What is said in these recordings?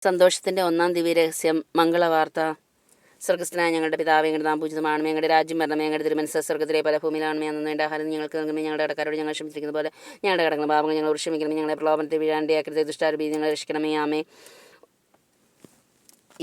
സന്തോഷത്തിൻ്റെ ഒന്നാം ദിവ്യരഹസ്യം മംഗളവാർത്ത. സ്വർഗസ്ഥനായ ഞങ്ങളുടെ പിതാവേ, ഞങ്ങളുടെ നാം പൂജിതമാണമേ, ഞങ്ങളുടെ രാജ്യം വരണമേ, ഞങ്ങളുടെ തിരുമനസ്സ് സ്വർഗ്ഗത്തിലെ പല ഭൂമിയിലാണമേ. അന്ന് വേണ്ട ആഹാരം ഞങ്ങൾക്ക് നൽകണമേ. ഞങ്ങളുടെ കടക്കാരോട് ഞങ്ങൾ ക്ഷമിച്ചിരിക്കുന്ന പോലെ ഞങ്ങളുടെ കടങ്ങളും പാപങ്ങൾ ഞങ്ങൾ ക്ഷമിക്കണമേ. ഞങ്ങളെ പ്രലോഭനത്തിൽ വീഴാണ്ടിയാക്കരുതേ, ദുഷ്ടാരൂപിയിൽ ഞങ്ങൾ രക്ഷിക്കണമേ. ആമേ.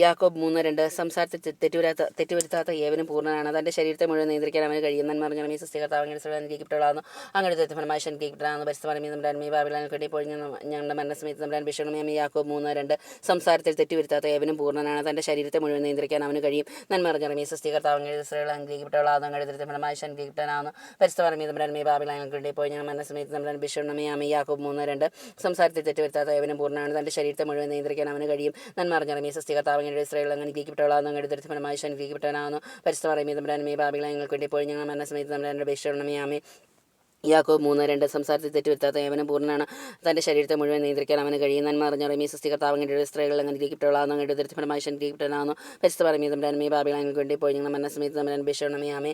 യാക്കോബ് 3:2. സംസാരത്തിൽ തെറ്റുവരുത്താത്ത ഏവനും പൂർണ്ണനാണ്. തൻ്റെ ശരീരത്തെ മുഴുവൻ നിയന്ത്രിക്കാൻ അവന് കഴിയും. നന്മറിഞ്ഞ സൃഷ്ടികർത്താവ് അങ്ങനെ അനുഗ്രഹിക്കപ്പെട്ടവളാകുന്നു. അങ്ങനെ ഫലമായി അനുഗ്രഹിക്കപ്പെട്ടതാണ്. പരിസ്ഥിതി നമ്മുടെ അമ്മയെ ബാബിലാൻ കെട്ടിപ്പോൾ ഞങ്ങളുടെ മരണസമയത്ത് നമ്മുടെ അന്വേഷണമേ. അമ്മ യാക്കോബ് 3:2. സംസാരത്തിൽ തെറ്റുവരുത്താത്ത ഏവനും പൂർണ്ണനാണ്. തൻ്റെ ശരീരത്തെ മുഴുവൻ നിയന്ത്രിക്കാൻ അവന് കഴിയും. നന്മറിഞ്ഞ സൃഷ്ടികർത്താവ് അങ്ങനെ അനുഗ്രഹിക്കപ്പെട്ടവളാകുന്നു. അങ്ങനെ ഫലമായി അനുഗ്രഹിക്കപ്പെട്ടാണ്. പരിസ്ഥിതി നമ്മുടെ അമ്മയെ ബാബിലാൻ കെട്ടിപ്പോൾ ഞങ്ങളുടെ മരണസമയത്ത് നമ്മുടെ അന്വേഷണമേ. അമ്മ യാക്കോബ് 3:2. സംസാരത്തിൽ തെറ്റുവരുത്താത്ത ഏവനും പൂർണ്ണനാണ്. തൻ്റെ ശരീരത്തെ മുഴുവൻ നിയന്ത്രിക്കാൻ അവന് കഴിയും. നന്മറിഞ്ഞ സൃഷ്ടികർത്താവ് ഇസ്രായേൽ അനുഗ്രഹിക്കപ്പെട്ടവളാകുന്നു. അങ്ങയുടെ ദൃഢഫലമായി അനുഗ്രഹിക്കപ്പെട്ടവനാകുന്നു. പരിശുദ്ധ പറയുമ്പോൾ തമ്പുരാനമേ ബാബികളെ ഞങ്ങൾക്ക് വേണ്ടി ഇപ്പോൾ ഞങ്ങൾ മരണസമയത്ത് തമ്പുരാന്റെ അപേക്ഷണമേ. ആമേ. യാക്കോബ് 3:2. സംസാരത്തിൽ തെറ്റുവരുത്താത്ത ഏവനും പൂർണ്ണനാണ്. തൻ്റെ ശരീരത്തെ മുഴുവൻ നിയന്ത്രിക്കാൻ അവന് കഴിയും. നന്മ അറിഞ്ഞ സൃഷ്ടികർത്താവ് അങ്ങയുടെ സ്ത്രീകൾ അനുഗ്രഹിക്കപ്പെട്ടവളാകുന്നു. അങ്ങയുടെ ദൃഢഫലമായി അനുഗ്രഹിക്കപ്പെട്ടവനാകുന്നു. പരിശുദ്ധ പറയുമ്പോൾ തമ്പുരാനമേ ബാബികളെ ഞങ്ങൾക്ക് വേണ്ടി ഇപ്പോൾ ഞങ്ങൾ മരണസമയത്ത് തമ്പുരാന്റെ അപേക്ഷണമേ. ആമേ.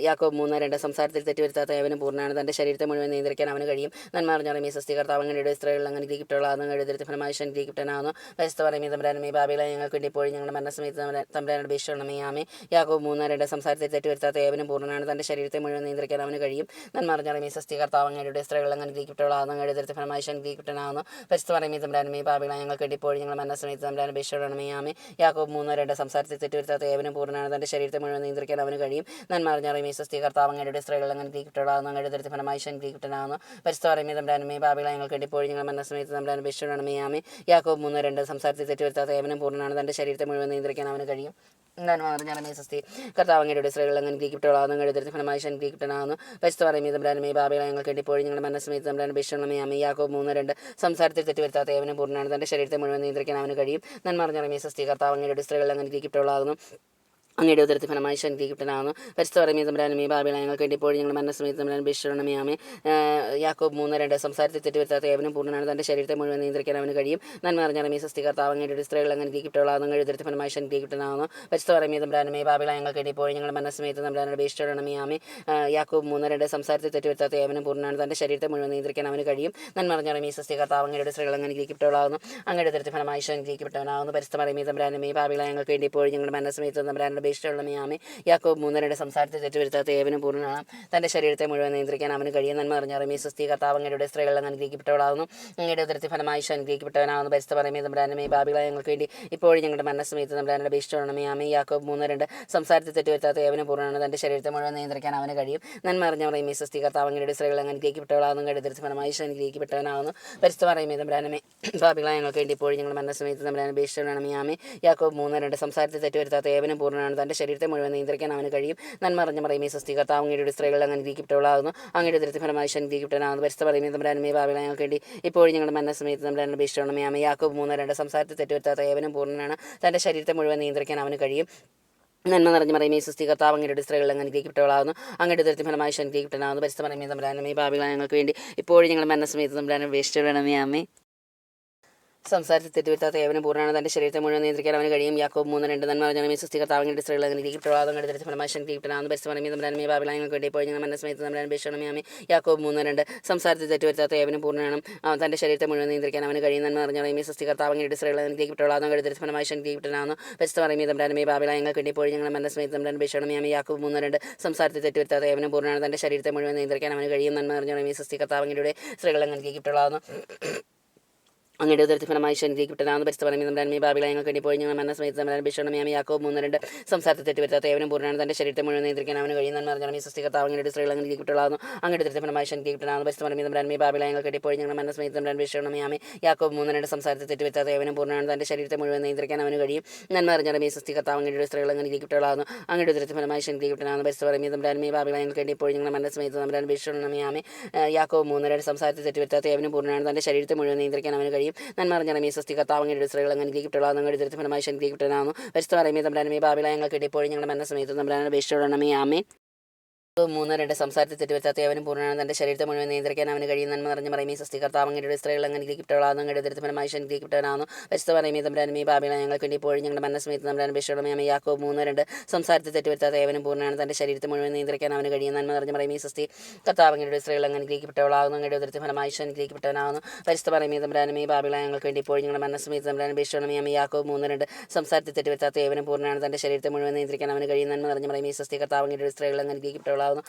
യാക്കോബ് 3:2. സംസാരത്തിൽ തെറ്റുവരുത്താത്ത ഏവനും പൂർണ്ണനാണ്. തൻ്റെ ശരീരത്തെ മുഴുവൻ നിയന്ത്രിക്കാൻ അവന് കഴിയും. നന്മ അറിഞ്ഞ സൃഷ്ടികർത്താവ് അങ്ങയുടെ സ്ത്രീകൾ അനുഗ്രഹിക്കപ്പെട്ടവളാകുന്നു. അങ്ങയുടെ ദൃഢഫലമായി അനുഗ്രഹിക്കപ്പെട്ടവനാകുന്നു. പരിശുദ്ധ പറയുമ്പോൾ തമ്പുരാനമേ ബാബികളെ ഞങ്ങൾക്ക് വേണ്ടി ഇപ്പോൾ ഞങ്ങളുടെ മരണസമയത്ത് തമ്പുരാന്റെ അപേക്ഷണമേ. ആമേ. യാക്കോബ് 3:2. സംസാരത്തിൽ തെറ്റുവരുത്താത്ത ഏവനും പൂർണ്ണനാണ്. തൻ്റെ ശരീരത്തെ മുഴുവൻ നിയന്ത്രിക്കാൻ അവന് കഴിയും. നന്മ അറിഞ്ഞ സൃഷ്ടികർത്താവ് അങ്ങയുടെ സ്ത്രീകൾ അനുഗ്രഹിക്കപ്പെട്ടവളാകുന്നു. അങ്ങയുടെ ദൃഢഫലമായി അനുഗ്രഹിക്കപ്പെട്ടവനാകുന്നു. പരിശുദ്ധ പറയുമ്പോൾ തമ്പുരാനമേ ബാബികളെ ഞങ്ങൾക്ക് വേണ്ടി ഇപ്പോൾ ഞങ്ങൾ മരണസമയത്ത് തമ്പുരാന്റെ അപേക്ഷണമേ. ആമേ. യാക്കോബ് 3:2. സംസാരത്തിൽ തെറ്റുവരുത്താത്ത ഏവനും പൂർണ്ണനാണ്. തൻ്റെ ശരീരത്തെ മുഴുവൻ നിയന്ത്രിക്കാൻ അവന് കഴിയും. നന്മ അറിഞ്ഞ സൃഷ്ടികർത്താവ് അങ്ങയുടെ സ്ത്രീകൾ അനുഗ്രഹിക്കപ്പെട്ടവളാകുന്നു. അങ്ങയുടെ ദൃഢഫലമായി അനുഗ്രഹിക്കപ്പെട്ടവനാകുന്നു. പരിശുദ്ധ പറയുമ്പോൾ തമ്പുരാനമേ ബാബികളെ ഞങ്ങൾക്ക് വേണ്ടി ഇപ്പോൾ ഞങ്ങൾ മരണസമയത്ത് തമ്പുരാന്റെ അപേക്ഷണമേ. ആമേ. യാക്കോബ് 3:2. സംസാരത്തിൽ തെറ്റുവരുത്താത്ത ഏവനും പൂർണ്ണനാണ്. തൻ്റെ ശരീരത്തെ മുഴുവൻ നിയന്ത്രിക്കാൻ അവന് കഴിയും. നന്മ അറിഞ്ഞ സൃഷ്ടി കർത്താവ് അങ്ങയുടെ സ്ത്രീകൾ അനുഗ്രഹിക്കപ്പെട്ടവളാകുന്നു. അങ്ങയുടെ ദൃഢഫലമായി അനുഗ്രഹിക്കപ്പെട്ടവനാകുന്നു. പരിശുദ്ധ പറയുമ്പോൾ തമ്പുരാനമേ ബാബികളെ ഞങ്ങൾക്ക് വേണ്ടി ഇപ്പോൾ ഞങ്ങളുടെ മരണസമയത്ത് തമ്പുരാന്റെ അപേക്ഷണമേ. ആമേ. യാക്കോബ് 3:2. സംസാരത്തിൽ തെറ്റുവരുത്താത്ത ഏവനും പൂർണ്ണനാണ്. തൻ്റെ ശരീരത്തെ മുഴുവൻ നിയന്ത്രിക്കാൻ അവന് കഴിയും. നന്മ അറിഞ്ഞ സൃഷ്ടി കർത്താവ് അങ്ങയുടെ സ്ത്രീകൾ അനുഗ്രഹിക്കപ്പെട്ടവളാകുന്നു. അങ്ങയുടെ ഉദരത്തിഫലമായി അനുഗ്രഹിക്കപ്പെട്ടവനാകുന്നു. പരിശുദ്ധ പറയുമ്പോൾ തമ്പുരാനമേ ബാബികളെ ഞങ്ങൾക്ക് വേണ്ടി ഇപ്പോൾ ഞങ്ങളുടെ മരണസമയത്ത് തമ്പുരാന്റെ അപേക്ഷണമേ. ആമേ. യാക്കോബ് 3:2. സംസാരത്തിൽ തെറ്റുവരുത്താത്ത ഏവനും പൂർണ്ണനാണ്. തൻ്റെ ശരീരത്തെ മുഴുവൻ നിയന്ത്രിക്കാൻ അവന് കഴിയും. നന്മ അറിഞ്ഞ സൃഷ്ടി കർത്താവ് അങ്ങയുടെ സ്ത്രീകൾ അനുഗ്രഹിക്കപ്പെട്ടവളാകുന്നു. അങ്ങയുടെ ഉദരത്തിഫലമായി അനുഗ്രഹിക്കപ്പെട്ടവനാകുന്നു. പരിശുദ്ധ പറയുമ്പോൾ തമ്പുരാനമേ ബാബികളെ ഞങ്ങൾക്ക് വേണ്ടി ഇപ്പോൾ ഞങ്ങളുടെ മരണസമയത്ത് തമ്പുരാന്റെ അപേക്ഷണമേ. ആമേ. യാക്കോബ് 3:2. സംസാരത്തിൽ തെറ്റുവരുത്താത്ത ഏവനും പൂർണ്ണനാണ്. തൻ്റെ ശരീരത്തെ മുഴുവൻ നിയന്ത്രിക്കാൻ അവന് കഴിയും. നന്മ അറിഞ്ഞ സൃഷ്ടി കർത്താവ് അങ്ങയുടെ സ്ത്രീകൾ അനുഗ്രഹിക്കപ്പെട്ടവളാകുന്നു. അങ്ങയുടെ ഉദരത്തിഫലമായി അനുഗ്രഹിക്കപ്പെട്ടവനാകുന്നു. പരിശുദ്ധ പറയുമ്പോൾ തമ്പുരാനമേ ബാബികളെ ഞങ്ങൾക്ക് വേണ്ടി ഇപ്പോൾ ഞങ്ങളുടെ മരണസമയത്ത് തമ്പുരാന്റെ അപേക്ഷണമേ. ആമേ. യാക്കോബ് 3:2. സംസാരത്തിൽ തെറ്റുവരുത്താത്ത ഏവനും പൂർണ്ണനാണ്. തൻ്റെ ശരീരത്തെ മുഴുവൻ നിയന്ത്രിക്കാൻ അവന് കഴിയും. നന്മ അറിഞ്ഞ സൃഷ്ടി കർത്താവ് അങ്ങയുടെ സ്ത്രീകൾ അനുഗ്രഹിക്കപ്പെട്ടവളാകുന്നു. അങ്ങയുടെ ഉദരത്തിഫലമായി അനുഗ്രഹിക്കപ്പെട്ടവനാകുന്നു. പരിശുദ്ധ പറയുമ്പോൾ തമ്പുരാനമേ ബാബികളെ ഞങ്ങൾക്ക് വേണ്ടി ഇപ്പോൾ ഞങ്ങളുടെ മരണസമയത്ത് തമ്പുരാന്റെ അപേക്ഷണമേ. ആമേ. യാക്കോബ് 3:2. സംസാരത്തിൽ തെറ്റുവരുത്താത്ത ഏവനും പൂർണ്ണനാണ്. തൻ്റെ ശരീരത്തെ മുഴുവൻ നിയന്ത്രിക്കാൻ അവന് കഴിയും. നന്മ അറിഞ്ഞ സൃഷ്ടി കർത്താവ് അങ്ങയുടെ സ്ത്രീകൾ അനുഗ്രഹിക്കപ്പെട്ടവളാകുന്നു. അങ്ങയുടെ ഉദരത്തിഫലമായി അനുഗ്രഹിക്കപ്പെട്ടവനാകുന്നു. പരിശുദ്ധ പറയുമ്പോൾ തമ്പുരാനമേ ബാബികളെ ഞങ്ങൾക്ക് വേണ്ടി ഇപ്പോൾ ഞങ്ങളുടെ മരണസമയത്ത് തമ്പുരാന്റെ അപേക്ഷണമേ. ആമേ. യാക്കോബ് 3:2. സംസാരത്തിൽ തെറ്റുവരുത്താത്ത ഏവനും പൂർണ്ണനാണ്. തൻ്റെ ശരീരത്തെ മുഴുവൻ നിയന്ത്രിക്കാൻ അവന് കഴിയും. നന്മ അറിഞ്ഞ സൃഷ്ടി കർത്താവ് അങ്ങയുടെ സ്ത്രീകൾ അനുഗ്രഹിക്കപ്പെട്ടവളാകുന്നു. അങ്ങയുടെ ദൃഢഫലമായി അനുഗ്രഹിക്കപ്പെട്ടവനാകുന്നു. പരിശുദ്ധ പറയുമ്പോൾ തമ്പുരാനമേ ബാബികളെ ഞങ്ങൾക്ക് വേണ്ടി ഇപ്പോൾ ഞങ്ങളുടെ മരണസമയത്ത് തമ്പുരാന്റെ അപേക്ഷണമേ. ആമേ. യാക്കോബ് 3:2. സംസാരത്തിൽ തെറ്റുവരുത്താത്ത ഏവനും പൂർണ്ണനാണ്. തൻ്റെ ശരീരത്തെ മുഴുവൻ നിയന്ത്രിക്കാൻ അവന് കഴിയും. നന്മ നിറഞ്ഞ സൃഷ്ടി കർത്താവ് അങ്ങയുടെ സ്ത്രീകൾ അനുഗ്രഹിക്കപ്പെട്ടവളാകുന്നു. അങ്ങയുടെ ദൃഢഫലമായി അനുഗ്രഹിക്കപ്പെട്ടവനാകുന്നു. പരിശുദ്ധ പറയുമ്പോൾ തമ്പുരാനമേ ബാബികളെ ഞങ്ങൾക്ക് വേണ്ടി ഇപ്പോൾ ഞങ്ങളുടെ മരണസമയത്ത് തമ്പുരാന്റെ അപേക്ഷണമേ. ആമേ. സംസാരത്തിൽ തെറ്റുവരുത്താത്ത ഏവനും പൂർണ്ണനാണ്. തൻ്റെ ശരീരത്തെ മുഴുവൻ നിയന്ത്രിക്കാൻ അവന് കഴിയും. യാക്കോബ് 3:2. നന്മ അറിഞ്ഞ സൃഷ്ടി കർത്താവ് അങ്ങയുടെ സ്ത്രീകൾ അനുഗ്രഹിക്കപ്പെട്ടവളാകുന്നു. അങ്ങയുടെ ദൃഢഫലമായി അനുഗ്രഹിക്കപ്പെട്ടവനാകുന്നു. പരിശുദ്ധ പറയുമ്പോൾ തമ്പുരാനമേ ബാബികളെ ഞങ്ങൾക്ക് വേണ്ടി ഇപ്പോൾ ഞങ്ങളുടെ മരണസമയത്ത് തമ്പുരാന്റെ അപേക്ഷണമേ. ആമേ. യാക്കോബ് 3:2. സംസാരത്തിൽ തെറ്റുവരുത്താത്ത ഏവനും പൂർണ്ണനാണ്. തൻ്റെ ശരീരത്തെ മുഴുവൻ നിയന്ത്രിക്കാൻ അവന് കഴിയും. നന്മ അറിഞ്ഞ സൃഷ്ടി കർത്താവ് അങ്ങയുടെ സ്ത്രീകൾ അനുഗ്രഹിക്കപ്പെട്ടവളാകുന്നു. അങ്ങയുടെ ദൃഢഫലമായി അനുഗ്രഹിക്കപ്പെട്ടവനാകുന്നു. പരിശുദ്ധ പറയുമ്പോൾ തമ്പുരാനമേ ബാബികളെ ഞങ്ങൾക്ക് വേണ്ടി ഇപ്പോൾ ഞങ്ങളുടെ മരണസമയത്ത് തമ്പുരാന്റെ അപേക്ഷണമേ. ആമേ. യാക്കോബ് 3:2. സംസാരത്തിൽ തെറ്റുവരുത്താത്ത ഏവനും പൂർണ്ണനാണ്. തൻ്റെ ശരീരത്തെ മുഴുവൻ നിയന്ത്രിക്കാൻ അവന് കഴിയും. നന്മ അറിഞ്ഞ സൃഷ്ടി കർത്താവ് അങ്ങയുടെ സ്ത്രീകൾ അനുഗ്രഹിക്കപ്പെട്ടവളാകുന്നു. അങ്ങയുടെ ഉദരത്തിഫലമായി അനുഗ്രഹിക്കപ്പെട്ടവനാകുന്നു. പരിശുദ്ധ പറയുമ്പോൾ തമ്പുരാനമേ ബാബികളെ ഞങ്ങൾക്ക് വേണ്ടി ഇപ്പോൾ ഞങ്ങളുടെ മരണസമയത്ത് തമ്പുരാന്റെ അപേക്ഷണമേ. ആമേ. യാക്കോബ് 3:2. സംസാരത്തിൽ തെറ്റുവരുത്താത്ത ഏവനും പൂർണ്ണനാണ്. തൻ്റെ ശരീരത്തെ മുഴുവൻ നിയന്ത്രിക്കാൻ അവന് കഴിയും. നന്മ അറിഞ്ഞ സൃഷ്ടി കർത്താവ് അങ്ങയുടെ സ്ത്രീകൾ അനുഗ്രഹിക്കപ്പെട്ടവളാകുന്നു. അങ്ങയുടെ ഉദരത്തിഫലമായി അനുഗ്രഹിക്കപ്പെട്ടവനാകുന്നു. പരിശുദ്ധ പറയുമ്പോൾ തമ്പുരാനമേ ബാബികളെ ഞങ്ങൾക്ക് വേണ്ടി ഇപ്പോൾ ഞങ്ങളുടെ മരണസമയത്ത് തമ്പുരാന്റെ അപേക്ഷണമേ. ആമേ. യാക്കോബ് 3:2. സംസാരത്തിൽ തെറ്റുവരുത്താത്ത ഏവനും പൂർണ്ണനാണ്. തൻ്റെ ശരീരത്തെ മുഴുവൻ നിയന്ത്രിക്കാൻ അവന് കഴിയും. നന്മ അറിഞ്ഞ സൃഷ്ടി കർത്താവ് അങ്ങയുടെ സ്ത്രീകൾ അനുഗ്രഹിക്കപ്പെട്ടവളാകുന്നു. അങ്ങയുടെ ഉദരത്തിഫലമായി അനുഗ്രഹിക്കപ്പെട്ടവനാകുന്നു. പരിശുദ്ധ പറയുമ്പോൾ തമ്പുരാനമേ ബാബികളെ ഞങ്ങൾക്ക് വേണ്ടി ഇപ്പോൾ ഞങ്ങളുടെ മരണസമയത്ത് തമ്പുരാന്റെ അപേക്ഷണമേ. ആമേ. യാക്കോബ് 3:2. സംസാരത്തിൽ തെറ്റുവരുത്താത്ത ഏവനും പൂർണ്ണനാണ്. തൻ്റെ ശരീരത്തെ മുഴുവൻ നിയന്ത്രിക്കാൻ അവന് കഴിയും. നന്മ അറിഞ്ഞ സൃഷ്ടി കർത്താവ് അങ്ങയുടെ സ്ത്രീകൾ അനുഗ്രഹിക്കപ്പെട്ടവളാകുന്നു. അങ്ങയുടെ ദൃഢഫലമായി അനുഗ്രഹിക്കപ്പെട്ടവനാകുന്നു. പരിശുദ്ധ പറയുമ്പോൾ തമ്പുരാനമേ ബാബികളെ ഞങ്ങൾക്ക് വേണ്ടി ഇപ്പോൾ ഞങ്ങളുടെ മരണസമയത്ത് തമ്പുരാന്റെ അപേക്ഷണമേ. ആമേ. 3:2 സംസാരത്തിൽ തെറ്റുവരുത്താത്ത ഏവനും പൂർണ്ണനാണ്. തൻ്റെ ശരീരത്തെ മുഴുവൻ നിയന്ത്രിക്കാൻ അവന് കഴിയും. നന്മ നിറഞ്ഞ മറിയമേ സ്വസ്തി, കർത്താവ് അങ്ങയുടെ സ്ത്രീകൾ അങ്ങ് അനുഗ്രഹിക്കപ്പെട്ടവളാകുന്നു. അങ്ങയുടെ ഉദരത്തിൻഫലമായി ഈശോ അനുഗ്രഹിക്കപ്പെട്ടവനാകുന്നു. പരിശുദ്ധ മറിയമേ തമ്പുരാനേ, പാപികളായ ഞങ്ങൾക്ക് വേണ്ടി ഇപ്പോഴും ഞങ്ങളുടെ മരണസമയത്ത് തമ്പുരാനെ അപേക്ഷിക്കണമേ. ആമേൻ. യാക്കോബ് 3:2 സംസാരത്തിൽ തെറ്റുവരുത്താത്ത ഏവനും പൂർണ്ണനാണ്. തൻ്റെ ശരീരത്തെ മുഴുവൻ നിയന്ത്രിക്കാൻ അവന് കഴിയും. നന്മ നിറഞ്ഞ മറിയമേ സ്വസ്തി, കർത്താവ് അങ്ങയുടെ സ്ത്രീകൾ അങ്ങ് അനുഗ്രഹിക്കപ്പെട്ടവളാകുന്നു. അങ്ങയുടെ ഉദരത്തിൻഫലമായി ഈശോ അനുഗ്രഹിക്കപ്പെട്ടവനാകുന്നു. പരിശുദ്ധ മറിയമേ തമ്പുരാനേ, പാപികളായ ഞങ്ങൾക്ക് വേണ്ടി ഇപ്പോഴും ഞങ്ങളുടെ മരണസമയത്ത് തമ്പുരാനെ അപേക്ഷിക്കണമേ. ആമേൻ. യാക്കോബ് 3:2 സംസാരത്തിൽ തെറ്റുവരുത്താത്ത ഏവനും പൂർണ്ണനാണ്. തൻ്റെ ശരീരത്തെ മുഴുവൻ നിയന്ത്രിക്കാൻ അവന് കഴിയും. നന്മ നിറഞ്ഞ മറിയമേ സ്വസ്തി, കർത്താവ് അങ്ങയുടെ സ്ത്രീകൾ അങ്ങ് അനുഗ്രഹിക്കപ്പെട്ടവളാകുന്നു.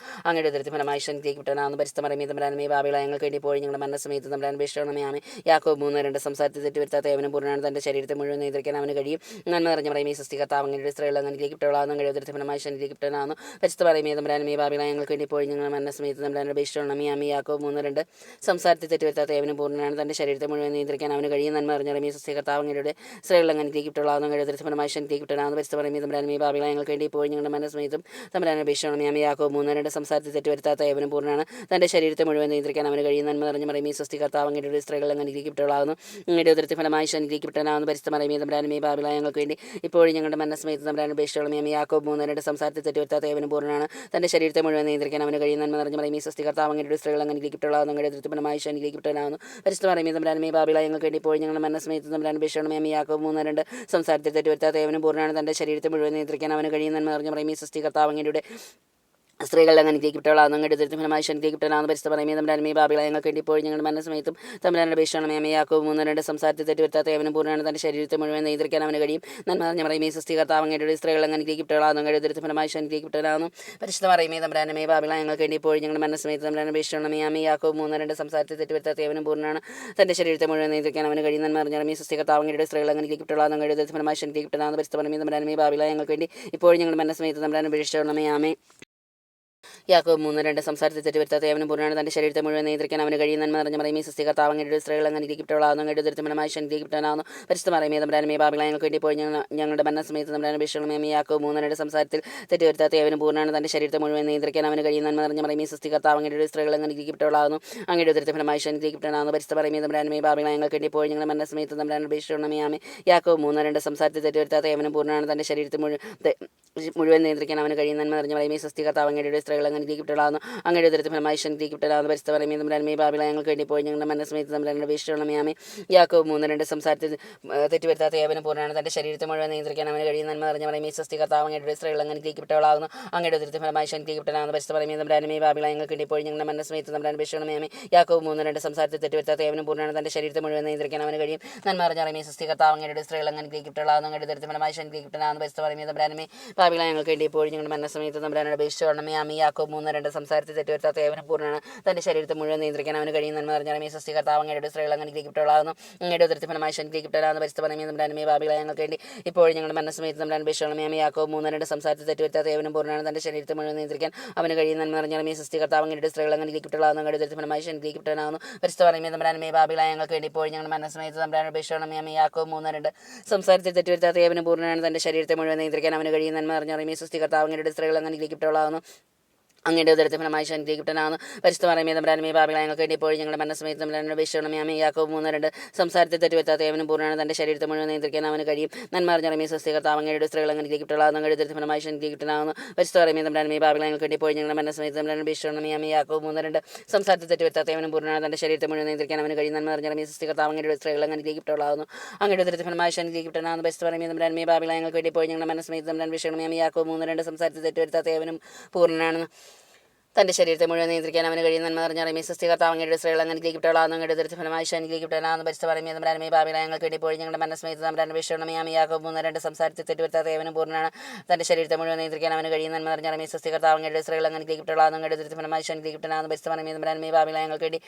അങ്ങയുടെ ഉദരത്തിൻഫലമായി ഈശോ അനുഗ്രഹിക്കപ്പെട്ടവനാകുന്നു. പരിശുദ്ധ മറിയമേ തമ്പുരാനേ, പാപികളായ ഞങ്ങൾക്ക് വേണ്ടി ഇപ്പോഴും ഞങ്ങളുടെ മരണസമയത്ത് തമ്പുരാനെ അപേക്ഷിക്കണമേ. ആമേൻ. യാക്കോബ് 3:2 സംസാരത്തിൽ തെറ്റുവരുത്താത്ത ഏവനും പൂർണ്ണനാണ്. തൻ്റെ ശരീരത്തെ മുഴുവൻ നിയന്ത്രിക്കാൻ അവന് കഴിയും. നന്മ നിറഞ്ഞ മറിയമേ സ്വസ്തി, കർത്താവ് അങ്ങയുടെ സ്ത്രീകൾ അങ്ങ് അനുഗ്രഹിക്കപ്പെട്ടവളാകുന്നു. അങ്ങയുടെ ഉദരത്തിൻഫലമായി ഈശോ അനുഗ്രഹിക്കപ്പെട്ടവനാകുന്നു. പരിശുദ്ധ മറിയമേ തമ്പുരാനേ, പാപികളായ ഞങ്ങൾക്ക് വേണ്ടി ഇപ്പോഴും ഞങ്ങളുടെ മരണസമയത്ത് തമ്പുരാനെ അപേക്ഷിക്കണമേ. ആമേൻ. യാക്കോബ് 3:2 സംസാരത്തിൽ തെറ്റുവരുത്താത്ത ഏവനും പൂർണ്ണനാണ്. തൻ്റെ ശരീരത്തെ മുഴുവൻ നിയന്ത്രിക്കാൻ അവന് കഴിയും. നന്മ നിറഞ്ഞ മറിയമേ സ്വസ്തി, കർത്താവ് അങ്ങയുടെ സ്ത്രീകൾ അങ്ങ് അനുഗ്രഹിക്കപ്പെട്ടവളാകുന്നു. അങ്ങയുടെ ഉദരത്തിൻഫലമായി ഈശോ അനുഗ്രഹിക്കപ്പെട്ടവനാകുന്നു. പരിശുദ്ധ മറിയമേ തമ്പുരാനേ, പാപികളായ ഞങ്ങൾക്ക് വേണ്ടി ഇപ്പോഴും ഞങ്ങളുടെ മരണസമയത്തും തമ്പുരാനെ അപേക്ഷിക്കണമേ. ആമേൻ. യാക്കോബ് 3:2 സംസാരത്തിൽ തെറ്റുവരുത്താത്ത ഏവനും പൂർണ്ണനാണ്. തൻ്റെ ശരീരത്തെ മുഴുവൻ നിയന്ത്രിക്കാൻ അവന് കഴിയും. നന്മ നിറഞ്ഞ മറിയമേ സ്വസ്തി, കർത്താവ് അങ്ങയുടെ സ്ത്രീകൾ അങ്ങ് അനുഗ്രഹിക്കപ്പെട്ടവളാകുന്നു. അങ്ങയുടെ ഉദരത്തിൻഫലമായി ഈശോ അനുഗ്രഹിക്കപ്പെട്ടവനാകുന്നു. പരിശുദ്ധ മറിയമേ തമ്പുരാനേ, പാപികളായ ഞങ്ങൾക്ക് വേണ്ടി ഇപ്പോഴും ഞങ്ങളുടെ മരണസമയത്ത് തമ്പുരാനെ അപേക്ഷിക്കണമേ. ആമേൻ. യാക്കോബ് 3:2 സംസാരത്തിൽ തെറ്റുവരുത്താത്ത ഏവനും പൂർണ്ണനാണ്. തൻ്റെ ശരീരത്തെ മുഴുവൻ നിയന്ത്രിക്കാൻ അവന് കഴിയും. നന്മ നിറഞ്ഞ മറിയമേ സ്വസ്തി, കർത്താവ് അങ്ങയുടെ സ്ത്രീകൾ അങ്ങ് അനുഗ്രഹിക്കപ്പെട്ടവളാകുന്നു. അങ്ങയുടെ ഉദരത്തിൻഫലമായി ഈശോ അനുഗ്രഹിക്കപ്പെട്ടവനാകുന്നു. പരിശുദ്ധ മറിയമേ തമ്പുരാനേ, പാപികളായ ഞങ്ങൾക്ക് വേണ്ടി ഇപ്പോഴും ഞങ്ങളുടെ മരണസമയത്ത് തമ്പുരാനെ അപേക്ഷിക്കണമേ. ആമേൻ. യാക്കോബ് 3:2 സംസാരത്തിൽ തെറ്റുവരുത്താത്ത ഏവനും പൂർണ്ണനാണ്. തൻ്റെ ശരീരത്തെ മുഴുവൻ നിയന്ത്രിക്കാൻ അവന് കഴിയും. നന്മ നിറഞ്ഞ മറിയമേ സ്വസ്തി, കർത്താവ് അങ്ങയുടെ സ്ത്രീകൾ അങ്ങ് അനുഗ്രഹിക്കപ്പെട്ടവളാകുന്നു. അങ്ങയുടെ ഉദരത്തിൻഫലമായി ഈശോ അനുഗ്രഹിക്കപ്പെട്ടവനാകുന്നു. പരിശുദ്ധ മറിയമേ തമ്പുരാനേ, പാപികളായ ഞങ്ങൾക്ക് വേണ്ടി ഇപ്പോഴും ഞങ്ങളുടെ മരണസമയത്തും തമ്പുരാനെ അപേക്ഷിക്കണമേ. ആമേൻ. യാക്കോബ് 3:2 സംസാരത്തിൽ തെറ്റുവരുത്താത്ത ഏവനും പൂർണ്ണനാണ്. തൻ്റെ ശരീരത്തെ മുഴുവൻ നിയന്ത്രിക്കാൻ അവന് കഴിയും. നന്മ നിറഞ്ഞ മറിയമേ സ്വസ്തി, കർത്താവ് അങ്ങയുടെ സ്ത്രീകൾ അങ്ങ് അനുഗ്രഹിക്കപ്പെട്ടവളാകുന്നു. അങ്ങയുടെ ഉദരത്തിൻഫലമായി ഈശോ അനുഗ്രഹിക്കപ്പെട്ടവനാകുന്നു. പരിശുദ്ധ മറിയമേ തമ്പുരാനേ, പാപികളായ ഞങ്ങൾക്ക് വേണ്ടി ഇപ്പോഴും ഞങ്ങളുടെ മരണസമയത്ത് തമ്പുരാനെ അപേക്ഷിക്കണമേ. ആമേൻ. യാക്കോബ് 3:2 സംസാരത്തിൽ തെറ്റുവരുത്താത്ത ഏവനും പൂർണ്ണനാണ്. തൻ്റെ ശരീരത്തെ മുഴുവൻ നിയന്ത്രിക്കാൻ അവന് കഴിയും. നന്മ നിറഞ്ഞ മറിയമേ സ്വസ്തി, കർത്താവ് അങ്ങയുടെ സ്ത്രീകൾ അങ്ങ് അനുഗ്രഹിക്കപ്പെട്ടവളാകുന്നു. അങ്ങയുടെ ഉദരത്തിൻഫലമായി ഈശോ അനുഗ്രഹിക്കപ്പെട്ടവനാകുന്നു. പരിശുദ്ധ മറിയമേ തമ്പുരാനേ, പാപികളായ ഞങ്ങൾക്ക് വേണ്ടി ഇപ്പോഴും ഞങ്ങളുടെ മരണസമയത്ത് തമ്പുരാനെ അപേക്ഷിക്കണമേ. ആമേൻ. യാക്കോബ് 3:2 സംസാരത്തിൽ തെറ്റുവരുത്താത്ത ഏവനും പൂർണ്ണനാണ്. തൻ്റെ ശരീരത്തെ മുഴുവൻ നിയന്ത്രിക്കാൻ അവന് കഴിയും. നന്മ നിറഞ്ഞ മറിയമേ സ്വസ്തി, കർത്താവ് അങ്ങയുടെ സ്ത്രീകൾ അങ്ങ് അനുഗ്രഹിക്കപ്പെട്ടവളാകുന്നു. അങ്ങയുടെ ഉദരത്തിൻഫലമായി ഈശോ അനുഗ്രഹിക്കപ്പെട്ടവനാകുന്നു. പരിശുദ്ധ മറിയമേ തമ്പുരാനേ, പാപികളായ ഞങ്ങൾക്ക് വേണ്ടി ഇപ്പോഴും ഞങ്ങളുടെ മരണസമയത്ത് തമ്പുരാനെ അപേക്ഷിക്കണമേ. ആമേൻ. യാക്കോബ് 3:2 സംസാരത്തിൽ തെറ്റുവരുത്താത്ത ഏവനും പൂർണ്ണനാണ്. തൻ്റെ ശരീരത്തെ മുഴുവൻ നിയന്ത്രിക്കാൻ അവന് കഴിയും. നന്മ നിറഞ്ഞ മറിയമേ സ്വസ്തി, കർത്താവ് അങ്ങയുടെ സ്ത്രീകൾ അങ്ങ് അനുഗ്രഹിക്കപ്പെട്ടവളാകുന്നു. അങ്ങയുടെ ഉദരത്തിൻഫലമായി ഈശോ അനുഗ്രഹിക്കപ്പെട്ടവനാകുന്നു. പരിശുദ്ധ മറിയമേ തമ്പുരാനേ, പാപികളായ ഞങ്ങൾക്ക് വേണ്ടി ഇപ്പോഴും ഞങ്ങളുടെ മരണസമയത്ത് തമ്പുരാനെ അപേക്ഷിക്കണമേ. ആമേൻ. യാക്കോബ് 3:2 സംസാരത്തിൽ തെറ്റുവരുത്താത്ത ഏവനും പൂർണ്ണനാണ്. തൻ്റെ ശരീരത്തെ മുഴുവൻ നിയന്ത്രിക്കാൻ അവന് കഴിയും. നന്മ നിറഞ്ഞ മറിയമേ സ്വസ്തി, കർത്താവ് അങ്ങയുടെ സ്ത്രീകൾ അങ്ങ് അനുഗ്രഹിക്കപ്പെട്ടവളാകുന്നു. അങ്ങയുടെ ഉദരത്തിൻഫലമായി ഈശോ അനുഗ്രഹിക്കപ്പെട്ടവനാകുന്നു. പരിശുദ്ധ മറിയമേ തമ്പുരാനേ, പാപികളായ ഞങ്ങൾക്ക് വേണ്ടി ഇപ്പോഴും ഞങ്ങളുടെ മരണസമയത്ത് തമ്പുരാനെ അപേക്ഷിക്കണമേ. ആമേൻ. യാക്കോബ് 3:2 സംസാരത്തിൽ തെറ്റുവരുത്താത്ത ഏവനും പൂർണ്ണനാണ്. തൻ്റെ ശരീരത്തെ മുഴുവൻ നിയന്ത്രിക്കാൻ അവന് കഴിയും. നന്മ നിറഞ്ഞ മറിയമേ സ്വസ്തി, കർത്താവ് അങ്ങയുടെ സ്ത്രീകൾ അങ്ങ് അനുഗ്രഹിക്കപ്പെട്ടവളാകുന്നു. അങ്ങയുടെ ഉദരത്തിൻഫലമായി ഈശോ അനുഗ്രഹിക്കപ്പെട്ടവനാകുന്നു. പരിശുദ്ധ മറിയമേ തമ്പുരാനേ, പാപികളായ ഞങ്ങൾക്ക് വേണ്ടി ഇപ്പോഴും ഞങ്ങളുടെ മരണസമയത്ത് തമ്പുരാനെ അപേക്ഷിക്കണമേ. ആമേൻ. യാക്കോബ് 3:2 സംസാരത്തിൽ തെറ്റുവരുത്താത്ത ഏവനും പൂർണ്ണനാണ്. തൻ്റെ ശരീരത്തെ മുഴുവൻ നിയന്ത്രിക്കാൻ അവന് കഴിയും. നന്മ നിറഞ്ഞ മറിയമേ സ്വസ്തി, കർത്താവ് അങ്ങയുടെ സ്ത്രീകൾ അങ്ങ് അനുഗ്രഹിക്കപ്പെട്ടവളാകുന്നു. അങ്ങയുടെ ഉദരത്തിൻഫലമായി ഈശോ അനുഗ്രഹിക്കപ്പെട്ടവനാകുന്നു. പരിശുദ്ധ മറിയമേ തമ്പുരാനേ, പാപികളായ ഞങ്ങൾക്ക് വേണ്ടി ഇപ്പോഴും ഞങ്ങളുടെ മരണസമയത്ത് തമ്പുരാനെ അപേക്ഷിക്കണമേ. ആമേൻ. യാക്കോബ് 3:2 സംസാരത്തിൽ തെറ്റുവരുത്താത്ത ഏവനും പൂർണ്ണനാണ്. തൻ്റെ ശരീരത്തെ മുഴുവൻ നിയന്ത്രിക്കാൻ അവന് കഴിയും. നന്മ നിറഞ്ഞ മറിയമേ സ്വസ്തി, കർത്താവ് അങ്ങയുടെ സ്ത്രീകൾ അങ്ങ് അനുഗ്രഹിക്കപ്പെട്ടവളാകുന്നു. അങ്ങയുടെ ഉദരത്തിൻഫലമായി ഈശോ അനുഗ്രഹിക്കപ്പെട്ടവനാകുന്നു. പരിശുദ്ധ മറിയമേ തമ്പുരാനേ, പാപികളായ ഞങ്ങൾക്ക് വേണ്ടി ഇപ്പോഴും ഞങ്ങളുടെ മരണസമയത്ത് തമ്പുരാനെ അപേക്ഷിക്കണമേ. ആമേൻ. യാക്കോബ് 3:2 സംസാരത്തിൽ തെറ്റുവരുത്താത്ത ഏവനും പൂർണ്ണനാണ്. തൻ്റെ ശരീരത്തെ മുഴുവൻ നിയന്ത്രിക്കാൻ അവന് കഴിയും. നന്മ നിറഞ്ഞ മറിയമേ സ്വസ്തി, കർത്താവ് അങ്ങയുടെ സ്ത്രീകൾ അങ്ങ് അനുഗ്രഹിക്കപ്പെട്ടവളാകുന്നു. അങ്ങയുടെ ഉദരത്തിൻഫലമായി ഈശോ അനുഗ്രഹിക്കപ്പെട്ടവനാകുന്നു. പരിശുദ്ധ മറിയമേ തമ്പുരാനേ, പാപികളായ ഞങ്ങൾക്ക് വേണ്ടി ഇപ്പോഴും ഞങ്ങളുടെ മരണസമയത്ത് തമ്പുരാനെ അപേക്ഷിക്കണമേ. ആമേൻ. യാക്കോബ് 3:2 സംസാരത്തിൽ തെറ്റുവരുത്താത്ത ഏവനും പൂർണ്ണനാണ്. തൻ്റെ ശരീരത്തെ മുഴുവൻ നിയന്ത്രിക്കാൻ അവന് കഴിയും. നന്മ നിറഞ്ഞ മറിയമേ സ്വസ്തി, കർത്താവ് അങ്ങയുടെ സ്ത്രീകൾ അങ്ങ് അനുഗ്രഹിക്കപ്പെട്ടവളാകുന്നു. അങ്ങയുടെ ഉദരത്തിൻഫലമായി ഈശോ അനുഗ്രഹിക്കപ്പെട്ടവനാകുന്നു. പരിശുദ്ധ മറിയമേ തമ്പുരാനേ, പാപികളായ ഞങ്ങൾക്ക് വേണ്ടി ഇപ്പോഴും ഞങ്ങളുടെ മരണസമയത്ത് തമ്പുരാനെ അപേക്ഷിക്കണമേ. ആമേൻ. യാക്കോബ് 3:2 സംസാരത്തിൽ തെറ്റുവരുത്താത്ത ഏവനും പൂർണ്ണനാണ്. തൻ്റെ ശരീരത്തെ മുഴുവൻ നിയന്ത്രിക്കാൻ അവന് കഴിയും. നന്മ നിറഞ്ഞ മറിയമേ സ്വസ്തി, കർത്താവ് അങ്ങയുടെ സ്ത്രീകൾ അങ്ങ് അനുഗ്രഹിക്കപ്പെട്ടവളാകുന്നു. അങ്ങയുടെ ഉദരത്തിൻഫലമായി ഈശോ അനുഗ്രഹിക്കപ്പെട്ടവനാകുന്നു. പരിശുദ്ധ മറിയമേ തമ്പുരാനേ, പാപികളായ ഞങ്ങൾക്ക് വേണ്ടി ഇപ്പോഴും ഞങ്ങളുടെ മരണസമയത്ത് തമ്പുരാനെ അപേക്ഷിക്കണമേ. ആമേൻ. യാക്കോബ് 3:2 സംസാരത്തിൽ തെറ്റുവരുത്താത്ത ഏവനും പൂർണ്ണനാണ്. തൻ്റെ ശരീരത്തെ മുഴുവൻ നിയന്ത്രിക്കാൻ അവന് കഴിയും. നന്മ നിറഞ്ഞ മറിയമേ സ്വസ്തി, കർത്താവ് അങ്ങയുടെ സ്ത്രീകൾ അങ്ങ് അനുഗ്രഹിക്കപ്പെട്ടവളാകുന്നു. അങ്ങയുടെ ഉദരത്തിൻഫലമായി ഈശോ അനുഗ്രഹിക്കപ്പെട്ടവനാകുന്നു. പരിശുദ്ധ മറിയമേ തമ്പുരാനേ, പാപികളായ ഞങ്ങൾക്ക് വേണ്ടി ഇപ്പോഴും ഞങ്ങളുടെ മരണസമയത്ത് തമ്പുരാനെ അപേക്ഷിക്കണമേ. ആമേൻ. യാക്കോബ് 3:2 സംസാരത്തിൽ തെറ്റുവരുത്താത്ത ഏവനും പൂർണ്ണനാണ്. തൻ്റെ ശരീരത്തെ മുഴുവൻ നിയന്ത്രിക്കാൻ അവന് കഴിയും. നന്മ നിറഞ്ഞ മറിയമേ സ്വസ്തി, കർത്താവ് അങ്ങയുടെ സ്ത്രീകൾ അങ്ങ് അനുഗ്രഹിക്കപ്പെട്ടവളാകുന്നു. അങ്ങയുടെ ഉദരത്തിൻഫലമായി ഈശോ അനുഗ്രഹിക്കപ്പെട്ടവനാകുന്നു. പരിശുദ്ധ മറിയമേ തമ്പുരാനേ, പാപികളായ ഞങ്ങൾക്ക് വേണ്ടി ഇപ്പോഴും ഞങ്ങളുടെ മരണസമയത്ത് തമ്പുരാനെ അപേക്ഷിക്കണമേ. ആമേൻ. യാക്കോബ് 3:2 സംസാരത്തിൽ തെറ്റുവരുത്താത്ത ഏവനും പൂർണ്ണനാണ്. തൻ്റെ ശരീരത്തെ മുഴുവൻ നിയന്ത്രിക്കാൻ അവന് കഴിയും. നന്മ നിറഞ്ഞ മറിയമേ സ്വസ്തി, കർത്താവ് അങ്ങയുടെ സ്ത്രീകൾ അങ്ങ് അനുഗ്രഹിക്കപ്പെട്ടവളാകുന്നു. അങ്ങയുടെ ഉദരത്തിൻഫലമായി ഈശോ അനുഗ്രഹിക്കപ്പെട്ടവനാകുന്നു. പരിശുദ്ധ മറിയമേ തമ്പുരാനേ, പാപികളായ ഞങ്ങൾക്ക് വേണ്ടി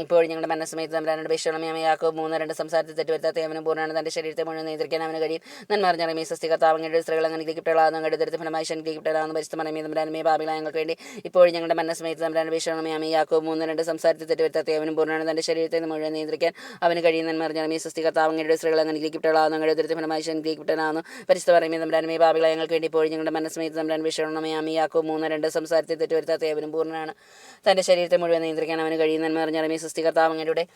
ഇപ്പോഴും ഞങ്ങളുടെ മരണസമയത്ത് തമ്പുരാനെ അപേക്ഷിക്കണമേ. ആമേൻ. യാക്കോബ് 3:2 സംസാരത്തിൽ തെറ്റുവരുത്താത്ത ഏവനും പൂർണ്ണനാണ്. തൻ്റെ ശരീരത്തെ മുഴുവൻ നിയന്ത്രിക്കാൻ അവന് കഴിയും. നന്മ നിറഞ്ഞ മറിയമേ സ്വസ്തി, കർത്താവ് അങ്ങയുടെ സ്ത്രീകൾ അങ്ങ് അനുഗ്രഹിക്കപ്പെട്ടവളാകുന്നു. അങ്ങയുടെ ഉദരത്തിൻഫലമായി ഈശോ അനുഗ്രഹിക്കപ്പെട്ടവനാകുന്നു. പരിശുദ്ധ മറിയമേ തമ്പുരാനേ, പാപികളായ ഞങ്ങൾക്ക് വേണ്ടി ഇപ്പോഴും ഞങ്ങളുടെ മരണസമയത്ത് തമ്പുരാനെ അപേക്ഷിക്കണമേ. ആമേൻ. യാക്കോബ് 3:2 സംസാരത്തിൽ തെറ്റുവരുത്താത്ത ഏവനും പൂർണ്ണനാണ്. തൻ്റെ ശരീരത്തെ മുഴുവൻ നിയന്ത്രിക്കാൻ അവന് കഴിയും. നന്മ നിറഞ്ഞ മറിയമേ സ്വസ്തി, കർത്താവ് അങ്ങയുടെ സ്ത്രീകൾ അങ്ങ് അനുഗ്രഹിക്കപ്പെട്ടവളാകുന്നു. അങ്ങയുടെ ഉദരത്തിൻഫലമായി ഈശോ അനുഗ്രഹിക്കപ്പെട്ടവനാകുന്നു. പരിശുദ്ധ മറിയമേ തമ്പുരാനേ, പാപികളായ ഞങ്ങൾക്ക് വേണ്ടി ഇപ്പോഴും ഞങ്ങളുടെ മരണസമയത്ത് തമ്പുരാനെ അപേക്ഷിക്കണമേ. ആമേൻ. യാക്കോബ് 3:2 സംസാരത്തിൽ തെറ്റുവരുത്താത്ത ഏവനും പൂർണ്ണനാണ്. തൻ്റെ ശരീരത്തെ മുഴുവൻ നിയന്ത്രിക്കാൻ അവന് കഴിയും. നന്മ നിറഞ്ഞ മറിയമേ സ്വസ്തി, കർത്താവ് അങ്ങയുടെ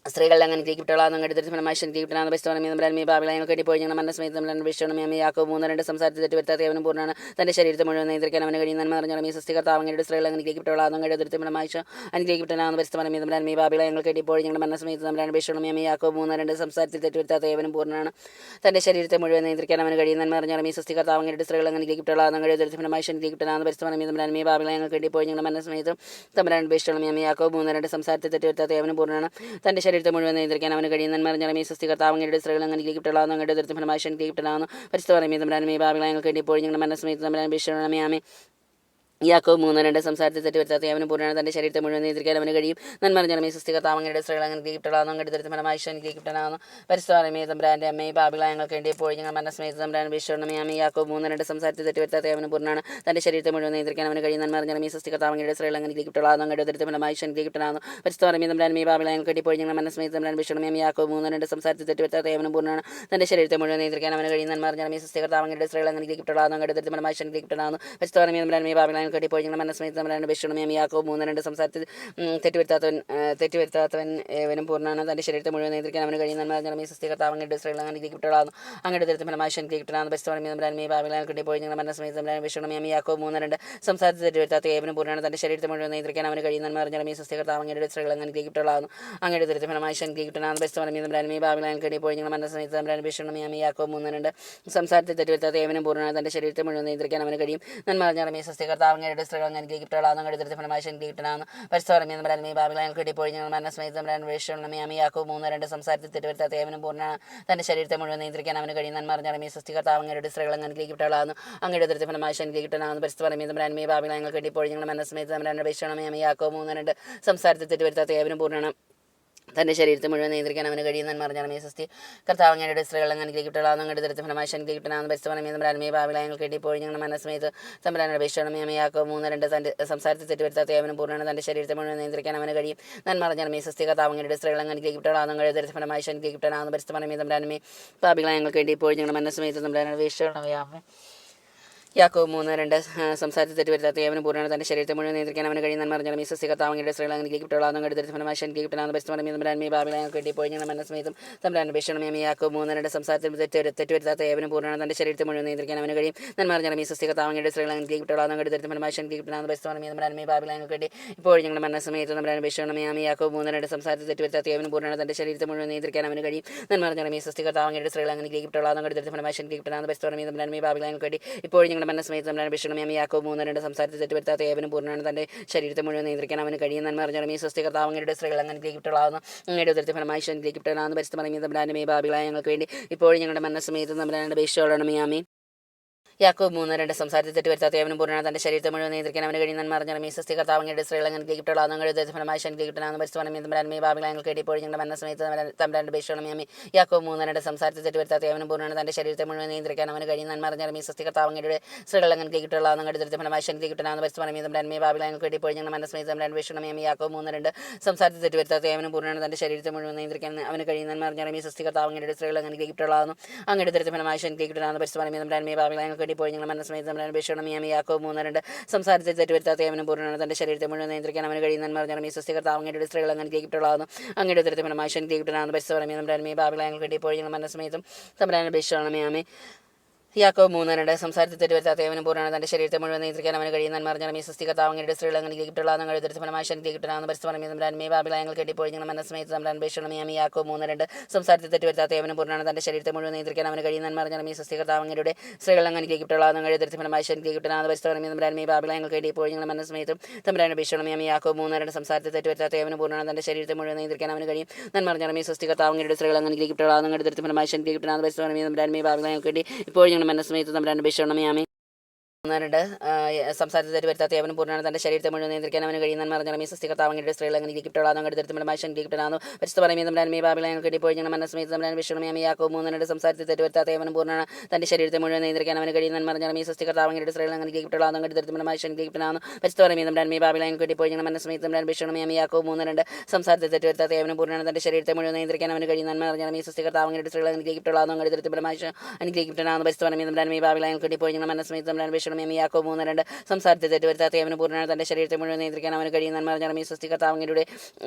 സ്ത്രീകൾ അങ്ങനെ അനുഗ്രഹിക്കപ്പെട്ടവളാകുന്നു അങ്ങയുടെ ഉദരത്തിൻ ഫലമായി അനുഗ്രഹിക്കപ്പെട്ടവളാകുന്നു പരിശുദ്ധമറിയമേ തമ്പുരാന്റമ്മേ പാപികളായ ഞങ്ങൾക്ക് വേണ്ടി ഇപ്പോൾ ഞങ്ങളുടെ മരണസമയത്തും അപേക്ഷിക്കണമേ. യാക്കോബ് 3:2 സംസാരത്തിൽ തെറ്റുവരുത്താത്ത യവനും പൂർണ്ണമാണ് തന്റെ ശരീരത്തെ മുഴുവൻ നിയന്ത്രിക്കാൻ അവന് കഴിയും. നന്മ നിറഞ്ഞ സ്വസ്തി കർത്താവ് അങ്ങയുടെ സ്ത്രീകൾ അനുഗ്രഹിക്കപ്പെട്ടവളാകുന്നു അങ്ങയുടെ ഉദരത്തിൻ ഫലമായി അനുഗ്രഹിക്കപ്പെട്ടവളാകുന്നു പരിശുദ്ധമറിയമേ തമ്പുരാന്റമ്മേ പാപികളായ ഞങ്ങൾക്ക് വേണ്ടി ഇപ്പോൾ ഞങ്ങളുടെ മരണസമയത്ത് തമ്പുരാൻ അപേക്ഷിക്കണമേ. യാക്കോബ് 3:2 സംസാരത്തിൽ തെറ്റുവരുത്താത്ത യവനും പൂർണ്ണമാണ് തന്റെ ശരീരത്തെ മുഴുവൻ നിയന്ത്രിക്കാൻ അവന് കഴിയും. നന്മ നിറഞ്ഞ സ്വസ്തി കർത്താവ് അങ്ങയുടെ സ്ത്രീകൾ അനുഗ്രഹിക്കപ്പെട്ടവളാകുന്നു അങ്ങയുടെ ഉദരത്തിൻ ഫലമായി അനുഗ്രഹിക്കപ്പെട്ടവളാകുന്നു പരിശുദ്ധമറിയമേ തമ്പുരാന്റമ്മേ പാപികളായ ഞങ്ങൾക്ക് വേണ്ടി ഇപ്പോൾ ഞങ്ങളുടെ മരണസമയത്ത് തമ്പുരാൻ അപേക്ഷിക്കണമേ. യാക്കോബ് 3:2 സംസാരത്തിൽ തെറ്റുവരുത്താത്ത യവനും പൂർണ്ണമാണ് തന്റെ ശരീരത്തെ മുഴുവൻ നിയന്ത്രിക്കാൻ അവന് കഴിയും. നന്മ നിറഞ്ഞ സ്വസ്തി കർത്താവ് അങ്ങയുടെ സ്ത്രീകൾ അനുഗ്രഹിക്കപ്പെട്ടവളാകുന്നു അങ്ങയുടെ ഉദരത്തിൻ ഫലമായി അനുഗ്രഹിക്കപ്പെട്ടവളാകുന്നു പരിശുദ്ധമറിയമേ തമ്പുരാന്റമ്മേ പാപികളായ ഞങ്ങൾക്ക് വേണ്ടി ഇപ്പോൾ ഞങ്ങളുടെ മരണസമയത്ത് തമ്പുരാൻ അപേക്ഷിക്കണമേ. ആമേൻ. യാക്കോബ് 3:2 സംസാരത്തിൽ തെറ്റുവരുത്താത്ത യവന് പൂർണ്ണമാണ് തന്റെ ശരീരത്തെ മുഴുവൻ നിയന്ത്രിക്കാൻ അവന് കഴിയും. നന്മ നിറഞ്ഞ സ്വസ്തി കർത്താവ് അങ്ങയുടെ സ്ത്രീകൾ അനുഗ്രഹിക്കപ്പെട്ടവളാകുന്നു അങ്ങയുടെ ഉദരത്തിൻ ഫലമായി അനുഗ്രഹിക്കപ്പെട്ടവളാകുന്നു പരിശുദ്ധമറിയമേ തമ്പുരാന്റെ അമ്മേ പാപികളായ ഞങ്ങൾക്ക് വേണ്ടി ഇപ്പോൾ ഞങ്ങൾ മരണസമയത്ത് തമ്പുരാൻ അപേക്ഷിക്കണമേ. ആമേൻ. യാക്കോബ് 3:2 സംസാരത്തിൽ തെറ്റുവരുത്താത്ത യവന് പൂർണ്ണമാണ് തന്റെ ശരീരത്തെ മുഴുവൻ നിയന്ത്രിക്കാൻ അവന് കഴിയും. നന്മ നിറഞ്ഞ സ്വസ്തി കർത്താവ് അങ്ങയുടെ സ്ത്രീകൾ അനുഗ്രഹിക്കപ്പെട്ടവളാകുന്നു അങ്ങയുടെ ഉദരത്തിൻ ഫലമായി അനുഗ്രഹിക്കപ്പെട്ടവളാകുന്നു പരിശുദ്ധമറിയമേ തമ്പുരാന്റെ പാപികളായ ഞങ്ങൾക്ക് വേണ്ടി ഇപ്പോൾ ഞങ്ങൾ മരണസമയത്ത് തമ്പുരാൻ അപേക്ഷിക്കണമേ. യാക്കോബ് 3:2 സംസാരത്തിൽ തെറ്റുവരുത്താത്ത യവന് പൂർണ്ണമാണ് തന്റെ ശരീരത്തെ മുഴുവൻ നിയന്ത്രിക്കാൻ അവന് കഴിയും. നന്മ നിറഞ്ഞ സ്വസ്തി കർത്താവ് അങ്ങയുടെ സ്ത്രീകൾ അനുഗ്രഹിക്കപ്പെട്ടവളാകുന്നു അങ്ങയുടെ ഉദരത്തിൻ ഫലമായി അനുഗ്രഹിക്കപ്പെട്ടവളാകുന്നു പരിശുദ്ധമറിയമേ തമ്പുരാന്റെ പാപികളായ ഞങ്ങൾക്ക് വേണ്ടി ഇപ്പോൾ ഞങ്ങൾ മരണസമയത്ത് തമ്പുരാൻ അപേക്ഷിക്കണമേ. യാക്കോബ് 3:2 സംസാരത്തിൽ തെറ്റുവരുത്താത്തവൻ ഏവനും പൂർണ്ണമാണ് തന്റെ ശരീരത്തെ മുഴുവൻ നിയന്ത്രിക്കാൻ അവന് കഴിയും. നന്മ നിറഞ്ഞ സ്വസ്തി കർത്താവ് അങ്ങയുടെ സ്ത്രീകൾ അനുഗ്രഹിക്കപ്പെട്ടവളാകുന്നു അങ്ങയുടെ ഉദരത്തിൻ ഫലമായി അനുഗ്രഹിക്കപ്പെട്ടവളാകുന്നു പരിശുദ്ധമറിയമേ തമ്പുരാന്റെ പാപികളായ ഞങ്ങൾക്ക് വേണ്ടി ഇപ്പോൾ ഞങ്ങൾ മരണസമയത്ത് തമ്പുരാൻ അപേക്ഷിക്കണമേ. യാക്കോബ് 3:2 സംസാരത്തിൽ തെറ്റുവരുത്താത്ത ഏവനും പൂർണ്ണമാണ് തന്റെ ശരീരത്തെ മുഴുവൻ നിയന്ത്രിക്കാൻ അവന് കഴിയും. നന്മ നിറഞ്ഞ സ്വസ്തി കർത്താവ് അങ്ങയുടെ സ്ത്രീകൾ അനുഗ്രഹിക്കപ്പെട്ടവളാകുന്നു അങ്ങയുടെ ഉദരത്തിൻ ഫലമായി അനുഗ്രഹിക്കപ്പെട്ടവളാകുന്നു പരിശുദ്ധമറിയമേ തമ്പുരാന്റെ പാപികളായ ഞങ്ങൾക്ക് വേണ്ടി ഇപ്പോൾ ഞങ്ങൾ മരണസമയത്ത് തമ്പുരാൻ അപേക്ഷിക്കണമേ. യാക്കോബ് 3:2 സംസാരത്തിൽ തെറ്റുവരുത്താത്ത ഏവനും പൂർണ്ണമാണ് തന്റെ ശരീരത്തെ മുഴുവൻ നിയന്ത്രിക്കാൻ അവന് കഴിയും. നന്മ നിറഞ്ഞ സ്വസ്തി കർത്താവ് അങ്ങയുടെ സ്ത്രീകൾ അനുഗ്രഹിക്കപ്പെട്ടവളാകുന്നു അങ്ങയുടെ ഉദരത്തിൻ ഫലമായി അനുഗ്രഹിക്കപ്പെട്ടവളാകുന്നു പരിശുദ്ധമറിയമേ തമ്പുരാന്റെ പാപികളായ ഞങ്ങൾക്ക് വേണ്ടി ഇപ്പോൾ ഞങ്ങൾ മരണസമയത്ത് തമ്പുരാൻ അപേക്ഷിക്കണമേ. ആമേൻ. യാക്കോബ് 3:2 സംസാരത്തിൽ തെറ്റുവരുത്താത്ത ഏവനും പൂർണ്ണമാണ് തന്റെ ശരീരത്തെ മുഴുവൻ നിയന്ത്രിക്കാൻ അവന് കഴിയും. നന്മ നിറഞ്ഞ സ്വസ്തി കർത്താവ് അങ്ങയുടെ സ്ത്രീകൾ അനുഗ്രഹിക്കപ്പെട്ടവളാകുന്നു അങ്ങയുടെ ഉദരത്തിൻ ഫലമായി അനുഗ്രഹിക്കപ്പെട്ടവളാകുന്നു പരിശുദ്ധമറിയമേ തമ്പുരാന്റെ പാപികളായ ഞങ്ങൾക്ക് വേണ്ടി ഇപ്പോൾ ഞങ്ങൾ മരണസമയത്ത് തമ്പുരാൻ അപേക്ഷിക്കണമേ. ആമേൻ. യാക്കോബ് 3:2 സംസാരത്തിൽ തെറ്റുവരുത്താത്ത ഏവനും പൂർണ്ണമാണ് തന്റെ ശരീരത്തെ മുഴുവൻ നിയന്ത്രിക്കാൻ അവന് കഴിയും. നന്മ നിറഞ്ഞ സ്വസ്തി കർത്താവ് അങ്ങയുടെ സ്ത്രീകൾ അനുഗ്രഹിക്കപ്പെട്ടവളാകുന്നു അങ്ങയുടെ ഉദരത്തിൻ ഫലമായി അനുഗ്രഹിക്കപ്പെട്ടവളാകുന്നു പരിശുദ്ധമറിയമേ തമ്പുരാന്റെ പാപികളായ ഞങ്ങൾക്ക് വേണ്ടി ഇപ്പോൾ ഞങ്ങൾ മരണസമയത്ത് തമ്പുരാൻ അപേക്ഷിക്കണമേ. ആമേൻ. യാക്കോബ് 3:2 തന്റെ സംസാരത്തിൽ തെറ്റുവരുത്താത്ത ഏവനും പൂർണ്ണമാണ് തന്റെ ശരീരത്തെ മുഴുവൻ നിയന്ത്രിക്കാൻ അവന് കഴിയും. നന്മ നിറഞ്ഞ സ്വസ്തി കർത്താവ് അങ്ങയുടെ സ്ത്രീകൾ അനുഗ്രഹിക്കപ്പെട്ടവളാകുന്നു അങ്ങയുടെ ഉദരത്തിൻ ഫലമായി അനുഗ്രഹിക്കപ്പെട്ടവളാകുന്നു പരിശുദ്ധമറിയമേ തമ്പുരാന്റെ പാപികളായ ഞങ്ങൾക്ക് വേണ്ടി ഇപ്പോൾ ഞങ്ങൾ മരണസമയത്ത് തമ്പുരാൻ അപേക്ഷിക്കണമേ. ആമേൻ. യാക്കോബ് 3:2 സംസാരത്തിൽ തെറ്റുവരുത്താത്ത ഏവനും പൂർണ്ണമാണ് തന്റെ ശരീരത്തെ മുഴുവൻ നിയന്ത്രിക്കാൻ അവന് കഴിയും. നന്മ നിറഞ്ഞ സ്വസ്തി കർത്താവ് അങ്ങയുടെ സ്ത്രീകൾ അനുഗ്രഹിക്കപ്പെട്ടവളാകുന്നു അങ്ങയുടെ ഉദരത്തിൻ ഫലമായി അനുഗ്രഹിക്കപ്പെട്ടവളാകുന്നു പരിശുദ്ധമറിയമേ തമ്പുരാന്റെ പാപികളായ ഞങ്ങൾക്ക് വേണ്ടി ഇപ്പോൾ ഞങ്ങൾ മരണസമയത്തും തമ്പുരാൻ അപേക്ഷിക്കണമേ. യാക്കോബ് 3:2 സംസാരത്തിൽ തെറ്റുവരുത്താത്ത ഏവനും പൂർണ്ണമാണ് തന്റെ ശരീരത്തെ മുഴുവൻ നിയന്ത്രിക്കാൻ അവന് കഴിയും. നന്മ നിറഞ്ഞ സ്വസ്തി കർത്താവ് അങ്ങയുടെ സ്ത്രീകൾ അനുഗ്രഹിക്കപ്പെട്ടവളാകുന്നു അങ്ങയുടെ ഉദരത്തിൻ ഫലമായി അനുഗ്രഹിക്കപ്പെട്ടവളാകുന്നു പരിശുദ്ധമറിയമേ തമ്പുരാന്റെ പാപികളായ ഞങ്ങൾക്ക് വേണ്ടി ഇപ്പോൾ ഞങ്ങൾ മരണസമയത്ത് തമ്പുരാൻ അപേക്ഷിക്കണമേ. ആമേൻ. യാക്കോബ് 3:2 സംസാരത്തിൽ തെറ്റുവരുത്താത്ത ഏവനും പൂർണ്ണമാണ് തന്റെ ശരീരത്തെ മുഴുവൻ നിയന്ത്രിക്കാൻ അവന് കഴിയും. നന്മ നിറഞ്ഞ സ്വസ്തി കർത്താവ് അങ്ങയുടെ സ്ത്രീകൾ അനുഗ്രഹിക്കപ്പെട്ടവളാകുന്നു അങ്ങയുടെ ഉദരത്തിൻ ഫലമായി അനുഗ്രഹിക്കപ്പെട്ടവളാകുന്നു പരിശുദ്ധമറിയമേ തമ്പുരാന്റെ പാപികളായ ഞങ്ങൾക്ക് വേണ്ടി ഇപ്പോൾ ഞങ്ങൾ മരണസമയത്ത് തമ്പുരാൻ അപേക്ഷിക്കണമേ. യാക്കോബ് 3:2 സംസാരത്തിൽ തെറ്റുവരുത്താത്ത ഏവനും പൂർണ്ണമാണ് തന്റെ ശരീരത്തെ മുഴുവൻ നിയന്ത്രിക്കാൻ അവന് കഴിയും. നന്മ നിറഞ്ഞ സ്വസ്തി കർത്താവ് അങ്ങയുടെ സ്ത്രീകൾ അനുഗ്രഹിക്കപ്പെട്ടവളാകുന്നു അങ്ങയുടെ ഉദരത്തിൻ ഫലമായി അനുഗ്രഹിക്കപ്പെട്ടവളാകുന്നു പരിശുദ്ധമറിയമേ തമ്പുരാന്റെ പാപികളായ ഞങ്ങൾക്ക് വേണ്ടി ഇപ്പോൾ ഞങ്ങളുടെ മരണസമയത്ത് തമ്പുരാൻ അപേക്ഷിച്ചുകൊള്ളണമേ. ആമേൻ. യാക്കോബ് 3:2 സംസാരത്തിൽ തെറ്റുവരുത്താത്ത ഏവനും പൂർണ്ണമാണ് തന്റെ ശരീരത്തെ മുഴുവൻ നിയന്ത്രിക്കാൻ അവന് കഴിയും. നന്മ നിറഞ്ഞ സ്വസ്തി കർത്താവ് അങ്ങയുടെ സ്ത്രീകൾ അനുഗ്രഹിക്കപ്പെട്ടവളാകുന്നു അങ്ങയുടെ ഉദരത്തിൻ ഫലമായി അനുഗ്രഹിക്കപ്പെട്ടവളാകുന്നു പരിശുദ്ധമറിയമേ തമ്പുരാന്റെ പാപികളായ ഞങ്ങൾക്ക് വേണ്ടി ഇപ്പോൾ ഞങ്ങളുടെ മരണസമയത്ത് തമ്പുരാൻ അപേക്ഷിക്കണമേ. ആമേൻ. യാക്കോബ് 3:2 സംസാരത്തിൽ തെറ്റുവരുത്താത്ത ഏവനും പൂർണ്ണമാണ് തന്റെ ശരീരത്തെ മുഴുവൻ നിയന്ത്രിക്കാൻ അവന് കഴിയും. നന്മ നിറഞ്ഞ സ്വസ്തി കർത്താവ് അങ്ങയുടെ സ്ത്രീകൾ അനുഗ്രഹിക്കപ്പെട്ടവളാകുന്നു അങ്ങയുടെ ഉദരത്തിൻ ഫലമായി അനുഗ്രഹിക്കപ്പെട്ടവളാകുന്നു പരിശുദ്ധമറിയമേ തമ്പുരാന്റെ പാപികളായ ഞങ്ങൾക്ക് വേണ്ടി ഇപ്പോൾ ഞങ്ങളുടെ മരണസമയത്ത് തമ്പുരാൻ അപേക്ഷിക്കണമേ. ആമേൻ. യാക്കോബ് 3:2 സംസാരത്തിൽ തെറ്റുവരുത്താത്ത ഏവനും പൂർണ്ണമാണ് തന്റെ ശരീരത്തെ മുഴുവൻ നിയന്ത്രിക്കാൻ അവന് കഴിയും. നന്മ നിറഞ്ഞ സ്വസ്തി കർത്താവ് അങ്ങയുടെ സ്ത്രീകൾ അനുഗ്രഹിക്കപ്പെട്ടവളാകുന്നു അങ്ങയുടെ ഉദരത്തിൻ ഫലമായി അനുഗ്രഹിക്കപ്പെട്ടവളാകുന്നു പരിശുദ്ധമറിയമേ തമ്പുരാന്റെ പാപികളായ ഞങ്ങൾക്ക് വേണ്ടി ഇപ്പോൾ ഞങ്ങളുടെ മരണസമയത്ത് തമ്പുരാൻ അപേക്ഷിക്കണമേ. ആമേൻ. യാക്കോബ് 3:2 സംസാരത്തിൽ തെറ്റുവരുത്താത്ത ഏവനും പൂർണ്ണമാണ് തന്റെ ശരീരത്തെ മുഴുവൻ നിയന്ത്രിക്കാൻ അവന് കഴിയും. നന്മ നിറഞ്ഞ സ്വസ്തി കർത്താവ് അങ്ങയുടെ സ്ത്രീകൾ അനുഗ്രഹിക്കപ്പെട്ടവളാകുന്നു അങ്ങയുടെ ഉദരത്തിൻ ഫലമായി അനുഗ്രഹിക്കപ്പെട്ടവളാകുന്നു പരിശുദ്ധമറിയമേ തമ്പുരാന്റെ പാപികളായ ഞങ്ങൾക്ക് വേണ്ടി ഇപ്പോൾ ഞങ്ങളുടെ മരണസമയത്തും തമ്പുരാൻ അപേക്ഷിക്കണമേ. ആമേൻ. യാക്കോബ് 3:2 സംസാരത്തിൽ തെറ്റുവരുത്താത്ത ഏവനും പൂർണ്ണമാണ് തന്റെ ശരീരത്തെ മുഴുവൻ നിയന്ത്രിക്കാൻ അവന് കഴിയും. നന്മ നിറഞ്ഞ സ്വസ്തി കർത്താവ് അങ്ങയുടെ സ്ത്രീകൾ അനുഗ്രഹിക്കപ്പെട്ടവളാകുന്നു അങ്ങയുടെ ഉദരത്തിൻ ഫലമായി അനുഗ്രഹിക്കപ്പെട്ടവളാകുന്നു പരിശുദ്ധമറിയമേ തമ്പുരാന്റെ പാപികളായ ഞങ്ങൾക്ക് വേണ്ടി ഇപ്പോൾ ഞങ്ങളുടെ മരണസമയത്ത് തമ്പുരാൻ അപേക്ഷിക്കണമേ. ആമേൻ. യാക്കോബ് 3:2 സംസാരത്തിൽ തെറ്റുവരുത്താത്ത ഏവനും പൂർണ്ണമാണ് തന്റെ ശരീരത്തെ മുഴുവൻ നിയന്ത്രിക്കാൻ അവന് കഴിയും. നന്മ നിറഞ്ഞ സ്വസ്തി കർത്താവ് അങ്ങയുടെ സ്ത്രീകൾ അനുഗ്രഹിക്കപ്പെട്ടവളാകുന്നു അങ്ങയുടെ ഉദരത്തിൻ ഫലമായി അനുഗ്രഹിക്കപ്പെട്ടവളാകുന്നു പരിശുദ്ധമറിയമേ തമ്പുരാന്റെ പാപികളായ ഞങ്ങൾക്ക് വേണ്ടി ഇപ്പോൾ ഞങ്ങളുടെ മരണസമയത്തും തമ്പുരാൻ അപേക്ഷിക്കണമേ. ആമേൻ. യാക്കോബ് 3:2 സംസാരത്തിൽ തെറ്റുവരുത്താത്ത ഏവനും പൂർണ്ണമാണ് തന്റെ ശരീരത്തെ മുഴുവൻ നിയന്ത്രിക്കാൻ അവന് കഴിയും. നന്മ നിറഞ്ഞ സ്വസ്തി കർത്താവ് അങ്ങയുടെ സ്ത്രീകൾ അനുഗ്രഹിക്കപ്പെട്ടവളാകുന്നു അങ്ങയുടെ ഉദരത്തിൻ ഫലമായി അനുഗ്രഹിക്കപ്പെട്ടവളാകുന്നു പരിശുദ്ധമറിയമേ തമ്പുരാന്റെ പാപികളായ ഞങ്ങൾക്ക് വേണ്ടി ഇപ്പോൾ ഞങ്ങളുടെ മരണസമയത്ത് തമ്പുരാൻ അപേക്ഷിക്കണമേ. ആമേൻ. സംസാരത്തിൽ തെറ്റുവരുത്താത്ത ഏവനും പൂർണ്ണമാണ് തന്റെ ശരീരത്തെ മുഴുവൻ നിയന്ത്രിക്കാൻ അവന് കഴിയും. നന്മ നിറഞ്ഞ സ്വസ്തി കർത്താവ് അങ്ങയുടെ സ്ത്രീകൾ അനുഗ്രഹിക്കപ്പെട്ടവളാകുന്നു അങ്ങയുടെ ഉദരത്തിൻ ഫലമായി അനുഗ്രഹിക്കപ്പെട്ടവളാകുന്നു പരിശുദ്ധമറിയമേ തമ്പുരാന്റെ പാപികളായ ഞങ്ങൾക്ക് വേണ്ടി ഇപ്പോൾ ഞങ്ങളുടെ മരണസമയത്ത് തമ്പുരാൻ അപേക്ഷിക്കണമേ. ആമേൻ. യാക്കോബ് 3:2 സംസാരത്തിൽ തെറ്റുവരുത്താത്ത ഏവനും പൂർണ്ണമാണ് തന്റെ ശരീരത്തെ മുഴുവൻ നിയന്ത്രിക്കാൻ അവന് കഴിയും. നന്മ നിറഞ്ഞ സ്വസ്തി കർത്താവ് അങ്ങയുടെ സ്ത്രീകൾ അനുഗ്രഹിക്കപ്പെട്ടവളാകുന്നു അങ്ങയുടെ ഉദരത്തിൻ ഫലമായി അനുഗ്രഹിക്കപ്പെട്ടവളാകുന്നു പരിശുദ്ധമറിയമേ തമ്പുരാന്റെ പാപികളായ ഞങ്ങൾക്ക് വേണ്ടി ഇപ്പോൾ ഞങ്ങളുടെ മരണസമയത്ത് തമ്പുരാൻ അപേക്ഷിക്കണമേ. ആമേൻ. യാക്കോബ് 3:2 സംസാരത്തിൽ തെറ്റുവരുത്താത്ത ഏവനും പൂർണ്ണമാണ് തന്റെ ശരീരത്തെ മുഴുവൻ നിയന്ത്രിക്കാൻ അവന് കഴിയും. നന്മ നിറഞ്ഞ സ്വസ്തി കർത്താവ് അങ്ങയുടെ സ്ത്രീകൾ അനുഗ്രഹിക്കപ്പെട്ടവളാകുന്നു അങ്ങയുടെ ഉദരത്തിൻ ഫലമായി അനുഗ്രഹിക്കപ്പെട്ടവളാകുന്നു പരിശുദ്ധമറിയമേ തമ്പുരാന്റെ പാപികളായ ഞങ്ങൾക്ക് വേണ്ടി ഇപ്പോൾ ഞങ്ങളുടെ മരണസമയത്ത് തമ്പുരാൻ അപേക്ഷിക്കണമേ. പരിശ്രമം യാക്കോ 3:2 സംസാരത്തെ തെറ്റുവരുത്താത്ത ഏവനും പൂർണ്ണനാണ് തൻ്റെ ശരീരത്തെ മുഴുവൻ നിയന്ത്രിക്കാൻ അവന് കഴിയും നന്മ അറിഞ്ഞാലും ഈ സൃഷ്ടി കർത്താവങ്ങളുടെ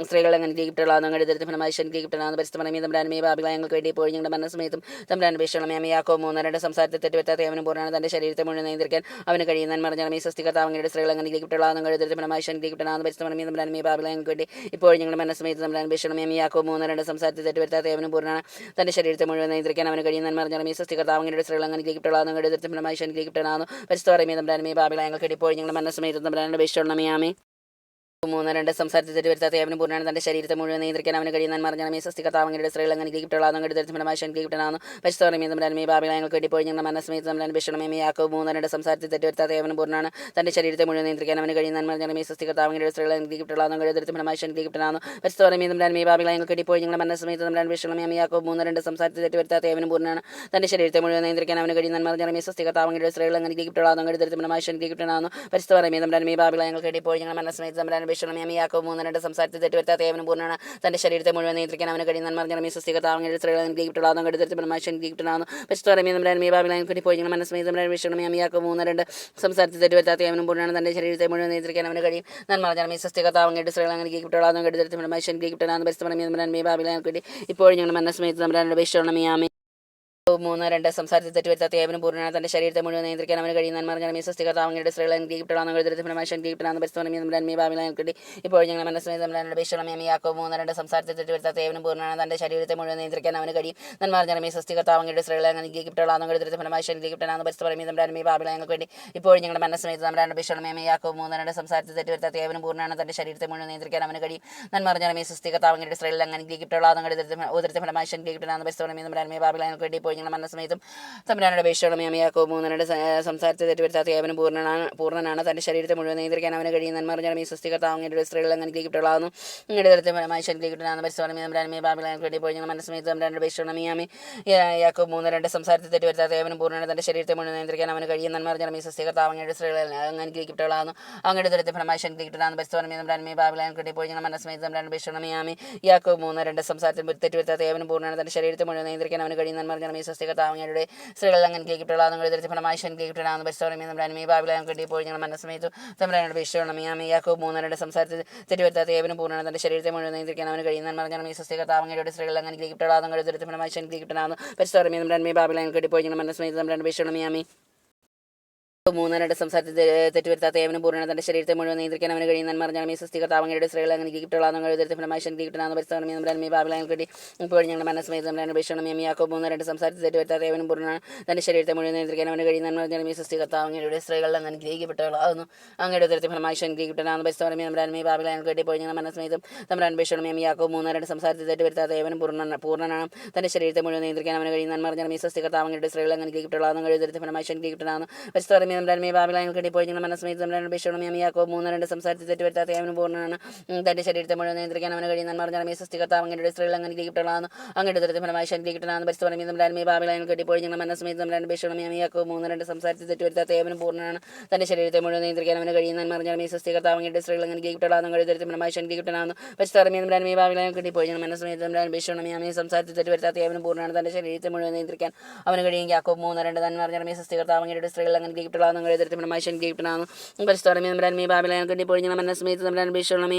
സ്ത്രീകൾ അങ്ങനെ ഗീപ്റ്റുകളാകുന്നു അങ്ങയുടെ ദരിദ്ര ഫലമായി ഗീപ്റ്റനാകുന്ന പരിസ്ഥിതി തമ്പ്രാനുമേ ബാബിള ഞങ്ങൾക്ക് വേണ്ടി പോയി ഞങ്ങളുടെ മനസ്സമയത്തും തമ്പ്രാൻ അപേക്ഷണം യാക്കോ 3:2 സംസാരത്തെ തെറ്റുവരുത്താത്ത ഏവനും പൂർണ്ണനാണ് തൻ്റെ ശരീരത്തെ മുഴുവൻ നിയന്ത്രിക്കാൻ അവന് കഴിയും നന്മ അറിഞ്ഞാലും ഈ സൃഷ്ടി കർത്താവങ്ങളുടെ സ്ത്രീകൾ അങ്ങനെ ഗീപ്റ്റുകളാകുന്നു അങ്ങയുടെ ദരിദ്ര ഫലമായി ഗീപ്റ്റനാകുന്ന പരിസ്ഥിതി തമ്പ്രാനുമേ ബാബിള ഞങ്ങൾക്ക് വേണ്ടി ഇപ്പോൾ ഞങ്ങളുടെ മനസ്സമയത്ത് തമ്പ്രാൻ അപേക്ഷണം യാക്കോ 3:2 സംസാരത്തെ തെറ്റുവരുത്താത്ത ഏവനും പൂർണ്ണനാണ് തൻ്റെ ശരീരത്തെ മുഴുവൻ നിയന്ത്രിക്കാൻ അവന് കഴിയും നന്മ അറിഞ്ഞാലും ഈ സൃഷ്ടി കർത്താവങ്ങളുടെ സ്ത്രീകൾ അങ്ങനെ ഗീപ്റ്റുകളാകുന്നു അങ്ങയുടെ ദരിദ്ര ഫലമായി ഗീപ്റ്റനാകുന്നു പരിസ്ഥിതി തമ്പ്രാനുമേ ബാബിള ഞങ്ങൾക്ക് ഇപ്പോൾ ഞങ്ങളുടെ മനസ്സമയത്ത് തമ്പ്രാൻ അപേക്ഷണം യാമേ 3:2 സംസാരത്തെ തെറ്റുവരുത്താത്ത ഏവനും പൂർണ്ണനാണ് തൻ്റെ ശരീരത്തെ മുഴുവൻ നിയന്ത്രിക്കാൻ അവന് കഴിയുന്ന മറിഞ്ഞാൽ ഈ സൃഷ്ടി കർത്താവങ്ങളുടെ സ്ത്രീകൾ അങ്ങനെ ഗീപ്റ്റുകളാകുന്നു അങ്ങയുടെ ദരിദ്ര ഫലമായി ഗീപ്റ്റനാകുന്നു പരിസ്ഥിതി തമ്പ്രാനുമേ ബാബിള ഞങ്ങൾക്ക് വേണ്ടി ഇപ്പോൾ ഞങ്ങളുടെ മനസ്സമയത്ത് തമ്പ്രാൻ അപേക്ഷണം യാക്കോ 3:2 സംസാരത്തെ തെറ്റുവരുത്താത്ത ഏവനും പൂർണ്ണനാണ് തൻ്റെ ശരീരത്തെ മുഴുവൻ നിയന്ത്രിക്കാൻ അവന് കഴിയുന്ന മറിഞ്ഞാൽ ഈ സൃഷ്ടി കർത്താവങ്ങളുടെ സ്ത്രീകൾ അങ്ങനെ ഗീപ്റ്റുകളാകുന്നു അങ്ങയുടെ ദരിദ്ര ഫലമായി ഗീപ്റ്റനാകുന്നു പരിസ്ഥിതി തമ്പ്രാനുമേ ബാബിള ഞങ്ങൾക്ക് വേണ്ടി ഇപ്പോൾ ഞങ്ങളുടെ മനസ്സമയത്ത് തമ്പ്രാൻ അപേക്ഷണം യാക്കോ 3:2 സംസാരത്തെ തെറ്റുവരുത്താത്ത ഏവനും പൂർണ്ണനാണ് തൻ്റെ ശരീരത്തെ മുഴുവൻ നിയന്ത്രിക്കാൻ അവന് കഴിയുന്ന മറിഞ്ഞാൽ ഈ സൃഷ്ടി കർത്താവങ്ങളുടെ സ്ത്രീകൾ അങ്ങനെ ഗീപ്റ്റുകളാകുന്നു അങ്ങയുടെ ദരിദ്ര ഫലമായി ഗീപ്റ്റനാകുന്നു പരിസ്ഥിതി തമ്പ്രാനുമേ ബാബിള ഞങ്ങൾക്ക് വേണ്ടി ഇപ്പോൾ ഞങ്ങളുടെ മനസ്സമയത്ത് തമ്പ്രാൻ അപേക്ഷണം യാക്കോ 3:2 സംസാരത്തെ തെറ്റുവരുത്താത്ത ഏവനും പൂർണ്ണനാണ് തൻ്റെ ശരീരത്തെ മുഴുവൻ നിയന്ത്രിക്കാൻ അവന് കഴിയുന്ന മറിഞ്ഞാൽ ഈ സൃഷ്ടി കർത്താവങ്ങളുടെ സ്ത്രീകൾ ഗീപ്റ്റുകളാകുന്നു അങ്ങയുടെ ദരിദ്ര ഫലമായി ഗീപ്റ്റനാകുന്നു പരിസ്ഥിതി തമ്പ്രാനുമേ ബാബിള ഞങ്ങൾക്ക് വേണ്ടി ഇപ്പോൾ ഞങ്ങളുടെ മനസ്സമയത്ത് തമ്പ്രാൻ അപേക്ഷണം യാക്കോ 3:2 സംസാരത്തെ തെറ്റുവരുത്താത്ത ഏവനും പൂർണ്ണനാണ് തൻ്റെ ശരീരത്തെ മുഴുവൻ നിയന്ത്രിക്കാൻ അവന് കഴിയും നന്മറിഞ്ഞാൽ ഈ സൃഷ്ടി കർത്താവങ്ങളുടെ സ്ത്രീകൾ അങ്ങനെ ഗീപ്റ്റുകളാകുന്നു അങ്ങയുടെ ദരിദ്ര ഫലമായി ഗീപ്റ്റനാകുന്നു പരിസ്ഥിതി തമ്പ്രാനുമേ ബാബിള ഞങ്ങൾക്ക് വേണ്ടി ഇപ്പോൾ ഞങ്ങളുടെ മനസ്സമയത്ത് തമ്പ്രാൻ അപേക്ഷണം യാമേ 3:2 സംസാരത്തെ തെറ്റുവരുത്താത്ത ഏവനും പൂർണ്ണനാണ് തൻ്റെ ശരീരത്തെ മുഴുവൻ നിയന്ത്രിക്കാൻ അവന് കഴിയുന്ന മറിഞ്ഞാൽ ഈ സൃഷ്ടി കർത്താവങ്ങളുടെ സ്ത്രീകൾ ഗീപ്റ്റുകളാകുന്നു അങ്ങയുടെ ദരിദ്ര ഫലമായി ഗീപ്റ്റനാകുന്നു പരിസ്ഥിതി തമ്പ്രാനുമേ ബാബിള ഞങ്ങൾക്ക് വേണ്ടി ഇപ്പോൾ ഞങ്ങളുടെ മനസ്സമയത്ത് തമ്പ്രാൻ അപേക്ഷണം യാക്കോ 3:2 സംസാരത്തെ തെറ്റുവരുത്താത്ത ഏവനും പൂർണ്ണനാണ് തൻ്റെ ശരീരത്തെ മുഴുവൻ നിയന്ത്രിക്കാൻ അവന് കഴിയും നന്മറിഞ്ഞാൽ ഈ സൃഷ്ടി കർത്താവങ്ങളുടെ സ്ത്രീകൾ അങ്ങനെ ഗീപ്റ്റുകളാകുന്നു അങ്ങയുടെ ദരിദ്ര ഫലമായി ഗീപ്റ്റനാകുന്നു പരിസ്ഥിതി തമ്പ്രാനുമേ ബാബിള ഞങ്ങൾക്ക് വേണ്ടി ഇപ്പോൾ ഞങ്ങളുടെ മനസ്സമയത്ത് തമ്പ്രാൻ അപേക്ഷണം യാക്കോ 3:2 സംസാരത്തെ തെറ്റുവരുത്താത്ത ഏവനും പൂർണ്ണനാണ് തൻ്റെ ശരീരത്തെ മുഴുവൻ നിയന്ത്രിക്കാൻ അവന് കഴിയും നന്മറിഞ്ഞാൽ ഈ സൃഷ്ടി കർത്താവങ്ങളുടെ സ്ത്രീകൾ അങ്ങനെ ഗീപ്റ്റുകളാകുന്നു അങ്ങയുടെ ദരിദ്ര ഫലമായി ഗീപ്റ്റനാകുന്നു പരിസ്ഥിതി തമ്പ്രാനുമേ ബാബിള ഞങ്ങൾക്ക് വേണ്ടി ഇപ്പോൾ ഞങ്ങളുടെ മനസ്സമയത്തും തമ്പ്രാനുടെ അപേക്ഷണം യാക്കോ 3:2 സംസാരത്തെ തെറ്റുവരുത്താത്ത ഏവനും പൂർണ്ണനാണ് തൻ്റെ ശരീരത്തെ മുഴുവൻ നിയന്ത്രിക്കാൻ അവന് കഴിയും നന്മറിഞ്ഞാൽ ഈ സൃഷ്ടി കർത്താവങ്ങളുടെ സ്ത്രീകൾ അങ്ങനെ ഗീപ്റ്റുകളാകുന്നു അങ്ങയുടെ ദരിദ്ര ഫലമായി ഗീപ്റ്റനാകുന്നു പരിസ്ഥിതി തമ്പ്രാനുമേ ബാബിള ഞങ്ങൾക്ക് വേണ്ടി ഇപ്പോൾ ഞങ്ങളുടെ മനസ്സമയത്ത് തമ്പ്രാനുടെ അപേക്ഷണം യാക്കോ 3:2 സംസാരത്തെ തെറ്റുവരുത്താത്ത ഏവനും പൂർണ്ണനാണ് തൻ്റെ ശരീരത്തെ മുഴുവൻ നിയന്ത്രിക്കാൻ അവന് കഴിയും നന്മറിഞ്ഞാൽ ഈ സൃഷ്ടി കർത്താവങ്ങളുടെ സ്ത്രീകൾ അങ്ങനെ ഗീപ്റ്റുകളാകുന്നു അങ്ങയുടെ ദരിദ്ര ഫലമായി ഗീപ്റ്റനാകുന്നു പരിസ്ഥിതി തമ്പ്രാനുമേ ബാബിള ഞങ്ങൾക്ക് വേണ്ടി ഇപ്പോൾ ഞങ്ങളുടെ മനസ്സമയത്ത് തമ്പ്രാനുടെ അപേക്ഷണം യാക്കോ 3:2 സംസാരത്തെ തെറ്റുവരുത്താത്ത ഏവനും പൂർണ്ണനാണ് തൻ്റെ ശരീരത്തെ മുഴുവൻ നിയന്ത്രിക്കാൻ അവന് കഴിയും നന്മറിഞ്ഞാൽ ഈ സൃഷ്ടി കർത്താവങ്ങളുടെ സ്ത്രീകൾ അങ്ങനെ ഗീപ്റ്റുകളാകുന്നു അങ്ങയുടെ ദരിദ്ര ഫലമായി ഗീപ്റ്റനാകുന്നു പരിസ്ഥിതി തമ്പ്രാനുമേ ബാബിള ഞങ്ങൾക്ക് വേണ്ടി ഇപ്പോൾ ഞങ്ങളുടെ മനസ്സമയത്ത് തമ്പ്രാനുടെ അപേക്ഷണം യാക്കോ 3:2 സംസാരത്തെ തെറ്റുവരുത്താത്ത ഏവനും പൂർണ്ണനാണ് തൻ്റെ ശരീരത്തെ മുഴുവൻ നിയന്ത്രിക്കാൻ അവന് കഴിയും നന്മറിഞ്ഞാൽ ഈ സൃഷ്ടി കർത്താവങ്ങളുടെ സ്ത്രീകൾ അങ്ങനെ ഗീപ്റ്റുകളാകുന്നു അങ്ങയുടെ ദരിദ്ര ഫലമായി ഗീപ്റ്റനാകുന്നു പരിസ്ഥിതി തമ്പ്രാനുമേ ബാബിള ഞങ്ങൾക്ക് വേണ്ടി ഇപ്പോൾ ഞങ്ങളുടെ മനസ്സമയത്ത് തമ്പ്രാനുടെ അപേക്ഷണം 3:2 സംസാരത്തെ തെറ്റുവരുത്താത്ത ഏവനും പൂർണ്ണനാണ് തൻ്റെ ശരീരത്തെ മുഴുവൻ നിയന്ത്രിക്കാൻ അവന് കഴിയും നന്മറിഞ്ഞാൽ ഈ സൃഷ്ടി കർത്താവങ്ങളുടെ സ്ത്രീകൾ അങ്ങനെ ഗീപ്റ്റുകളാകുന്നു അങ്ങയുടെ ദരിദ്ര ഫലമായി ഗീപ്റ്റനാകുന്നു പരിസ്ഥിതി തമ്പ്രാനുമേ ബാബിള ഞങ്ങൾക്ക് വേണ്ടി ഇപ്പോൾ ഞങ്ങളുടെ മനസ്സമയത്ത് തമ്പ്രാൻ അപേക്ഷണം യാക്കോ 3:2 സംസാരത്തെ തെറ്റുവരുത്താത്ത ഏവനും പൂർണ്ണനാണ് തൻ്റെ ശരീരത്തെ മുഴുവൻ നിയന്ത്രിക്കാൻ അവന് കഴിയും നന്മറിഞ്ഞാൽ ഈ സൃഷ്ടി കർത്താവങ്ങളുടെ സ്ത്രീകൾ അങ്ങനെ ഗീപ്റ്റുകളാകുന്നു അങ്ങയുടെ ദരിദ്ര ഫലമായി ഗീപ്റ്റനാകുന്നു പരിസ്ഥിതി തമ്പ്രാനുമേ ബാബിള ഞങ്ങൾക്ക് വേണ്ടി ഇപ്പോൾ ഞങ്ങളുടെ മനസ്സമയത്തും തമ്പ്രാൻ അപേക്ഷണം യാക്കോ 3:2 സംസാരത്തെ തെറ്റുവരുത്താത്ത ഏവനും പൂർണ്ണനാണ് തൻ്റെ ശരീരത്തെ മുഴുവൻ നിയന്ത്രിക്കാൻ അവന് കഴിയും നന്മറിഞ്ഞാൽ ഈ സൃഷ്ടി കർത്താവങ്ങളുടെ സ്ത്രീകൾ അങ്ങനെ ഗീപ്റ്റുകളാകുന്നു അങ്ങയുടെ ദരിദ്ര ഫലമായി ഗീപ്റ്റനാകുന്നു പരിസ്ഥിതി തമ്പ്രാനുമേ ബാബിള ഞങ്ങൾക്ക് ഇപ്പോൾ ഞങ്ങളുടെ മനസ്സമയത്ത് തമ്പ്രാൻ അപേക്ഷണം യാക്കോ 3:2 സംസാരത്തെ തെറ്റുവരുത്താത്ത ഏവനും പൂർണ്ണനാണ് തൻ്റെ ശരീരത്തെ മുഴുവൻ നിയന്ത്രിക്കാൻ അവന് കഴിയും നന്മറിഞ്ഞാൽ ഈ സൃഷ്ടി കർത്താവങ്ങളുടെ സ്ത്രീകൾ അങ്ങനെ ഗീപ്റ്റുകളാകുന്നു അങ്ങയുടെ ദരിദ്ര ഫലമായി ഗീപ്റ്റനാകുന്നു പരിസ്ഥിതി തമ്പ്രാനുമേ ബാബിള ഞങ്ങൾക്ക് ഇപ്പോൾ ഞങ്ങളുടെ മനസ്സമയത്ത് തമ്പ്രാൻ അപേക്ഷണം യാക്കോ 3:2 സംസാരത്തെ തെറ്റുവരുത്താത്ത ഏവനും പൂർണ്ണനാണ് തൻ്റെ ശരീരത്തെ മുഴുവൻ നിയന്ത്രിക്കാൻ അവന് കഴിയും നന്മറിഞ്ഞാൽ ഈ സൃഷ്ടി കർത്താവങ്ങളുടെ സ്ത്രീകൾ അങ്ങനെ ഗീപ്റ്റുകളാകുന്നു അങ്ങയുടെ ദരിദ്ര ഫലമായി ഗീപ്റ്റനാകുന്നു പരിസ്ഥിതി തമ്പ്രാനുമേ ബാബിള ഞങ്ങൾക്ക് ഇപ്പോൾ ഞങ്ങളുടെ മനസ്സമയത്ത് തമ്പ്രാൻ അപേക്ഷണം സംസാരത്തെ തെറ്റുവരുത്താത്ത ഏവനും പൂർണ്ണനാണ് തൻ്റെ ശരീരത്തെ മുഴുവൻ നിയന്ത്രിക്കാൻ അവന് കഴിയും യാക്കോ 3:2 നന്മറിഞ്ഞാൽ ഈ സൃഷ്ടി കർത്താവങ്ങളുടെ സ്ത്രീകൾ അങ്ങനെ ഗീപ്റ്റുകളാകുന്നു അങ്ങയുടെ ദരിദ്ര ഫലമായി ഗീപ്റ്റനാകുന്നു പരിസ്ഥിതി തമ്പ്രാനുമേ ബാബിള ഞങ്ങൾക്ക് വേണ്ടി ഇപ്പോൾ ഞങ്ങളുടെ മനസ്സമയത്ത് തമ്പ്രാൻ അപേക്ഷണം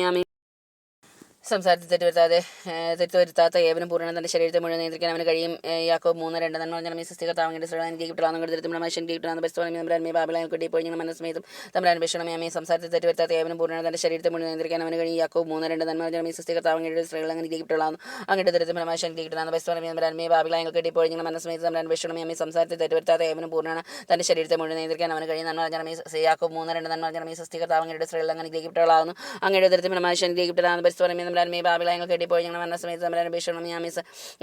സംസാരത്തെ തെറ്റുവരുത്താത്ത ഏവനും പൂർണ്ണനാണ് തൻ്റെ ശരീരത്തെ മുഴുവൻ നിയന്ത്രിക്കാൻ അവന് കഴിയും യാക്കോ 3:2 നന്മറിഞ്ഞാൽ ഈ സൃഷ്ടി കർത്താവങ്ങളുടെ സ്ത്രീകൾ അങ്ങനെ ഗീപ്റ്റുകളാകുന്നു അങ്ങയുടെ ദരിദ്ര ഫലമായി ഗീപ്റ്റനാകുന്നു പരിസ്ഥിതി തമ്പ്രാനുമേ ബാബിള ഞങ്ങൾക്ക് വേണ്ടി ഇപ്പോൾ ഞങ്ങളുടെ മനസ്സമയത്തും തമ്പ്രാൻ അപേക്ഷണം സംസാരത്തെ തെറ്റുവരുത്താത്ത ഏവനും പൂർണ്ണനാണ് തൻ്റെ ശരീരത്തെ മുഴുവൻ നിയന്ത്രിക്കാൻ അവന് കഴിയും യാക്കോ 3:2 നന്മറിഞ്ഞാൽ ഈ സൃഷ്ടി കർത്താവങ്ങളുടെ സ്ത്രീകൾ അങ്ങനെ ഗീപ്റ്റുകളാകുന്നു അങ്ങയുടെ ദരിദ്ര ഫലമായി ഗീപ്റ്റനാകുന്നു പരിസ്ഥിതി തമ്പ്രാനുമേ ബാബിള ഞങ്ങൾക്ക് വേണ്ടി ഇപ്പോൾ ഞങ്ങളുടെ മനസ്സമയത്ത് തമ്പ്രാൻ അപേക്ഷണം സംസാരത്തെ തെറ്റുവരുത്താത്ത ഏവനും പൂർണ്ണനാണ് തൻ്റെ ശരീരത്തെ മുഴുവൻ നിയന്ത്രിക്കാൻ അവന് കഴിയും നന്മറിഞ്ഞാൽ യാക്കോ 3:2 നന്മറിഞ്ഞാൽ ഈ സൃഷ്ടി കർത്താവങ്ങളുടെ സ്ത്രീകൾ അങ്ങനെ ഗീപ്റ്റുകളാകുന്നു അങ്ങയുടെ ദരിദ്ര ഫലമായി ഗീപ്റ്റനാകുന്നു പരിസ്ഥിതി തമ്പ്രാനുമേ ബാബിള ഞങ്ങൾക്ക് വേണ്ടി ഇപ്പോൾ ഞങ്ങളുടെ മനസ്സമയത്ത് തമ്പ്രാൻ അപേക്ഷണം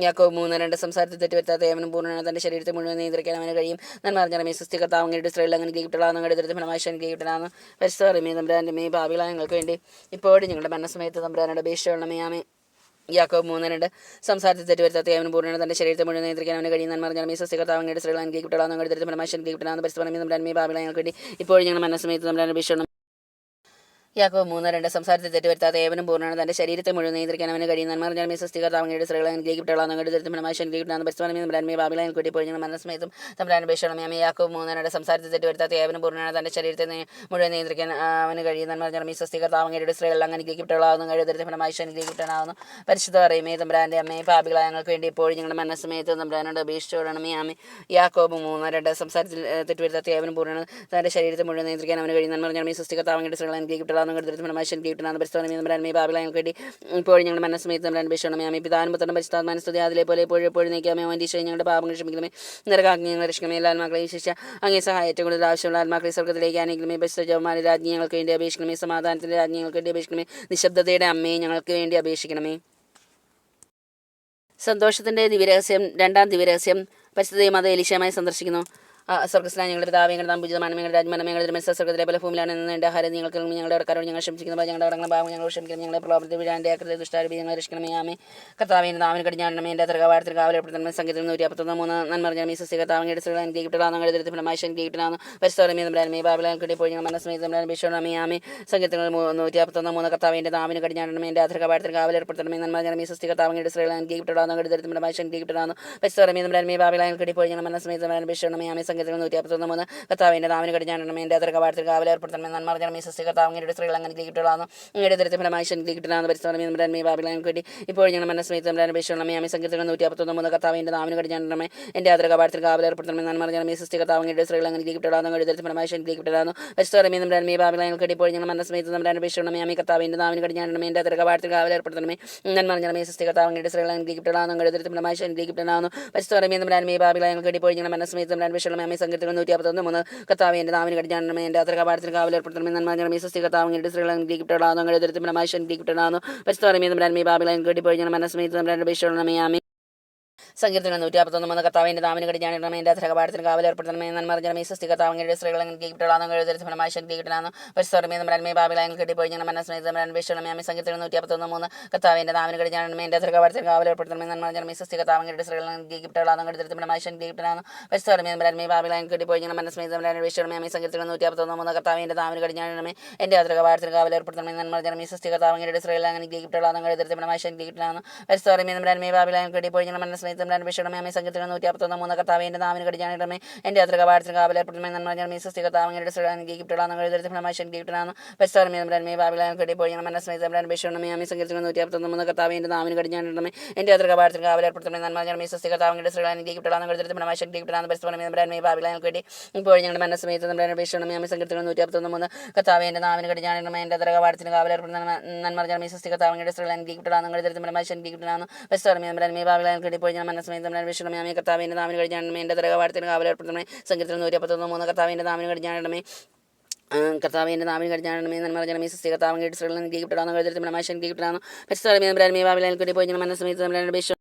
യാക്കോ 3:2 സംസാരത്തെ തെറ്റുവരുത്താത്ത ഏവനും പൂർണ്ണനാണ് തൻ്റെ ശരീരത്തെ മുഴുവൻ നിയന്ത്രിക്കാൻ അവന് കഴിയും നന്മറിഞ്ഞാൽ ഈ സൃഷ്ടി കർത്താവങ്ങളുടെ സ്ത്രീകൾ അങ്ങനെ ഗീപ്റ്റുകളാകുന്നു അങ്ങയുടെ ദരിദ്ര ഫലമായി ഗീപ്റ്റനാകുന്നു പരിസ്ഥിതി തമ്പ്രാനുമേ ബാബിള ഞങ്ങൾക്ക് വേണ്ടി ഇപ്പോഴും ഞങ്ങളുടെ മനസ്സമയത്ത് തമ്പ്രാനുടെ അപേക്ഷണം യാക്കോ 3:2 സംസാരത്തെ തെറ്റുവരുത്താത്ത ഏവനും പൂർണ്ണനാണ് തൻ്റെ ശരീരത്തെ മുഴുവൻ നിയന്ത്രിക്കാൻ അവന് കഴിയും നന്മറിഞ്ഞാൽ ഈ സൃഷ്ടി കർത്താവങ്ങളുടെ സ്ത്രീകൾ അങ്ങനെ ഗീപ്റ്റുകളാകുന്നു അങ്ങയുടെ ദരിദ്ര ഫലമായി ഗീപ്റ്റനാകുന്നു പരിസ്ഥിതി തമ്പ്രാനുമേ ബാബിള ഞങ്ങൾക്ക് വേണ്ടി ഇപ്പോഴും ഞങ്ങളുടെ മനസ്സമയത്ത് തമ്പ്രാൻ അപേക്ഷണം യാക്കോബ് 3:2 സംസാരത്തിൽ തെറ്റുവരുത്താത്ത ഏവനും പൂർണ്ണമാണ് തന്റെ ശരീരത്തെ മുഴുവൻ നിയന്ത്രിക്കാൻ അവന് കഴിയും. നന്മ പറഞ്ഞാൽ സൃഷ്ടികർത്താവങ്ങളുടെ സ്ത്രീകളെ അനുഗ്രഹിക്കപ്പെട്ടവളാണ്. അങ്ങയുടെ ദരിദ്രം ഫലമായി അനുഗ്രഹിക്കപ്പെടാൻ പരിസ്ഥിതി തമ്പുരാനെ ബാബിലോണിൽ കൂടി പോയി മനസ്സമേതും തമ്പുരാൻ അപേക്ഷണം. യാക്കോബ് 3:2 സംസാരത്തിൽ തെറ്റുവരുത്താത്ത ഏവനും പൂർണ്ണമാണ് തന്റെ ശരീരത്തെ മുഴുവൻ നിയന്ത്രിക്കാൻ അവന് കഴിയും. നന്മ പറഞ്ഞാൽ സൃഷ്ടികർത്താവങ്ങളുടെ സ്ത്രീകൾ അങ്ങ് അനുഗ്രഹിക്കപ്പെട്ടവളാകുന്നു. അങ്ങയുടെ ദരിദ്രം ഫലമായി അനുഗ്രഹിക്കപ്പെടാനാവുന്നു. പരിശുദ്ധ പറയുമേ തമ്പുരാന്റെ അമ്മയെ പാപികളായ ഞങ്ങൾക്ക് വേണ്ടി ഇപ്പോഴും ഞങ്ങളുടെ മനസ്സമേത്ത് തമ്പുരാനോട് അപേക്ഷിച്ചോടണമേ. ആമേ. യാക്കോബ് 3:2 സംസാരത്തിൽ തെറ്റുവരുത്താത്ത ഏവനും പൂർണ്ണമാണ് തന്റെ ശരീരത്തെ മുഴുവൻ നിയന്ത്രിക്കാൻ അവന് കഴിയും. നന്മ പറഞ്ഞാൽ സൃഷ്ടികർത്താവങ്ങളുടെ സ്ത്രീകൾ അനുഗ്രഹിക്കപ്പെട്ടവളാകുന്നു. ഇപ്പോൾ ഞങ്ങളുടെ മനസ്സമേത്ത് നമ്മുടെ അന്വേഷണമേ. ആമേ. പിതാവിനും പുത്രനും പരിശുദ്ധാത്മാവിനും സ്തുതി അതിലെ പോലെ എപ്പോഴും നീക്കാമേ. ഈശോയെ ഞങ്ങളുടെ പാപങ്ങൾ ക്ഷമിക്കണമേ. നിരകാഗ്നി ഞങ്ങൾ രക്ഷിക്കണമേ. എല്ലാ ആത്മാക്കളെ വിശേഷിച്ച അങ്ങേ സഹായത്തെ കൂടുതൽ ആവശ്യമുള്ള ആത്മാക്കളെ സ്വർഗ്ഗത്തിലേക്ക് ആണെങ്കിലുമേ. പരിശുദ്ധ രാജ്ഞി ഞങ്ങൾക്ക് വേണ്ടി അപേക്ഷിക്കണമേ. സമാധാനത്തിന്റെ രാജ്ഞി ഞങ്ങൾക്ക് വേണ്ടി അപേക്ഷിക്കണമേ. നിശബ്ദതയുടെ അമ്മയെ ഞങ്ങൾക്ക് വേണ്ടി അപേക്ഷിക്കണമേ. സന്തോഷത്തിന്റെ ദിവ്യരഹസ്യം. രണ്ടാം ദിവ്യരഹസ്യം. പരിശുദ്ധ മാതാ എലീശയുമായി സന്ദർശിക്കുന്നു. സ്വർഗ്ഗസ്നായ ഞങ്ങളുടെ പിതാവേ, ഞങ്ങളുടെ നാം പൂജിതമാണ്. ഞങ്ങളുടെ രാജ്യമനം ഞങ്ങളുടെ മനസ്സ് സ്വർഗ്ഗത്തിലെ പോലെ ഭൂമിയിലാണ് എന്ന ആഹാരം ഞങ്ങൾക്ക് ഞങ്ങളുടെ കടക്കാരോട് ഞങ്ങൾ ക്ഷമിക്കുന്നത്. ഞങ്ങളുടെ കടങ്ങളും പാപങ്ങളും ഞങ്ങൾ ക്ഷമിക്കണം. ഞങ്ങളുടെ പ്രലോഭനത്തിൽ വീഴാൻ്റെ ആകൃതി ദുഷ്ടാരൂപി ഞങ്ങൾ രക്ഷിക്കണമേ. ആമേ. കർത്താവിന്റെ നാവിന് കടിഞ്ഞാണമേ. എൻ്റെ തൃകാവാരത്തിൽ കാവലപ്പെടുത്തണം. സംഗീതം 153 നന്മ പറഞ്ഞാൽ സൃഷ്ടികർത്താവങ്ങളുടെ സ്ത്രീകൾ അനുഗ്രഹിക്കപ്പെടാൻ ഞങ്ങളുടെ ദരിദ്ര ഫലമായി അനുഗ്രഹിക്കപ്പെടാൻ പരിസ്ഥിതി തമ്പുരാനെ ബാബിലോണിൽ കൂടി പോയി ഞങ്ങൾ മനസ്സമേത്ത് തമ്പുരാൻ അപേക്ഷിക്കണമേ. ആമേ. സംഗീതങ്ങൾ 153 കർത്താവിന്റെ നാവിന് കടിഞ്ഞാണമേ. എൻ്റെ തൃകാവാരത്തിൽ കാവലേർപ്പെടുത്തണമേ. നന്മ പറഞ്ഞാൽ സൃഷ്ടികർത്താവങ്ങളുടെ സ്ത്രീകൾ അനുഗ്രഹിക്കപ്പെടാൻ ഞങ്ങളുടെ ദരിദ്ര ഫലമായി അനുഗ്രഹിക്കപ്പെടാൻ പരിസ്ഥിതി തമ്പുരാനെ ബാബിലോണിൽ കൂടി പോയി ഞങ്ങൾ മനസ്സമേത്ത് തമ്പുരാൻ അപേക്ഷിക്കണമേ. ആമേ. സംഗീതങ്ങൾ 153 കർത്താവിന്റെ നാവിന് കടിഞ്ഞാണമേ. എൻ്റെ തൃകാവാരത്തിൽ കാവലേർപ്പെടുത്തണമേ. നന്മ പറഞ്ഞാൽ സൃഷ്ടികർത്താവങ്ങളുടെ സ്ത്രീകൾ അനുഗ്രഹിക്കപ്പെടാൻ ഞങ്ങളുടെ ദരിദ്ര ഫലമായി അനുഗ്രഹിക്കപ്പെടാൻ പരിസ്ഥിതി തമ്പുരാനെ ബാബിലോണിൽ കൂടി ഇപ്പോൾ ഞങ്ങൾ മനസ്സമേത്ത് തമ്പുരാൻ അപേക്ഷിക്കണമേ. ആമേ. സംഗീതങ്ങൾ 153 കർത്താവിന്റെ നാവിന് കടിഞ്ഞാണമേ. എൻ്റെ തൃകാവാരത്തിൽ കാവലേർപ്പെടുത്തണമേ. നന്മ പറഞ്ഞാൽ സൃഷ്ടികർത്താവങ്ങളുടെ സ്ത്രീകൾ അനുഗ്രഹിക്കപ്പെടാൻ ഞങ്ങളുടെ ദരിദ്ര ഫലമായി അനുഗ്രഹിക്കപ്പെടാൻ പരിസ്ഥിതി തമ്പുരാനെ ബാബിലോണിൽ കൂടി ഇപ്പോൾ ഞങ്ങൾ മനസ്സമേത്ത് തമ്പുരാൻ അപേക്ഷിക്കണമേ. ആമേ. കർത്താവിന്റെ നാവിന് കടിഞ്ഞാണമേ. എൻ്റെ തൃകാവാരത്തിൽ കാവലേർപ്പെടുത്തണമേ. നന്മ പറഞ്ഞാൽ സൃഷ്ടികർത്താവങ്ങളുടെ സ്ത്രീകൾ അനുഗ്രഹിക്കപ്പെടാൻ ഞങ്ങളുടെ ദരിദ്ര ഫലമായി അനുഗ്രഹിക്കപ്പെടാൻ പരിസ്ഥിതി തമ്പുരാനെ ബാബിലോണിൽ കൂടി ഇപ്പോൾ ഞങ്ങൾ മനസ്സമേത്ത് തമ്പുരാൻ അപേക്ഷിക്കണമേ. ആമേ. സംഗീതങ്ങൾ 153 കർത്താവിന്റെ നാവിന് കടിഞ്ഞാണമേ. എൻ്റെ തൃകാവാരത്തിൽ കാവലേർപ്പെടുത്തണമേ. നന്മ പറഞ്ഞാൽ സൃഷ്ടികർത്താവങ്ങളുടെ സ്ത്രീകൾ അനുഗ്രഹിക്കപ്പെടാൻ ഞങ്ങളുടെ ദരിദ്ര ഫലമായി അനുഗ്രഹിക്കപ്പെടാൻ പരിസ്ഥിതി തമ്പുരാനെ ബാബിലോണിൽ കൂടി ഇപ്പോൾ ഞങ്ങൾ മനസ്സമേത്ത് തമ്പുരാൻ അപേക്ഷിക്കണമേ. ആമേ. സങ്കീർത്തനം 153 കർത്താവിന്റെ നാവിന് കടിഞ്ഞാണമേ. എൻ്റെ തൃകാവാരത്തിൽ കാവലേർപ്പെടുത്തണമേ. നന്മ പറഞ്ഞാൽ സൃഷ്ടികർത്താവങ്ങളുടെ സ്ത്രീകൾ അനുഗ്രഹിക്കപ്പെടാൻ ഞങ്ങളുടെ ഫലമായി അനുഗ്രഹിക്കപ്പെടാൻ പരിസ്ഥിതി തമ്പുരാനെ ബാബിലോണിൽ കൂടി ഇപ്പോൾ ഞങ്ങൾ മനസ്സമേത്ത് തമ്പുരാൻ അപേക്ഷിക്കണമേ. ആമേ. സങ്കീർത്തനം 153 കർത്താവിന്റെ നാവിന് കടിഞ്ഞാണമേ. എൻ്റെ തൃകാവാരത്തിൽ കാവലേർപ്പെടുത്തണമേ. നന്മ പറഞ്ഞാൽ സൃഷ്ടികർത്താവങ്ങളുടെ സ്ത്രീകൾ അനുഗ്രഹിക്കപ്പെടാൻ ഞങ്ങളുടെ ഫലമായി അനുഗ്രഹിക്കപ്പെടാൻ പരിസ്ഥിതി തമ്പുരാനെ ബാബിലോണിൽ കൂടി ഇപ്പോൾ ഞങ്ങൾ മനസ്സമേത്ത് തമ്പുരാൻ അപേക്ഷിക്കണമേ. ആമേ. സങ്കീർത്തനം 153 കർത്താവിന്റെ നാവിന് കടിഞ്ഞാണമേ. എൻ്റെ തൃകാവാരത്തിൽ കാവലേർപ്പെടുത്തണമേ. നന്മ പറഞ്ഞാൽ സൃഷ്ടികർത്താവങ്ങളുടെ സ്ത്രീകൾ അനുഗ്രഹിക്കപ്പെടാൻ ഞങ്ങളുടെ ഫലമായി അനുഗ്രഹിക്കപ്പെടാൻ പരിസ്ഥിതി തമ്പുരാനെ ബാബിലോണിൽ കൂടി ഇപ്പോൾ ഞങ്ങൾ മനസ്സമേത്ത് തമ്പുരാൻ അപേക്ഷിക്കണമേ. ആമേ. സങ്കീർത്തനം 153 കർത്താവിന്റെ നാവിന് കടിഞ്ഞാണമേ. എൻ്റെ തൃകാവാരത്തിൽ കാവലേർപ്പെടുത്തണമേ. നന്മ പറഞ്ഞാൽ സൃഷ്ടികർത്താവങ്ങളുടെ സ്ത്രീകൾ അനുഗ്രഹിക്കപ്പെടാൻ ഞങ്ങളുടെ ഫലമായി അനുഗ്രഹിക്കപ്പെടാൻ പരിസ്ഥിതി തമ്പുരാനെ ബാബിലോണിൽ കൂടി ഇപ്പോൾ ഞങ്ങൾ മനസ്സമേത്ത് തമ്പുരാൻ അപേക്ഷിക്കണമേ. ആമേ. സങ്കീർത്തനം 153 കർത്താവിന്റെ നാവിന് കടിഞ്ഞാണമേ. എൻ്റെ തൃകാവാരത്തിൽ കാവലേർപ്പെടുത്തണമേ. നന്മ പറഞ്ഞാൽ സൃഷ്ടികർത്താവങ്ങളുടെ സ്ത്രീകൾ അനുഗ്രഹിക്കപ്പെടാൻ ഞങ്ങളുടെ ഫലമായി അനുഗ്രഹിക്കപ്പെടാൻ പരിസ്ഥിതി തമ്പുരാനെ ബാബിലോണിൽ കൂടി ഇപ്പോൾ ഞങ്ങളുടെ മനസ്സമേത്ത് തമ്പുരാൻ അപേക്ഷിക്കണമേ. ആമേ. സങ്കീർത്തനം 153 കർത്താവിന്റെ നാവിന് കടിഞ്ഞാണമേ. എൻ്റെ തൃകാവാരത്തിൽ കാവലേർപ്പെടുത്തണമേ. നന്മ പറഞ്ഞാൽ സൃഷ്ടികർത്താവങ്ങളുടെ സ്ത്രീകൾ അനുഗ്രഹിക്കപ്പെടാൻ ഞങ്ങളുടെ ഫലമായി അനുഗ്രഹിക്കപ്പെടാൻ പരിസ്ഥിതി തമ്പുരാനെ ബാബിലോണിൽ കൂടി ഇപ്പോൾ ഞങ്ങൾ മനസ്സമേത്ത് തമ്പുരാൻ അപേക്ഷിക്കണമേ. ആമേ. കർത്താവിന്റെ നാവിന് കടിഞ്ഞാണമേ. എൻ്റെ തൃകാവാരത്തിൽ കാവലേർപ്പെടുത്തണമേ. സങ്കീർത്തനം 153 കർത്താവിന്റെ നാവിന് കടിഞ്ഞാണമേ. കർത്താവിന്റെ നാവിന് കടിഞ്ഞാണമേ. നന്മ പറഞ്ഞാൽ സൃഷ്ടികർത്താവങ്ങളുടെ സ്ത്രീകൾ അനുഗ്രഹിക്കപ്പെടാൻ ഞങ്ങളുടെ ഫലമായി അനുഗ്രഹിക്കപ്പെടാൻ പരിസ്ഥിതി തമ്പുരാനെ ബാബിലോണിൽ കൂടി ഇപ്പോൾ ഞങ്ങൾ മനസ്സമേത്ത് തമ്പുരാൻ അപേക്ഷിക്കണമേ.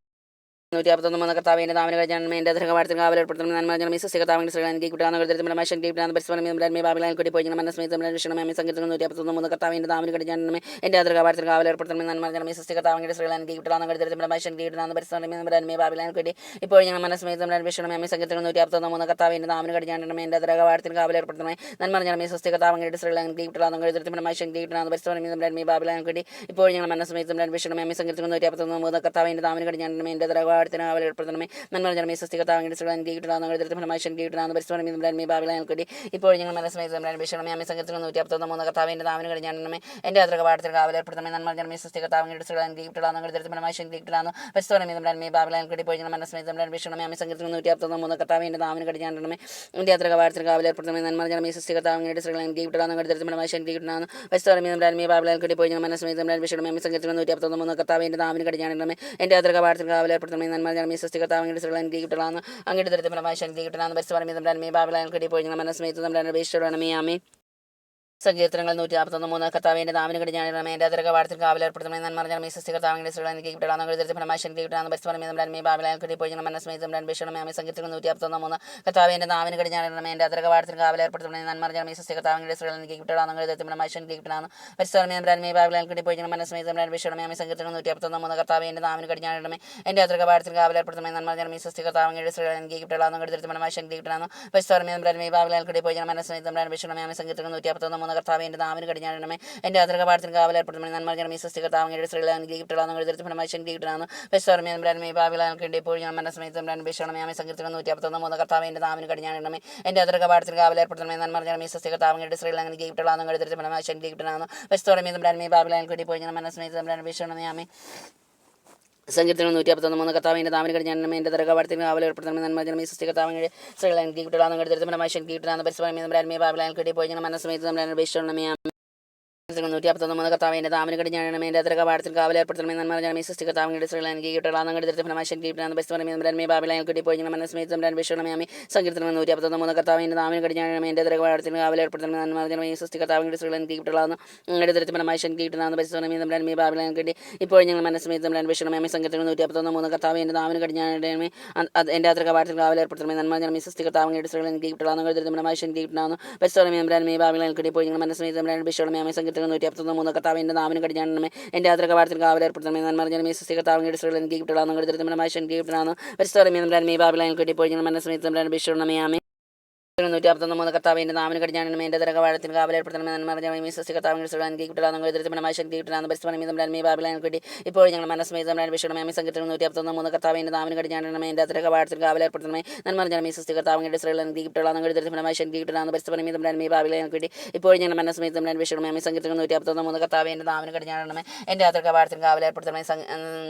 153 കർത്താവിന്റെ നാവിന് കടിഞ്ഞാണമേ. എൻ്റെ തൃകാവാരത്തിൽ കാവലേർപ്പെടുത്തണമേ. നന്മ പറഞ്ഞാൽ സൃഷ്ടികർത്താവങ്ങളുടെ സ്ത്രീകൾ അനുഗ്രഹിക്കപ്പെടാൻ ഞങ്ങളുടെ ഫലമായി അനുഗ്രഹിക്കപ്പെടാൻ പരിസ്ഥിതി തമ്പുരാനെ ബാബിലോണിൽ കൂടി ഇപ്പോൾ ഞങ്ങൾ മനസ്സമേത്ത് തമ്പുരാൻ അപേക്ഷിക്കണമേ. ആമേ. സങ്കീർത്തനം 153 കർത്താവിന്റെ നാവിന് കടിഞ്ഞാണമേ. എൻ്റെ തൃകാവാരത്തിൽ കാവലേർപ്പെടുത്തണമേ. നന്മ പറഞ്ഞാൽ സൃഷ്ടികർത്താവങ്ങളുടെ സ്ത്രീകൾ അനുഗ്രഹിക്കപ്പെടാൻ ഞങ്ങളുടെ ഫലമായി അനുഗ്രഹിക്കപ്പെടാൻ പരിസ്ഥിതി തമ്പുരാനെ ബാബിലോണിൽ കൂടി ഇപ്പോൾ ഞങ്ങൾ മനസ്സമേത്ത് തമ്പുരാൻ അപേക്ഷിക്കണമേ. ആമേ. സങ്കീർത്തനം 153 കർത്താവിന്റെ നാവിന് കടിഞ്ഞാണമേ. എൻ്റെ തൃകാവാരത്തിൽ കാവലേർപ്പെടുത്തണമേ. നന്മ പറഞ്ഞാൽ സൃഷ്ടികർത്താവങ്ങളുടെ സ്ത്രീകൾ അനുഗ്രഹിക്കപ്പെടാൻ ഞങ്ങളുടെ ഫലമായി അനുഗ്രഹിക്കപ്പെടാൻ പരിസ്ഥിതി തമ്പുരാനെ ബാബിലോണിൽ കൂടി ഇപ്പോൾ ഞങ്ങൾ മനസ്സമേത്ത് തമ്പുരാൻ അപേക്ഷിക്കണമേ. ആമേ. സങ്കീർത്തനം 153 കർത്താവിന്റെ നാവിന് കടിഞ്ഞാണമേ. എൻ്റെ തൃകാവാരത്തിൽ കാവലേർപ്പെടുത്തണമേ. നന്മ പറഞ്ഞാൽ സൃഷ്ടികർത്താവങ്ങളുടെ സ്ത്രീകൾ അനുഗ്രഹിക്കപ്പെടാൻ ഞങ്ങളുടെ ഫലമായി അനുഗ്രഹിക്കപ്പെടാൻ പരിസ്ഥിതി തമ്പുരാനെ ബാബിലോണിൽ കൂടി ഇപ്പോൾ ഞങ്ങൾ മനസ്സമേത്ത് തമ്പുരാൻ അപേക്ഷിക്കണമേ. ആമേ. സങ്കീർത്തനം 153 കർത്താവിന്റെ നാവിന് കടിഞ്ഞാണമേ. എൻ്റെ തൃകാവാരത്തിൽ കാവലേർപ്പെടുത്തണമേ. നന്മ പറഞ്ഞാൽ സൃഷ്ടികർത്താവങ്ങളുടെ സ്ത്രീകൾ അനുഗ്രഹിക്കപ്പെടാൻ ഞങ്ങളുടെ ഫലമായി അനുഗ്രഹിക്കപ്പെടാൻ പരിസ്ഥിതി തമ്പുരാനെ ബാബിലോണിൽ കൂടി ഇപ്പോൾ ഞങ്ങൾ മനസ്സമേത്ത് തമ്പുരാൻ അപേക്ഷിക്കണമേ. ആമേ. സങ്കീർത്തനം 153 കർത്താവിന്റെ നാവിന് കടിഞ്ഞാണമേ. എൻ്റെ തൃകാവാരത്തിൽ കാവലേർപ്പെടുത്തണമേ. നന്മ പറഞ്ഞാൽ സൃഷ്ടികർത്താവങ്ങളുടെ സ്ത്രീകൾ അനുഗ്രഹിക്കപ്പെടാൻ ഞങ്ങളുടെ ഫലമായി അനുഗ്രഹിക്കപ്പെടാൻ പരിസ്ഥിതി തമ്പുരാനെ ബാബിലോണിൽ കൂടി ഇപ്പോൾ ഞങ്ങൾ മനസ്സമേത്ത് തമ്പുരാൻ അപേക്ഷിക്കണമേ. ആമേ. സങ്കീർത്തനം 153 കർത്താവിന്റെ നാവിന് കടിഞ്ഞാണമേ. എൻ്റെ തൃകാവാരത്തിൽ കാവലേർപ്പെടുത്തണമേ. നന്മ പറഞ്ഞാൽ സൃഷ്ടികർത്താവങ്ങളുടെ സ്ത്രീകൾ അനുഗ്രഹിക്കപ്പെടാൻ അങ്ങയുടെ ഫലമായി അനുഗ്രഹിക്കപ്പെടാൻ പരിസ്ഥിതി തമ്പുരാനെ ബാബിലോണിൽ കൂടി ഇപ്പോൾ ഞങ്ങൾ മനസ്സമേത്ത് തമ്പുരാൻ അപേക്ഷിക്കണമേ. ആമേ. സങ്കീർത്തനങ്ങൾ 153 കർത്താവിന്റെ നാവിന് കടിഞ്ഞാണമേ. എൻ്റെ തൃകാവാരത്തിൽ കാവലേർപ്പെടുത്തണമേ. നന്മ പറഞ്ഞാൽ സൃഷ്ടികർത്താവങ്ങളുടെ സ്ത്രീകൾ അനുഗ്രഹിക്കപ്പെടാൻ ഞങ്ങളുടെ ഫലമായി അനുഗ്രഹിക്കപ്പെടാൻ പരിസ്ഥിതി തമ്പുരാനെ ബാബിലോണിൽ കൂടി ഇപ്പോൾ ഞങ്ങൾ മനസ്സമേത്ത് തമ്പുരാൻ അപേക്ഷിക്കണമേ. ആമേ. സങ്കീർത്തനങ്ങൾ 153 കർത്താവിന്റെ നാവിന് കടിഞ്ഞാണമേ. എൻ്റെ തൃകാവാരത്തിൽ കാവലേർപ്പെടുത്തണമേ. നന്മ പറഞ്ഞാൽ സൃഷ്ടികർത്താവങ്ങളുടെ സ്ത്രീകൾ അനുഗ്രഹിക്കപ്പെടാൻ ഞങ്ങളുടെ ഫലമായി അനുഗ്രഹിക്കപ്പെടാൻ പരിസ്ഥിതി തമ്പുരാനെ ബാബിലോണിൽ കൂടി ഇപ്പോൾ ഞങ്ങൾ മനസ്സമേത്ത് തമ്പുരാൻ അപേക്ഷിക്കണമേ. ആമേ. സങ്കീർത്തനങ്ങൾ 153 കർത്താവിന്റെ നാവിന് കടിഞ്ഞാണമേ. എൻ്റെ തൃകാവാരത്തിൽ കാവലേർപ്പെടുത്തണമേ. നന്മ പറഞ്ഞാൽ സൃഷ്ടികർത്താവങ്ങളുടെ സ്ത്രീകൾ അനുഗ്രഹിക്കപ്പെടാൻ ഞങ്ങളുടെ ഫലമായി അനുഗ്രഹിക്കപ്പെടാൻ പരിസ്ഥിതി തമ്പുരാനെ ബാബിലോണിൽ കൂടി ഇപ്പോൾ ഞങ്ങൾ മനസ്സമേത്ത് തമ്പുരാൻ അപേക്ഷിക്കണമേ. ആമേ. സങ്കീർത്തനങ്ങൾ 153 മൂന്ന് കർത്താവ് എൻ്റെ നാവിന് കടിഞ്ഞാണമേ എൻ്റെ അതിർക പാടത്തിന് കാവലേർപ്പെടുത്തണമേ നന്മ ജനമേ സൃഷ്ടി കർത്താവങ്ങളുടെ സ്ത്രീകളെ ഗീപ്റ്റളാന്ന് എഴുതി ഫലമായി ശങ്കിട്ടാണ് പെസ്റ്റോർമേ ബ്രാൻമേ ബാബിലാൻക്കേണ്ടി ഇപ്പോൾ ഞാൻ മനസ്സമയത്തും ബ്രാൻ ഭീഷണമേ ആമേ സങ്കീർത്തനം 153 മൂന്ന് കർത്താവ് എൻ്റെ നാവിന് കടിഞ്ഞാണമേ എൻ്റെ അതിർക പാടത്തിന് കാവലേർപ്പെടുത്തണമേ നന്മ ജനമേ സൃഷ്ടി കർത്താവങ്ങളുടെ സ്ത്രീകളെ ഗീപ്റ്റളാന്ന് എഴുതി ഫലമായി ശങ്കിട്ടാണ് പെസ്റ്റോർമേ ബ്രാൻമേ ബാബിലാൻക്കേണ്ടി ഇപ്പോൾ ഞാൻ മനസ്സമയത്തും ബ്രാൻ ഭീഷണമേ ആമേ സങ്കീർത്തനം 153 മൂന്ന് കർത്താവിൻ്റെ നാവിന് കടിഞ്ഞാണമേ എൻ്റെ അതിർക പാടത്തിന് കാവലേർപ്പെടുത്തണമേ നന്മ ജനമേ സൃഷ്ടി കർത്താവങ്ങളുടെ സ്ത്രീകളെ ഗീപ്റ്റളാന്ന് എഴുതി ഫലമായി ശങ്കിട്ടാണ് പെസ്റ്റോർമേ ബ്രാൻമേ ബാബിലാൻക്കേണ്ടി ഇപ്പോൾ ഞാൻ മനസ്സമയത്തും ബ്രാൻ ഭീഷണമേ ആമേ 153 കർത്താവിൻ്റെ നാവിന് കടിഞ്ഞാണമേ എൻ്റെ അതിർക പാടത്തിന് കാവലേർപ്പെടുത്തണമേ നന്മ ജനമേ സൃഷ്ടി കർത്താവങ്ങളുടെ സ്ത്രീകളെ ഗീപ്റ്റളാന്ന് എഴുതി ഫലമായി ശങ്കിട്ടാണ് പെസ്റ്റോർമേ ബ്രാൻമേ ബാബിലാൻക്കേണ്ടി ഇപ്പോൾ ഞാൻ മനസ്സമയത്തും ബ്രാൻ ഭീഷണമേ ആമേ സങ്കീർത്തനം 153 മൂന്ന് കർത്താവിൻ്റെ നാവിന് കടിഞ്ഞാണമേ എൻ്റെ അതിർക പാടത്തിന് കാവലേർപ്പെടുത്തണമേ നന്മ ജനമേ സൃഷ്ടി കർത്താവങ്ങളുടെ സ്ത്രീകളെ ഗീപ്റ്റളാന്ന് എഴുതി ഫലമായി ശങ്കിട്ടാണ് പെസ്റ്റോർമേ ബ്രാൻമേ ബാബിലാൻക്കേണ്ടി ഇപ്പോൾ ഞങ്ങൾ മനസ്സമയത്തും ബ്രാൻ ഭീഷണമേ ആമേ സങ്കീർത്തനം 153 മൂന്ന് കർത്താവിൻ്റെ നാവിന് കടിഞ്ഞാണമേ എൻ്റെ അതിർക പാടത്തിന് കാവലേർപ്പെടുത്തണമേ നന്മ ജനമേ സൃഷ്ടി കർത്താവങ്ങളുടെ സ്ത്രീകളെ ഗീപ്റ്റളാന്ന് എഴുതി ഫലമായി ശങ്കിട്ടാണ് പെസ്റ്റോർമേ ബ്രാൻമേ ബാബിലാൻക്കേണ്ടി ഇപ്പോൾ ഞങ്ങൾ മനസ്സമയത്തും ബ്രാൻ ഭീഷണമേ ആമേ സങ്കീർത്തനം 153 മൂന്ന് കർത്താവിൻ്റെ നാവിന് കടിഞ്ഞാണമേ എൻ്റെ അതിർക പാടത്തിന് കാവലേർപ്പെടുത്തണമേ നന്മ ജനമേ സൃഷ്ടി കർത്താവങ്ങളുടെ സ്ത്രീകളെ ഗീപ്റ്റളാന്ന് എഴുതി ഫലമായി ശങ്കിട്ടാണ് പെസ്റ്റോർമേ ബ്രാൻമേ ബാബിലാൻക്കേണ്ടി ഇപ്പോൾ ഞങ്ങൾ മനസ്സമയത്തും ബ്രാൻ ഭീഷണമേ ആമേ 153 മൂന്ന് കർത്താവിൻ്റെ നാവിന് കടിഞ്ഞാണമേ എൻ്റെ അതിർക പാടത്തിന് കാവലേർപ്പെടുത്തണമേ നന്മ ജനമേ സൃഷ്ടി കർത്താവങ്ങളുടെ സ്ത്രീകളെ ഗീപ്റ്റളാന്ന് എഴുതി ഫലമായി ശങ്കിട്ടാണ് പെസ്റ്റോർമേ ബ്രാൻമേ ബാബിലാൻക്കേണ്ടി ഇപ്പോൾ ഞങ്ങൾ മനസ്സമയത്തും ബ്രാൻ ഭീഷണമേ ആമേ സങ്കീർത്തനം 153 മൂന്ന് കർത്താവിൻ്റെ നാവിന് കടിഞ്ഞാണമേ എൻ്റെ അതിർക പാടത്തിന് കാവലേർപ്പെടുത്തണമേ നന്മ ജനമേ സൃഷ്ടി കർത്താവങ്ങളുടെ സ്ത്രീകളെ ഗീപ്റ്റളാന്ന് എഴുതി ഫലമായി ശങ്കിട്ടാണ് പെസ്റ്റോർമേ ബ്രാൻമേ ബാബിലാൻക്കേണ്ടി ഇപ്പോൾ ഞങ്ങൾ മനസ്സമയത്തും ബ്രാൻ ഭീഷണമേ ആമേ സങ്കീർത്തനം 153 മൂന്ന് കർത്താവിൻ്റെ നാവിന് കടിഞ്ഞാണമേ എൻ്റെ അതിർക പാടത്തിന് കാവലേർപ്പെടുത്തണമേ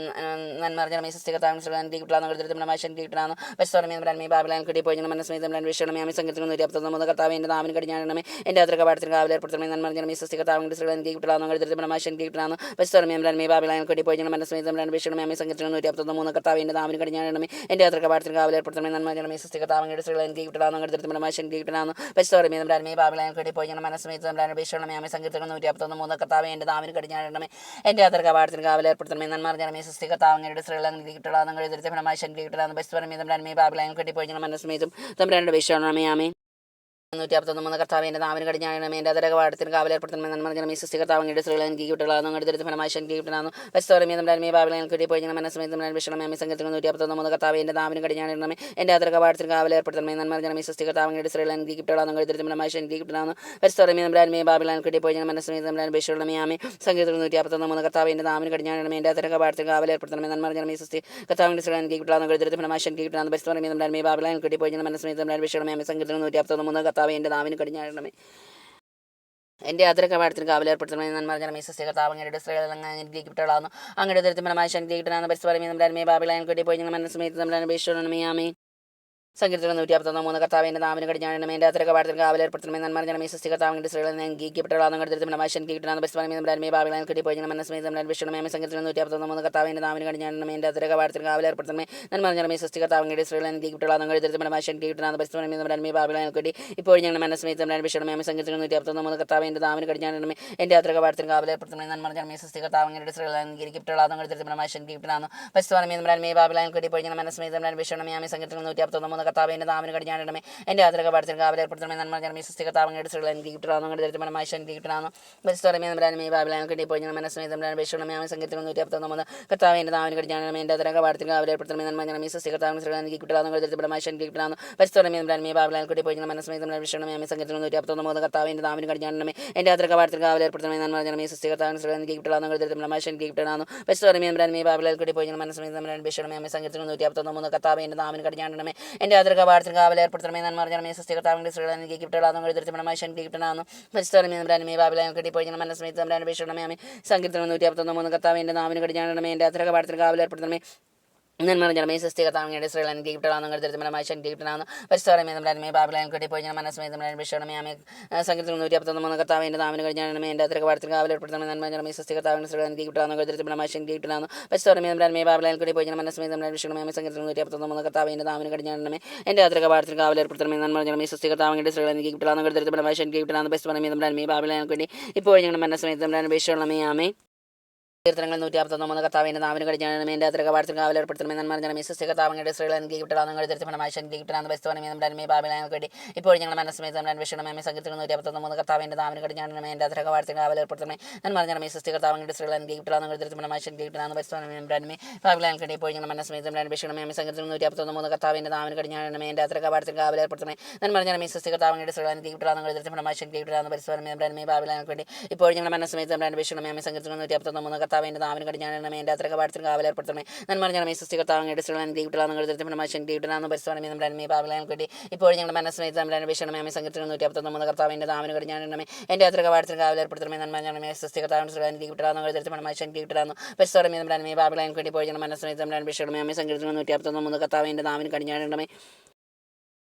നന്മ ജനമേ സൃഷ്ടി കർത്താവങ്ങളുടെ സ്ത്രീകളെ ഗീപ്റ്റളാന്ന് എഴുതി ഫലമായി ശങ്കിട്ടാണ് പെസ്റ്റോർമേ ബ്രാൻമേ ബാബിലാൻക്കേണ്ടി ഇപ്പോൾ ഞങ്ങൾ മനസ്സമയത്തും ബ്രാൻ ഭീഷണമേ ആമേ സങ്കീർത്തനം 153 മൂന്ന് കർത്താവിൻ്റെ നാവിന് കടിഞ്ഞാണമേ എൻ്റെ അതിർക പാടത്തിന് കാവലേർപ്പെടുത്തണമേ നന്മ ജനമേ സൃഷ്ടി കർത്താവങ്ങളുടെ സ്ത്രീകളെ ഗീപ്റ്റളാന്ന് എഴുതി ഫലമായി ശങ്കിട്ടാണ് പെസ്റ്റോർമേ ബ്രാൻമേ ബാബിലാൻക്കേണ്ടി ഇപ്പോൾ ഞങ്ങൾ മനസ്സമയത്തും ബ്രാൻ ഭീഷണമേ ആമേ സങ്കീർത്തനം 153 മൂന്ന് കർത്താവിൻ്റെ നാവിന് കടിഞ്ഞാണമേ എൻ്റെ അതിർക പാടത്തിന് കാവലേർപ്പെടുത്തണമേ നന്മ ജനമേ സൃഷ്ടി കർത്താവങ്ങളുടെ സ്ത്രീകളെ ഗീപ്റ്റളാന്ന് എഴുതി ഫലമായി ശങ്കിട്ടാണ് പെസ്റ്റോർമേ ബ്രാൻമേ ബാബിലാൻക്കേണ്ടി ഇപ്പോൾ ഞങ്ങൾ മനസ്സമയത്തും ബ്രാൻ ഭീഷണമേ ആമേ സങ്കീർത്തനം 153 മൂന്ന് കർത്താവിൻ്റെ നാവിന് കടിഞ്ഞാണമേ എൻ്റെ അതിർക പാടത്തിന് കാവലേർപ്പെടുത്തണമേ നന്മ ജനമേ സൃഷ്ടി കർത്താവങ്ങളുടെ സ്ത്രീകളെ ഗീപ്റ്റളാന്ന് എഴുതി ഫലമായി ശങ്കിട്ടാണ് പെസ്റ്റോർമേ ബ്രാൻമേ ബാബിലാൻക്കേണ്ടി ഇപ്പോൾ ഞങ്ങൾ മനസ്സമയത്തും തമ്പുരാൻ്റെ ഭീഷണമേ ആമേ 153 മൂന്ന് കർത്താവിൻ്റെ നാവിന് കടിഞ്ഞാണമേ എൻ്റെ അതിർക പാടത്തിന് കാവലേർപ്പെടുത്തണമേ നന്മ ജനമേ സൃഷ്ടി കർത്താവങ്ങളുടെ സ്ത്രീകളെ ഗീപ്റ്റളാന്ന് എഴുതി ഫലമായി ശങ്കിട്ടാണ് പെസ്റ്റോർമേ ബ്രാൻമേ ബാബിലാൻക്കേണ്ടി ഇപ്പോൾ ഞങ്ങൾ മനസ്സമയത്തും ബ്രാൻ ഭീഷണമേ ആമേ സങ്കീർത്തനം 153 മൂന്ന് കർത്താവിൻ്റെ നാവിന് കടിഞ്ഞാണമേ എൻ്റെ അതിർക പാടത്തിന് കാവലേർപ്പെടുത്തണമേ നന്മ ജനമേ സൃഷ്ടി കർത്താവങ്ങളുടെ സ്ത്രീകളെ ഗീപ്റ്റളാന്ന് എഴുതി ഫലമായി ശങ്കിട്ടാണ് പെസ്റ്റോർമേ ബ്രാൻമേ ബാബിലാൻക്കേണ്ടി ഇപ്പോൾ ഞങ്ങൾ മനസ്സമയത്തും ബ്രാൻ ഭീഷണമേ ആമേ സങ്കീർത്തനം 153 മൂന്ന് കർത്താവിൻ്റെ നാവിന് കടിഞ്ഞാണമേ എൻ്റെ അതിർക പാടത്തിന് കാവലേർപ്പെടുത്തണമേ നന്മ ജനമേ സൃഷ്ടി കർത്താവങ്ങളുടെ സ്ത്രീകളെ ഗീപ്റ്റളാന്ന് എഴുതി ഫലമായി ശങ്കിട്ടാണ് പെസ്റ്റോർമേ ബ്രാൻമേ ബാബിലാൻക്കേണ്ടി ഇപ്പോൾ ഞങ്ങൾ മനസ്സമയത്തും ബ്രാൻ ഭീഷണമേ ആമേ സങ്കീർത്തനം 153 മൂന്ന് കർത്താവിൻ്റെ നാവിന് കടിഞ്ഞാണമേ എൻ്റെ അതിർക പാടത്തിന് കാവലേർപ്പെടുത്തണമേ നന്മ ജനമേ സൃഷ്ടി കർത്താവങ്ങളുടെ സ്ത്രീകളെ ഗീപ്റ്റളാന്ന് അങ്ങയുടെ ദരിദ്രം ഫലമായി ശങ്കിട്ടാണ് പെസ്റ്റോർമേ ബ്രാൻമേ ബാബിലാൻക്കേണ്ടി ഇപ്പോൾ ഞങ്ങൾ മനസ്സമയത്തും ബ്രാൻ ഭീഷണമേ ആമേ സങ്കീർത്തനം 153 മൂന്ന് കർത്താവിൻ്റെ നാവിന് കടിഞ്ഞാണമേ എൻ്റെ അതിർക പാടത്തിന് കാവലേർപ്പെടുത്തണമേ നന്മ ജനമേ സൃഷ്ടി കർത്താവങ്ങളുടെ സ്ത്രീകളെ ഗീപ്റ്റളാന്ന് എഴുതി ഫലമായി ശങ്കിട്ടാണ് പെസ്റ്റോർമേ ബ്രാൻമേ ബാബിലാൻക്കേണ്ടി ഇപ്പോൾ ഞങ്ങൾ മനസ്സമയത്തും ബ്രാൻ ഭീഷണമേ ആമേ സങ്കീർത്തനം 153 മൂന്ന് കർത്താവിൻ്റെ നാവിന് കടിഞ്ഞാണമേ എൻ്റെ അതിർക പാടത്തിന് കാവലേർപ്പെടുത്തണമേ നന്മ ജനമേ സൃഷ്ടി കർത്താവങ്ങളുടെ സ്ത്രീകളെ ഗീപ്റ്റളാന്ന് എഴുതി ഫലമായി ശങ്കിട്ടാണ് പെസ്റ്റോർമേ ബ്രാൻമേ ബാബിലാൻക്കേണ്ടി ഇപ്പോൾ ഞങ്ങൾ മനസ്സമയത്തും ബ്രാൻ ഭീഷണമേ ആമേ സങ്കീർത്തനം 153 മൂന്ന് കർത്താവിൻ്റെ നാവിന് കടിഞ്ഞാണമേ എൻ്റെ അതിർക പാടത്തിന് കാവലേർപ്പെടുത്തണമേ നന്മ ജനമേ സൃഷ്ടി കർത്താവങ്ങളുടെ സ്ത്രീകളെ ഗീപ്റ്റളാന്ന് എഴുതി ഫലമായി ശങ്കിട്ടാണ് പെസ്റ്റോർമേ ബ്രാൻമേ ബാബിലാൻക്കേണ്ടി ഇപ്പോൾ ഞങ്ങൾ മനസ്സമയത്തും ബ്രാൻ ഭീഷണമേ ആമേ സങ്കീർത്തനം 153 മൂന്ന് കർത്താവിൻ്റെ നാവിന് കടിഞ്ഞാണമേ എൻ്റെ അതിർക പാടത്തിന് കാവലേർപ്പെടുത്തണമേ നന്മ ജനമേ സൃഷ്ടി കർത്താവങ്ങളുടെ സ്ത്രീകളെ ഗീപ്റ്റളാന്ന് എഴുതി ഫലമായി ശങ്കിട്ടാണ് പെസ്റ്റോർമേ ബ്രാൻമേ ബാബിലാൻക്കേണ്ടി ഇപ്പോൾ ഞങ്ങൾ മനസ്സമയത്തും ബ്രാൻ ഭീഷണമേ ആമേ സങ്കീർത്തനം 153 മൂന്ന് കർത്താവിൻ്റെ നാവിന് കടിഞ്ഞാണമേ എൻ്റെ അതിർക പാടത്തിന് കാവലേർപ്പെടുത്തണമേ നന്മ ജനമേ സൃഷ്ടി കർത്താവങ്ങളുടെ സ്ത്രീകളെ ഗീപ്റ്റളാന്ന് എഴുതി ഫലമായി ശങ്കിട്ടാണ് പെസ്റ്റോർമേ ബ്രാൻമേ ബാബിലാൻക്കേണ്ടി ഇപ്പോൾ ഞങ്ങൾ മനസ്സമയത്തും ബ്രാൻ ഭീഷണമേ ആമേ സങ്കീർത്തനം 153 മൂന്ന് കർത്താവിൻ്റെ നാവിന് കടിഞ്ഞാണമേ എൻ്റെ അതിർക പാടത്തിന് കാവലേർപ്പെടുത്തണമേ നന്മ ജനമേ സൃഷ്ടി കർത്താവങ്ങളുടെ സ്ത്രീകളെ ഗീപ്റ്റളാന്ന് എഴുതി ഫലമായി ശങ്കിട്ടാണ് പെസ്റ്റോർമേ ബ്രാൻമേ ബാബിലാൻക്കേണ്ടി ഇപ്പോൾ ഞങ്ങൾ മനസ്സമയത്തും ബ്രാൻ ഭീഷണമേ ആമേ സങ്കീർത്തനം 153 മൂന്ന് കർത്താവിൻ്റെ നാവിന് കടിഞ്ഞാണമേ എൻ്റെ അതിർക പാടത്തിന് കാവലേർപ്പെടുത്തണമേ നന്മ ജനമേ സൃഷ്ടി കർത്താവങ്ങളുടെ സ്ത്രീകളെ ഗീപ്റ്റളാന്ന് എഴുതി ഫലമായി ശങ്കിട്ടാണ് പെസ്റ്റോർമേ ബ്രാൻമേ ബാബിലാൻക്കേണ്ടി ഇപ്പോൾ ഞങ്ങൾ മനസ്സമയത്തും ബ്രാൻ ഭീഷണമേ ആമേ സങ്കീർത്തനം 153 മൂന്ന് കർത്താവിൻ്റെ നാവിന് കടിഞ്ഞാണമേ എൻ്റെ അതിർക പാടത്തിന് കാവലേർപ്പെടുത്തണമേ നന്മ ജനമേ സൃഷ്ടി കർത്താവങ്ങളുടെ സ്ത്രീകളെ ഗീപ്റ്റളാന്ന് എഴുതി ഫലമായി ശങ്കിട്ടാണ് പെസ്റ്റോർമേ ബ്രാൻമേ ബാബിലാൻക്കേണ്ടി ഇപ്പോൾ ഞങ്ങൾ മനസ്സമയത്തും ബ്രാൻ ഭീഷണമേ ആമേ സങ്കീർത്തനം 153 മൂന്ന് കർത്താവിൻ്റെ നാവിന് കടിഞ്ഞാണമേ എൻ്റെ അതിർക പാടത്തിന് കാവലേർപ്പെടുത്തണമേ നന്മ ജനമേ സൃഷ്ടി കർത്താവങ്ങളുടെ സ്ത്രീകളെ ഗീപ്റ്റളാന്ന് എഴുതി ഫലമായി ശങ്കിട്ടാണ് പെസ്റ്റോർമേ ബ്രാൻമേ ബാബിലാൻക്കേണ്ടി ഇപ്പോൾ ഞങ്ങൾ മനസ്സമയത്തും ബ്രാൻ ഭീഷണമേ ആമേ സങ്കീർത്തനം 153 മൂന്ന് കർത്താവിൻ്റെ നാവിന് കടിഞ്ഞാണമേ എൻ്റെ അതിർക പാടത്തിന് കാവലേർപ്പെടുത്തണമേ നന്മ ജനമേ സൃഷ്ടി കർത്താവങ്ങളുടെ സ്ത്രീകളെ ഗീപ്റ്റളാന്ന് എഴുതി ഫലമായി ശങ്കിട്ടാണ് പെസ്റ്റോർമേ ബ്രാൻമേ ബാബിലാൻക്കേണ്ടി ഇപ്പോൾ ഞങ്ങൾ മനസ്സമയത്തും ബ്രാൻ ഭീഷണമേ ആമേ കീർത്തനങ്ങൾ 153 കർത്താവിൻ്റെ നാവിന് കടിഞ്ഞാണമേ എൻ്റെ അത്ര കവാടത്തിൽ കാവലേർപ്പെടുത്തണമേ നന്മ ജനമേ സൃഷ്ടി കർത്താവിൻ്റെ സ്ത്രീകൾ എനിക്ക് കിട്ടണമെന്ന് കരുതി ഫലമായി ശക്തി കിട്ടണമെന്ന് ബസ്തവനമേ നമ്മുടെ അന്മേ ബാബിലാൻ കടി ഇപ്പോൾ ഞങ്ങൾ മനസ്സമേത് നമ്മുടെ അന്വേഷണമേ സങ്കീർത്തനം 153 കർത്താവിൻ്റെ നാവിന് കടിഞ്ഞാണമേ എൻ്റെ അത്ര കവാടത്തിൽ കാവലേർപ്പെടുത്തണമേ നന്മ ജനമേ സൃഷ്ടി കർത്താവിൻ്റെ സ്ത്രീകൾ എനിക്ക് കിട്ടണമെന്ന് കരുതി ഫലമായി ശക്തി കിട്ടണമെന്ന് ബസ്തവനമേ നമ്മുടെ അന്മേ ബാബിലാൻ കടി ഇപ്പോൾ ഞങ്ങൾ മനസ്സമേത് നമ്മുടെ അന്വേഷണമേ സങ്കീർത്തനം 153 കർത്താവിൻ്റെ നാവിന് കടിഞ്ഞാണമേ എൻ്റെ അത്ര കവാടത്തിൽ കാവലേർപ്പെടുത്തണമേ നന്മ ജനമേ സൃഷ്ടി കർത്താവിൻ്റെ സ്ത്രീകൾ എനിക്ക് കിട്ടണമെന്ന് കരുതി ഫലമായി ശക്തി കിട്ടണമെന്ന് ബസ്തവനമേ നമ്മുടെ അന്മേ ബാബിലാൻ കടി ഇപ്പോൾ ഞങ്ങൾ മനസ്സമേത് നമ്മുടെ അന്വേഷണമേ സങ്കീർത്തനം 153 കർത്താവിൻ്റെ നാവിന് കടിഞ്ഞാണമേ എൻ്റെ അത്ര കവാടത്തിൽ കാവലേർപ്പെടുത്തണമേ നന്മ ജനമേ സൃഷ്ടി കർത്താവിൻ്റെ സ്ത്രീകൾ എനിക്ക് കിട്ടണമെന്ന് കരുതി ഫലമായി ശക്തി കിട്ടണമെന്ന് ബസ്തവനമേ നമ്മുടെ അന്മേ ബാബിലാൻ കടി ഇപ്പോൾ ഞങ്ങൾ മനസ്സമേത് നമ്മുടെ അന്വേഷണമേ സങ്കീർത്തനം 153 കർത്താവിൻ്റെ നാവിന് കടിഞ്ഞാണമേ എൻ്റെ അത്ര കവാടത്തിൽ കാവലേർപ്പെടുത്തണമേ നന്മ ജനമേ സൃഷ്ടി കർത്താവിൻ്റെ സ്ത്രീകൾ എനിക്ക് കിട്ടണമെന്ന് കരുതി ഫലമായി ശക്തി കിട്ടണമെന്ന് ബസ്തവനമേ നമ്മുടെ അന്മേ ബാബിലാൻ കടി ഇപ്പോൾ ഞങ്ങൾ മനസ്സമേത് നമ്മുടെ അന്വേഷണമേ സങ്കീർത്തനം 153 കർത്താവിൻ്റെ നാവിന് കടിഞ്ഞാണമേ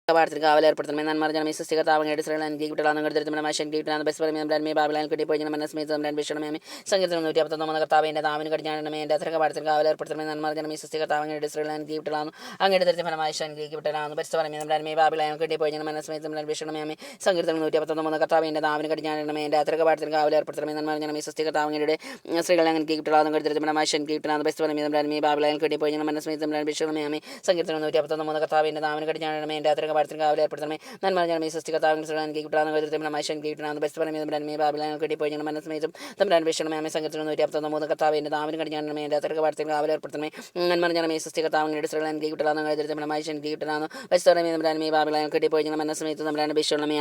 കവാടത്തിൽ കാവലേർപ്പെടുത്തണമേ നന്മ ജനമേ സൃഷ്ടി കർത്താവിൻ്റെ സ്ത്രീകൾ എനിക്ക് കിട്ടണമെന്ന് കരുതി ഫലമായി ശക്തി കിട്ടണമെന്ന് ബസ്തവനമേ നമ്മുടെ അന്മേ ബാബിലാൻ കടി ഇപ്പോൾ ഞങ്ങൾ മനസ്സമേത് നമ്മുടെ അന്വേഷണമേ സങ്കീർത്തനം 153 കർത്താവിൻ്റെ നാവിന് കടിഞ്ഞാണമേ എൻ്റെ അത്ര കവാടത്തിൽ കാവലേർപ്പെടുത്തണമേ നന്മ ജനമേ സൃഷ്ടി കർത്താവിൻ്റെ സ്ത്രീകൾ എനിക്ക് കിട്ടണമെന്ന് അങ്ങയുടെ തരത്തിൽ ഫലമായി ശക്തി കിട്ടണമെന്ന് ബസ്തവനമേ നമ്മുടെ അന്മേ ബാബിലാൻ കടി ഇപ്പോൾ ഞങ്ങൾ മനസ്സമേത് നമ്മുടെ അന്വേഷണമേ സങ്കീർത്തനം 153 കർത്താവിൻ്റെ നാവിന് കടിഞ്ഞാണമേ എൻ്റെ അത്ര കവാടത്തിൽ കാവലേർപ്പെടുത്തണമേ നന്മ ജനമേ സൃഷ്ടി കർത്താവിൻ്റെ സ്ത്രീകൾ എനിക്ക് കിട്ടണമെന്ന് കരുതി ഫലമായി ശക്തി കിട്ടണമെന്ന് ബസ്തവനമേ നമ്മുടെ അന്മേ ബാബിലാൻ കടി ഇപ്പോൾ ഞങ്ങൾ മനസ്സമേത് നമ്മുടെ അന്വേഷണമേ സങ്കീർത്തനം 153 കർത്താവിൻ്റെ നാവിന് കടിഞ്ഞാണമേ എൻ്റെ അത്ര കവാടത്തിൽ കാവലേർപ്പെടുത്തണമേ നന്മ ജനമേ സൃഷ്ടി കർത്താവിൻ്റെ സ്ത്രീകൾ എനിക്ക് കിട്ടണമെന്ന് കരുതി ഫലമായി ശക്തി കിട്ടണമെന്ന് ബസ്തവനമേ നമ്മുടെ അന്മേ ബാബിലാൻ കടി ഇപ്പോൾ ഞങ്ങൾ മനസ്സമേതും നമ്മുടെ അന്വേഷണമേ സങ്കീർത്തനം 153 കർത്താവിൻ്റെ നാവിന് കടിഞ്ഞാണമേ എൻ്റെ അത്ര കവാടത്തിൽ കാവലേർപ്പെടുത്തണമേ നന്മ ജനമേ സൃഷ്ടി കർത്താവിൻ്റെ സ്ത്രീകൾ എനിക്ക് കിട്ടണമെന്ന് കരുതി ഫലമായി ശക്തി കിട്ടണമെന്ന് ബസ്തവനമേ നമ്മുടെ അന്മേ ബാബിലാൻ കടി ഇപ്പോൾ ഞങ്ങൾ മനസ്സമേതും നമ്മുടെ അന്വേഷണമേ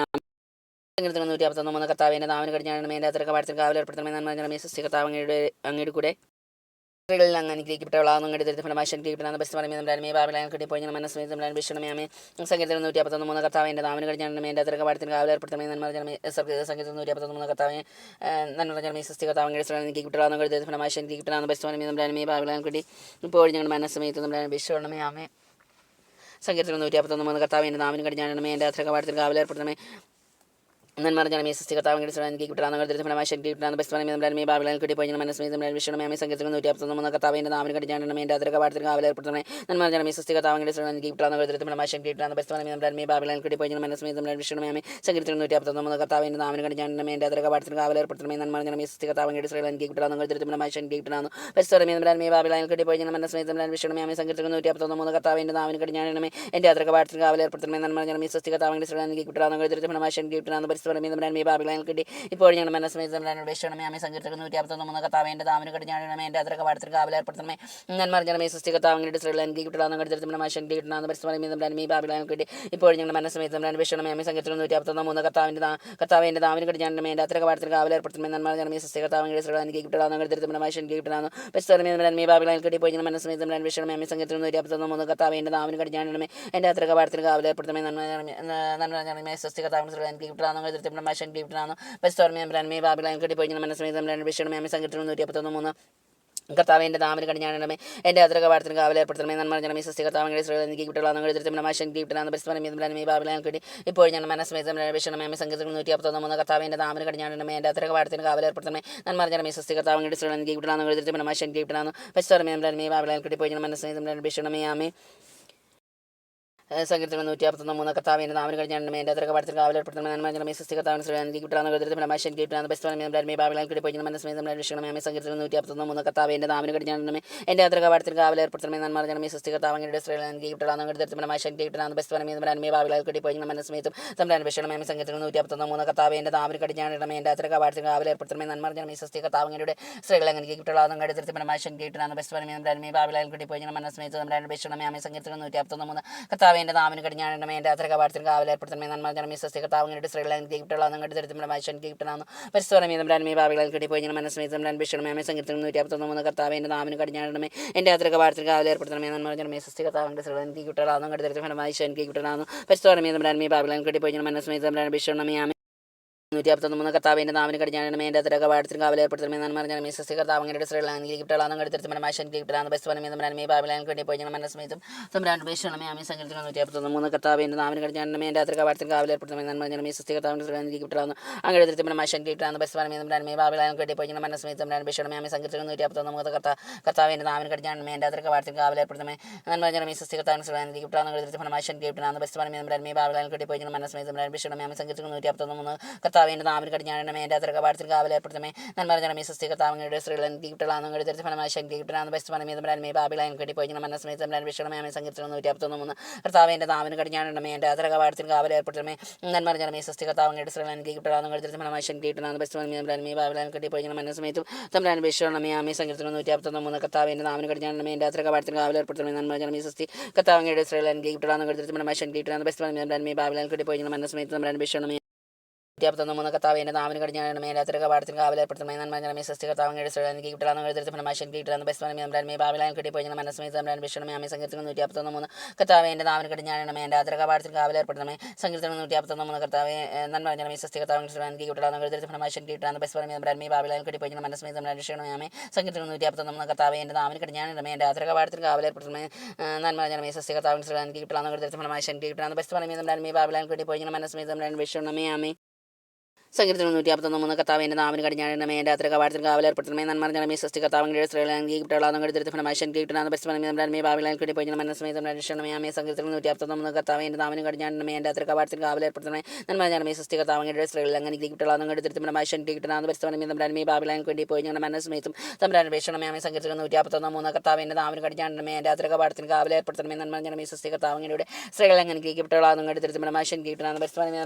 സങ്കീർത്തനം 153 കർത്താവിൻ്റെ നാവിന് കടിഞ്ഞാണമേ എൻ്റെ അത്ര കവാടത്തിൽ കാവലേർപ്പെടുത്തണമേ നന്മ ജനമേ സൃഷ്ടി കർത്താവിൻ്റെ അങ്ങയുടെ കൂടെ സ്ത്രീകളിൽ അങ്ങ് അനുഗ്രഹിക്കപ്പെട്ടവളാകുന്നു അങ്ങയുടെ ദരിദ്ര ഫലമായി ശക്തി കിട്ടണമെന്ന് ബസ്തവനമേ നമ്മുടെ അന്മേ ബാബിലാൻ കടി ഇപ്പോൾ ഞങ്ങൾ മനസ്സമേതും നമ്മുടെ അന്വേഷണമേ സങ്കീർത്തനം 153 കർത്താവിൻ്റെ നാവിന് കടിഞ്ഞാണമേ എൻ്റെ അത്ര കവാടത്തിൽ കാവലേർപ്പെടുത്തണമേ നന്മ ജനമേ സങ്കീർത്തനം 153 കർത്താവിനെ നന്മ ജനമേ സൃഷ്ടി കർത്താവിൻ്റെ സ്ത്രീകൾ എനിക്ക് കിട്ടണമെന്ന് അങ്ങയുടെ ദരിദ്ര ഫലമായി ശക്തി കിട്ടണമെന്ന് ബസ്തവനമേ നമ്മുടെ അന്മേ ബാബിലാൻ കടി ഇപ്പോൾ ഞങ്ങൾ മനസ്സമേതും നമ്മുടെ അന്വേഷണമേ ആമേ സങ്കീർത്തനം 153 കർത്താവിൻ്റെ നാവിന് കടിഞ്ഞാണമേ എൻ്റെ അത്ര കവാടത്തിൽ കാവലേർപ്പെടുത്തണമേ നന്മ ജനമേ സൃഷ്ടി കർത്താവിൻ്റെ സ്ത്രീകൾ എനിക്ക് കിട്ടണമെന്ന് കരുതി ഫലമായി ശക്തി കിട്ടണമെന്ന് ബസ്തവനമേ നമ്മുടെ അന്മേ ബാബിലാൻ കടി ഇപ്പോൾ ഞങ്ങൾ മനസ്സമേതും നമ്മുടെ അന്വേഷണമേ സങ്കീർത്തനം 153 കർത്താവിൻ്റെ നാവിന് കടിഞ്ഞാണമേ എൻ്റെ അത്ര കവാടത്തിൽ കാവലേർപ്പെടുത്തണമേ നന്മ ജനമേ സൃഷ്ടി കർത്താവിൻ്റെ സ്ത്രീകൾ എനിക്ക് കിട്ടണമെന്ന് കരുതി ഫലമായി ശക്തി കിട്ടണമെന്ന് ബസ്തവനമേ നമ്മുടെ അന്മേ ബാബിലാൻ കടി ഇപ്പോൾ ഞങ്ങൾ മനസ്സമേതും നമ്മുടെ അന്വേഷണമേ സങ്കീർത്തനം 153 കർത്താവിൻ്റെ നാവിന് കടിഞ്ഞാണമേ എൻ്റെ അത്ര കവാടത്തിൽ കാവലേർപ്പെടുത്തണമേ നന്മ ജനമേ സൃഷ്ടി കർത്താവിൻ്റെ സ്ത്രീകൾ എനിക്ക് കിട്ടണമെന്ന് കരുതി ഫലമായി ശക്തി കിട്ടണമെന്ന് ബസ്തവനമേ നമ്മുടെ അന്മേ ബാബിലാൻ കടി ഇപ്പോൾ ഞങ്ങൾ മനസ്സമേതും നമ്മുടെ അന്വേഷണമേ സങ്കീർത്തനം 153 കർത്താവിൻ്റെ നാവിന് കടിഞ്ഞാണമേ എൻ്റെ അത്ര കവാടത്തിൽ കാവലേർപ്പെടുത്തണമേ നന്മ ജനമേ സൃഷ്ടി കർത്താവിൻ്റെ സ്ത്രീകൾ എനിക്ക് കിട്ടണമെന്ന് കരുതി ഫലമായി ശക്തി കിട്ടണമെന്ന് ബസ്തവനമേ നമ്മുടെ അന്മേ ബാബിലാൻ കിട്ടി ഇപ്പോൾ ഞങ്ങൾ മനസ്സമേതും നമ്മുടെ അന്വേഷണമേ ആമേ സങ്കീർത്തനം 153 കർത്താവിൻ്റെ നാവിന് കടിഞ്ഞാണമേ എൻ്റെ അത്ര കവാടത്തിൽ കാവലേർപ്പെടുത്തണമേ നന്മ ജനമേ സൃഷ്ടി കർത്താവിൻ്റെ സ്ത്രീകൾ എനിക്ക് കിട്ടണമെന്ന് കരുതി നമ്മുടെ ശക്തി കിട്ടണമെന്ന് ബസ്തവനമേ നമ്മുടെ അന്മേ ബാബിലാൻ കിട്ടി ഇപ്പോൾ ഞങ്ങൾ മനസ്സമേതും നമ്മുടെ അന്വേഷണമേ ആമേ സങ്കീർത്തനം 153 കർത്താവിൻ്റെ നാവിന് കടിഞ്ഞാണമേ എൻ്റെ അത്ര കവാടത്തിൽ കാവലേർപ്പെടുത്തണമേ നന്മ ജനമേ സൃഷ്ടി കർത്താവിൻ്റെ സ്ത്രീകൾ എനിക്ക് കിട്ടണമെന്ന് കരുതി നമ്മുടെ ശക്തി കിട്ടണമെന്ന് ബസ്തവനമേ നമ്മുടെ അന്മേ ബാബിലാൻ കിട്ടി ഇപ്പോൾ ഞങ്ങൾ മനസ്സമേതും നമ്മുടെ അന്വേഷണമേ ആമേ സങ്കീർത്തനം 153 കർത്താവിൻ്റെ നാവിന് കടിഞ്ഞാണമേ എൻ്റെ അത്ര കവാടത്തിൽ കാവലേർപ്പെടുത്തണമേ നന്മ ജനമേ സൃഷ്ടി കർത്താവിൻ്റെ സ്ത്രീകൾ എനിക്ക് കിട്ടണമെന്ന് കരുതി നമ്മുടെ ശക്തി കിട്ടണമെന്ന് ബസ്തവനമേ നമ്മുടെ അന്മേ ബാബിലാൻ കിട്ടി ഇപ്പോൾ ഞങ്ങൾ മനസ്സമേതും നമ്മുടെ അന്വേഷണമേ ആമേ സങ്കീർത്തനം 153 കർത്താവിൻ്റെ നാവിന് കടിഞ്ഞാണമേ എൻ്റെ അത്ര കവാടത്തിന് കാവലേർപ്പെടുത്തണമേ നന്മ ജനമേ സൃഷ്ടി കർത്താവിൻ്റെ സ്ത്രീകൾ എനിക്ക് കിട്ടണമെന്ന് കരുതി നമ്മുടെ ശക്തി കിട്ടണമെന്ന് ബസ്തവനമേ നമ്മുടെ അന്മേ ബാബിലാൻ കിട്ടി ഇപ്പോൾ ഞങ്ങൾ മനസ്സമേതും നമ്മുടെ അന്വേഷണമേ ആമേ സങ്കീർത്തനം 153 കർത്താവിൻ്റെ നാവിന് കടിഞ്ഞാണമേ എൻ്റെ അത്ര കവാടത്തിന് കാവലേർപ്പെടുത്തണമേ നന്മ ജനമേ സൃഷ്ടി കർത്താവിൻ്റെ സ്ത്രീകൾ എനിക്ക് കിട്ടണമെന്ന് കരുതി നമ്മുടെ ശക്തി കിട്ടണമെന്ന് ബസ്തവനമേ നമ്മുടെ അന്മേ ബാബിലാൻ കിട്ടി ഇപ്പോൾ ഞങ്ങൾ മനസ്സമേതും നമ്മുടെ അന്വേഷണമേ ആമേ സങ്കീർത്തനം 153 കർത്താവിൻ്റെ നാവിന് കടിഞ്ഞാണമേ എൻ്റെ അത്ര കവാടത്തിൽ കാവലേർപ്പെടുത്തണമേ നന്മ ജനമേ സൃഷ്ടി കർത്താവിൻ്റെ സ്ത്രീകൾ എനിക്ക് കിട്ടണമെന്ന് കരുതി ഫലമായി ശക്തി കിട്ടണമെന്ന് ബസ്തവനമേ നമ്മുടെ അന്മേ ബാബിലാൻ കിട്ടി ഇപ്പോൾ ഞങ്ങൾ മനസ്സമേതും നമ്മുടെ അന്വേഷണമേ ആമേ സങ്കീർത്തനം 153 കർത്താവിൻ്റെ നാവിന് കടിഞ്ഞാണമേ എൻ്റെ അത്ര കവാടത്തിൽ കാവലേർപ്പെടുത്തണമേ നന്മ ജനമേ സൃഷ്ടി കർത്താവിൻ്റെ സ്ത്രീകൾ എനിക്ക് കിട്ടണമെന്ന് കരുതി ഫലമായി ശക്തി കിട്ടണമെന്ന് ബസ്തവനമേ നമ്മുടെ അന്മേ ബാബിലാൻ കിട്ടി ഇപ്പോൾ ഞങ്ങൾ മനസ്സമേതും നമ്മുടെ അന്വേഷണമേ ആമേ സങ്കീർത്തനം 153 കർത്താവിൻ്റെ നാവിന് കടിഞ്ഞാണമേ എൻ്റെ അത്ര കവാടത്തിൽ കാവലേർപ്പെടുത്തണമേ നന്മ ജനമേ സൃഷ്ടി കർത്താവിൻ്റെ സ്ത്രീകൾ എനിക്ക് കിട്ടണമെന്ന് കരുതി ഫലമായി ശക്തി കിട്ടണമെന്ന് ബസ്തവനമേ നമ്മുടെ അന്മേ ബാബിലാൻ കിട്ടി ഇപ്പോൾ ഞങ്ങൾ മനസ്സമേതും നമ്മുടെ അന്വേഷണമേ ആമേ സങ്കീർത്തനം 153 കർത്താവിൻ്റെ നാവിന് കടിഞ്ഞാണമേ എൻ്റെ അത്ര കവാടത്തിൽ കാവലേർപ്പെടുത്തണമേ നന്മ ജനമേ സൃഷ്ടി കർത്താവിൻ്റെ സ്ത്രീകൾ എനിക്ക് കിട്ടണമെന്ന് കരുതി നമ്മുടെ ശക്തി കിട്ടണമെന്ന് ബസ്തവനമേ നമ്മുടെ അന്മേ ബാബിലാൻ കിട്ടി ഇപ്പോൾ ഞങ്ങൾ മനസ്സമേതും നമ്മുടെ അന്വേഷണമേ ആമേ സങ്കീർത്തനം 153 കർത്താവിൻ്റെ നാവിന് കടിഞ്ഞാണമേ എൻ്റെ അത്ര കവാടത്തിൽ കാവലേർപ്പെടുത്തണമേ നന്മ ജനമേ സൃഷ്ടി കർത്താവിൻ്റെ സ്ത്രീകൾ എനിക്ക് കിട്ടണമെന്ന് കരുതി ഫലമായി ശക്തി കിട്ടണമെന്ന് ബസ്തവനമേ നമ്മുടെ അന്മേ ബാബിലാൻ കിട്ടി ഇപ്പോൾ ഞങ്ങൾ മനസ്സമേതും നമ്മുടെ അന്വേഷണമേ ആമേ 153 കർത്താവിൻ്റെ നാവിന് കടിഞ്ഞാണമേ എൻ്റെ അത്ര കവാടത്തിൽ കാവലേർപ്പെടുത്തണമേ നന്മ ജനമേ സൃഷ്ടി കർത്താവിൻ്റെ സ്ത്രീകൾ എനിക്ക് കിട്ടണമെന്ന് കരുതി നമ്മുടെ ശക്തി കിട്ടണമെന്ന് ബസ്തവനമേ നമ്മുടെ അന്മേ ബാബിലാൻ കിട്ടി ഇപ്പോൾ ഞങ്ങൾ മനസ്സമേതും നമ്മുടെ അന്വേഷണമേ ആമേ സങ്കീർത്തനം 153 കർത്താവിൻ്റെ നാവിന് കടിഞ്ഞാണമേ എൻ്റെ അത്ര കവാടത്തിൽ കാവലേർപ്പെടുത്തണമേ നന്മ ജനമേ സൃഷ്ടി കർത്താവിൻ്റെ സ്ത്രീകൾ എനിക്ക് കിട്ടണമെന്ന് അങ്ങനെ നമ്മുടെ ശക്തി കിട്ടണമെന്ന് ബസ്തവനമേ നമ്മുടെ അന്മേ ബാബിലാൻ കിട്ടി ഇപ്പോൾ ഞങ്ങൾ മനസ്സമേതും നമ്മുടെ അന്വേഷണമേ ആമേ സങ്കീർത്തനം 153 കർത്താവിൻ്റെ നാവിന് കടിഞ്ഞാണമേ എൻ്റെ അത്ര കവാടത്തിൽ കാവലേർപ്പെടുത്തണമേ നന്മ ജനമേ സൃഷ്ടി കർത്താവിൻ്റെ സ്ത്രീകൾ എനിക്ക് കിട്ടണമെന്ന് കരുതി ഫലമായി ശക്തി കിട്ടണമെന്ന് ബസ്തവനമേ നമ്മുടെ അന്മേ ബാബിലാൻ കിട്ടി ഇപ്പോൾ ഞങ്ങൾ മനസ്സമേതും നമ്മുടെ അന്വേഷണമേ ആമേ സങ്കീർത്തനം 153 കർത്താവിൻ്റെ നാവിന് കടിഞ്ഞാണമേ എൻ്റെ അത്ര കവാടത്തിൽ കാവലേർപ്പെടുത്തമേ നന്മ ജനമേ സ്വസ്തി കർത്താവിൻ്റെ സ്ത്രീകൾ എനിക്ക് കിട്ടലാന്ന് കരുതരുത്തി ഫലമായി ശക്തി കിട്ടലാന്ന് ബെസ്റ്റ് മേ ബാബിലായും കെട്ടിപ്പോയി മനസ്സമേതം വിഷമേ സംഗീതത്തിൽ 153 കർത്താവിൻ്റെ നാവിന് കടിഞ്ഞാണമേ എൻ്റെ അത്ര കവാടത്തിൽ കാവലേർപ്പെടുത്തമേ നന്മ ജനമേ സ്വസ്തി കർത്താവിൻ്റെ സ്ത്രീകൾ എനിക്ക് കിട്ടലാന്ന് കരുതരുത്തി ഫലമായി ശക്തി കിട്ടലാന്ന് ബെസ്റ്റ് മേ ബാബിലായും കെട്ടിപ്പോയി മനസ്സമേതം തമ്മിലാണ് വിഷമേ സംഗീതത്തിൽ 153 കർത്താവിൻ്റെ നാവിന് കടിഞ്ഞാണമേ എൻ്റെ അത്ര കവാടത്തിൽ കാവലേർപ്പെടുത്തമേ നന്മ ജനമേ സ്വസ്തി കർത്താവിൻ്റെ സ്ത്രീകൾ എനിക്ക് കിട്ടലാന്ന് കരുതരുത്തി ഫലമായി ശക്തി കിട്ടലാന്ന് ബെസ്റ്റ് മേ ബാബിലായും കെട്ടിപ്പോയി മനസ്സമേതം തമ്മിലാണ് വിഷമേ 153 കർത്താവിൻ്റെ നാവിന് കടിഞ്ഞാണമേ എൻ്റെ അത്ര കവാടത്തിൽ കാവലേർപ്പെടുത്തമേ നന്മ ജനമേ സ്വസ്തി കർത്താവിൻ്റെ സ്ത്രീകൾ എനിക്ക് കിട്ടലാന്ന് കരുതരുത്തി ഫലമായി ശക്തി കിട്ടലാന്ന് ബെസ്റ്റ് മേ ബാബിലായും കെട്ടിപ്പോയി മനസ്സമേതം തമ്മിലാണ് വിഷമേ സംഗീതത്തിൽ 153 കർത്താവിൻ്റെ നാവിന് കടിഞ്ഞാണമേ എൻ്റെ അത്ര കവാടത്തിൽ കാവലേർപ്പെടുത്തമേ സംഗീതത്തിൽ 153 കർത്താവെ നന്മ ജനമേ സ്വസ്തി കർത്താവിൻ്റെ സ്ത്രീകൾ എനിക്ക് കിട്ടലാന്ന് കരുതരുത്തി ഫലമായി ശക്തി കിട്ടലാന്ന് ബെസ്റ്റ് മേ ബാബിലായും കെട്ടിപ്പോയി മനസ്സമേതം തമ്മിലാണ് വിഷമേ സംഗീതത്തിൽ 153 കർത്താവെ എൻ്റെ നാവിന് കടിഞ്ഞാണമേ എൻ്റെ അത്ര കവാടത്തിൽ കാവലേർപ്പെടുത്തമേ നന്മ ജനമേ സ്വസ്തി കർത്താവിൻ്റെ സ്ത്രീകൾ എനിക്ക് കിട്ടലാന്ന് കരുതരുത്തി ഫലമായി ശക്തി കിട്ടലാന്ന് ബെസ്റ്റ് മേ ബാബിലായും കെട്ടിപ്പോയി മനസ്സമേതം തമ്മിലാണ് വിഷമേ ആമേ സംഗീതത്തിൽ 153 കർത്താവിൻ്റെ നാവിന് കടിഞ്ഞാണമേ എൻ്റെ അത്ര കവാടത്തിൽ കാവലേർപ്പെടുത്തമേ നന്മ ജനമേ സ്വസ്തി കർത്താവിൻ്റെ സ്ത്രീകൾ എനിക്ക് കിട്ടലാന്ന് കരുതരുത്തി ഫലമായി ശക്തി കിട്ടലാന്ന് ബെസ്റ്റ് മേ ബാബിലായും കെട്ടിപ്പോയി മനസ്സമേതം വിഷമേ ആമേ സംഗീതത്തിൽ 153 കർത്താവിൻ്റെ നാവിന് കടിഞ്ഞാണമേ എൻ്റെ അത്ര കവാടത്തിൽ കാവലേർപ്പെടുത്തമേ നന്മ ജനമേ സ്വസ്തി കർത്താവിൻ്റെ സ്ത്രീകൾ എനിക്ക് കിട്ടലാന്ന് കരുതരുത്തി ഫലമായി ശക്തി കിട്ടലാന്ന് ബെസ്റ്റ് മേ ബാബിലായും കെട്ടിപ്പോയി മനസ്സമേതം തമ്മിലാണ് വിഷമേ ആമേ സംഗീതത്തിൽ 153 കർത്താവിൻ്റെ നാവിന് കടിഞ്ഞാണമേ എൻ്റെ അത്ര കവാടത്തിൽ കാവലേർപ്പെടുത്തമേ നന്മ ജനമേ സ്വസ്തി കർത്താവിൻ്റെ സ്ത്രീകൾ എനിക്ക് കിട്ടലാന്ന് കരുതരുത്തി ഫലമായി ശക്തി കിട്ടലാന്ന് ബെസ്റ്റ്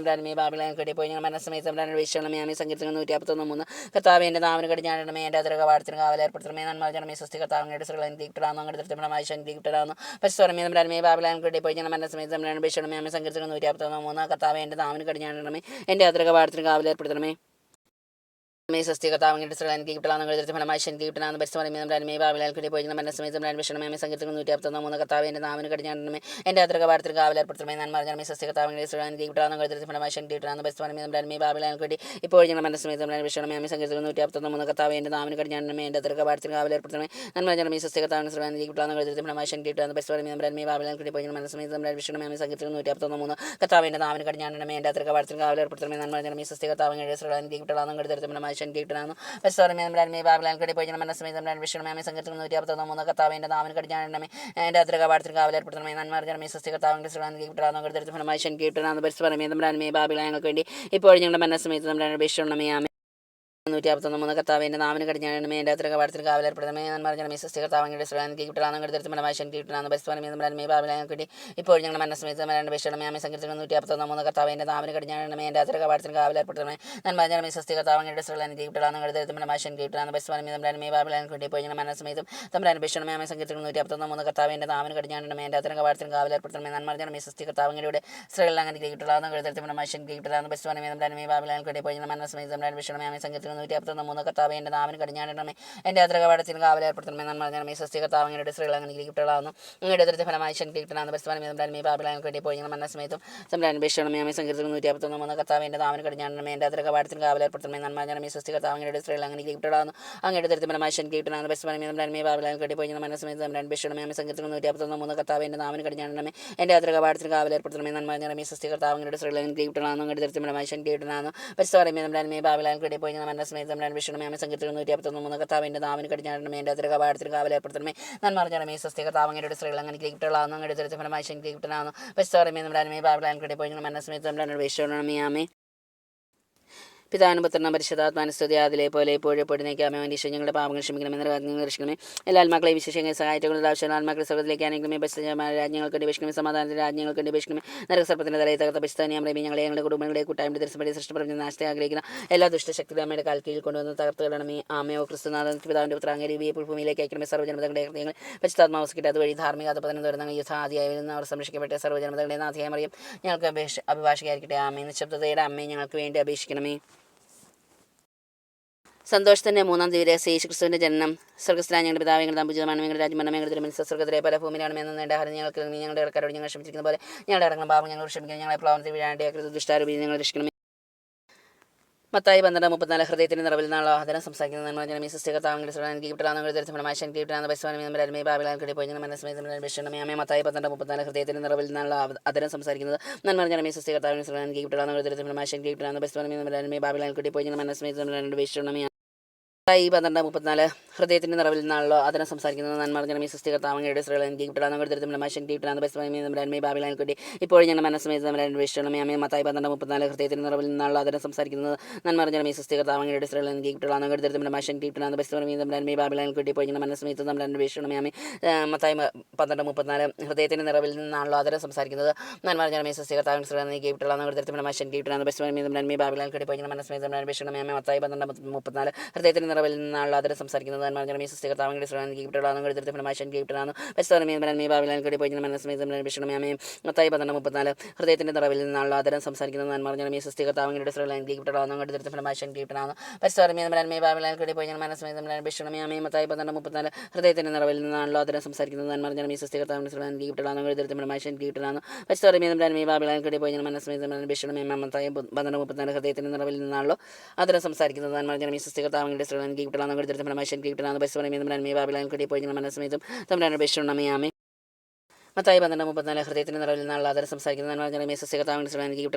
മേ ബാബിലായും കെട്ടിപ്പോയി മനസ്സമേതം വിഷമേ ആമേ സംഗീതത്തിൽ 153 കർത്താവിൻ്റെ നാവിന് കടിഞ്ഞാണമേ എൻ്റെ അത്ര കവാടത്തിൽ കാവലേർപ്പെടുത്തമേ നന്മ ജനമേ സ്വസ്തി കർത്താവിൻ്റെ സ്ത്രീകൾ എനിക്ക് കിട്ടലാന്ന് കരുതരുത്തി ഫലമായി ശക്തി കിട്ടലാന്ന് ബെസ്റ്റ് മേ ബാബിലായും കെട്ടിപ്പോയി മനസ്സമേതം വിഷമേ ആമേ സംഗീതത്തിൽ 153 കർത്താവിൻ്റെ നാവിന് കടിഞ്ഞാണമേ എൻ്റെ അത്ര കവാടത്തിൽ കാവലേർപ്പെടുത്തമേ മേ സ്വസ്തി കർത്താവിൻ്റെ സ്ത്രീകൾ എനിക്ക് കിട്ടലാന്ന് കരുതരുത്തി ഫലമായി ശക്തി കിട്ടലാന്ന് ബെസ്റ്റ് മേ ബാബിലായും കെട്ടിപ്പോയി മനസ്സമേതം വിഷമേ സംഗീതത്തിൽ 153 കർത്താവിൻ്റെ നാവിന് കടിഞ്ഞാണമേ എൻ്റെ അത്ര കവാടത്തിൽ കാവലേർപ്പെടുത്തമേ നന്മ ജനമേ സ്വസ്തി കർത്താവിൻ്റെ സ്ത്രീകൾ എനിക്ക് കിട്ടലാന്ന് കരുതരുത്തി ഫലമായി ശക്തി കിട്ടലാന്ന് ബെസ്റ്റ് മേ ബാബിലായും കെട്ടി ഇപ്പോൾ മനസ്സമേതം വിഷമേ സംഗീതത്തിൽ 153 കർത്താവിൻ്റെ നാവിന് കടിഞ്ഞാണമേ എൻ്റെ അത്ര കവാടത്തിൽ കാവലേർപ്പെടുത്തമേ നന്മ ജനമേ സ്വസ്തി കർത്താവിൻ്റെ സ്ത്രീകൾ എനിക്ക് കിട്ടലാന്ന് കരുതരുത്തി ഫലമായി ശക്തി കിട്ടലാന്ന് ബെസ്റ്റ് മേ ബാബിലായും കെട്ടിപ്പോയി മനസ്സമേതം വിഷമേ സംഗീതത്തിൽ 153 കർത്താവിൻ്റെ നാവിന് കടിഞ്ഞാണമേ എൻ്റെ അത്ര കവാടത്തിൽ കാവലേർപ്പെടുത്തമേ നന്മ ജനമേ സ്വസ്തി കർത്താവിൻ്റെ സ്ത്രീകൾ എനിക്ക് കിട്ടലാന്ന് കരുതരുത്തി ഫലമായി ശക്തി കിട്ടലാന്ന് മേ ബാബിലായും കെട്ടിപ്പോയി മനസ്സമേതം വിഷമേ സംഗീതത്തിൽ 153 കർത്താവിൻ്റെ നാവിന് കടിഞ്ഞാണമേ എൻ്റെ അത്ര കവാടത്തിൽ കാവലേർപ്പെടുത്തമേ നന്മ ജനമേ സ്വസ്തി കർത്താവിൻ്റെ സ്ത്രീകൾ എനിക്ക് കിട്ടലാന്ന് കരുതരുത്തി ഫലമായി ശക്തി കിട്ടലാന്ന് ബെസ്റ്റ് മേ ബാബിലായും വേണ്ടി ഇപ്പോൾ ഞങ്ങളുടെ മനസ്സമേതം വിഷമേ 153 കർത്താവിൻ്റെ നാവിന് കടിഞ്ഞാണമേ എൻ്റെ അത്ര കവാടത്തിൽ കാവലേർപ്പെടുത്തമേ നന്മ ജനമേ സ്വസ്തി കർത്താവിൻ്റെ സ്ത്രീകൾ എനിക്ക് കിട്ടലാന്ന് കരുതരുത്തി ഫലമായി ശക്തി കിട്ടലാന്ന് ബെസ്റ്റ് മേ ബാബിലായും വേണ്ടി ഇപ്പോൾ ഞങ്ങളുടെ മനസ്സമേതം വിഷമേ സംഗീതത്തിൽ 153 കർത്താവിൻ്റെ നാവിന് കടിഞ്ഞാണമേ എൻ്റെ അത്ര കവാടത്തിൽ കാവലേർപ്പെടുത്തമേ നന്മ ജനമേ സ്വസ്തി കർത്താവിൻ്റെ സ്ത്രീകൾ എനിക്ക് കിട്ടലാന്ന് കരുതരുത്തി ഫലമായി ശക്തി കിട്ടലാന്ന് ബെസ്റ്റ് മേ ബാബിലായും വേണ്ടി ഇപ്പോൾ ഞങ്ങളുടെ മനസ്സമേതം വിഷമേ സംഗീതത്തിൽ 153 കർത്താവിൻ്റെ നാവിന് കടിഞ്ഞാണമേ എൻ്റെ അത്ര കവാടത്തിൽ കാവലേർപ്പെടുത്തമേ നന്മ ജനമേ സ്വസ്തി കർത്താവിൻ്റെ സ്ത്രീകൾ എനിക്ക് കിട്ടലാന്ന് കരുതരുത്തി ഫലമായി ശക്തി കിട്ടലാന്ന് ബെസ്റ്റ് മേ ബാബിലായും വേണ്ടി ഇപ്പോൾ ഞങ്ങളുടെ മനസ്സമേതം വിഷമേ സംഗീതത്തിൽ 153 കർത്താവിൻ്റെ നാവിന് കടിഞ്ഞാണമേ എൻ്റെ അത്ര കവാടത്തിൽ കാവലേർപ്പെടുത്തമേ നന്മ ജനമേ സ്വസ്തി കർത്താവിൻ്റെ സ്ത്രീകൾ എനിക്ക് കിട്ടലാന്ന് അങ്ങയുടെ അതിർത്തി ഫലമായി ശക്തി കിട്ടലാന്ന് ബെസ്റ്റ് മേ ബാബിലായും കെട്ടിപ്പോയി മനസ്സമേതം വിഷമേ സംഗീതത്തിൽ 153 കർത്താവിൻ്റെ നാവിന് കടിഞ്ഞാണമേ എൻ്റെ അത്ര കവാടത്തിൽ കാവലേർപ്പെടുത്തമേ നന്മ ജനമേ സ്വസ്തി കർത്താവിൻ്റെ സ്ത്രീകൾ എനിക്ക് കിട്ടലാന്ന് അങ്ങയുടെ അതിർത്തി ഫലമായി ശക്തി കിട്ടലാന്ന് ബെസ്റ്റ് മേ ബാബിലായും കെട്ടിപ്പോയി മനസ്സമേതം വിഷമേ സംഗീതത്തിൽ 153 കർത്താവിൻ്റെ നാവിന് കടിഞ്ഞാണമേ എൻ്റെ അത്ര കവാടത്തിൽ കാവലേർപ്പെടുത്തമേ നന്മ ജനമേ സ്വസ്തി കർത്താവിൻ്റെ സ്ത്രീകൾ എനിക്ക് കിട്ടലാന്ന് അങ്ങയുടെ അതിർത്തി ഫലമായി ശക്തി കിട്ടലാന്ന് ബെസ്റ്റ് മേ ബാബിലായും കെട്ടിപ്പോയി മനസ്സമേതം വിഷമേ സംഗീതത്തിൽ 153 കർത്താവിൻ്റെ നാവിന് കടിഞ്ഞാണമേ എൻ്റെ അത്ര കവാടത്തിൽ കാവലേർപ്പെടുത്തമേ നന്മ ജനമേ സ്വസ്തി കർത്താവിൻ്റെ സ്ത്രീകൾ എനിക്ക് കിട്ടലാന്ന് അങ്ങയുടെ അതിർത്തി ഫലമായി ശക്തി കിട്ടലാന്ന് ബെസ്റ്റ് മേ ബാബിലായും കെട്ടിപ്പോയി മനസ്സമേതം വിഷമേ ആമേ പിതാവിനും പുത്രനും പരിശുദ്ധാത്മാവിനും സ്തുതി അതിലെ പോലെ ഇപ്പോഴും പൊടിനേക്കാമേ ഈശോ ഞങ്ങളുടെ പാപങ്ങൾ ക്ഷമിക്കണമെന്ന് രാജ്ഞങ്ങൾ രക്ഷിക്കണമേ എല്ലാ ആത്മാക്കളെയും വിശേഷങ്ങൾ സഹായിച്ചുകൊണ്ട് ആവശ്യമുള്ള ആത്മാക്കളെ സ്വർഗ്ഗത്തിലേക്ക് ആണെങ്കിലുമേ ബസ്സമായ രാജ്യങ്ങൾക്ക് അപേക്ഷിക്കണമേ സമാധാനത്തിൻ്റെ രാജ്യങ്ങൾക്ക് അപേക്ഷിക്കണമേ നരകസർപ്പത്തിൻ്റെ തലയിൽ തകർത്ത പരിസ്ഥാനിയാമേ ഞങ്ങളെ ഞങ്ങളുടെ കുടുംബങ്ങളെ കൂട്ടായ്മ തിരസ്സപ്പെടി സൃഷ്ടിപ്രപഞ്ച നാശത്തെ ആഗ്രഹിക്കുന്ന എല്ലാ ദുഷ്ടശക്തികളും അമ്മയുടെ കാൽ കീഴിൽ കൊണ്ടുവന്ന് തകർത്ത് കളണമേ ആമയോ ക്രിസ്തുനാഥൻ പിതാവിൻ്റെ പുത്രാംഗ രൂപയെ ഭൂമിയിലേക്ക് അയക്കണമേ സർവ്വജനതകളുടെ ഹൃദയങ്ങൾ പരിശുദ്ധാത്മാവസിക്കിട്ട് അതുവഴി ധാർമ്മിക അധപതനം തുറന്ന യുദ്ധാദിയായി നിന്ന് അവർ സംരക്ഷിക്കപ്പെട്ട സർവ്വജനതകളുടെ നാഥിയായി മറിയും ഞങ്ങൾക്ക് അഭിഭാഷകയായിരിക്കട്ടെ ആമേ നിശബ്ദതയുടെ അമ്മയെ ഞങ്ങൾക്ക് വേണ്ടി അപേക്ഷിക്കണമേ സന്തോഷത്തിൻ്റെ മൂന്നാം ദിവസം യേശുക്രിസ്തുവിൻ്റെ ജനനം സ്വർഗ്ഗസ്ഥനായ ഞങ്ങളുടെ പിതാവേ ഞങ്ങളുടെ പൂജിതമാണ് ഞങ്ങളുടെ രാജ്യം ഞങ്ങളുടെ തിരുമനസ് സ്വർഗ്ഗത്തിലെ പല ഭൂമിയിലാണെന്ന് നേണ്ട ഹരം ഞങ്ങൾക്ക് ഞങ്ങളുടെ ഇടക്കാരോട് ഞങ്ങൾ ക്ഷമിച്ചിരിക്കുന്ന പോലെ ഞങ്ങളുടെ ഇറങ്ങുന്ന പാപം ഞങ്ങൾ ക്ഷമിക്കുന്നത് ഞങ്ങളെ പ്ലാവനത്തിൽ വീഴാണ്ടിയാക്കരുത് ദുഷ്ടാരൂപി ഞങ്ങൾ രക്ഷിക്കണമേ മത്തായി 12:34 ഹൃദയത്തിൻ്റെ നിറവിൽ നിന്നുള്ള ആദരം സംസാരിക്കുന്ന ജനമേ സ്വസ്തി കർത്താവിൻ്റെ സ്ത്രീകൾ എനിക്ക് കിട്ടലാന്ന് ദരിദ്രമായ ശക്തി കിട്ടലാന്ന് ബെസ്റ്റ് ബാബിലാൻ കിട്ടിപ്പോയി മനസ്സമേതം വിഷമേ അമ്മേ മത്തായി 12:34 ഹൃദയത്തിൻ്റെ നിറവിൽ നിന്നുള്ള ആദരം സംസാരിക്കുന്നത് നന്മ ജനമേ സ്വസ്തി കർത്താവിൻ്റെ സ്ത്രീകൾ എനിക്ക് കിട്ടലാന്ന് ദരിദ്രമായ ശക്തി കിട്ടലാന്ന് ബെസ്റ്റ് ബാബിലാൻ കിട്ടിപ്പോയി മനസ്സമേതം വിഷമേ ഈ 12:34 ഹൃദയത്തിൻ്റെ നിറവിൽ നിന്നാണല്ലോ അതിനെ സംസാരിക്കുന്നത് നന്മറിഞ്ഞ സൃഷ്ടി കർത്താവങ്ങയുടെ സ്ത്രീകൾ എനിക്ക് കിട്ടാൻ നമ്മുടെ മനുഷ്യൻ കിട്ടാൻ ബസ്മേ ബാബിലാൻ കിട്ടി ഇപ്പോൾ ഞങ്ങളുടെ മനസ്സമേത് നമ്മുടെ അന്വേഷിക്കണം അമ്മേ മത്തായി 12:34 ഹൃദയത്തിൻ്റെ നിറവിൽ നിന്നാണല്ലോ അതിനെ സംസാരിക്കുന്നത് നന്മറിഞ്ഞ സൃഷ്ടി കർത്താവങ്ങയുടെ സ്ത്രീകൾ എനിക്ക് കിട്ടാൻ നമ്മുടെ മനുഷ്യൻ കിട്ടാൻ ബസ്മേ ബാബിലാൻ കിട്ടി ഇപ്പോൾ ഞങ്ങളുടെ മനസ്സമേത് നമ്മുടെ അന്വേഷിക്കണം അമ്മേ മത്തായി 12:34 ഹൃദയത്തിൻ്റെ നിറവിൽ നിന്നാണല്ലോ അതിനെ സംസാരിക്കുന്നത് നന്മറിഞ്ഞ സൃഷ്ടി കർത്താവിൻ്റെ സ്ത്രീകൾ എനിക്ക് കിട്ടാൻ നമ്മുടെ മനുഷ്യൻ കിട്ടാൻ ബസ്മേ ബാബിലാൻ കിട്ടി ഇപ്പോൾ ഞങ്ങളുടെ മനസ്സമേത് നമ്മുടെ അന്വേഷിക്കണം അമ്മേ മത്തായി 12:34 ഹൃദയത്തിൻ്റെ നിറവിൽ നിന്നാണല്ലോ അതിനെ സംസാരിക്കുന്നത് നന്മറിഞ്ഞ സൃഷ്ടി കർത്താവിൻ്റെ സ്ത്രീകൾ എനിക്ക് കിട്ടാൻ മനുഷ്യൻ കിട്ടാൻ ബസ്മേ ബാബിലാൻ കിട്ടി ഇപ്പോൾ ഞങ്ങളുടെ മനസ്സമേത് നമ്മുടെ അന്വേഷിക്കണം അമ്മേ മത്തായി 12:34 ഹൃദയത്തിൻ്റെ നിറവിൽ നിന്നാണല്ലോ അതിനെ സംസാരിക്കുന്നത് നന്മറിഞ്ഞ സൃഷ്ടി കർത്താവിൻ്റെ സ്ത്രീകൾ എനിക്ക് കിട്ടാൻ മനുഷ്യൻ കിട്ടാൻ ബസ്മേ ബാബിലാൻ കിട്ടി ഇപ്പോൾ ഞങ്ങളുടെ മനസ്സമേത് നമ്മുടെ അന്വേഷിക്കണം അമ്മേ മത്തായി 12:34 ഹൃദയത്തിൻ്റെ നിറവിൽ നിന്നാണല്ലോ അതിനെ സംസാരിക്കുന്നത് നന്മറിഞ്ഞ സൃഷ്ടി കർത്താവിൻ്റെ സ്ത്രീകൾ എനിക്ക് കിട്ടാൻ മനുഷ്യൻ കിട്ടാൻ ബസ്മേ ബാബിലാൻ കിട്ടി ഇപ്പോൾ ഞങ്ങളുടെ മനസ്സമേത് നമ്മുടെ അന്വേഷിക്കണം അമ്മേ മത്തായി 12:34 ഹൃദയത്തിൻ്റെ നിറവിൽ നിന്നാണല്ലോ അതിനെ സംസാരിക്കുന്നത് നന്മറിഞ്ഞ സൃഷ്ടി കർത്താവിൻ്റെ സ്ത്രീകൾ എനിക്ക് കിട്ടാൻ മനുഷ്യൻ കിട്ടാൻ ബസ്മേ ബാബിലാൻ കിട്ടി ഇപ്പോൾ ഞങ്ങളുടെ മനസ്സമേതും നമ്മുടെ അന്വേഷിക്കണം അമ്മേ മത്തായി 12:34 ഹൃദയത്തിൻ്റെ നിറവിൽ നിന്നുള്ള അതിനെ സംസാരിക്കുന്നത് നന്മറിഞ്ഞ സസ്യകർത്താവിൻ്റെ സ്ത്രീകൾ എനിക്ക് കിട്ടാൻ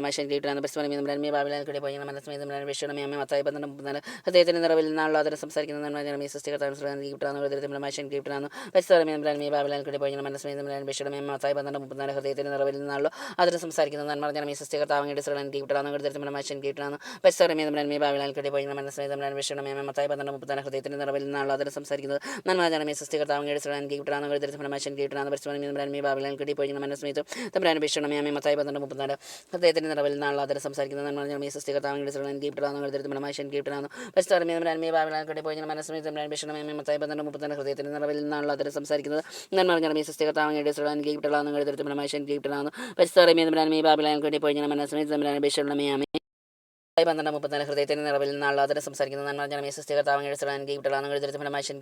മനുഷ്യൻ കിട്ടാൻ ബസ്മേ ബാബിലാൻ കിട്ടി പോയി മനസ്സമേതം അന്വേഷിക്കണം അമ്മേ മത്തായി 12:34 ഹൃദയത്തിൻ്റെ നിറവിൽ നിന്നുള്ള അതിനെ സംസാരിക്കുന്നത് നന്മറിഞ്ഞ സസ്യകർത്താവിൻ്റെ സ്ത്രീകൾ എനിക്ക് കിട്ടാൻ മനുഷ്യൻ കിട്ടാൻ ബസ്മേ ബാബിലാൻ കിട്ടി പോയി മനസ്സമേതം അന്വേഷിക്കണം അമ്മേ മത്തായി 12:34 ഹൃദയത്തിൻ്റെ നിറവിൽ നിന്നുള്ള അതിനെ സംസാരിക്കുന്നത് നന്മറിഞ്ഞ സസ്യകർത്താവിൻ്റെ സ്ത്രീകൾ എനിക്ക് കിട്ടാൻ മനുഷ്യൻ കിട്ടാൻ ബസ്മേ ബാബിലാൻ കിട്ടി പോയി മനസ്സമേതം അന്വേഷിക്കണം അമ്മേ മത്തായി 12:34 ഹൃദയത്തിൻ്റെ നിറവിൽ നിന്നുള്ള അതിനെ സംസാരിക്കുന്നത് നന്മറിഞ്ഞ സസ്യകർത്താവിൻ്റെ സ്ത്രീകൾ എനിക്ക് കിട്ടാൻ മനുഷ്യൻ കിട്ടാൻ ബാബിലാൻ കിട്ടി പോയി മനസ്സമേതം തമ്മിൽ അന്വേഷിക്കണം അമ്മേ മത്തായി 12:34 ഹൃദയത്തിൻ്റെ നിറവിൽ നിന്നുള്ള അതിനെ സംസാരിക്കുന്നത് നന്മറിഞ്ഞ സൃഷ്ടി കർത്താവിൻ്റെ സ്ത്രീകൾ എനിക്ക് കിട്ടാൻ മനുഷ്യൻ കിട്ടാൻ ബസ്മേ ബാബിലാൻ കിട്ടി പോയി മനസ്സമേതം അന്വേഷിക്കണം അമ്മേ മത്തായി 12:34 ഹൃദയത്തിൻ്റെ നിറവിൽ നിന്നുള്ള അതിനെ സംസാരിക്കുന്നത് നന്മറിഞ്ഞ സൃഷ്ടി കർത്താവിൻ്റെ സ്ത്രീകൾ എനിക്ക് കിട്ടാൻ മനുഷ്യൻ കിട്ടാൻ ബസ്മേ ബാബിലാൻ കിട്ടി പോയി മനസ്സമേതം അന്വേഷിക്കണം അമ്മേ 12:34 ഹൃദയത്തിൻ്റെ നിറവിൽ നിന്നുള്ള അതിനെ സംസാരിക്കുന്നത് നന്മറിഞ്ഞ സൃഷ്ടി കർത്താവിൻ്റെ സ്ത്രീകൾ എനിക്ക് കിട്ടാൻ മനുഷ്യൻ കിട്ടാൻ ബസ്മേ ബാബിലാൻ കിട്ടി പോയി മനസ്സമേതം അന്വേഷിക്കണം അമ്മേ മത്തായി 12:34 ഹൃദയത്തിൻ്റെ നിറവിൽ നിന്നുള്ള അതിനെ സംസാരിക്കുന്നത് നന്മറിഞ്ഞ സൃഷ്ടി കർത്താവിൻ്റെ സ്ത്രീകൾ എനിക്ക് കിട്ടാൻ മനുഷ്യൻ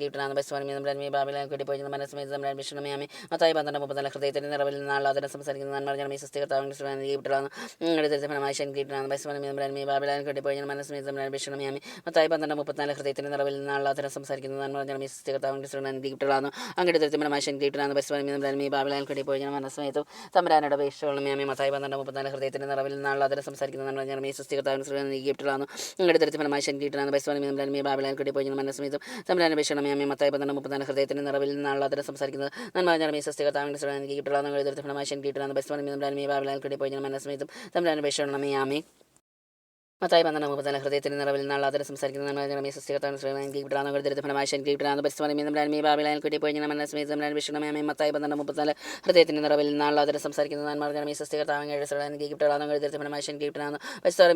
കിട്ടാൻ ബസ്മേ ബാബിലാൻ കിട്ടി പോയി മനസ്സമേതം അന്വേഷിക്കണം അമ്മേ മത്തായി 12:34 ഹൃദയത്തിൻ്റെ നിറവിൽ നിന്നുള്ള അതിനെ സംസാരിക്കുന്നത് നന്മറിഞ്ഞ സൃഷ്ടി കർത്താവിൻ്റെ സ്ത്രീകൾ എനിക്ക് കിട്ടാൻ അങ്ങോട്ട് മനുഷ്യൻ കിട്ടാൻ ബസ്മേ ബാബിലാൻ കിട്ടി പോയി മനസ്സമേതം തമ്പുരാനുടെ അപേക്ഷകളും അമ്മേ മത്തായി 12:34 ഹൃദയത്തിൻ്റെ നിറവിൽ നിന്നുള്ള അതിനെ സംസാരിക്കുന്നത് നന്മറിഞ്ഞ സൃഷ്ടി കർത്താവിൻ്റെ സ്ത്രീകൾ കിട്ടാൻ നിങ്ങളുടെ തരത്തിൽ മനുഷ്യൻ കിട്ടാൻ ബസ്മേ ബാബിലാൻ കിട്ടി പോയി മനസ്സമേതം തമ്മിൽ അപേക്ഷണം അമ്മേ മത്തായി 12:34 ഹൃദയത്തിൻ്റെ നിറവിൽ നിന്നുള്ള അതിനെ സംസാരിക്കുന്നത് നന്മറിഞ്ഞ സൃഷ്ടി കർത്താവിൻ്റെ സ്ത്രീകൾ എനിക്ക് കിട്ടാൻ നിങ്ങളുടെ തരത്തിൽ മനുഷ്യൻ കിട്ടാൻ ബസ്മേ ബാബിലാൻ കിട്ടി പോയി മനസ്സമേതം തമ്മിൽ അപേക്ഷണം അമ്മേ മത്തായി 12:34 ഹൃദയത്തിൻ്റെ നിറവിൽ നിന്നുള്ള അതിനെ സംസാരിക്കുന്നത് നന്മറിഞ്ഞ സൃഷ്ടി കർത്താവിൻ്റെ സ്ത്രീകൾ എനിക്ക് കിട്ടാൻ നിങ്ങളുടെ മനുഷ്യൻ കിട്ടാൻ ബസ്മേ ബാബിലാൻ കിട്ടി പോയി മനസ്സമേതം അന്വേഷിക്കണം അമ്മേ മത്തായി 12:34 ഹൃദയത്തിൻ്റെ നിറവിൽ നിന്നുള്ള അതിനെ സംസാരിക്കുന്നത് നന്മറിഞ്ഞ സൃഷ്ടി കർത്താവിൻ്റെ സ്ത്രീകൾ എനിക്ക് കിട്ടാൻ നിങ്ങളുടെ മനുഷ്യൻ കിട്ടാൻ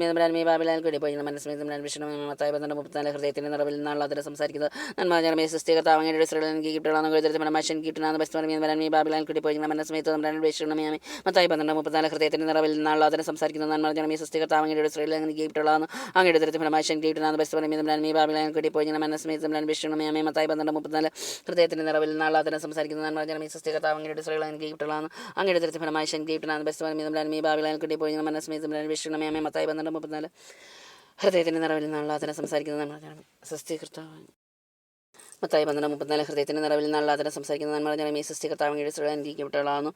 ബസ്മേ ബാബിലാൻ കിട്ടി പോയി മനസ്സമേതം അന്വേഷിക്കണം അമ്മേ മത്തായി 12:34 ഹൃദയത്തിൻ്റെ നിറവിൽ നിന്നുള്ള അതിനെ സംസാരിക്കുന്നത് നന്മറിഞ്ഞ സൃഷ്ടി കർത്താവിൻ്റെ സ്ത്രീകൾ എനിക്ക് കിട്ടാൻ നിങ്ങളുടെ മനുഷ്യൻ കിട്ടാൻ ബസ്മേ ബാബിലാൻ കിട്ടി പോയി മനസ്സമേതം അന്വേഷിക്കണം അമ്മേ മത്തായി 12:34 ഹൃദയത്തിൻ്റെ നിറവിൽ നിന്നുള്ള അതിനെ സംസാരിക്കുന്നത് നന്മറിഞ്ഞ സൃഷ്ടി കർത്താവിൻ്റെ സ്ത്രീകൾ എനിക്ക് അങ്ങയുടെ തരത്തിൽ മനുഷ്യൻ കിട്ടാൻ ബസ്മേ ബാബിലാൻ കിട്ടി പോയി മനസ്സമേതം അന്വേഷിക്കണം അമ്മേ മത്തായി 12:34 ഹൃദയത്തിൻ്റെ നിറവിൽ നിന്നുള്ള അതിനെ സംസാരിക്കുന്നത് നന്മറിഞ്ഞ സൃഷ്ടി കർത്താവിൻ്റെ സ്ത്രീകൾ എനിക്ക് കിട്ടാൻ അങ്ങയുടെ തരത്തിൽ മനുഷ്യൻ കിട്ടാൻ ബസ്മേ ബാബിലാൻ കിട്ടി പോയി മനസ്സമേതം അന്വേഷിക്കണം അമ്മേ മത്തായി 12:34 ഹൃദയത്തിൻ്റെ നിറവിൽ നിന്നുള്ള അതിനെ സംസാരിക്കുന്നത് നന്മറിഞ്ഞ സൃഷ്ടി കർത്താവ് മത്തായി 12:34 ഹൃദയത്തിൻ്റെ നിറവിൽ നിന്നുള്ള അതിനെ സംസാരിക്കുന്നത് നന്മറിഞ്ഞ സൃഷ്ടി കർത്താവിൻ്റെ സ്ത്രീകൾ എനിക്ക് കിട്ടാളാകുന്നു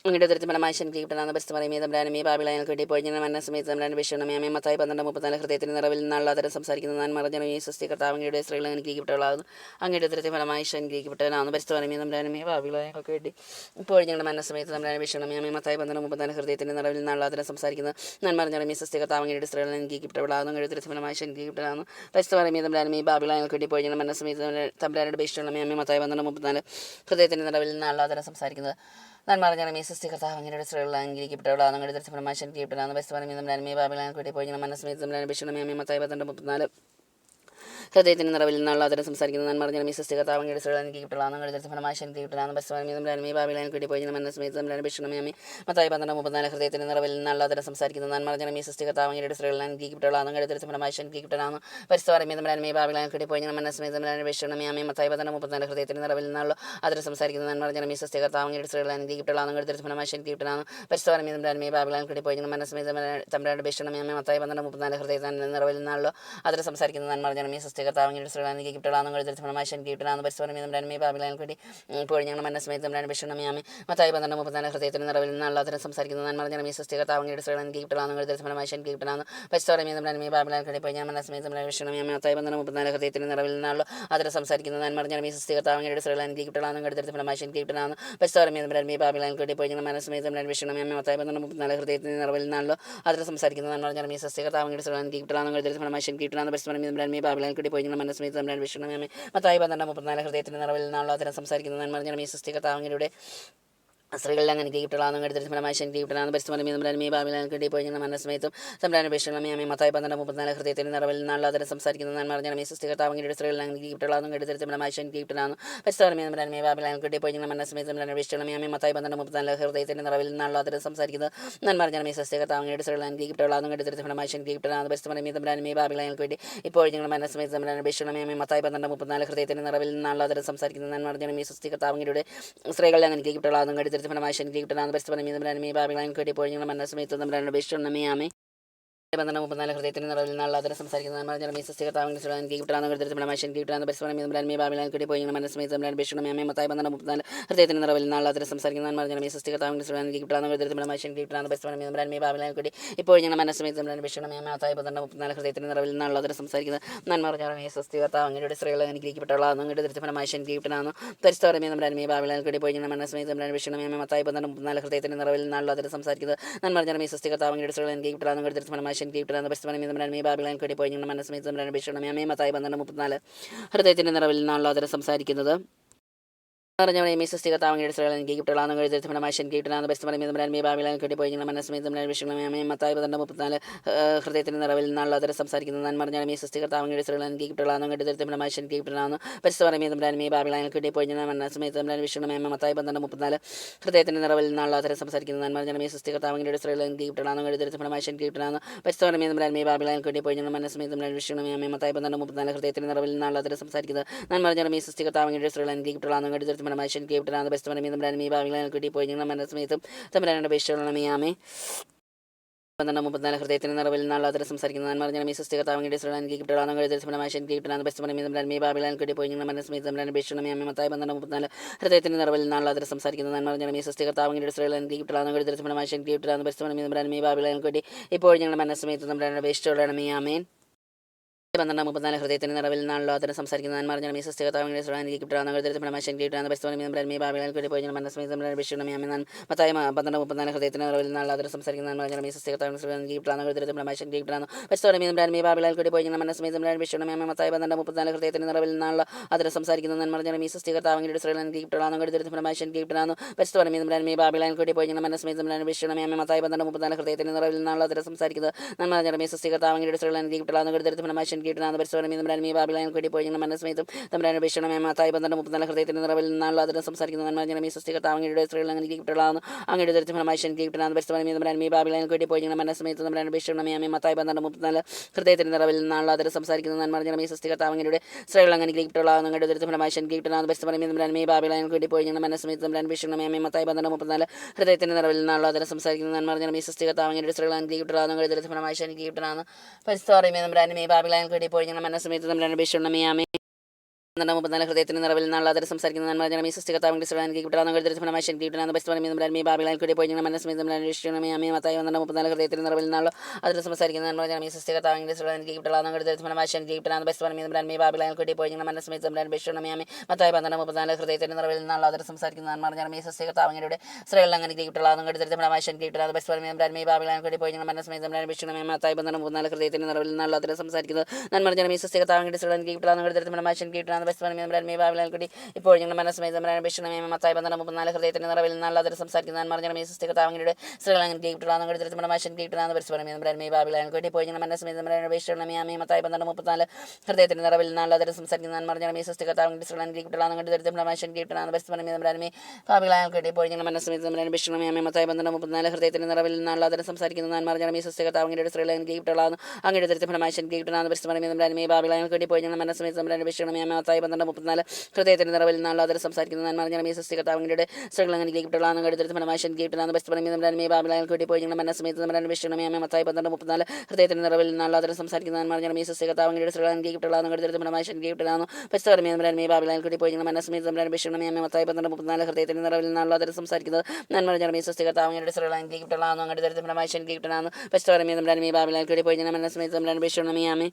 അങ്ങയുടെ തരത്തിൽ മനുഷ്യൻ കിട്ടാൻ ബസ്മേ ബാബിലാൻ കിട്ടി പോയി മനസ്സമേതം അന്വേഷിക്കണം അമ്മേ മത്തായി 12:34 ഹൃദയത്തിൻ്റെ നിറവിൽ നിന്നുള്ള അതിനെ സംസാരിക്കുന്നത് നന്മറിഞ്ഞ സൃഷ്ടി കർത്താവിൻ്റെ സ്ത്രീകൾ എനിക്ക് കിട്ടാളാകുന്നു അങ്ങയുടെ തരത്തിൽ മനുഷ്യൻ കിട്ടാനാണ് ബസ്മേ ബാബിലാൻ കിട്ടി ഇപ്പോൾ ഞങ്ങളുടെ മനസ്സമേതം അന്വേഷിക്കണം അമ്മേ മത്തായി 12:34 ഹൃദയത്തിൻ്റെ നിറവിൽ നിന്നുള്ള അതിനെ സംസാരിക്കുന്നത് നന്മറിഞ്ഞ സൃഷ്ടി കർത്താവിൻ്റെ സ്ത്രീകൾ എനിക്ക് കിട്ടാളാകുന്നു അങ്ങയുടെ തരത്തിൽ മനുഷ്യൻ കിട്ടാനാണ് ബസ്മേ ബാബിലാൻ കിട്ടി പോയി മനസ്സമേതം തമ്പുരാനുടെ അപേക്ഷകളും അമ്മേ മത്തായി 12:34 ഹൃദയത്തിൻ്റെ നിറവിൽ നിന്നുള്ള അതിനെ സംസാരിക്കുന്നത് നന്മറിഞ്ഞ സൃഷ്ടി കർത്താവിൻ്റെ സ്ത്രീകൾ അംഗീകരിക്കപ്പെട്ടവളാണ് നിങ്ങളുടെ തരത്തിൽ മനുഷ്യൻ കിട്ടാൻ ബസ്മേ ബാബിലാൻ കിട്ടി പോയി മനസ്സമേതം അപേക്ഷണം അമ്മേ മത്തായി 12:34 ഹൃദയത്തിൻ്റെ നിറവിൽ നിന്നുള്ള അതിനെ സംസാരിക്കുന്നത് നന്മറിഞ്ഞ സൃഷ്ടി കർത്താവിൻ്റെ സ്ത്രീകൾ എനിക്ക് കിട്ടാൻ നിങ്ങളുടെ മനുഷ്യൻ കിട്ടാൻ ബസ്മേ ബാബിലാൻ കിട്ടി പോയി മനസ്സമേതം അപേക്ഷണം അമ്മേ മത്തായി 12:34 ഹൃദയത്തിൻ്റെ നിറവിൽ നിന്നുള്ള അതിനെ സംസാരിക്കുന്നത് നന്മറിഞ്ഞ സൃഷ്ടി കർത്താവിൻ്റെ സ്ത്രീകൾ എനിക്ക് കിട്ടാൻ നിങ്ങളുടെ മനുഷ്യൻ കിട്ടാൻ ബസ്മേ ബാബിലാൻ കിട്ടി പോയി മനസ്സമേതം അപേക്ഷണം അമ്മേ മത്തായി 12:34 ഹൃദയത്തിൻ്റെ നിറവിൽ നിന്നുള്ള അതിനെ സംസാരിക്കുന്നത് നന്മറിഞ്ഞ സൃഷ്ടി കർത്താവിൻ്റെ സ്ത്രീകൾ എനിക്ക് കിട്ടാൻ നിങ്ങളുടെ മനുഷ്യൻ കിട്ടാൻ ബസ്മേ ബാബിലാൻ കിട്ടി പോയി മനസ്സമേതം തമ്പുരാനുടെ അപേക്ഷണം അമ്മേ മത്തായി 12:34 ഹൃദയത്തിൻ്റെ നിറവിൽ നിന്നുള്ള അതിനെ സംസാരിക്കുന്നത് നന്മറിഞ്ഞ കർത്താവ് അങ്ങയുടെ സ്ത്രീകളാണ് കിട്ടലാന്ന് കഴുതൽ ഫലമാശൻ കിട്ടലാന്ന് പരിസ്ഥിതി നന്മയെ ബാബിലാൻ വേണ്ടി ഇപ്പോൾ ഞങ്ങൾ മനസ്സമയത്ത് നമ്മുടെ വിഷണമയാമി മത്തായി 12:34 ഹൃദയത്തിന് നിറവിൽ നിന്ന് അല്ലാതെ സംസാരിക്കുന്ന നന്മ സൃഷ്ടി കർത്താവ് അങ്ങയുടെ സ്ത്രീകളാണ് കിട്ടലാന്ന് കഴുതൽ ഫലമാശൻ കിട്ടലാന്ന് പരിസ്ഥിതി നന്മയെ ബാബിലാൻ വേണ്ടി ഇപ്പോൾ ഞാൻ മനസ്സമയത്ത് നമ്മുടെ വിഷണമയാമി മത്തായി 12:34 ഹൃദയത്തിന് നിറവിൽ നിന്നുള്ള അതിൽ സംസാരിക്കുന്ന നന്മ സൃഷ്ടി കർത്താവ് അങ്ങയുടെ സ്ത്രീകളാണ് കിട്ടലാന്ന് കഴുതൽ ഫലമാശൻ കിട്ടലാന്ന് പരിസ്ഥിതി നന്മയെ ബാബിലാൻ വേണ്ടി ഇപ്പോൾ ഞങ്ങൾ മനസ്സമയത്ത് നമ്മുടെ വിഷണമയാമി മത്തായി 12:34 ഹൃദയത്തിന് നിറവിൽ നിന്നുള്ള അതിൽ സംസാരിക്കുന്ന നന്മ സൃഷ്ടി കർത്താവ് അങ്ങയുടെ സ്ത്രീകളാണ് കിട്ടലാന്ന് കഴുതൽ ഫലമാശൻ കിട്ടലാന്ന് പരിസ്ഥിതി നന്മയെ ബാബിലാൻ വേണ്ടി ഇപ്പോൾ ഞങ്ങൾ മനസ്സമയത്ത് നമ്മുടെ വിഷണമയാമി മത്തായി 12:34 ഹൃദയത്തിന് നിറവിൽ നിന്നുള്ള അതിൽ സംസാരിക്കുന്ന നന്മ സൃഷ്ടി കർത്താവ് അങ്ങയുടെ സ്ത്രീകളിൽ അങ്ങനെ കിട്ടലാന്ന് കരുതി ഫലമാശൻ കിട്ടലാന്ന് പരിസ്ഥിതി ബാബിലാൻ കിട്ടി പോയി മനസ്സമയത്തും സംബ്രാൻ പേഷണമേ മത്തായി 12:34 ഹൃദയത്തിന് നിറവിൽ നിന്നുള്ള അതിൽ സംസാരിക്കുന്ന നന്മ സൃഷ്ടി കർത്താവ് സ്ത്രീകളിൽ അങ്ങനെ കിട്ടലാന്ന് കരുതി ഫലമാശൻ കിട്ടലാന്ന് പരിസ്ഥിതി ബാബിലാൻ കിട്ടി പോയി മനസ്സമയത്തും പേഷണമേ മത്തായി 12:34 ഹൃദയത്തിന് നിറവിൽ നിന്നുള്ള അതിൽ സംസാരിക്കുന്നത് നന്മ സൃഷ്ടി കർത്താവ് സ്ത്രീകളിൽ അങ്ങനെ കിട്ടലാന്ന് കരുതി ഫലമാശൻ കിട്ടലാന്ന് പരിസ്ഥിതി ബാബിലാൻ കിട്ടി ഇപ്പോൾ ഞങ്ങൾ മനസ്സമയത്തും പേഷണമേ മത്തായി 12:34 ഹൃദയത്തിന് നിറവിൽ നിന്നുള്ള അതിൽ സംസാരിക്കുന്ന നന്മ സൃഷ്ടി കർത്താവ് സ്ത്രീകളിൽ അങ്ങനെ കിട്ടലാന്ന് കരുതി ഫലമാശൻ കിട്ടലാന്ന് പരിസ്ഥിതി ബാബിലാൻ കിട്ടി പോയി ഞങ്ങൾ മനസ്സമയത്തും നമ്മുടെ പേഷണമേ 12:34 ഹൃദയത്തിന് നിറവിൽ നിന്നുള്ള അതിൽ സംസാരിക്കുന്ന നന്മ സൃഷ്ടി കർത്താവ് കിട്ടലാന്ന് കരുതി ഫലമാശൻ കിട്ടലാന്ന് പരിസ്ഥിതി ബാബിലാൻ കിട്ടി പോയി ഞങ്ങൾ മനസ്സമയത്തും പേഷണമേ മത്തായി 12:34 ഹൃദയത്തിന് നിറവിൽ നിന്നുള്ള അതിൽ സംസാരിക്കുന്ന നന്മ സൃഷ്ടി കർത്താവ് കിട്ടലാന്ന് കരുതി ഫലമാശൻ കിട്ടലാന്ന് പരിസ്ഥിതി ബാബിലാൻ കിട്ടി ഇപ്പോൾ ഞങ്ങൾ മനസ്സമയത്തും പേഷണമേ മത്തായി 12:34 ഹൃദയത്തിന് നിറവിൽ നിന്നുള്ള അതിൽ സംസാരിക്കുന്ന നന്മ സൃഷ്ടി കർത്താവ് അങ്ങയുടെ സ്ത്രീകൾ അനുഗ്രഹിക്കപ്പെട്ടവളാന്ന് കരുതി ഫലമാശൻ കിട്ടലാന്ന് പരിസ്ഥിതി ബാബിലാൻ കിട്ടി പോയി ഞങ്ങൾ മനസ്സമയത്തും പേഷണമേ മത്തായി 12:34 ഹൃദയത്തിന് നിറവിൽ നിന്നുള്ള അതിൽ സംസാരിക്കുന്നത് നന്മ സൃഷ്ടി കർത്താവ് അങ്ങയുടെ സ്ത്രീകൾ അനുഗ്രഹിക്കപ്പെട്ടവളാന്ന് കരുതി ഫലമാശൻ കിട്ടലാന്ന് പരിസ്ഥിതി ബാബിലാൻ കിട്ടി പോയി ഞങ്ങൾ മനസ്സമയത്തും പേഷണമേ മത്തായി 12:34 ഹൃദയത്തിന് നിറവിൽ നിന്നുള്ള അതിൽ സംസാരിക്കുന്നത് സൃഷ്ടി കർത്താവ് സ്ത്രീകൾ കിട്ടലാന്ന് കരുതി ഫലമാശൻ കിട്ടലാന്ന് പരിസ്ഥിതി ബാബിലാൻ കിട്ടി പോയി ഞങ്ങൾ മനസ്സമയത്തും വിഷണമേ മത്തായി 12:34 ഹൃദയത്തിന് നിറവിൽ നിന്നുള്ള അതിൽ സംസാരിക്കുന്നത് നന്മ സൃഷ്ടി കർത്താവ് സ്ത്രീകൾ കിട്ടലാന്ന് കരുതി ഫലമാശൻ കിട്ടലാന്ന് പരിസ്ഥിതി ബാബിലാൻ കിട്ടി പോയി ഞങ്ങൾ മനസ്സമയത്തും വിഷണമേ മത്തായി 12:34 ഹൃദയത്തിന് നിറവിൽ നിന്നുള്ള അതിൽ സംസാരിക്കുന്നത് നന്മ സൃഷ്ടി കർത്താവ് സ്ത്രീകൾ കിട്ടലാന്ന് കരുതി ഫലമാശൻ കിട്ടലാന്ന് പരിസ്ഥിതി ബാബിലാൻ കിട്ടി പോയി ഞങ്ങൾ മനസ്സമയത്തും വിഷണമേ മത്തായി 12:34 ഹൃദയത്തിന് നിറവിൽ നിന്നുള്ള അതിൽ സംസാരിക്കുന്നത് നന്മ സൃഷ്ടി കർത്താവ് സ്ത്രീകൾ കിട്ടലാന്ന് കരുതി ഫലമാശൻ കിട്ടലാന്ന് പരിസ്ഥിതി ബാബിലാൻ കിട്ടി പോയി ഞങ്ങൾ മനസ്സമയത്തും തമ്മിലാണ് പേഷണമേ 12:34 ഹൃദയത്തിന് നിറവിൽ നിന്നുള്ള അതിൽ സംസാരിക്കുന്ന നന്മ സൃഷ്ടി കർത്താവ് സ്ത്രീകൾ കിട്ടലാന്ന് കരുതി ഫലമാശൻ കിട്ടലാന്ന് പരിസ്ഥിതി ബാബിലാൻ കിട്ടി പോയി ഞങ്ങൾ മനസ്സമയത്തും പേഷണമേ മത്തായി 12:34 ഹൃദയത്തിന് നിറവിൽ നിന്നുള്ള അതിൽ സംസാരിക്കുന്ന നന്മ സൃഷ്ടി കർത്താവ് സ്ത്രീകൾ കിട്ടലാന്ന് കരുതി ഫലമാശൻ കിട്ടലാന്ന് പരിസ്ഥിതി ബാബിലാൻ കിട്ടി ഇപ്പോൾ ഞങ്ങൾ മനസ്സമയത്തും പേഷണമേ ആമേൻ 12:34 ഹൃദയത്തിന് നിറവിൽ നിന്നുള്ള അതിന് സംസാരിക്കുന്ന നന്മ സൃഷ്ടി കർത്താവ് കിട്ടലാന്ന് കരുതി ഫലമാശൻ കിട്ടലാന്ന് പരിസ്ഥിതി ബാബിലാൻ കിട്ടി പോയി ഞങ്ങൾ മനസ്സമയത്തും പേഷണമേ മത്തായി 12:34 ഹൃദയത്തിന് നിറവിൽ നിന്നുള്ള അതിൽ സംസാരിക്കുന്ന നന്മ സൃഷ്ടി കർത്താവ് കിട്ടലാന്ന് കരുതി ഫലമാശൻ കിട്ടലാന്ന് പരിസ്ഥിതി ബാബിലാൻ കിട്ടി പോയി ഞങ്ങൾ മനസ്സമയത്തും പേഷണമേ മത്തായി 12:34 ഹൃദയത്തിന് നിറവിൽ നിന്നുള്ള അതിൽ സംസാരിക്കുന്ന നന്മ സൃഷ്ടി കർത്താവ് കിട്ടലാന്ന് കരുതി ഫലമാശൻ കിട്ടലാന്ന് പരിസ്ഥിതി ബാബിലാൻ കിട്ടി പോയി ഞങ്ങൾ മനസ്സമയത്തും പേഷണമേ മത്തായി 12:34 ഹൃദയത്തിന് നിറവിൽ നിന്നുള്ള അതിൽ സംസാരിക്കുന്നത് നന്മ സൃഷ്ടി കർത്താവ് കിട്ടലാന്ന് കരുതി ഫലമാശൻ കിട്ടലാന്ന് പരിസ്ഥിതി ബാബിലാൻ കിട്ടി പോയി ഞങ്ങൾ മനസ്സമയത്തും തമ്മിലാണ് പേഷണമേ മത്തായി 12:34 ഹൃദയത്തിന് നിറവിൽ നിന്നുള്ള അതിൽ സംസാരിക്കുന്ന നന്മ സൃഷ്ടി കർത്താവ് സ്ത്രീകൾ കിട്ടലാന്ന് അങ്ങയുടെ ദരിദ്ര ഫലമാശൻ കിട്ടലാന്ന് പരിസ്ഥിതി ബാബിലാൻ കിട്ടി പോയി ഞങ്ങൾ മനസ്സമയത്തും തമ്മിലാണ് പേഷണമേ മത്തായി 12:34 ഹൃദയത്തിന് നിറവിൽ നിന്നുള്ള അതിൽ സംസാരിക്കുന്ന നന്മ സൃഷ്ടി കർത്താവ് സ്ത്രീകൾ അങ്ങനെ കിട്ടലാന്ന് അങ്ങയുടെ ദരിദ്ര ഫലമാശൻ കിട്ടലാന്ന് പരിസ്ഥിതി ബാബിലാൻ കിട്ടി പോയി ഞങ്ങൾ മനസ്സമയത്തും തമ്മിലാണ് പേഷണമേ മത്തായി 12:34 ഹൃദയത്തിന് നിറവിൽ നിന്നുള്ള അതിൽ സംസാരിക്കുന്ന നന്മ സൃഷ്ടി കർത്താവ് സ്ത്രീകൾ അങ്ങനെ കിട്ടലാന്ന് അങ്ങയുടെ ദരിദ്ര ഫലമാശൻ കിട്ടലാന്ന് പരിസ്ഥിതി ബാബിലാൻ കിട്ടി പോയി ഞങ്ങൾ മനസ്സമയത്തും തമ്മിലാണ് പേഷണമേ ആമേ 12:34 ഹൃദയത്തിന് നിറവിൽ നിന്നുള്ള അതിൽ സംസാരിക്കുന്ന നന്മ സൃഷ്ടി കർത്താവ് സ്ത്രീകൾ കിട്ടലാന്ന് കരുതി ഫലമാശൻ കിട്ടലാന്ന് പരിസ്ഥിതി ബാബിലാൻ കിട്ടി പോയി ഞങ്ങൾ മനസ്സമയത്തും വിഷണമേ മത്തായി 12:34 ഹൃദയത്തിന് നിറവിൽ നിന്നുള്ള അതിൽ സംസാരിക്കുന്ന നന്മ സൃഷ്ടി കർത്താവ് സ്ത്രീകൾ കിട്ടലാന്ന് കരുതി ഫലമാശൻ കിട്ടലാന്ന് പരിസ്ഥിതി ബാബിലാൻ കിട്ടി പോയി ഞങ്ങൾ മനസ്സമയത്തും വിഷണമേ മത്തായി 12:34 ഹൃദയത്തിന് നിറവിൽ നിന്നുള്ള അതിൽ സംസാരിക്കുന്ന നന്മ സൃഷ്ടി കർത്താവ് സ്ത്രീകൾ അങ്ങനെ കിട്ടലാന്ന് കരുതി ഫലമാശൻ കിട്ടലാന്ന് പരിസ്ഥിതി ബാബിലാൻ കിട്ടി പോയി ഞങ്ങൾ മനസ്സമയത്തും വിഷണമേ മത്തായി 12:34 ഹൃദയത്തിന് നിറവിൽ നിന്നുള്ള അതിൽ സംസാരിക്കുന്നത് നന്മ സൃഷ്ടി കർത്താവ് സ്ത്രീകൾ കിട്ടലാന്ന് കരുതി ഫലമാശൻ കിട്ടലാന്ന് പരിസ്ഥിതി ബാബിലാൻ കിട്ടി ഇപ്പോൾ ഞങ്ങൾ മനസ്സമയത്തും പേഷണമേ മത്തായി 12:34 ഹൃദയത്തിന് നിറവിൽ നിന്നുള്ള അതിൽ സംസാരിക്കുന്ന നന്മ സൃഷ്ടി കർത്താവ് സ്ത്രീകൾ അങ്ങനെ കിട്ടലാന്ന് കരുതി ഫലമാശൻ കിട്ടലാന്ന് പരിസ്ഥിതി ബാബിലാൻ കിട്ടി ഇപ്പോൾ ഞങ്ങൾ മനസ്സമയത്തും പേഷണമേ മത്തായി 12:34 ഹൃദയത്തിന് നിറവിൽ നിന്നുള്ള അതിൽ സംസാരിക്കുന്ന നന്മ സൃഷ്ടി കർത്താവ് സ്ത്രീകൾ കിട്ടലാന്ന് കരുതി ഫലമാശൻ കിട്ടലാന്ന് പരിസ്ഥിതി ബാബിലാൻ കിട്ടി ഇപ്പോൾ ഞങ്ങൾ മനസ്സമയത്തും പേഷണമേ മത്തായി 12:34 ഹൃദയത്തിന് നിറവിൽ നിന്നുള്ള അതിൽ സംസാരിക്കുന്ന നന്മ സൃഷ്ടി കർത്താവ് സ്ത്രീകൾ കിട്ടലാന്ന് അങ്ങനെ ഫലമാശൻ കിട്ടലാന്ന് പരിസ്ഥിതി ബാബിലാൻ കിട്ടി ഇപ്പോൾ ഞങ്ങൾ മനസ്സമയത്തും പേഷണമേ മത്തായി മത്തായി 12:34 ഹൃദയത്തിന്റെ നിറവിൽ നിന്നുള്ള അതിൽ സംസാരിക്കുന്ന നന്മ നിറഞ്ഞ സൃഷ്ടി കർത്താവിന്റെ സ്ത്രീകൾ അങ്ങനെ കേൾക്കപ്പെടാനും കടുത്തിരുത്ത് ഫലമായി കേൾക്കപ്പെടാനും ബെസ്റ്റ് പറയുമ്പോൾ നമ്മുടെ ബാബിലാൽ കൂടി പോയി ഞങ്ങളുടെ മനസ്സമയത്ത് നമ്മുടെ വിഷയണമേ അമ്മ മത്തായി 12:34 ഹൃദയത്തിന്റെ നിറവിൽ നിന്നുള്ള അതിൽ സംസാരിക്കുന്ന നന്മ നിറഞ്ഞ സൃഷ്ടി കർത്താവിന്റെ സ്ത്രീകൾ അങ്ങനെ കേൾക്കപ്പെടാനും കടുത്തിരുത്ത് ഫലമായി കേൾക്കപ്പെടാനും ബെസ്റ്റ് പറയുമ്പോൾ നമ്മുടെ ബാബിലാൽ കൂടി പോയി ഞങ്ങളുടെ മനസ്സമയത്ത് നമ്മുടെ വിഷയണമേ അമ്മ മത്തായി 12:34 ഹൃദയത്തിന്റെ നിറവിൽ നിന്നുള്ള അതിൽ സംസാരിക്കുന്നത് നന്മ നിറഞ്ഞ സൃഷ്ടി കർത്താവിന്റെ സ്ത്രീകൾ അങ്ങനെ കേൾക്കപ്പെടാനും കടുത്തിരുത്ത് ഫലമായി കേൾക്കപ്പെടാനും ബെസ്റ്റ് പറയുമ്പോൾ നമ്മുടെ ബാബിലാൽ കൂടി പോയി ഞങ്ങളുടെ മനസ്സമയത്ത് നമ്മുടെ വിഷയണമേ അമ്മ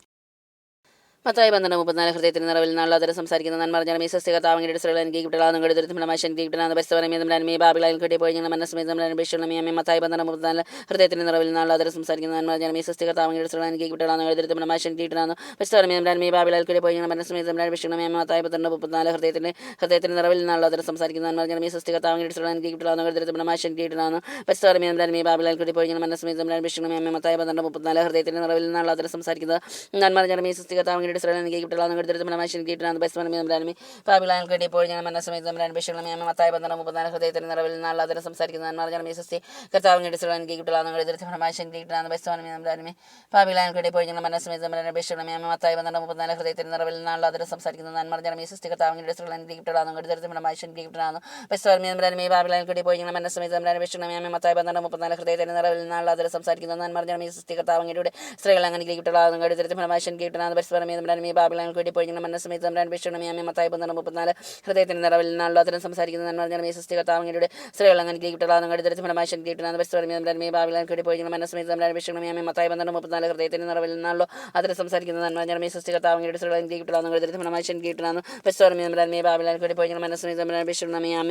മത്തായി 12:34 ഹൃദയത്തിന് നിറവിൽ നിന്നുള്ള അതിൽ സംസാരിക്കുന്ന നന്മ നിറഞ്ഞ സൃഷ്ടി കർത്താവിന്റെ സ്ത്രീകൾ എനിക്ക് കിട്ടലാന്ന് കടുത്തിരുത്ത് ഫലമായി കേൾക്കപ്പെടാനും ബെസ്റ്റ് പറയുമ്പോൾ നമ്മുടെ ബാബിലാൽ കൂടി പോയി ഞങ്ങളുടെ മനസ്സമയത്ത് നമ്മുടെ വിഷയണമേ അമ്മ മത്തായി 12:34 ഹൃദയത്തിന് നിറവിൽ നിന്നുള്ള അതിൽ സംസാരിക്കുന്ന നന്മ നിറഞ്ഞ സൃഷ്ടി കർത്താവിന്റെ സ്ത്രീകൾ എനിക്ക് കിട്ടലാന്ന് കടുത്തിരുത്ത് ഫലമായി കേൾക്കപ്പെടാനും ബെസ്റ്റ് പറയുമ്പോൾ നമ്മുടെ ബാബിലാൽ കൂടി പോയി ഞങ്ങളുടെ മനസ്സമയത്ത് നമ്മുടെ വിഷയണമേ അമ്മ മത്തായി 12:34 ഹൃദയത്തിന് നിറവിൽ നിന്നുള്ള അതിൽ സംസാരിക്കുന്ന നന്മ നിറഞ്ഞ സൃഷ്ടി കർത്താവിന്റെ സ്ത്രീകൾ എനിക്ക് കിട്ടലാന്ന് കടുത്തിരുത്ത് ഫലമായി കേൾക്കപ്പെടാനും ബെസ്റ്റ് പറയുമ്പോൾ നമ്മുടെ ബാബിലാൽ കൂടി പോയി ഞങ്ങളുടെ മനസ്സമയത്ത് നമ്മുടെ വിഷയണമേ അമ്മ മത്തായി 12:34 ഹൃദയത്തിന് നിറവിൽ നിന്നുള്ള അതിൽ സംസാരിക്കുന്നത് നന്മ നിറഞ്ഞ സൃഷ്ടി കർത്താവിന്റെ സ്ത്രീകൾ എനിക്ക് കിട്ടലാന്ന് കടുത്തിരുത്ത് ഫലമായി കേൾക്കപ്പെടാനും ബെസ്റ്റ് പറയുമ്പോൾ ബാബിലാൽ കൂടി പോയി ഞങ്ങളുടെ മനസ്സമയത്ത് നമ്മുടെ വിഷയണമേ അമ്മ മത്തായി 12:34 ഹൃദയത്തിന് നിറവിൽ നിന്നുള്ള അതിൽ സംസാരിക്കുന്ന നന്മ നിറഞ്ഞ സൃഷ്ടി കർത്താവിന്റെ സ്ത്രീകൾ എനിക്ക് കിട്ടലാന്ന് കടുത്തിരുത്ത് ഫലമായി കേൾക്കപ്പെടാനും ബെസ്റ്റ് പറയുമ്പോൾ ബാബിലാൽ കൂടി പോയി ഞങ്ങളുടെ മനസ്സമയത്ത് നമ്മുടെ വിഷയണമേ അമ്മ മത്തായി 12:34 ഹൃദയത്തിന് നിറവിൽ നിന്നുള്ള അതിൽ സംസാരിക്കുന്ന നന്മ നിറഞ്ഞ സൃഷ്ടി കർത്താവിന്റെ സ്ത്രീകൾ എനിക്ക് കിട്ടലാന്ന് കടുത്തിരുത്ത് ഫലമായി കേൾക്കപ്പെടാനും ബെസ്റ്റ് പറയുമ്പോൾ ബാബിലാൽ കൂടി പോയി ഞങ്ങളുടെ മനസ്സമയത്ത് നമ്മുടെ വിഷയണമേ അമ്മ മത്തായി 12:34 ഹൃദയത്തിന് നിറവിൽ നിന്നുള്ള അതിൽ സംസാരിക്കുന്ന നന്മ നിറഞ്ഞ സൃഷ്ടി കർത്താവിന്റെ സ്ത്രീകൾ അങ്ങനെ കിട്ടലാന്ന് കടുത്തിരുത്ത് ഫലമായി കേൾക്കപ്പെടാനും ബെസ്റ്റ് പറയുമ്പോൾ ബാബിലാൽ കൂടി പോയി ഞങ്ങളുടെ മനസ്സമയത്ത് നമ്മുടെ വിഷയണമേ അമ്മ മത്തായി 12:34 ഹൃദയത്തിന് നിറവിൽ നിന്നുള്ള അതിൽ സംസാരിക്കുന്ന നന്മ നിറഞ്ഞ സൃഷ്ടി കർത്താവിന്റെ സ്ത്രീകൾ അങ്ങനെ കിട്ടലാന്ന് കടുത്തിരുത്ത് ഫലമായി കേൾക്കപ്പെടാനും ബെസ്റ്റ് പറയുമ്പോൾ ബാബിലാൽ കൂടി പോയി ഞങ്ങളുടെ മനസ്സമയത്ത് നമ്മുടെ വിഷയണമേ അമ്മ മത്തായി 12:34 ഹൃദയത്തിന് നിറവിൽ നിന്നുള്ള അതിൽ സംസാരിക്കുന്ന നന്മ നിറഞ്ഞ സൃഷ്ടി കർത്താവിന്റെ സ്ത്രീകൾ എനിക്ക് കിട്ടലാന്ന് കടുത്തിരുത്ത് ഫലമായി കേൾക്കപ്പെടാനും ബെസ്റ്റ് പറയുമ്പോൾ ബാബിലാൽ കൂടി പോയി ഞങ്ങളുടെ മനസ്സമയത്ത് നമ്മുടെ വിഷയണമേ അമ്മ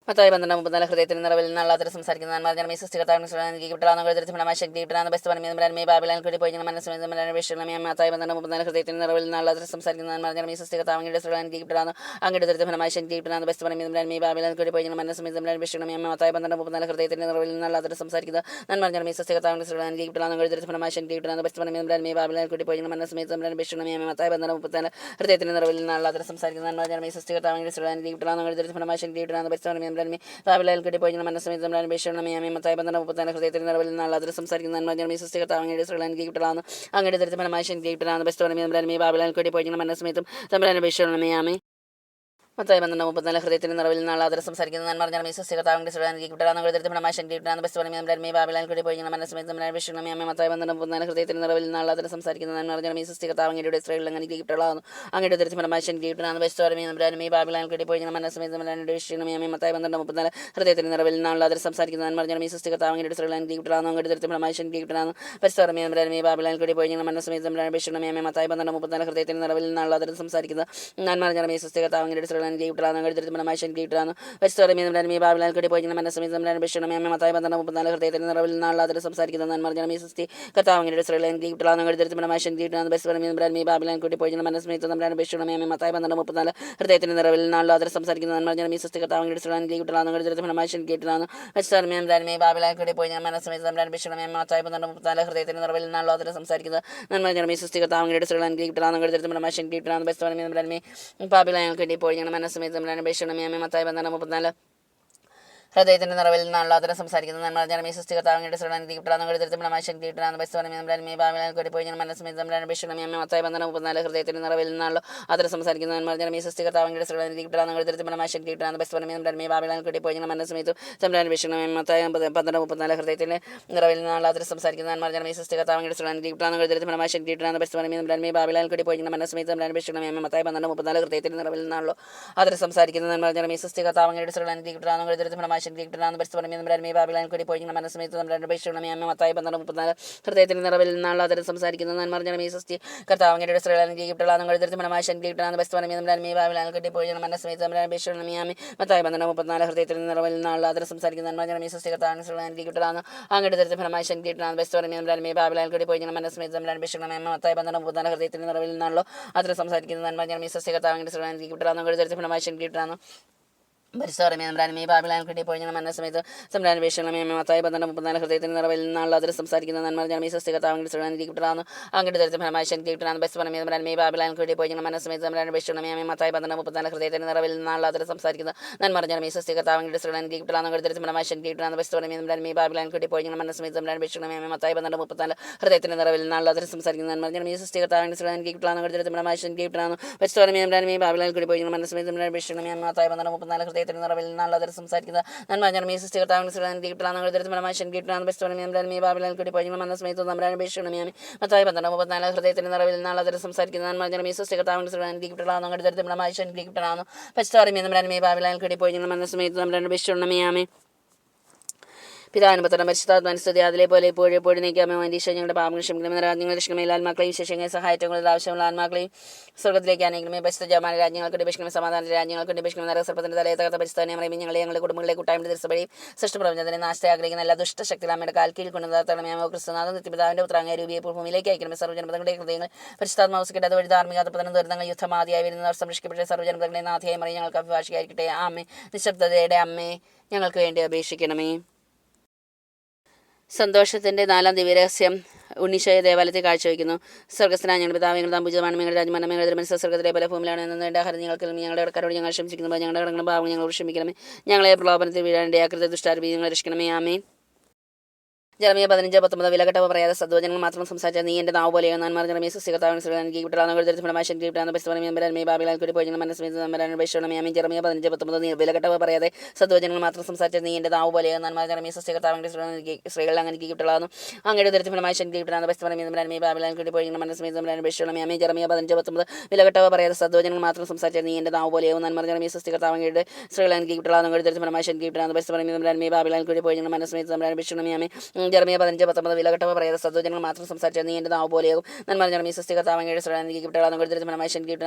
മത്തായി 12:34 ഹൃദയത്തിന് നിറവിൽ നിന്നുള്ള അതിൽ സംസാരിക്കുന്ന നന്മ നിറഞ്ഞ സൃഷ്ടി കർത്താവിന്റെ സ്ത്രീകൾ എനിക്ക് കിട്ടലാന്ന് കടുത്തിരുത്ത് ഫലമായി കേൾക്കപ്പെടാനും ബെസ്റ്റ് പറയുമ്പോൾ ബാബിലാൽ കൂടി പോയി ഞങ്ങളുടെ മനസ്സമയത്ത് നമ്മുടെ വിഷയണമേ അമ്മ മത്തായി 12:34 ഹൃദയത്തിന് നിറവിൽ നിന്നുള്ള അതിൽ സംസാരിക്കുന്ന നന്മ നിറഞ്ഞ സൃഷ്ടി കർത്താവിന്റെ സ്ത്രീകൾ എനിക്ക് കിട്ടലാന്ന് അങ്ങെടുത്തിരുത്ത് ഫലമായി കേൾക്കപ്പെടാനും ബെസ്റ്റ് പറയുമ്പോൾ ബാബിലാൽ കൂടി പോയി ഞങ്ങളുടെ മനസ്സമയത്ത് നമ്മുടെ വിഷയണമേ അമ്മ മത്തായി 12:34 ഹൃദയത്തിന് നിറവിൽ നിന്നുള്ള അതിൽ സംസാരിക്കുന്ന നന്മ നിറഞ്ഞ സൃഷ്ടി കർത്താവിന്റെ സ്ത്രീകൾ എനിക്ക് കിട്ടലാന്ന് കടുത്തിരുത്ത് ഫലമായി കേൾക്കപ്പെടാനും ബെസ്റ്റ് പറയുമ്പോൾ ബാബിലാൽ കൂടി പോയി ഞങ്ങളുടെ മനസ്സമയത്ത് നമ്മുടെ വിഷയണമേ അമ്മ മത്തായി 12:34 ഹൃദയത്തിന് നിറവിൽ നിന്നുള്ള അതിൽ സംസാരിക്കുന്ന നന്മ നിറഞ്ഞ സൃഷ്ടി കർത്താവിന്റെ സ്ത്രീകൾ എനിക്ക് കിട്ടലാന്ന് കടുത്തിരുത്ത് ഫലമായി കേൾക്കപ്പെടാനും ബെസ്റ്റ് പറയുമ്പോൾ ബാബിലാൽ കൂടി പോയി ഞങ്ങളുടെ മനസ്സമയത്ത് നമ്മുടെ വിഷയണമേ അമ്മ മത്തായി 12:34 ഹൃദയത്തിന് നിറവിൽ നിന്നുള്ള അതിൽ സംസാരിക്കുന്ന നന്മ നിറഞ്ഞ സൃഷ്ടി കർത്താവിന്റെ സ്ത്രീകൾ എനിക്ക് കിട്ടലാന്ന് അങ്ങെടുത്തിരുത്ത് ഫലമായി കേൾക്കപ്പെടാനും ബെസ്റ്റ് പറയുമ്പോൾ ബാബിലാൽ കൂടി പോയി ഞങ്ങളുടെ മനസ്സമയത്തും നമ്മുടെ വിഷയണമേ അമ്മ മത്തായി 12:34 ഹൃദയത്തിന് നിറവിൽ നിന്നുള്ള അതിൽ സംസാരിക്കുന്ന നന്മ നിറഞ്ഞ സൃഷ്ടി കർത്താവിന്റെ സ്ത്രീകൾ എനിക്ക് കിട്ടലാന്ന് കടുത്തിരുത്ത് ഫലമായി കേൾക്കപ്പെടാനും ബെസ്റ്റ് പറയുമ്പോൾ ബാബിലാൽ കൂടി പോയി ഞങ്ങളുടെ മനസ്സമയത്ത് നമ്മുടെ വിഷയണമേ അമ്മ മത്തായി 12:34 ഹൃദയത്തിന് നിറവിൽ നിന്നുള്ള അതിൽ സംസാരിക്കുന്ന നന്മ നിറഞ്ഞ സൃഷ്ടി കർത്താവിന്റെ സ്ത്രീകൾ എനിക്ക് കിട്ടലാന്ന് അങ്ങെടുത്തിരുത്ത് ഫലമായി കേൾക്കപ്പെടാനും ബെസ്റ്റ് പറയുമ്പോൾ ബാബിലാൽ കൂടി പോയി ഞങ്ങളുടെ മനസ്സമയത്ത് നമ്മുടെ വിഷയണമേ അമ്മ മത്തായി 12:34 ഹൃദയത്തിന് നിറവിൽ നിന്നുള്ള അതിൽ സംസാരിക്കുന്ന നന്മ നിറഞ്ഞ സൃഷ്ടി കർത്താവിന്റെ സ്ത്രീകൾ എനിക്ക് കിട്ടലാന്ന് അങ്ങെടുത്തിരുത്ത് ഫലമായി കേൾക്കപ്പെടാനും ബെസ്റ്റ് പറയുമ്പോൾ ബാബിലാൽ കൂടി പോയി ഞങ്ങളുടെ മനസ്സമയത്ത് നമ്മുടെ വിഷയണമേ അമ്മ മത്തായി 12:34 ഹൃദയത്തിന് നിറവിൽ നിന്നുള്ള അതിൽ സംസാരിക്കുന്ന നന്മ നിറഞ്ഞ സൃഷ്ടി കർത്താവിന്റെ സ്ത്രീകൾ എനിക്ക് കിട്ടലാന്ന് ഫലമായി കേൾക്കപ്പെടാനും ബെസ്റ്റ് പറയുമ്പോൾ ബാബിലാൽ കൂടി പോയി ഞങ്ങളുടെ മനസ്സമയത്ത് നമ്മുടെ വിഷയണമേ അമ്മ മത്തായി 12:34 ഹൃദയത്തിന് നിറവിൽ നിന്നുള്ള അതിൽ സംസാരിക്കുന്ന നന്മ നിറഞ്ഞ സൃഷ്ടി കർത്താവിന്റെ സ്ത്രീകൾ എനിക്ക് കിട്ടലാന്ന് കടുത്തിരുത്ത് ഫലമായി കേൾക്കപ്പെടാനും ബെസ്റ്റ് പറയുമ്പോൾ ബാബിലാൽ കൂടി പോയി ഞങ്ങളുടെ മനസ്സമയത്ത് നമ്മുടെ വിഷയണമേ അമ്മ മത്തായി 12:34 ഹൃദയത്തിന് നിറവിൽ നിന്നുള്ള അതിൽ സംസാരിക്കുന്ന നന്മ നിറഞ്ഞ സൃഷ്ടി കർത്താവിന്റെ സ്ത്രീകൾ എനിക്ക് കിട്ടലാന്ന് കടുത്തിരുത്ത് ഫലമായി കേൾക്കപ്പെടാനും ബെസ്റ്റ് പറയുമ്പോൾ ബാബിലാൽ കൂടി പോയി ഞങ്ങളുടെ മനസ്സമയത്ത് നമ്മുടെ വിഷയണമേ അമ്മ മത്തായി 12:34 ഹൃദയത്തിന് നിറവിൽ നിന്നുള്ള അതിൽ സംസാരിക്കുന്ന നന്മ നിറഞ്ഞ സൃഷ്ടി കർത്താവിന്റെ സ്ത്രീകൾ എനിക്ക് കിട്ടലാന്ന് കടുത്തിരുത്ത് ഫലമായി കേൾക്കപ്പെടാനും ബെസ്റ്റ് പറയുമ്പോൾ ബാബിലാൽ കൂടി പോയി ഞങ്ങളുടെ മനസ്സമയത്ത് നമ്മുടെ വിഷയണമേ അമ്മ മത്തായി 12:34 ഹൃദയത്തിന്റെ നിറവിൽ നിന്നുള്ള അതിൽ സംസാരിക്കുന്ന നന്മ നിറഞ്ഞ സൃഷ്ടി കർത്താവിന്റെ സ്ത്രീകൾ എനിക്ക് കിട്ടലാന്ന് കടുത്തിരുത്ത് ഫലമായി കേൾക്കപ്പെടാനും ബെസ്റ്റ് പറയുമ്പോൾ ബാബിലാൽ കൂടി പോയി ഞങ്ങളുടെ മനസ്സമയത്ത് നമ്മുടെ വിഷയണമേ അമ്മ മത്തായി 12:34 ഹൃദയത്തിന്റെ നിറവിൽ നിന്നുള്ള അതിൽ സംസാരിക്കുന്ന നന്മ നിറഞ്ഞ സൃഷ്ടി കർത്താവിന്റെ സ്ത്രീകൾ എനിക്ക് കിട്ടലാന്ന് കടുത്തിരുത്ത് ഫലമായി കേൾക്കപ്പെടാനും ബെസ്റ്റ് പറയുമ്പോൾ ബാബിലാൽ കൂടി പോയി ഞങ്ങളുടെ മനസ്സമയത്ത് നമ്മുടെ വിഷയണമേ അമ്മ മത്തായി 12:34 ഹൃദയത്തിന്റെ നിറവിൽ നിന്നുള്ള അതിൽ സംസാരിക്കുന്ന നന്മ നിറഞ്ഞ സൃഷ്ടി കർത്താവിന്റെ സ്ത്രീകൾ എനിക്ക് കിട്ടലാന്ന് കടുത്തിരുത്ത് ഫലമായി കേൾക്കപ്പെടാനും ബെസ്റ്റ് പറയുമ്പോൾ ബാബിലാൽ കൂടി പോയി ഞങ്ങളുടെ മനസ്സമയത്ത് നമ്മുടെ വിഷയണമേ അമ്മ മത്തായി 12:34 ഹൃദയത്തിന്റെ നിറവിൽ നിന്നുള്ള അതിൽ സംസാരിക്കുന്ന നന്മ നിറഞ്ഞ സൃഷ്ടി കർത്താവിന്റെ സ്ത്രീകൾ എനിക്ക് കിട്ടലാന്ന് കടുത്തിരുത്ത് ഫലമായി കേൾക്കപ്പെടാനും ബെസ്റ്റ് പറയുമ്പോൾ ബാബിലാൽ കൂടി പോയി ഞങ്ങളുടെ മനസ്സമയത്ത് നമ്മുടെ വിഷയണമേ അമ്മ മത്തായി 12:34 ഹൃദയത്തിന് നിറവിൽ നിന്നുള്ള അതിൽ സംസാരിക്കുന്ന നന്മ നിറഞ്ഞ സൃഷ്ടി കർത്താവിന്റെ സ്ത്രീകൾ എനിക്ക് കിട്ടലാന്ന് കടുത്തിരുത്ത് ഫലമായി കേൾക്കപ്പെടാനും ബെസ്റ്റ് പറയുമ്പോൾ ബാബിലാൽ കൂടി പോയി ഞങ്ങളുടെ മനസ്സമയത്ത് നമ്മുടെ വിഷയണമേ അമ്മ മത്തായി 12:34 ഹൃദയത്തിന് നിറവിൽ നിന്നുള്ള അതിൽ സംസാരിക്കുന്ന നന്മ നിറഞ്ഞ സൃഷ്ടി കർത്താവിന്റെ സ്ത്രീകൾ എനിക്ക് കിട്ടലാന്ന് അങ്ങെടുത്തിരുത്ത് ഫലമായി കേൾക്കപ്പെടാനും ബെസ്റ്റ് പറയുമ്പോൾ ബാബിലാൽ കൂടി പോയി ഞങ്ങളുടെ മനസ്സമയത്ത് നമ്മുടെ വിഷയണമേ അമ്മ മത്തായി 12:34 ഹൃദയത്തിന് നിറവിൽ നിന്നുള്ള അതിൽ സംസാരിക്കുന്ന നന്മ നിറഞ്ഞ സൃഷ്ടി കർത്താവിന്റെ സ്ത്രീകൾ എനിക്ക് കിട്ടലാന്ന് കടുത്തിരുത്ത് ഫലമായി കേൾക്കപ്പെടാനും പരിശോധനമേ നമ്പ്രാനുമേ ബാബിലാൻ കിട്ടി പോയി ഞങ്ങൾ മനസ്സമയത്ത് സംബ്രാൻ വീക്ഷണമേ മത്തായി 12:34 ഹൃദയത്തിന് നിറവിൽ നിന്നുള്ള അതിൽ സംസാരിക്കുന്ന നന്മ ജനമേ സ്വസ്തികത്താവെങ്കിൽ കിട്ടാന്ന് അങ്ങോട്ട് തരത്തിൽ ഫലമായി ശക്തി കിട്ടാന്ന് ബസ്വനമേ നമ്പ്രാനുമേ ബാബിലാൻ കിട്ടി പോയി ഞങ്ങൾ മനസ്സമയത്ത് സംബ്രാൻ വീക്ഷണമേ മത്തായി 12:34 ഹൃദയത്തിന് നിറവിൽ നിന്നുള്ള അതിൽ സംസാരിക്കുന്ന നന്മ ജനമേ സ്വസ്തികത്താവെങ്കിൽ കിട്ടാന്ന് അങ്ങോട്ട് തരത്തിൽ ഫലമായി ശക്തി കിട്ടാന്ന് ബസ്വനമേ നമ്പ്രാനുമേ ബാബിലാൻ കിട്ടി പോയി ഞങ്ങൾ മനസ്സമയത്ത് സംബ്രാൻ വീക്ഷണമേ മത്തായി 12:34 ഹൃദയത്തിന് നിറവിൽ നിന്നുള്ള അതിൽ സംസാരിക്കുന്ന നന്മ ജനമേ സ്വസ്തികത്താവെങ്കിൽ കിട്ടാന്ന് അങ്ങോട്ട് തരത്തിൽ ഫലമായി ശക്തി കിട്ടാന്ന് ബസ്വനമേ നമ്പ്രാനുമേ ബാബിലാൻ കിട്ടി പോയി ഞങ്ങൾ മനസ്സമയത്ത് സംബ്രാൻ വീക്ഷണമേ മത്തായി 12:34 ഹൃദയത്തിന് നിറവിൽ നിന്നുള്ള സംസാരിക്കുന്ന നന്മ സൃഷ്ടികർത്താവിനെ കിട്ടാൻ ബെസ്റ്റോണമേ ബാബിലാൽ കൂടി പോയി മനസ്സമയത്ത് നമ്പ്രാൻ അപേക്ഷിക്കണമേ മത്തായി 12:34 ഹൃദയത്തിന് നിറവിൽ നിന്നുള്ള സംസാരിക്കുന്ന നന്മ സൃഷ്ടികർത്താവിനെ കിട്ടാൻ പശ്ചാത്തലമേ നമ്പ്രാൻ ബാബിലാൽ കൂടി പോയി മനസ്സമയത്ത് നമ്പ്രാൻ അപേക്ഷിക്കണമേ പിതാവിനും പുത്രനും പരിശുദ്ധാത്മാവിനും സ്തുതി അതിലെ പോലെ എപ്പോഴും നീക്കാമോ അന്തീക്ഷ ഞങ്ങളുടെ പാപങ്ങൾ ക്ഷമിക്കണമേ രാജ്യങ്ങളുടെ രക്ഷണമേ ആത്മാക്കളെയും വിശേഷങ്ങളെ സഹായങ്ങളുടെ ആവശ്യമുള്ള ആത്മാക്കളെയും സ്വർഗ്ഗത്തിലേക്ക് അനേകമേ പരിശുദ്ധ ജമാന രാജ്യങ്ങൾക്ക് അപേക്ഷിക്കണം സമാധാന രാജ്യങ്ങൾക്ക് അപേക്ഷിക്കണം നരകസർപ്പത്തിന്റെ തലയെ തകർത്ത പരിസ്ഥാനം അറിയുമ്പോൾ ഞങ്ങളുടെ കുടുംബങ്ങളെ കൂട്ടായ്മ തീർച്ചയായും സൃഷ്ടിപ്രപഞ്ചത്തിനെ നാശത്തെ ആഗ്രഹിക്കുന്ന എല്ലാ ദുഷ്ടശക്തികൾ അമ്മയുടെ കാൽ കീഴിൽ കൊണ്ടുവന്നേ ക്രിസ്തുനാഥൻ നിത്യപിതാവിന്റെ പുത്രാങ്ങ രൂപിയെ ഭൂമിയിലേക്ക് അയക്കണമേ സർവ്വജനപദങ്ങളുടെ ഹൃദയങ്ങൾ പരിശുദ്ധാത്മാവസിക്കട്ടെ അതുവഴി ധാർമ്മികതപദനം ദുരിതങ്ങൾ യുദ്ധമാതിയായി വരുന്നവർ സംരക്ഷിക്കപ്പെട്ട സർവ്വജനപദങ്ങളെ നാഥിയായി മറിയ ഞങ്ങൾക്ക് അഭിഭാഷിക്കായിരിക്കട്ടെ ആമേ നിശബ്ദതയുടെ അമ്മേ ഞങ്ങൾക്ക് വേണ്ടി അപേക്ഷിക്കണമേ സന്തോഷത്തിൻ്റെ 4-ാം ദിവ്യരഹസ്യം ഉണ്ണീശോയെ ദേവാലയത്തിൽ കാഴ്ചവെക്കുന്നു. സ്വർഗ്ഗസ്ഥനായ ഞങ്ങളുടെ പിതാവേ, ഞങ്ങളുടെ പൂജിതമാണ് ഞങ്ങളുടെ രാജ്യമാണ് ഞങ്ങളുടെ മനസ്സ് സ്വർഗ്ഗത്തിലെ പോലെ ഭൂമിയിലാണ് എന്ന ആഹാരം ഞങ്ങൾക്ക് ഞങ്ങളുടെ കടക്കാരോട് ഞങ്ങൾ ക്ഷമിച്ചിരിക്കുന്നു. ഞങ്ങളുടെ കടങ്ങളും പാവങ്ങളും ഞങ്ങൾ ക്ഷമിക്കണമേ. ഞങ്ങളെ പ്രലോഭനത്തിൽ വീഴാണ്ട് ആകൃതി ദുഷ്ടാരൂപി ഞങ്ങൾ രക്ഷിക്കണമേ. ആമേൻ. ജെറമിയ 15:19 വിലകെട്ടവ പറയാതെ സദ്വചനങ്ങൾ മാത്രം സംസാരിച്ച നീ എൻ്റെ നാവ് പോലെയോ നന്മാർ ജനമേ ജെറമിയ 15:19 വിലകെട്ടവ പറയാതെ സദ്വചനങ്ങൾ മാത്രം സംസാരിച്ച നീ എൻ്റെ നാവ് പോലെയോ നന്മാർ ജനമേ സ്ത്രീകൾ അങ്ങനെ കിട്ടാവുന്നു അങ്ങയുടെ ദരിദ്ര ഫലമായി ശക്തി കിട്ടാണ് ബസ്തമേ ബാബിലാൻ കിട്ടി പോയി മനസ്സമേതമേ ജെറമിയ 15:19 വിലകെട്ടവ പറയാതെ സദ്വചനങ്ങൾ മാത്രം സംസാരിച്ച നീ എൻ്റെ നാവ് പോലെയോ നന്മാർ ജനമേ സൃഷ്ടികർത്താവങ്ങളുടെ സ്ത്രീകൾ എനിക്ക് കിട്ടാവുന്ന അങ്ങയുടെ ദരിദ്ര ഫലമായി ശക്തി കിട്ടാണ് ബസ്തമേ ബാബിലാൻ കിട്ടി പോയി മനസ്സമേതമേ ജെറമിയ 15:19 വിലകെട്ടവ പറയാതെ സദ്വചനങ്ങൾ മാത്രം സംസാരിച്ച നീ എൻ്റെ നാവ് പോലെയാകും നന്മ ജനമേ സൃഷ്ടികർത്താവങ്ങളുടെ ബാബിലാൻ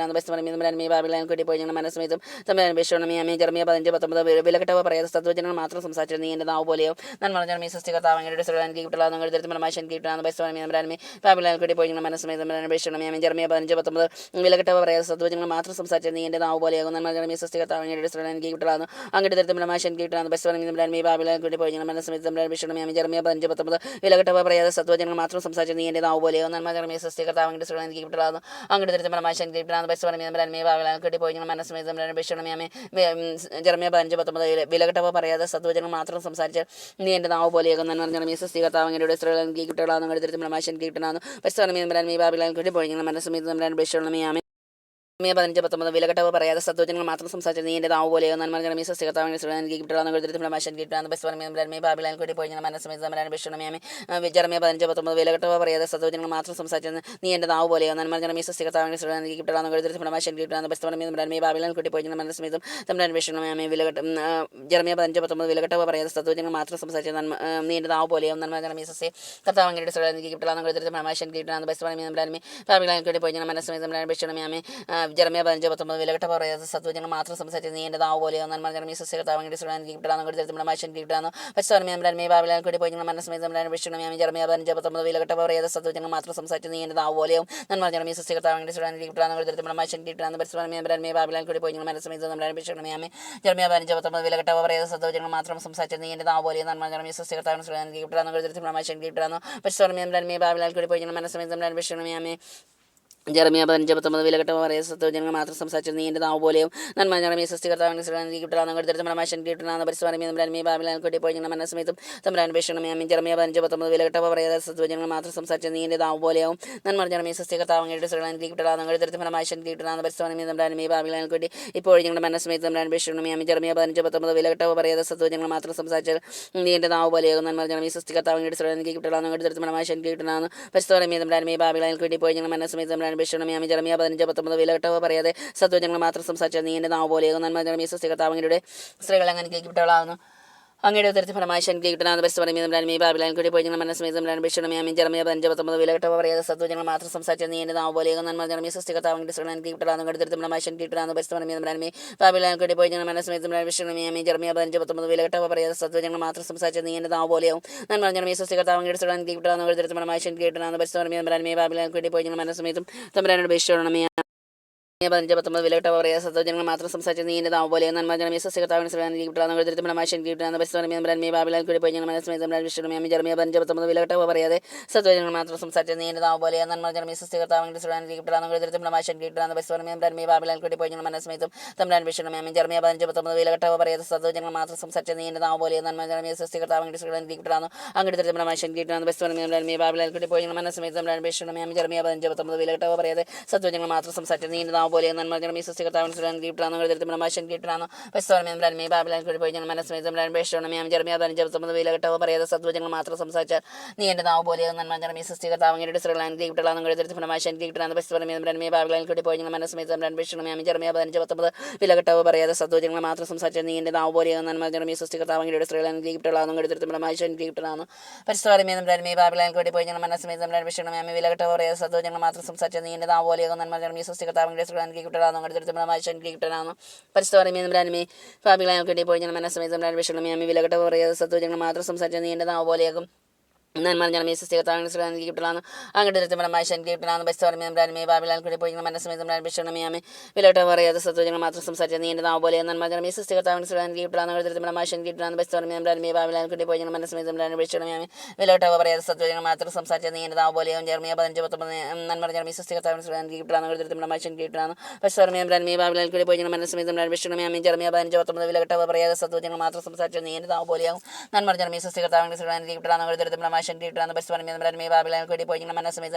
കിട്ടി പോയി മനസ്സമേതും ജെറമിയ 15:19 വിലകെട്ടവ പറയാതെ സദ്വചനങ്ങൾ മാത്രം സംസാരിച്ച നീ എൻ്റെ നാവ് പോലെയാകും നന്മ ജനമേ സൃഷ്ടികർത്താവങ്ങളുടെ ബാബിലാൻ കിട്ടി പോയി മനസ്സമേതും ജെറമിയ 15:19 വിലകെട്ടവ പറയാതെ സദ്വചനങ്ങൾ മാത്രം സംസാരിച്ച നീ എൻ്റെ നാവ് പോലെയാകും നന്മ ജനമേ സൃഷ്ടികർത്താവങ്ങളുടെ അങ്ങയുടെ തരത്തിലുള്ള മാഷൻ കിട്ടാണ് ബാബിലാൻ കിട്ടി പോയി മനസ്സമേതും ജെറമിയ 15:19 വിലകെട്ടവ പറയാതെ സത്വജനങ്ങൾ മാത്രം സംസാരിച്ച നീ എൻ്റെ നാവ് പോലെയോ നന്മ ജനമേ സൃഷ്ടികർത്താവങ്ങളുടെ സ്ത്രീകൾ എനിക്ക് കിട്ടാവുന്നു അങ്ങയുടെ തരത്തിലുള്ള മാഷൻ കിട്ടാണ് ബാബിലാൻ കിട്ടി പോയി മനസ്സമേതും ജെറമിയ 15:19 വിലകെട്ടവ പറയാതെ സത്വജനങ്ങൾ മാത്രം സംസാരിച്ച നീ എൻ്റെ നാവ് പോലെയാകും നന്മ ജനമേ സൃഷ്ടികർത്താവങ്ങളുടെ സ്ത്രീകൾ എനിക്ക് കിട്ടാവുന്നു അങ്ങയുടെ തരത്തിലുള്ള മാഷൻ കിട്ടാവുന്നു ബാബിലാൻ കിട്ടി പോയി മനസ്സമേതും 15:19 വിലകെട്ടവ പറയാതെ സത്വജനങ്ങൾ മാത്രം സംസാരിച്ച നീ എൻ്റെ നാവ് പോലെയോ നന്മ ജനമേ സൃഷ്ടികർത്താവങ്ങളുടെ സ്ത്രീകൾ എനിക്ക് കിട്ടാവുന്ന മാഷൻ കിട്ടാവുന്നു ബാബിലാൻ കിട്ടി പോയി ജെറമിയ 15:19 വിലകെട്ടവ പറയാതെ സത്വജനങ്ങൾ മാത്രം സംസാരിച്ച നീ എൻ്റെ നാവ് പോലെയോ നന്മ ജനമേ സൃഷ്ടികർത്താവങ്ങളുടെ സ്ത്രീകൾ എനിക്ക് കിട്ടാവുന്ന മാഷൻ കിട്ടാവുന്ന ബാബിലാൻ കിട്ടി പോയി മനസ്സമേതും ജെറമിയ 15:19 വിലകെട്ടവ പറയാതെ സത്വജനങ്ങൾ മാത്രം സംസാരിച്ച നീ എൻ്റെ നാവ് പോലെയോ നന്മ ജനമേ സൃഷ്ടികർത്താവങ്ങളുടെ സ്ത്രീകൾ എനിക്ക് കിട്ടാവുന്ന മാഷൻ കിട്ടാവുന്ന ബാബിലാൻ കിട്ടി പോയി മനസ്സമേതും ജെറമിയ 15:19 വിലകെട്ടവ പറയാതെ സത്വജനങ്ങൾ മാത്രം സംസാരിച്ച നീ എൻ്റെ നാവ് പോലെയോ നന്മ ജനമേ സൃഷ്ടികർത്താവങ്ങളുടെ സ്ത്രീകൾ എനിക്ക് കിട്ടാവുന്ന മാഷൻ കിട്ടാവുന്ന ബാബിലാൻ കിട്ടി പോയി മനസ്സമേതും ജെറമിയ 15:19 വിലകെട്ടവ പറയാതെ സത്വജനങ്ങൾ മാത്രം സംസാരിച്ച നീ എൻ്റെ നാവ് പോലെയോ നന്മ ജനമേ സൃഷ്ടികർത്താവങ്ങളുടെ സ്ത്രീകൾ എനിക്ക് കിട്ടാവുന്ന മാഷൻ കിട്ടാവുന്ന ബാബിലാൻ കിട്ടി പോയി മനസ്സമേതും ജെറമിയ 15:19 വിലകെട്ടവ പറയാതെ സത്വജനങ്ങൾ മാത്രം സംസാരിച്ച നീ എൻ്റെ നാവ് പോലെയോ നന്മ ജനമേ സൃഷ്ടികർത്താവങ്ങളുടെ സ്ത്രീകൾ എനിക്ക് കിട്ടാവുന്ന മാഷൻ കിട്ടാവുന്ന ബാബിലാൻ കിട്ടി പോയി മനസ്സമേതും ജെറമിയ 15:19 വിലകെട്ടവ പറയാതെ സത്വജനങ്ങൾ മാത്രം സംസാരിച്ച നീ എൻ്റെ നാവ് പോലെയും നന്മ ജനമേ സൃഷ്ടികർത്താവിൻ്റെ സ്ത്രീകൾ കിട്ടാവുന്ന മാഷൻ കിട്ടുന്ന ബാബിലാൻ കിട്ടി പോയി മനസ്സമേതും ജെറമിയ 15:19 വിലകെട്ടവ പറയാതെ സത്വജനങ്ങൾ മാത്രം സംസാരിച്ച നീ എൻ്റെ നാവ് പോലെയാവും നന്മ ജനമേ സൃഷ്ടികർത്താവങ്ങളുടെ സ്ത്രീകൾ കിട്ടാവുന്ന മാഷൻ കിട്ടുന്ന ബാബിലാൻ കിട്ടി ഇപ്പോൾ ഞങ്ങളുടെ മനസ്സമേതും ജെറമിയ 15:19 വിലകെട്ടവ പറയാതെ സത്വജനങ്ങൾ മാത്രം സംസാരിച്ച നീ എൻ്റെ നാവ് പോലെയാകും നന്മ ജനമേ സൃഷ്ടികർത്താവങ്ങളുടെ സ്ത്രീകൾ കിട്ടാവുന്ന മാഷൻ കിട്ടുന്ന ബാബിലാൻ കിട്ടി പോയി ഞങ്ങളുടെ മനസ്സമേതും ജെറമിയ 15:19 വിലകെട്ടവ പറയാതെ സത്വജനങ്ങൾ മാത്രം സംസാരിച്ച നീ എൻ്റെ നാവ് പോലെയാകും നന്മ ജനമേ സൃഷ്ടികർത്താവങ്ങളുടെ സ്ത്രീകൾ അങ്ങനെ കേൾക്കപ്പെട്ടവളാകുന്നു അങ്ങയുടെ ഉത്തരത്തിൽ ഫലമായി ശക്തി കിട്ടുന്ന ബാബിലാൻ കൂടി പോയി മനസ്സമേതം ജെറമിയ 15:19 വിലകെട്ടവ പറയാതെ സത്വജനങ്ങൾ മാത്രം സംസാരിച്ച നീ എൻ്റെ നാവ് പോലെയാകും നന്മ ജനമേ സൃഷ്ടികർത്താവങ്ങളുടെ സ്ത്രീകൾ കിട്ടുന്ന ഉത്തരത്തിൽ ശക്തി കിട്ടുന്ന ബാബിലാൻ കൂടി പോയി മനസ്സമേതം ജെറമിയ 15:19 വിലകെട്ടവ പറയാതെ സത്വജനങ്ങൾ മാത്രം സംസാരിച്ച നീ എൻ്റെ നാവ് പോലെയാകും നന്മ ജനമേ സൃഷ്ടികർത്താവങ്ങളുടെ സ്ത്രീകൾ കിട്ടുന്ന ഉത്തരത്തിൽ ശക്തി കിട്ടുന്ന ബാബിലാൻ കൂടി പോയി മനസ്സമേതം തമ്പുരാനോട് അപേക്ഷിക്കണമേ. 15 വിലകെട്ട പറയാ സത്വജനങ്ങൾ മാത്രം സംസാരിച്ച് നീ എൻ്റെ നാവ് പോലെ നന്മ ജനമേ സസ്യകർത്താവിന് ശ്രേണിക്കിട്ടാണ് എഴുതിരുത്തുമ്പോൾ മാഷൻ കിട്ടാണ് പരിസ്ഥിതി ബാബിലാൽ കൂടി പോയി ഞങ്ങൾ മനസ്സമേതം വിഷ്ണു ജർമ്മിയ 15 വിലകെട്ട പറയാതെ സത്വജനങ്ങൾ മാത്രം സംസാരിച്ച് നീ എൻ്റെ നാവ് പോലെ നന്മ ജനമേ സസ്യകർത്താവിന് ശ്രേണിക്കിട്ടാണ് എഴുതിരുത്തുമ്പോൾ മാഷൻ കിട്ടാണ് പരിസ്ഥിതി ബാബിലാൽ കൂടി പോയി ഞങ്ങൾ മനസ്സമേതം തമ്മിലാൻ വിഷ്ണു ജർമ്മിയ 15 വിലകെട്ട പറയാതെ സത്വജനങ്ങൾ മാത്രം സംസാരിച്ച് നീ എൻ്റെ നാവ് പോലെ നന്മ ജനമേ സസ്യകർത്താവിന് ശ്രേണിക്കിട്ടാണ് അങ്ങെടുത്തിരുത്തുമ്പോൾ മാഷൻ കിട്ടാണ് പരിസ്ഥിതി ബാബിലാൽ കൂടി പോയി ഞങ്ങൾ മനസ്സമേതം തമ്മിലാൻ വിഷ്ണു ജർമ്മിയ 15 വിലകെട്ട പറയാതെ സത്വജനങ്ങൾ മാത്രം സംസാരിച്ച് നീ എൻ്റെ നാവ് പോലെ നന്മ ജനമേ സസ്യകർത്താവിന് കിട്ടാണ് എഴുതിരുത്തുമ്പോൾ മാഷൻ കിട്ടാണ് പരിസ്ഥിതി ബാബിലാൽ കൂടി പോയി ഞങ്ങൾ മനസ്സമേതം ജർമ്മിയ 15 വിലകെട്ട പറയാതെ സത്വജനങ്ങൾ മാത്രം സംസാരിച്ചാൽ നീ എൻ്റെ നാവ് പോലെ നന്മ ജനമേ സസ്യകർത്താവിൻ്റെ കിട്ടാണ് എഴുതിരുത്തുമ്പോൾ മാഷൻ കിട്ടാണ് പരിസ്ഥിതി ബാബിലാൽ കൂടി പോയി ഞങ്ങൾ മനസ്സമേതം ജർമ്മിയ 15 വിലകെട്ട പറയാതെ സത്വജനങ്ങൾ മാത്രം സംസാരിച്ചാൽ നീ എൻ്റെ നാവ് പോലെ നന്മ ജനമേ സസ്യകർത്താവിൻ്റെ കിട്ടാണ് എഴുതിരുത്തുമ്പോൾ മാഷൻ കിട്ടാണ് പരിസ്ഥിതി ബാബിലാൽ കൂടി പോയി ഞങ്ങൾ മനസ്സമേതം വിലകെട്ട പറയാതെ സത്വജനങ്ങൾ മാത്രം സംസാരിച്ചാൽ നീ എൻ്റെ നാവ് പോലെ നന്മ ജനമേ സസ്യകർത്താവിൻ്റെ കിട്ടാണ് എഴുതിരുത്തുമ്പോൾ മാഷൻ കിട്ടാണ് പരിസ്ഥിതി ബാബിലാൽ കൂടി പോയി ഞങ്ങൾ മനസ്സമേതം വിലകെട്ട പറയാതെ സത്വജനങ്ങൾ മാത്രം സംസാരിച്ചാൽ നീ എൻ്റെ നാവ് പോലെയാകും നന്മ ജനമേ സസ്യകർത്താവിന് കിട്ടലാണ് അങ്ങോട്ട് എഴുതിരുത്തുമ്പോൾ മാഷൻ കിട്ടാണ് പരിസ്ഥിതി ബാബിലാൽ കൂടി പോയി ഞങ്ങൾ മനസ്സമേതം വിലകെട്ട പറയാതെ സത്വജനങ്ങൾ മാത്രം സംസാരിച്ചാൽ നീ എൻ്റെ നാവ് പോലെ നന്മ ജനമേ സസ്യകർത്താവിന് കിട്ടലാണ് എഴുതിരുത്തുമ്പോൾ മാഷൻ കിട്ടാണ് പരിസ്ഥിതി ബാബിലാൽ കൂടി പോയി ഞങ്ങൾ മനസ്സമേതം വിലകെട്ട പറയാതെ സത്വജനങ്ങൾ മാത്രം സംസാരിച്ചാൽ നീ എൻ്റെ നാവ് പോലെയാകും ജർമ്മിയ 15 നന്മ ജനമേ സസ്യകർത്താവിന് കിട്ടലാണ് എഴുതിരുത്തുമ്പോൾ മാഷൻ കിട്ടാണ് പരിസ്ഥിതി ബാബിലാൽ കൂടി പോയി ഞങ്ങൾ മനസ്സമേതം ജർമ്മിയ 15 വിലകെട്ട പറയാതെ സത്വജനങ്ങൾ മാത്രം സംസാരിച്ചാൽ നീ എൻ്റെ നാവ് പോലെയാകും നന്മ ജനമേ സസ്യകർത്താവിന് കിട്ടലാണ് എഴുതിരുത്തുമ്പോൾ മാഷൻ കിട്ടാണ് പരിസ്ഥിതി ബാബിലാൽ കൂടി പോയി ഞങ്ങൾ മനസ്സമേതം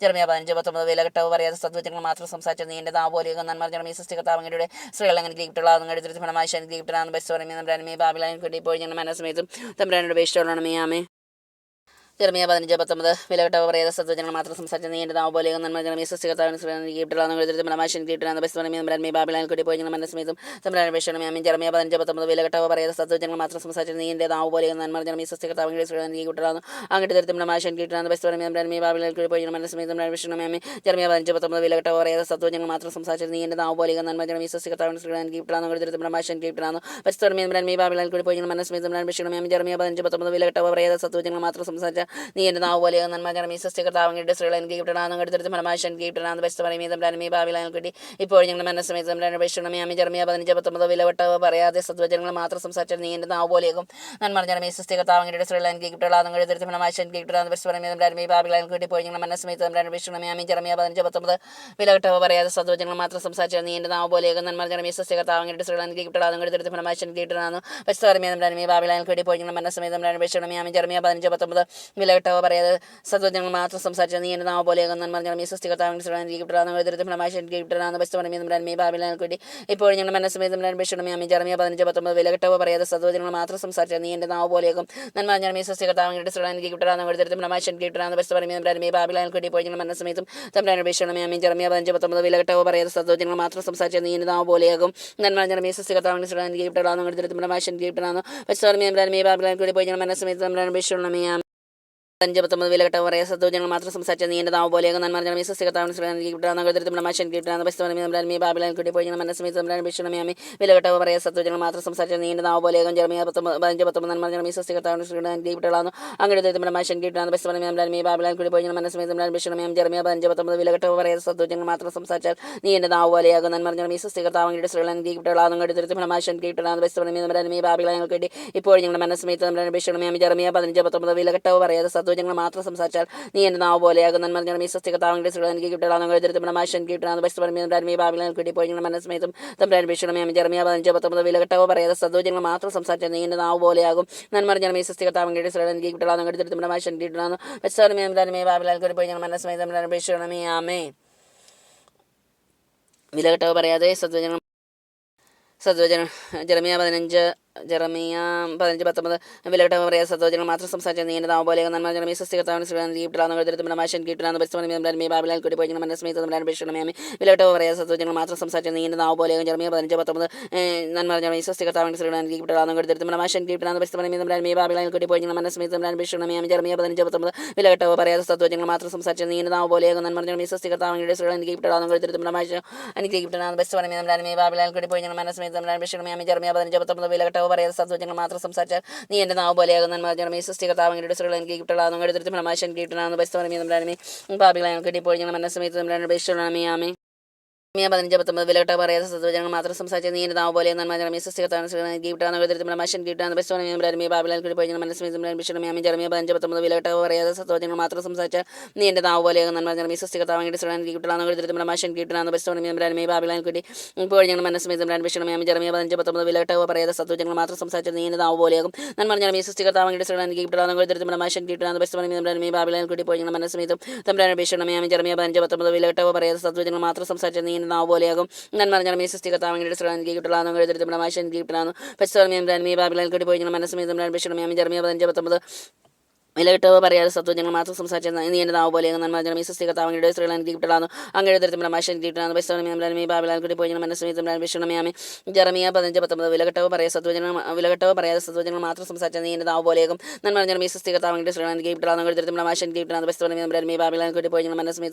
ജർമ്മിയ 15 വിലകെട്ട പറയാതെ സത്വജനങ്ങൾ മാത്രം സംസാരിച്ചാൽ നീ എൻ്റെ നാവ് പോലെയാകും നന്മ ജനമേ സസ്യകർത്താവിൻ്റെ സ്ത്രീകൾ അങ്ങനെ കിട്ടുള്ളതാണ് എഴുതിരുത്തുമ്പോൾ മാഷൻ കിട്ടാണ് പരിസ്ഥിതി ബാബിലാൽ കൂടി പോയി ഞങ്ങൾ മനസ്സമേതം തമ്പുരാനോട് അപേക്ഷിച്ചോളണമേ ജർമ്മിയ 15 വിലകെട്ട പറയാതെ സത്വജനങ്ങൾ മാത്രം സംസാരിച്ച നീ എൻ്റെ നാവ് പോലെ നന്മ ജനമേ സസ്യകർത്താവിന് കിട്ടുള്ളതാണ് എഴുതിരുത്തുമ്പോൾ മാഷൻ കിട്ടാണ് പരിസ്ഥിതി ബാബിലാൽ കൂടി പോയി ഞങ്ങൾ മനസ്സമേതം തമ്പുരാനോട് അപേക്ഷിച്ചോളണമേ ജർമ്മിയ 15 വിലകെട്ട പറയാതെ സത്വജനങ്ങൾ മാത്രം സംസാരിച്ച നീ എൻ്റെ നാവ് പോലെ നന്മ ജനമേ സസ്യകർത്താവിൻ്റെ കിട്ടുള്ളതാണ് അങ്ങോട്ട് എഴുതിരുത്തുമ്പോൾ മാഷൻ കിട്ടാണ് പരിസ്ഥിതി ബാബിലാൽ കൂടി പോയി ഞങ്ങൾ മനസ്സമേതം ജർമ്മിയ 15 വിലകെട്ട പറയാതെ സത്വജനങ്ങൾ മാത്രം സംസാരിച്ച നീ എൻ്റെ നാവ് പോലെ നന്മ ജനമേ സസ്യകർത്താവിന് കിട്ടുള്ളതാണ് എഴുതിരുത്തുമ്പോൾ മാഷൻ കിട്ടാണ് പരിസ്ഥിതി ബാബിലാൽ കൂടി പോയി ഞങ്ങൾ മനസ്സമേതം ജർമ്മിയ 15 വിലകെട്ട പറയാതെ സത്വജനങ്ങൾ മാത്രം സംസാരിച്ച നീ എൻ്റെ നാവ് പോലെ നന്മ ജനമേ സസ്യകർത്താവിൻ്റെ സ്ത്രീകൾ എനിക്ക് കിട്ടണം എടുത്തിരുത്തുമ്പോൾ മാഷൻ കിട്ടണം പരിസ്ഥിതി ബാബിലാൽ കൂടി ഇപ്പോൾ ഞങ്ങൾ മനസ്സമേതം ജർമ്മിയ 15 വിലവെട്ട പറയാതെ സത്വജനങ്ങൾ മാത്രം സംസാരിച്ചാൽ നീ എൻ്റെ നാവ് പോലെയാകും നന്മ ജനമേ സസ്യകർത്താവിൻ്റെ സ്ത്രീകൾ എനിക്ക് കിട്ടണം എടുത്തിരുത്തുമ്പോൾ മാഷൻ കിട്ടണം പരിസ്ഥിതി ബാബിലാൽ കൂടി ഇപ്പോൾ ഞങ്ങൾ മനസ്സമേതം ജർമ്മിയ 15 വിലവെട്ട പറയാതെ സത്വജനങ്ങൾ മാത്രം സംസാരിച്ചാൽ നീ എൻ്റെ നാവ് പോലെയാകും നന്മ ജനമേ സസ്യകർത്താവിൻ്റെ സ്ത്രീകൾ എനിക്ക് കിട്ടണം എടുത്തിരുത്തുമ്പോൾ മാഷൻ കിട്ടണം പരിസ്ഥിതി ബാബിലാൽ കൂടി ഇപ്പോൾ ഞങ്ങൾ മനസ്സമേതം ജർമ്മിയ 15 വിലവെട്ട പറയാതെ സത്വജനങ്ങൾ മാത്രം സംസാരിച്ച നീ എൻ്റെ നാവ് പോലെയാകും നന്മ ജനമേ സസ്യകർത്താവിൻ്റെ കിട്ടണം എഴുതിരുത്തുമ്പോൾ മാഷൻ കിട്ടണം പരിസ്ഥിതി ബാബിലാൽ കൂടി ഇപ്പോൾ ഞങ്ങൾ മനസ്സമേതം ജർമ്മിയ 15 വിലകെട്ട പറയാതെ സത്വജനങ്ങൾ മാത്രം സംസാരിച്ച നീ എൻ്റെ നാവ് പോലെയാകും നന്മ ജനമേ സസ്യകർത്താവിൻ്റെ കിട്ടണം എഴുതിരുത്തുമ്പോൾ മാഷൻ കിട്ടണം പരിസ്ഥിതി ബാബിലാൽ കൂടി ഇപ്പോൾ ഞങ്ങൾ മനസ്സമേതം ജർമ്മിയ 15 വിലകെട്ട പറയാതെ സത്വജനങ്ങൾ മാത്രം സംസാരിച്ച നീ എൻ്റെ നാവ് പോലെയാകും നന്മ ജനമേ സസ്യകർത്താവിൻ്റെ കിട്ടണം എഴുതിരുത്തുമ്പോൾ മാഷൻ കിട്ടണം പരിസ്ഥിതി ബാബിലാൽ കൂടി ഇപ്പോൾ ഞങ്ങൾ മനസ്സമേതം 15 വിലകെട്ട പറയാതെ സത്വജനങ്ങൾ മാത്രം സംസാരിച്ച നീ എൻ്റെ നാവ് പോലെയാകും നന്മ ജനമേ സസ്യകർത്താവിന് കിട്ടണം മാഷൻ കിട്ടണം പരിസ്ഥിതി ബാബിലാൽ കൂടി പോയി ഞങ്ങൾ മനസ്സമേതം വിലകെട്ട പറയാതെ സത്വജനങ്ങൾ മാത്രം സംസാരിച്ച നീ എൻ്റെ നാവ് പോലെയാകും ജർമ്മിയ 15 നന്മ ജനമേ സസ്യകർത്താവിന് കിട്ടണം അങ്ങോട്ട് മാഷൻ കിട്ടണം പരിസ്ഥിതി ബാബിലാൽ കൂടി പോയി ഞങ്ങൾ മനസ്സമേതം ജർമ്മിയ 15 വിലകെട്ട പറയാതെ സത്വജനങ്ങൾ മാത്രം സംസാരിച്ചാൽ നീ എൻ്റെ നാവ് പോലെയാകും നന്മ ജനമേ സസ്യകർത്താവിൻ്റെ സ്ത്രീകൾ കിട്ടണം അങ്ങോട്ട് മാഷൻ കിട്ടണം പരിസ്ഥിതി ബാബിലാൽ കൂടി ഇപ്പോൾ ഞങ്ങൾ മനസ്സമേതം ജർമ്മിയ 15 വിലകെട്ട പറയാതെ സത്വജനങ്ങൾ മാത്രം സംസാരിച്ചാൽ നീ എൻ്റെ നാവ് പോലെയാകും നന്മ ജനമേ സസ്യകർത്താവിൻ്റെ സ്ത്രീകൾ എനിക്ക് കിട്ടണം എഴുതിരുത്തുമ്പോൾ മാഷൻ കിട്ടണം പരിസ്ഥിതി ബാബിലാൽ കൂടി ഇപ്പോൾ ഞങ്ങൾ മനസ്സമേതം ജർമ്മിയ 15 വിലകെട്ട പറയാതെ സത്വജനങ്ങൾ മാത്രം സംസാരിച്ചാൽ നീ എൻ്റെ നാവ് പോലെയാകും നന്മ ജനമേ സസ്യകർത്താവിൻ്റെ സ്ത്രീകൾ എനിക്ക് കിട്ടണം എഴുതിരുത്തുമ്പോൾ മാഷൻ കിട്ടണം പരിസ്ഥിതി ബാബിലാൽ കൂടി ഇപ്പോൾ ഞങ്ങൾ മനസ്സമേതം ആമേ വിലകെട്ട പറയാതെ സത്വജനം ജർമ്മിയ 15 വിലകെട്ട പറയാതെ സത്വജനങ്ങൾ മാത്രം സംസാരിച്ച നീ എൻ്റെ നാവ് പോലെയാകും നന്മ ജനമേ സസ്യകർത്താവിന് കിട്ടണം എഴുതിരുത്തുമ്പോൾ മാഷൻ കിട്ടണം പരിസ്ഥിതി ബാബിലാൽ കൂടി പോയി ഞങ്ങൾ മനസ്സമേതം വിലകെട്ട പറയാതെ സത്വജനങ്ങൾ മാത്രം സംസാരിച്ച നീ എൻ്റെ നാവ് പോലെയാകും ജർമ്മിയ 15 നന്മ ജനമേ സസ്യകർത്താവിന് കിട്ടണം എഴുതിരുത്തുമ്പോൾ മാഷൻ കിട്ടണം പരിസ്ഥിതി ബാബിലാൽ കൂടി പോയി ഞങ്ങൾ മനസ്സമേതം ജർമ്മിയ 15 വിലകെട്ട പറയാതെ സത്വജനങ്ങൾ മാത്രം സംസാരിച്ച നീ എൻ്റെ നാവ് പോലെയാകും നന്മ ജനമേ സസ്യകർത്താവിൻ്റെ എനിക്ക് കിട്ടണം എഴുതിരുത്തുമ്പോൾ മാഷൻ എനിക്ക് കിട്ടണം പരിസ്ഥിതി ബാബിലാൽ കൂടി പോയി ഞങ്ങൾ മനസ്സമേതം ജർമ്മിയ 15 വിലകെട്ട പറയാതെ സത്വജനങ്ങൾ മാത്രം സംസാരിച്ചാൽ നീ എൻ്റെ നാവ് പോലെയാകും നന്മ ജനമേ സസ്യകർത്താവിൻ്റെ സ്ത്രീകൾ എനിക്ക് കിട്ടണം എഴുതിരുത്തുമ്പോൾ മാഷൻ കിട്ടണം പരിസ്ഥിതി ബാബിലാൽ കൂടി ഇപ്പോൾ ഞങ്ങൾ മനസ്സമേതം ആമേ 15 വിലകെട്ട പറയാതെ സത്വജനങ്ങൾ മാത്രം സംസാരിച്ച നീ എൻ്റെ നാവ് പോലെ നന്മ ജനമേ സൃഷ്ടികർത്താവിനെ ഗീപ്റ്റാണ് എഴുതിരുന്ന മനുഷ്യൻ ഗീപ്റ്റാണ് ബെസ്റ്റോണമേ ബാബിലാൽ കൂടി പോയി മനസ്സിൽ വിഷണമേ ജർമ്മിയ 15 വിലകെട്ട പറയാതെ സത്വജനങ്ങൾ മാത്രം സംസാരിച്ച നീ എൻ്റെ നാവ് പോലെ നന്മ ജനമേ സൃഷ്ടികർത്താവിനെ ഗീപ്റ്റാണ് എഴുതിരുന്ന മനുഷ്യൻ ഗീപ്റ്റാണ് ബെസ്റ്റോണമേ ബാബിലാൽ കൂടി ഇപ്പോൾ ഞങ്ങൾ മനസ്സിൽ വിഷണമേ ജർമ്മിയ 15 വിലകെട്ട പറയാതെ സത്വജനങ്ങൾ മാത്രം സംസാരിച്ച നീ എൻ്റെ നാവ് പോലെയാകും നന്മ ജനമേ സൃഷ്ടികർത്താവിനെ ഗീപ്റ്റാണ് എഴുതിരുന്ന മനുഷ്യൻ ഗീപ്റ്റാണ് ബെസ്റ്റോണമേ ബാബിലാൽ കൂടി പോയി ഞങ്ങൾ മനസ്സിൽ വിഷണമേ ജർമ്മിയ 15 വിലകെട്ട പറയാതെ സത്വജനങ്ങൾ മാത്രം സംസാരിച്ച നീ എൻ്റെ നാവ് പോലെയാകും നന്മ ജനമേ സൃഷ്ടികർത്താവിനെ കിട്ടുള്ളതാണ് എഴുതിരുന്ന മനുഷ്യൻ ഗീപ്റ്റാണ് പശ്ചാത്തലമേ ബാബിലാൽ കൂടി പോയി ഞങ്ങൾ മനസ്സിൽ വിഷണമേ ജർമ്മിയ 15 വിലകിട്ടവ പറയാതെ സത്വജനങ്ങൾ മാത്രം സംസാരിച്ച നീ എൻ്റെ നാവ് പോലെ നന്മ ജനമേ സൃഷ്ടികർത്താവിൻ്റെ സ്ത്രീകൾ എനിക്ക് കിട്ടലാന്നു അങ്ങനെ തരത്തിലുള്ള മനുഷ്യൻ കിട്ടലാണ് ബെസ്റ്റോണമേ ബാബിലാൽ കൂടി പോയി മനസ്സിൽ വിഷണമയാമേ ജർമ്മിയ 15 വിലകിട്ടവ പറയാതെ സത്വജനങ്ങൾ മാത്രം സംസാരിച്ച നീ എൻ്റെ നാവ് പോലെയാകും നന്മ ജനമേ സൃഷ്ടികർത്താവിൻ്റെ സ്ത്രീകൾ എനിക്ക് കിട്ടലാണ് അങ്ങനെ തരത്തിലുള്ള മനുഷ്യൻ കിട്ടലാണ് ബെസ്റ്റോണമേ ബാബിലാൽ കൂടി പോയി മനസ്സിൽ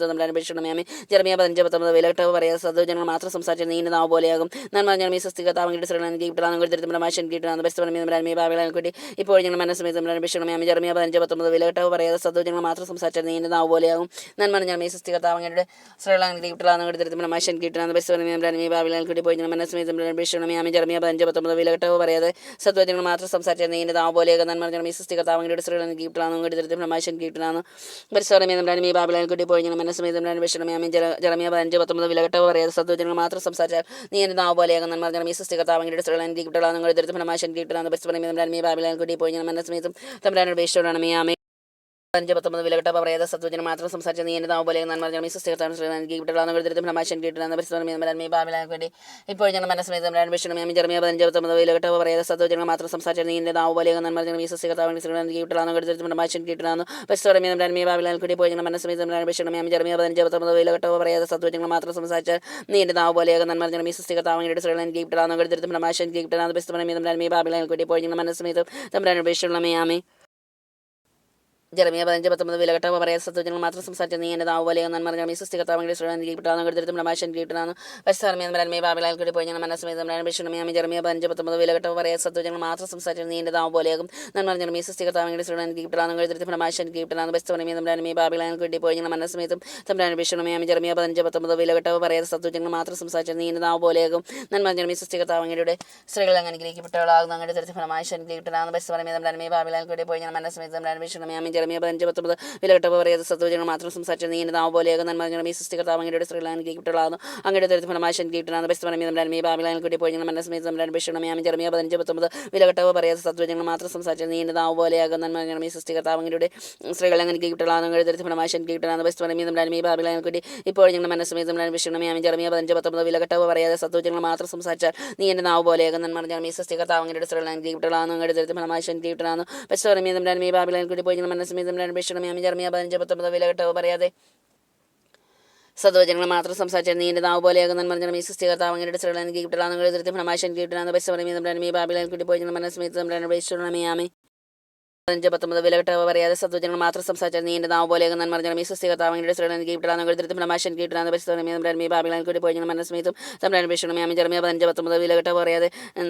വിഷണമയാമേ ജർമ്മിയ 15 വിലകിട്ടവ പറയാതെ സത്വജനങ്ങൾ മാത്രം സംസാരിച്ച നീ എൻ്റെ നാവ് പോലെയാകും നന്മ ജനമേ സൃഷ്ടികർത്താവിൻ്റെ സ്ത്രീകൾ എനിക്ക് കിട്ടലാണ് അങ്ങനെ തരത്തിലുള്ള മനുഷ്യൻ കിട്ടലാണ് ബെസ്റ്റോണമേ ബാബിലാൽ കൂടി ഇപ്പോൾ ഞങ്ങൾ മനസ്സിൽ വിഷണമയാമേ ജർമ്മിയ 15 വിലകെട്ടവ് പറയാതെ സത്വജനങ്ങൾ മാത്രം സംസാരിച്ച നീ എൻ്റെ നാവ് പോലെയാകും നന്മ ഞാൻ സൃഷ്ടികർത്താവങ്ങളുടെ സ്ത്രീകളാണ് കിട്ടുന്ന മനുഷ്യൻ കിട്ടുന്ന ബെസ്റ്റോണമേ ബാബിലാൽ കൂടി പോയി മനസ്സിൽ ജർമ്മിയ 15 വിലകെട്ടവ് പറയാതെ സത്വജനങ്ങൾ മാത്രം സംസാരിച്ച നീ എൻ്റെ നാവ് പോലെയാകും നന്മ ഞാൻ സൃഷ്ടികർത്താവങ്ങളുടെ സ്ത്രീകളാണ് കിട്ടുന്ന മനുഷ്യൻ കിട്ടുന്ന ബെസ്റ്റോണമേ ബാബിലാൽ കൂടി പോയി മനസ്സിൽ ജർമ്മിയ 15 വിലകെട്ടവ് പറയാതെ സത്വജനങ്ങൾ മാത്രം സംസാരിച്ച നീ എൻ്റെ നാവ് പോലെയാകും നന്മ ഞാൻ സൃഷ്ടികർത്താവങ്ങളുടെ സ്ത്രീകളാണ് കിട്ടുന്ന മനുഷ്യൻ കിട്ടുന്ന ബെസ്റ്റോണമേ ബാബിലാൽ കൂടി പോയി മനസ്സിൽ തമ്പുരാനോട് ബേസ്റ്റോണമേ ആമേ 15 വിലകെട്ട പറയാതെ സത്വജനം മാത്രം സംസാരിച്ച നീ എൻ്റെ നാവ് പോലെ നന്മ സൃഷ്ടികർത്താവിനെ കിട്ടുന്ന ബാബിലാൻ വേണ്ടി ഇപ്പോൾ ഞങ്ങൾ മനസ്സിലായി വിഷണമേ ജർമ്മിയ 15 വിലകെട്ട പറയാതെ സത്വജനം മാത്രം സംസാരിച്ച നീ എൻ്റെ നാവ് പോലെ നന്മ സൃഷ്ടികർത്താവിനെ കിട്ടുന്ന ബെസ്റ്റോണമേ ബാബിലാൻ കൂടി പോയി ഞങ്ങൾ മനസ്സിലായി വിഷണമേ ജർമ്മിയ 15 വിലകെട്ട പറയാതെ സത്വജനം മാത്രം സംസാരിച്ച നീ എൻ്റെ നാവ് പോലെ നന്മ സൃഷ്ടികർത്താവിനെ കിട്ടുന്ന ബെസ്റ്റോണമേ ബാബിലാൻ കൂടി പോയി ഞങ്ങൾ മനസ്സിലായി വിഷണമേ ആമേ ജർമ്മിയ 15 വിലകെട്ട പറയാതെ സത്വജനങ്ങൾ മാത്രം സംസാരിച്ച നീ എൻ്റെ നാവ് പോലെ നന്മ ജനമേ സൃഷ്ടികർത്താവിനെ കിട്ടുന്ന മനുഷ്യൻ കിട്ടുന്ന പശ്ചാത്തലമേ ബാബിലാൽ കൂടി പോയി ഞങ്ങൾ മനസ്സിലായി വിഷണമേ ജർമ്മിയ 15 വിലകെട്ട പറയാതെ സത്വജനങ്ങൾ മാത്രം സംസാരിച്ച നീ എൻ്റെ നാവ് പോലെയാകും നന്മ ജനമേ സൃഷ്ടികർത്താവിനെ കിട്ടുന്ന മനുഷ്യൻ കിട്ടുന്ന ബെസ്റ്റോണമേ ബാബിലാൽ കൂടി പോയി ഞങ്ങൾ മനസ്സിലായി വിഷണമേ ജർമ്മിയ 15 വിലകെട്ട പറയാതെ സത്വജനങ്ങൾ മാത്രം സംസാരിച്ച നീ എൻ്റെ നാവ് പോലെയാകും നന്മ ജനമേ സൃഷ്ടികർത്താവിനെ സ്ത്രീകൾ അങ്ങനെ അനുഗ്രഹിക്കപ്പെട്ടവളാകുന്നു അങ്ങനെ തരത്തിലുള്ള മനുഷ്യൻ കിട്ടുന്ന ബെസ്റ്റോണമേ ബാബിലാൽ കൂടി പോയി ഞങ്ങൾ മനസ്സിലായി വിഷണമേ ജർമ്മിയ 15 വിലകെട്ട പറയാതെ സത്വജനങ്ങൾ മാത്രം സംസാരിച്ച നീ എൻ്റെ നാവ് പോലെയാകും നന്മ ജനമേ സൃഷ്ടികർത്താവിനെ സ്ത്രീകൾ അനുഗ്രഹിക്കപ്പെട്ടവളാകുന്നു അങ്ങനെ തരത്തിലുള്ള മനുഷ്യൻ കിട്ടുന്ന ബെസ്റ്റോണമേ ബാബിലാൽ കൂടി പോയി ഞങ്ങൾ മനസ്സിലായി വിഷണമേ ജർമ്മിയ 15 വിലകെട്ട പറയാതെ സത്വജനങ്ങൾ മാത്രം സംസാരിച്ച നീ എൻ്റെ നാവ് പോലെയാകും നന്മ ജനമേ സൃഷ്ടികർത്താവിനെ സ്ത്രീകൾ അനുഗ്രഹിക്കപ്പെട്ടവളാകുന്നു അങ്ങനെ തരത്തിലുള്ള മനുഷ്യൻ കിട്ടുന്ന ബെസ്റ്റോണമേ ബാബിലാൽ കൂടി ഇപ്പോൾ ഞങ്ങൾ മനസ്സിലായി വിഷണമേ ജർമ്മിയ 15 വിലകെട്ട പറയാതെ സത്വജനങ്ങൾ മാത്രം സംസാരിച്ച നീ എൻ്റെ നാവ് പോലെയാകും നന്മ ജനമേ സൃഷ്ടികർത്താവിനെ സ്ത്രീകൾ അനുഗ്രഹിക്കപ്പെട്ടവളാകുന്നു അങ്ങനെ തരത്തിലുള്ള മനുഷ്യൻ കിട്ടുന്ന ബെസ്റ്റോണമേ ബാബിലാൽ കൂടി പോയി ഞങ്ങൾ മനസ്സിലായി ജർമ്മിയ 15 വിലകെട്ട പറയാതെ സത്വജനങ്ങൾ മാത്രം സംസാരിച്ച നീ എൻ്റെ നാവ് പോലെയാകും നന്മ ജനമേ സൃഷ്ടികർത്താവിനെ സ്ത്രീകൾ അനുഗ്രഹിക്കപ്പെട്ടവളാകുന്നു മനുഷ്യൻ കിട്ടുന്ന ബാബിലാൽ കൂടി പോയി ഞങ്ങൾ മനസ്സിലായി ആമേ 15 വിലകെട്ട പറയാതെ സത്വജനങ്ങൾ മാത്രം സംസാരിച്ച നീ എൻ്റെ നാവ് പോലെയാകും നന്മ ജനമേ സൃഷ്ടികർത്താവിനെ സ്ത്രീകൾ അനുഗ്രഹിക്കപ്പെട്ടവളാകുന്നു മനുഷ്യൻ കിട്ടുന്ന ബാബിലാൽ കൂടി പോയി ഞങ്ങൾ മനസ്സിലായി ജർമ്മിയ 15 വിലകെട്ട പറയാതെ സത്വജനങ്ങൾ മാത്രം സംസാരിച്ച നീ എൻ്റെ നാവ് പോലെയാകും നന്മ ജനമേ സൃഷ്ടികർത്താവിനെ സ്ത്രീകൾ അനുഗ്രഹിക്കപ്പെട്ടവളാകുന്നു മനുഷ്യൻ കിട്ടുന്ന ബാബിലാൽ കൂടി പോയി ഞങ്ങൾ മനസ്സിലായി ജർമ്മിയ 15 വിലകെട്ട പറയാതെ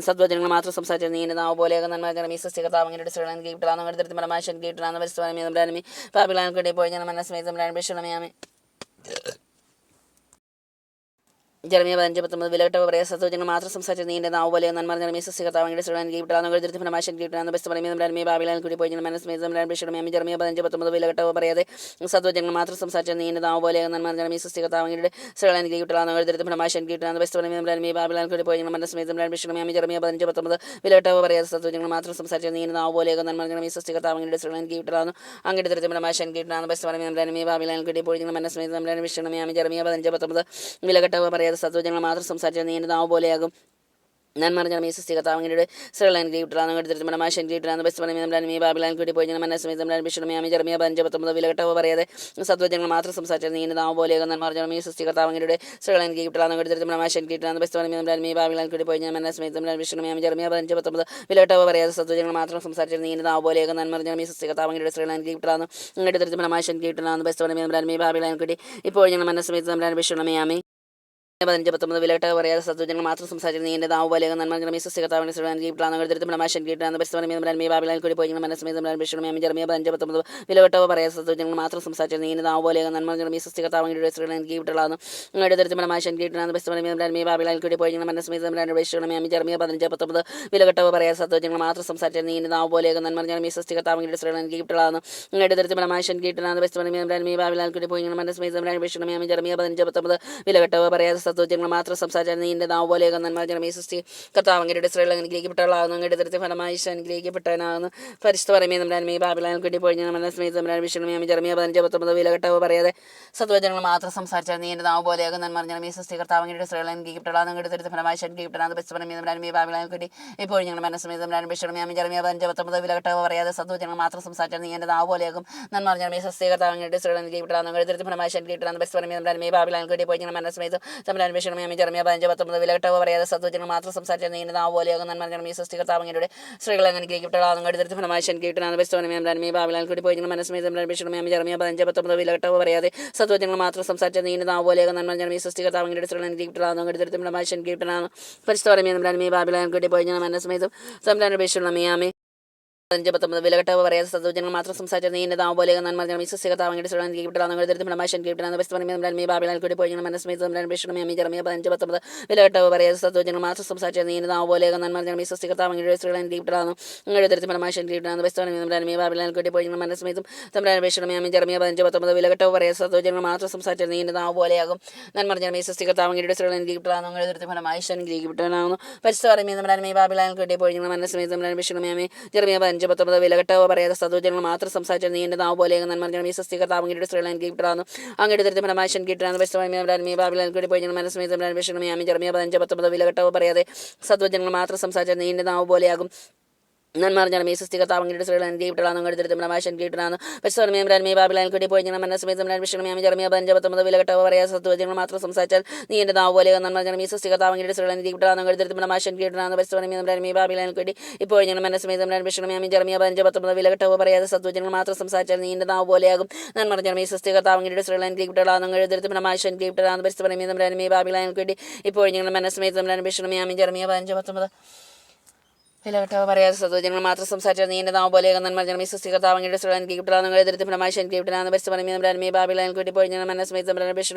സത്വജനങ്ങൾ മാത്രം സംസാരിച്ച നീ എൻ്റെ നാവ് പോലെ നന്മ ജനമേ സൃഷ്ടികർത്താവിനെ സ്ത്രീകൾ അനുഗ്രഹിക്കപ്പെട്ടവളാകുന്നു മനുഷ്യൻ കിട്ടുന്ന ബാബിലാൽ കൂടി പോയി ഞങ്ങൾ മനസ്സിലായി ജർമ്മിയ 15 വിലകെട്ട പറയാതെ സത്വജനങ്ങൾ മാത്രം സംസാരിച്ച നീ എൻ്റെ നാവ് പോലെ നന്മ ജനമേ സൃഷ്ടികർത്താവിനെ സ്ത്രീകൾ അനുഗ്രഹിക്കപ്പെട്ടവളാകുന്നു മനുഷ്യൻ കിട്ടുന്ന ബാബിലാൽ കൂടി പോയി ഞങ്ങൾ മനസ്സിലായി ജർമ്മിയ 15 വിലകെട്ട പറയാതെ സത്വജനങ്ങൾ മാത്രം സംസാരിച്ച നീ എൻ്റെ നാവ് പോലെ നന്മ ജനമേ സൃഷ്ടികർത്താവിനെ സ്ത്രീകൾ അനുഗ്രഹിക്കപ്പെട്ടവളാകുന്നു അങ്ങനെ തരത്തിലുള്ള മനുഷ്യൻ കിട്ടുന്ന ബാബിലാൽ കൂടി പോയി ഞങ്ങൾ മനസ്സിലായി ജർമ്മിയ 15 വിലകെട്ട പറയാതെ സത്വജനങ്ങൾ മാത്രം സംസാരിച്ച നീ എൻ്റെ നാവ് പോലെയാകും നന്മ ജനമേ സൃഷ്ടികർത്താവിനെ സ്ത്രീകൾ അനുഗ്രഹിക്കപ്പെട്ടവളാകുന്നു മനുഷ്യൻ കിട്ടുന്ന ബെസ്റ്റോണമേ ബാബിലാൽ കൂടി പോയി ഞങ്ങൾ മനസ്സിലായി ജർമ്മിയ 15 വിലകെട്ട പറയാതെ സത്വജനങ്ങൾ മാത്രം സംസാരിച്ച നീ എൻ്റെ നാവ് പോലെയാകും നന്മ ജനമേ സൃഷ്ടികർത്താവിനെ സ്ത്രീകൾ അനുഗ്രഹിക്കപ്പെട്ടവളാകുന്നു മനുഷ്യൻ കിട്ടുന്ന ബെസ്റ്റോണമേ ബാബിലാൽ കൂടി പോയി ഞങ്ങൾ മനസ്സിലായി ജർമ്മിയ 15 വിലകെട്ട പറയാതെ സത്വജനങ്ങൾ മാത്രം സംസാരിച്ച നീ എൻ്റെ നാവ് പോലെയാകും നന്മ ജനമേ സൃഷ്ടികർത്താവിനെ സ്ത്രീകൾ അനുഗ്രഹിക്കപ്പെട്ടവളാകുന്നു ബെസ്റ്റോണമേ ബാബിലാൽ കൂടി ഇപ്പോൾ ഞങ്ങൾ മനസ്സിലായി വിഷണമേ ആമേ 15-19 വിലകെട്ട പറയാതെ സത്വജനങ്ങൾ മാത്രം സംസാരിച്ചു നീ എൻ്റെ നാവ് പോലെയൊക്കെ നന്മ സൃഷ്ടികർത്താവിനെ മാഷൻ ബാബിലാൽ കൂടി പോയി മനസ്സമേതം ജർമ്മിയ 15-19 വിലകെട്ടവ പറയാതെ സത്വജനങ്ങൾ മാത്രം സംസാരിച്ചു നീ എൻ്റെ നാവ് പോലെയൊക്കെ നന്മ സൃഷ്ടികർത്താവിൻ്റെ വിട്ടുള്ളതാണ് നിങ്ങളുടെ തരത്തിൽ മാഷൻ കീട്ടാണ് ബാബിലാൽ കൂടി പോയി മനസ്സമേതം ജർമ്മിയ 15-19 വിലകെട്ടവ പറയാതെ സത്വജനങ്ങൾ മാത്രം സംസാരിച്ചു നീ എൻ്റെ നാവ് പോലെയൊക്കെ നന്മ സൃഷ്ടികർത്താവിൻ്റെ വിട്ടുള്ളതാണ് നിങ്ങളുടെ തരത്തിൽ മാഷൻ കീട്ടാണ് ബാബിലാൽ കൂടി പോയി മനസ്സമേതം ജർമ്മിയ 15-19 വിലകെട്ടവ പറയാതെ സത്വജനങ്ങൾ മാത്രം സംസാരിച്ചാൽ നീ എൻ്റെ നാവ് പോലെയൊക്കെ നന്മ സൃഷ്ടി കർത്താവ് അങ്ങയുടെ ഇസ്രായേൽ അനുഗ്രഹിക്കപ്പെട്ടവളാകുന്നു അങ്ങയുടെ തരത്തിൽ ഫലമായി അനുഗ്രഹിക്കപ്പെട്ടവനാകുന്നു പരിശുദ്ധ പറയുമ്പോൾ നമ്മുടെ ബാബിലാൽ കൂടി പോയി ജർമ്മിയ 15-19 വിലകെട്ടവ പറയാതെ സത്വജനങ്ങൾ മാത്രം സംസാരിച്ചാൽ നീ എൻ്റെ നാവ് പോലെയൊക്കെ നന്മ സൃഷ്ടി കർത്താവ് അങ്ങയുടെ ഇസ്രായേൽ അനുഗ്രഹിക്കപ്പെട്ടവളാകുന്നു അങ്ങയുടെ തരത്തിൽ ഫലമായി അനുഗ്രഹിക്കപ്പെട്ടതാണ് പരിശുദ്ധ ബാബിലാൽ കൂടി ഇപ്പോൾ ഞങ്ങൾ മനസ്സമേതം ജർമ്മിയ 15-19 വിലകെട്ടവ പറയാതെ സത്വജനങ്ങൾ മാത്രം സംസാരിച്ചാൽ നീ എൻ്റെ നാവ് പോലെയൊക്കെ നന്മ സൃഷ്ടി കർത്താവ് അങ്ങയുടെ ഇസ്രായേൽ അനുഗ്രഹിക്കപ്പെട്ടതാണ് അങ്ങയുടെ തരത്തിൽ ഫലമായി അനുഗ്രഹിക്കപ്പെട്ടതാണ് പരിശുദ്ധ ബാബിലാൽ കൂടി പോയി ഞങ്ങൾ മനസ്സമേതം ജർമ്മിയ 15-19 വിലകെട്ടവ പറയാതെ സത്വജനങ്ങൾ മാത്രം സംസാരിച്ചാൽ നീ നാവ് പോലെയാകും നന്മ സൃഷ്ടികർത്താവങ്ങളുടെ സ്ത്രീകളെ അനുഗ്രഹിക്കപ്പെട്ടവളാകുന്നു അങ്ങയുടെ തരത്തിൽ ഫലമായി അനുഗ്രഹിക്കപ്പെട്ടതാണ് പരിശുദ്ധ ബാബിലാൽ കൂടി പോയി ഞങ്ങൾ മനസ്സമേതം ജർമ്മിയ 15-19 വിലകെട്ടവ പറയാതെ സത്വജനങ്ങൾ മാത്രം സംസാരിച്ചാൽ നീ നാവ് പോലെയാകും നന്മ സൃഷ്ടികർത്താവങ്ങളുടെ സ്ത്രീകളെ അനുഗ്രഹിക്കപ്പെട്ടവളാകുന്നു അങ്ങയുടെ തരത്തിൽ ഫലമായി അനുഗ്രഹിക്കപ്പെട്ടതാണ് പരിശുദ്ധ ബാബിലാൽ കൂടി പോയി ഞങ്ങൾ മനസ്സമേതം 15-19 വിലകെട്ടവ പറയാതെ സത്വജനങ്ങൾ മാത്രം സംസാരിച്ചാൽ നീ എൻ്റെ നാവ് പോലെയാകും നന്മ സൃഷ്ടികർത്താവങ്ങളുടെ സ്ത്രീകളെ അനുഗ്രഹിക്കപ്പെട്ടതാണ് അങ്ങയുടെ തരത്തിൽ ഫലമായി അനുഗ്രഹിക്കപ്പെട്ടതാണ് പരിശുദ്ധ ബാബിലാൽ കൂടി പോയി ഞങ്ങൾ മനസ്സമേതം ജർമ്മിയ 15-19 വിലകെട്ടവ പറയാതെ സത്വജനങ്ങൾ മാത്രം സംസാരിച്ചാൽ നീ എൻ്റെ നാവ് പോലെയാകും നന്മ സൃഷ്ടികർത്താവങ്ങളുടെ സ്ത്രീകളെ അനുഗ്രഹിക്കപ്പെട്ടതാണ് അങ്ങയുടെ തരത്തിൽ ഫലമായി അനുഗ്രഹിക്കപ്പെട്ടതാണ് പരിശുദ്ധ ബാബിലാൽ കൂടി പോയി ഞങ്ങൾ മനസ്സമേതം ജർമ്മിയ 15-19 വിലകെട്ടവ പറയാതെ സത്വജനങ്ങൾ മാത്രം സംസാരിച്ചാൽ നീ എൻ്റെ നാവ് പോലെയാകും നന്മ സൃഷ്ടികർത്താവങ്ങളുടെ സ്ത്രീകളെ അനുഗ്രഹിക്കപ്പെട്ടതാണ് അങ്ങയുടെ തരത്തിൽ ഫലമായി അനുഗ്രഹിക്കപ്പെട്ടവനാകുന്നു പരിശുദ്ധ ബാബിലാൽ കൂടി പോയി ഞങ്ങൾ മനസ്സമേതം ജർമ്മിയ 15-19 വിലകെട്ടവ പറയാതെ സത്വജനങ്ങൾ മാത്രം സംസാരിച്ചാൽ നീ എൻ്റെ നാവ് പോലെയാകും നന്മ സൃഷ്ടികർത്താവ് അങ്ങയുടെ സ്ത്രീകളെ അനുഗ്രഹിക്കപ്പെട്ടതാണ് അങ്ങയുടെ തരത്തിൽ ഫലമായി അനുഗ്രഹിക്കപ്പെട്ടതാണ് പരിശുദ്ധ ബാബിലാൽ കൂടി പോയി ഞങ്ങൾ മനസ്സമേതം ജർമ്മിയ 15-19 വിലകെട്ടവ പറയാതെ സത്വജനങ്ങൾ മാത്രം സംസാരിച്ചാൽ നീ എൻ്റെ നാവ് പോലെയാകും നന്മ സൃഷ്ടികർത്താവ് അങ്ങയുടെ സ്ത്രീകളെ അനുഗ്രഹിക്കപ്പെട്ടതാണ് അങ്ങയുടെ തരത്തിൽ ഫലമായി അനുഗ്രഹിക്കപ്പെട്ടതാണ് പരിശുദ്ധ ബാബിലാൽ കൂടി പോയി ഞങ്ങൾ മനസ്സമേതം ജർമ്മിയ 15-19 വിലകെട്ടവ പറയാതെ സത്വജനങ്ങൾ മാത്രം സംസാരിച്ചാൽ നീ എൻ്റെ നാവ് പോലെയാകും നന്മ സൃഷ്ടികർത്താവ് അങ്ങയുടെ സ്ത്രീകളെ അനുഗ്രഹിക്കപ്പെട്ടതാണ് അങ്ങയുടെ തരത്തിൽ ഫലമായി അനുഗ്രഹിക്കപ്പെട്ടതാണ് പരിശുദ്ധ ബാബിലാൽ കൂടി ഇപ്പോൾ ഞങ്ങൾ മനസ്സമേതം ജർമ്മിയ 15-19 വിലകെട്ടവ പറയാതെ സത്വജനങ്ങൾ മാത്രം സംസാരിച്ചാൽ നീ എൻ്റെ നാവ് പോലെയാകും നന്മ സൃഷ്ടികർത്താവ് അങ്ങയുടെ സ്ത്രീകളെ അനുഗ്രഹിക്കപ്പെട്ടതാണ് അങ്ങയുടെ തരത്തിൽ ഫലമായി അനുഗ്രഹിക്കപ്പെട്ടതാണ് പരിശുദ്ധ ബാബിലാൽ കൂടി ഇപ്പോൾ ഞങ്ങൾ മനസ്സമേതം ജർമ്മിയ 15-19 വിലകെട്ടവ പറയാതെ സത്വജനങ്ങൾ മാത്രം സംസാരിച്ചാൽ നീ എൻ്റെ നാവ് പോലെയാകും നന്മ സൃഷ്ടികർത്താവ് അങ്ങയുടെ സ്ത്രീകളെ അനുഗ്രഹിക്കപ്പെട്ടതാണ് അങ്ങയുടെ തരത്തിൽ ഫലമായി അനുഗ്രഹിക്കപ്പെട്ടതാണ് പരിശുദ്ധ ബാബിലാൽ കൂടി പോയി ഞങ്ങൾ മനസ്സമേതം ജർമ്മിയ 15-19 വിലകെട്ടവ പറയാതെ സത്വജനങ്ങൾ മാത്രം സംസാരിച്ചാൽ നീ എൻ്റെ നാവ് പോലെയാകും നന്മ സൃഷ്ടികർത്താവ് അങ്ങയുടെ സ്ത്രീകളെ അനുഗ്രഹിക്കപ്പെട്ടതാണ് അങ്ങയുടെ തരത്തിൽ ഫലമായി അനുഗ്രഹിക്കപ്പെട്ടതാണ് പരിശുദ്ധ ബാബിലാൽ കൂടി പോയി ഞങ്ങൾ മനസ്സമേതം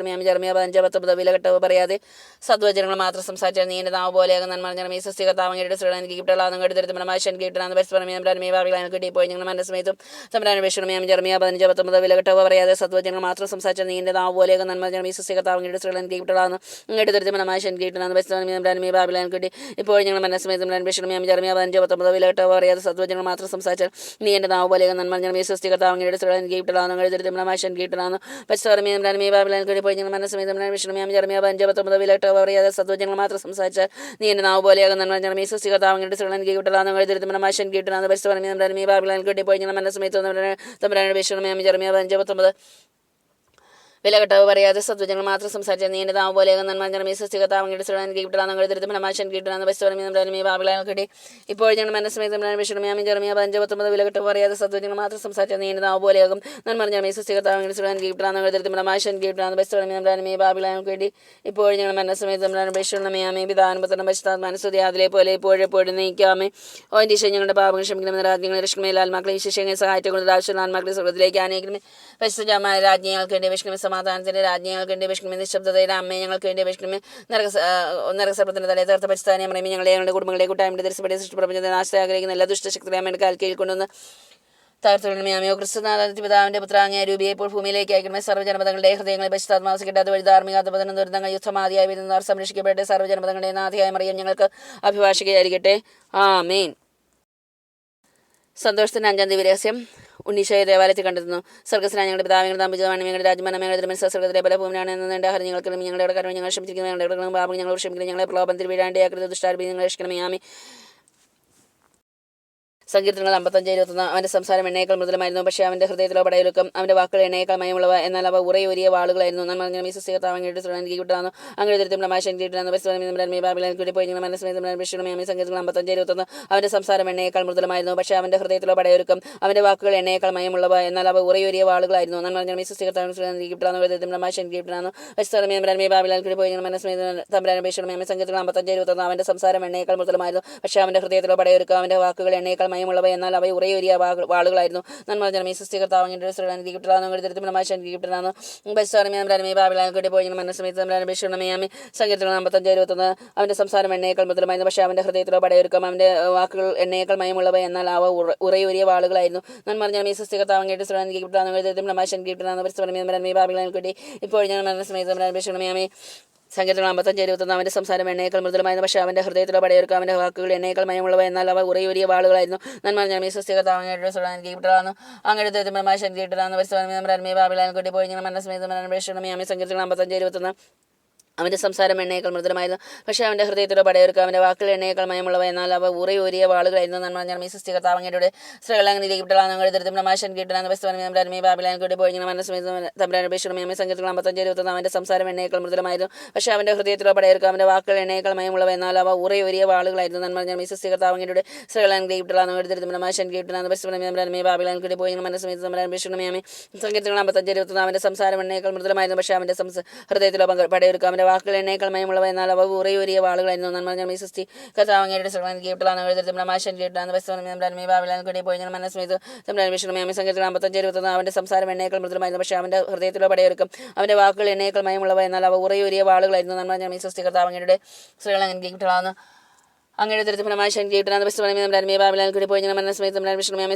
ജർമ്മിയ 15-19 വിലകെട്ടവ പറയാതെ സത്വജനങ്ങൾ മാത്രം സംസാരിച്ചാൽ നീ എൻ്റെ നാവ് പോലെയാകും നന്മ സൃഷ്ടികർത്താവ് അങ്ങയുടെ സ്ത്രീകളെ അനുഗ്രഹിക്കപ്പെട്ടതാണ് അങ്ങയുടെ തരത്തിൽ ഫലമായി അനുഗ്രഹിക്കപ്പെട്ടതാണ് പരിശുദ്ധ ബാബിലാൽ കൂടി ഇപ്പോൾ ഞങ്ങൾ മനസ്സമേതം ജർമ്മിയ 15-19 വിലകെട്ടവ പറയാതെ സത്വജനങ്ങൾ മാത്രം സംസാരിച്ചാൽ നീ എൻ്റെ നാവ് പോലെയാകും നന്മ സൃഷ്ടികർത്താവ് അങ്ങയുടെ സ്ത്രീകളെ അനുഗ്രഹിക്കപ്പെട്ടതാണ് അങ്ങയുടെ തരത്തിൽ ഫലമായി അനുഗ്രഹിക്കപ്പെട്ടതാണ് പരിശുദ്ധ ബാബിലാൽ കൂടി പോയി ഞങ്ങൾ മനസ്സമേതം ജർമ്മിയ 15-19 വിലകെട്ടവ പറയാതെ സത്വജനങ്ങൾ മാത്രം സംസാരിച്ചാൽ നീ എൻ്റെ നാവ് പോലെയാകും നന്മ സൃഷ്ടികർത്താവ് അങ്ങയുടെ സ്ത്രീകളെ അനുഗ്രഹിക്കപ്പെട്ടതാണ് അങ്ങയുടെ തരത്തിൽ ഫലമായി അനുഗ്രഹിക്കപ്പെട്ടതാണ് പരിശുദ്ധ ബാബിലാൽ കൂടി പോയി ഞങ്ങൾ മനസ്സമേതം ജർമ്മിയ 15-19 വിലകെട്ടവ പറയാതെ സത്വജനങ്ങൾ മാത്രം സംസാരിച്ചാൽ നീ എൻ്റെ നാവ് പോലെയാകും നന്മ സൃഷ്ടികർത്താവ് അങ്ങയുടെ സ്ത്രീകളെ അനുഗ്രഹിക്കപ്പെട്ടതാണ് അങ്ങയുടെ തരത്തിൽ ഫലമായി അനുഗ്രഹിക്കപ്പെട്ടതാണ് പരിശുദ്ധ ബാബിലാൽ കൂടി ഇപ്പോൾ ഞങ്ങൾ മനസ്സമേതം ജർമ്മിയ 15-19 വിലകെട്ടവ പറയാതെ സത്വജനങ്ങൾ മാത്രം സംസാരിച്ചാൽ നീ എൻ്റെ നാവ് പോലെയാകും നന്മ സൃഷ്ടികർത്താവ് അങ്ങയുടെ സ്ത്രീകളെ അനുഗ്രഹിക്കപ്പെട്ടതാണ് അങ്ങയുടെ തരത്തിൽ ഫലമായി അനുഗ്രഹിക്കപ്പെട്ടതാണ് പരിശുദ്ധ ബാബിലാൽ കൂടി ഇപ്പോൾ ഞങ്ങൾ മനസ്സമേതം പിതാവിനും പരിശുദ്ധാത്മാനുസ്തുതി അതിലെ പോലെ ഇപ്പോഴെപ്പോഴും നയിക്കാമേ ഓ എൻ്റെ ഈശോ ഞങ്ങളുടെ പാപങ്ങൾ ക്ഷമിക്കണമെന്ന് രാജ്യങ്ങളെ രക്ഷമേൽ ആത്മാക്കളെ വിശേഷങ്ങളെ സഹായിച്ചുകൊണ്ട് ആവശ്യമുള്ള ആത്മാക്കളെ സ്വർഗ്ഗത്തിലേക്ക് ആനയിക്കണമേ പരിശുദ്ധമായ രാജ്ഞികൾക്ക് വേണ്ടി വിഷ്ണു സമാധാനത്തിൻ്റെ രാജ്ഞികൾക്ക് വേണ്ടി വിഷ്ണുമേ നിശബ്ദതയുടെ അമ്മയെ ഞങ്ങൾക്ക് വേണ്ടി വിഷ്ണുമേ നരകസർപ്പത്തിൻ്റെ തലയെ തീർത്ത പരിസ്ഥാനം പറയുമ്പോൾ ഞങ്ങളുടെ കുടുംബങ്ങളെ കൂട്ടായ്മയുടെ ദർശനപ്പെടുത്തി സൃഷ്ടിപ്രപഞ്ചത്തെ നാശത്തെ ആഗ്രഹിക്കുന്ന എല്ലാ ദുഷ്ടശക്തികളെ അമ്മയുടെ കാൽ കീഴിക്കൊണ്ടുവന്ന് താഴ്ത്തുകണമേ ക്രിസ്തുനാഥ പിതാവിൻ്റെ പുത്രാങ്ങിയ രൂപിയെ ഇപ്പോൾ ഭൂമിയിലേക്ക് അയക്കണമേ സർവ്വജനപദങ്ങളുടെ ഹൃദയങ്ങളെ പശ്ചാത്മാസിക്കട്ടെ അതുവഴി ധാർമ്മികാത്മപതനം ദുരിതങ്ങൾ യുദ്ധമാതിയായി വരുന്നവർ സംരക്ഷിക്കപ്പെട്ട് സർവ്വജനപദങ്ങളുടെ നാഥിയായ മറിയം ഞങ്ങൾക്ക് അഭിഭാഷികയായിരിക്കട്ടെ ആമേൻ. സന്തോഷത്തിൻ്റെ 5-ാം ദിവ്യരഹസ്യം ഉണ്ണീശോയെ ദേവാലയത്തിൽ കണ്ടെത്തുന്നു. സ്വർഗ്ഗസ്ഥനായ ഞങ്ങളുടെ പിതാവിനെ താമസിച്ചതാണ് ഞങ്ങളുടെ രാജ്യമാണ് ഞങ്ങളുടെ മനസ്സർഗത്തിലെ പല ഭൂമിയാണ് എന്ന ആഹാരം ഞങ്ങൾക്ക് ഞങ്ങളുടെ കടമ ഞങ്ങൾ ക്ഷമിച്ചിരിക്കുന്നു ഞങ്ങളുടെ പാപങ്ങൾ ഞങ്ങൾ ക്ഷമിക്കുന്നു ഞങ്ങളെ പ്രലോഭനത്തിൽ വീഴാണ്ട് ദുഷ്ടാരൂപി ഞങ്ങൾ രക്ഷിക്കണമേ ആമേൻ. സങ്കീർത്തനങ്ങൾ 55:21 അവന്റെ സംസാരം എണ്ണയേക്കാൾ മൃദുലമായിരുന്നു, പക്ഷേ അവന്റെ ഹൃദയത്തിലോ പടയൊരുക്കം. അവന്റെ വാക്കുകൾ എണ്ണയേക്കാൾ മയമുള്ളവ, എന്നാൽ അവ ഉറയൂരിയ വാളുകളായിരുന്നു. നന്മ നിറഞ്ഞ മീ സൃഷ്ടികർത്താവ് അങ്ങയുടെ കിട്ടാന്നു അങ്ങയുടെ ദരിദ്രം മാശൻ കിട്ടാന്ന് ബാബിലാൻ കൂടി പോയി നിങ്ങൾ മനസ്സിലായി വിഷയമേ. സങ്കീർത്തനങ്ങൾ 55:21 അവന്റെ സംസാരം എണ്ണയേക്കാൾ മൃദുലമായിരുന്നു, പക്ഷേ അവന്റെ ഹൃദയത്തിലോ പടയൊരുക്കം. അവന്റെ വാക്കുകൾ എണ്ണയേക്കാൾ മയമുള്ളവ, എന്നാൽ അവ ഉറയൂരിയ വാളുകളായിരുന്നു. നന്മ നിറഞ്ഞ മീ സൃഷ്ടികർത്താവ് കിട്ടാന്നു മാശൻ കിട്ടാന്നു ബാബിലാൻ കൂടി പോയി നിങ്ങൾ മനസ്സിലായി തമ്പരാൻ സങ്കീർത്തനങ്ങൾ 55:21 അവന്റെ സംസാരം എണ്ണയേക്കാൾ മൃദുലമായിരുന്നു, പക്ഷേ അവന്റെ ഹൃദയത്തിലോ പടയൊരുക്കം. അവന്റെ വാക്കുകൾ എണ്ണയേക്കാൾ മയമുള്ളവ, എന്നാൽ അവ ഉറയൂരിയ വാളുകളായിരുന്നു. നന്മ നിറഞ്ഞ മീ സൃഷ്ടികർത്താവ് അങ്ങയുടെ സങ്കീർത്തനങ്ങൾ 55:21 അവന്റെ സംസാരം എണ്ണയേക്കാൾ മൃദുലമായിരുന്നു, പക്ഷേ അവന്റെ ഹൃദയത്തിലോ പടയൊരുക്കം. അവന്റെ വാക്കുകൾ എണ്ണയേക്കാൾ മയമുള്ളവ, എന്നാൽ അവ ഉറയൂരിയ വാളുകളായിരുന്നു. നന്മ നിറഞ്ഞ മീ സൃഷ്ടികർത്താവ് അങ്ങയുടെ ഇപ്പോൾ ഞാൻ മനസ്സിലായി സങ്കീർത്തനങ്ങൾ 55:21 അവന്റെ സംസാരം എണ്ണയേക്കാൾ മൃദുലമായിരുന്നു, പക്ഷേ അവന്റെ ഹൃദയത്തിലോ പടയൊരുക്കം. അവന്റെ വാക്കുകൾ എണ്ണയേക്കാൾ മയമുള്ളവ, എന്നാൽ അവ ഉറയൂരിയ വാളുകളായിരുന്നു. നന്മ ഞാൻ സൃഷ്ടികർത്താവ് അങ്ങയുടെ ബാബിലാൻ കൂടി പോയി ഞാൻ മനസ്സിലായി സങ്കീർത്തനങ്ങൾ 55:21 അവന്റെ സംസാരം എണ്ണയേക്കാൾ മൃദുലമായിരുന്നു, പക്ഷേ അവന്റെ ഹൃദയത്തിലോ പടയൊരുക്കം. അവന്റെ വാക്കുകൾ എണ്ണയേക്കാൾ മയമുള്ളവ, എന്നാൽ അവ ഉറയൂരിയ വാളുകളായിരുന്നു. നന്മ ഞാൻ സൃഷ്ടികർത്താവ് അങ്ങയുടെ ബാബിലാൻ കൂടി പോയി ഞാൻ മനസ്സിലായി സങ്കീർത്തനങ്ങൾ 55:21 അവന്റെ സംസാരം എണ്ണയേക്കാൾ മൃദുലമായിരുന്നു, പക്ഷേ അവന്റെ ഹൃദയത്തിലോ പടയൊരുക്കം. അവന്റെ വാക്കുകൾ എണ്ണയേക്കാൾ മയമുള്ളവ, എന്നാൽ അവ ഉറയൂരിയ വാളുകളായിരുന്നു. നന്മ ഞാൻ സൃഷ്ടികർത്താവ് അങ്ങയുടെ ബാബിലാൻ കൂടി പോയി ഞാൻ മനസ്സിലായി സങ്കീർത്തനങ്ങൾ 55:21 അവന്റെ സംസാരം എണ്ണയേക്കാൾ മൃദുലമായിരുന്നു, പക്ഷേ അവന്റെ ഹൃദയത്തിലോ പടയൊരുക്കം. അവന്റെ വാക്കുകൾ എണ്ണയേക്കാൾ മയമുള്ളവ, എന്നാൽ അവ ഉറയൂരിയ വാളുകളായിരുന്നു. നന്മ ഞാൻ സൃഷ്ടി കർത്താവ് അങ്ങയുടെ പോയി ഞാൻ മനസ്സിലായി സങ്കീർത്തനങ്ങൾ 55:21 അവന്റെ സംസാരം എണ്ണയേക്കാൾ മൃദുലമായിരുന്നു, പക്ഷേ അവന്റെ ഹൃദയത്തിലോ പടയൊരുക്കം. അവന്റെ വാക്കുകൾ എണ്ണയേക്കാൾ മയമുള്ളവ, എന്നാൽ അവ ഉറയൂരിയ വാളുകളായിരുന്നു. നന്മ ഞാൻ സൃഷ്ടി കർത്താവ് അങ്ങയുടെ അങ്ങയുടെ ദരിദ്രഫലമായ ബാബിലാൻ കൂടി പോയി ഞാൻ മനസ്സിലായി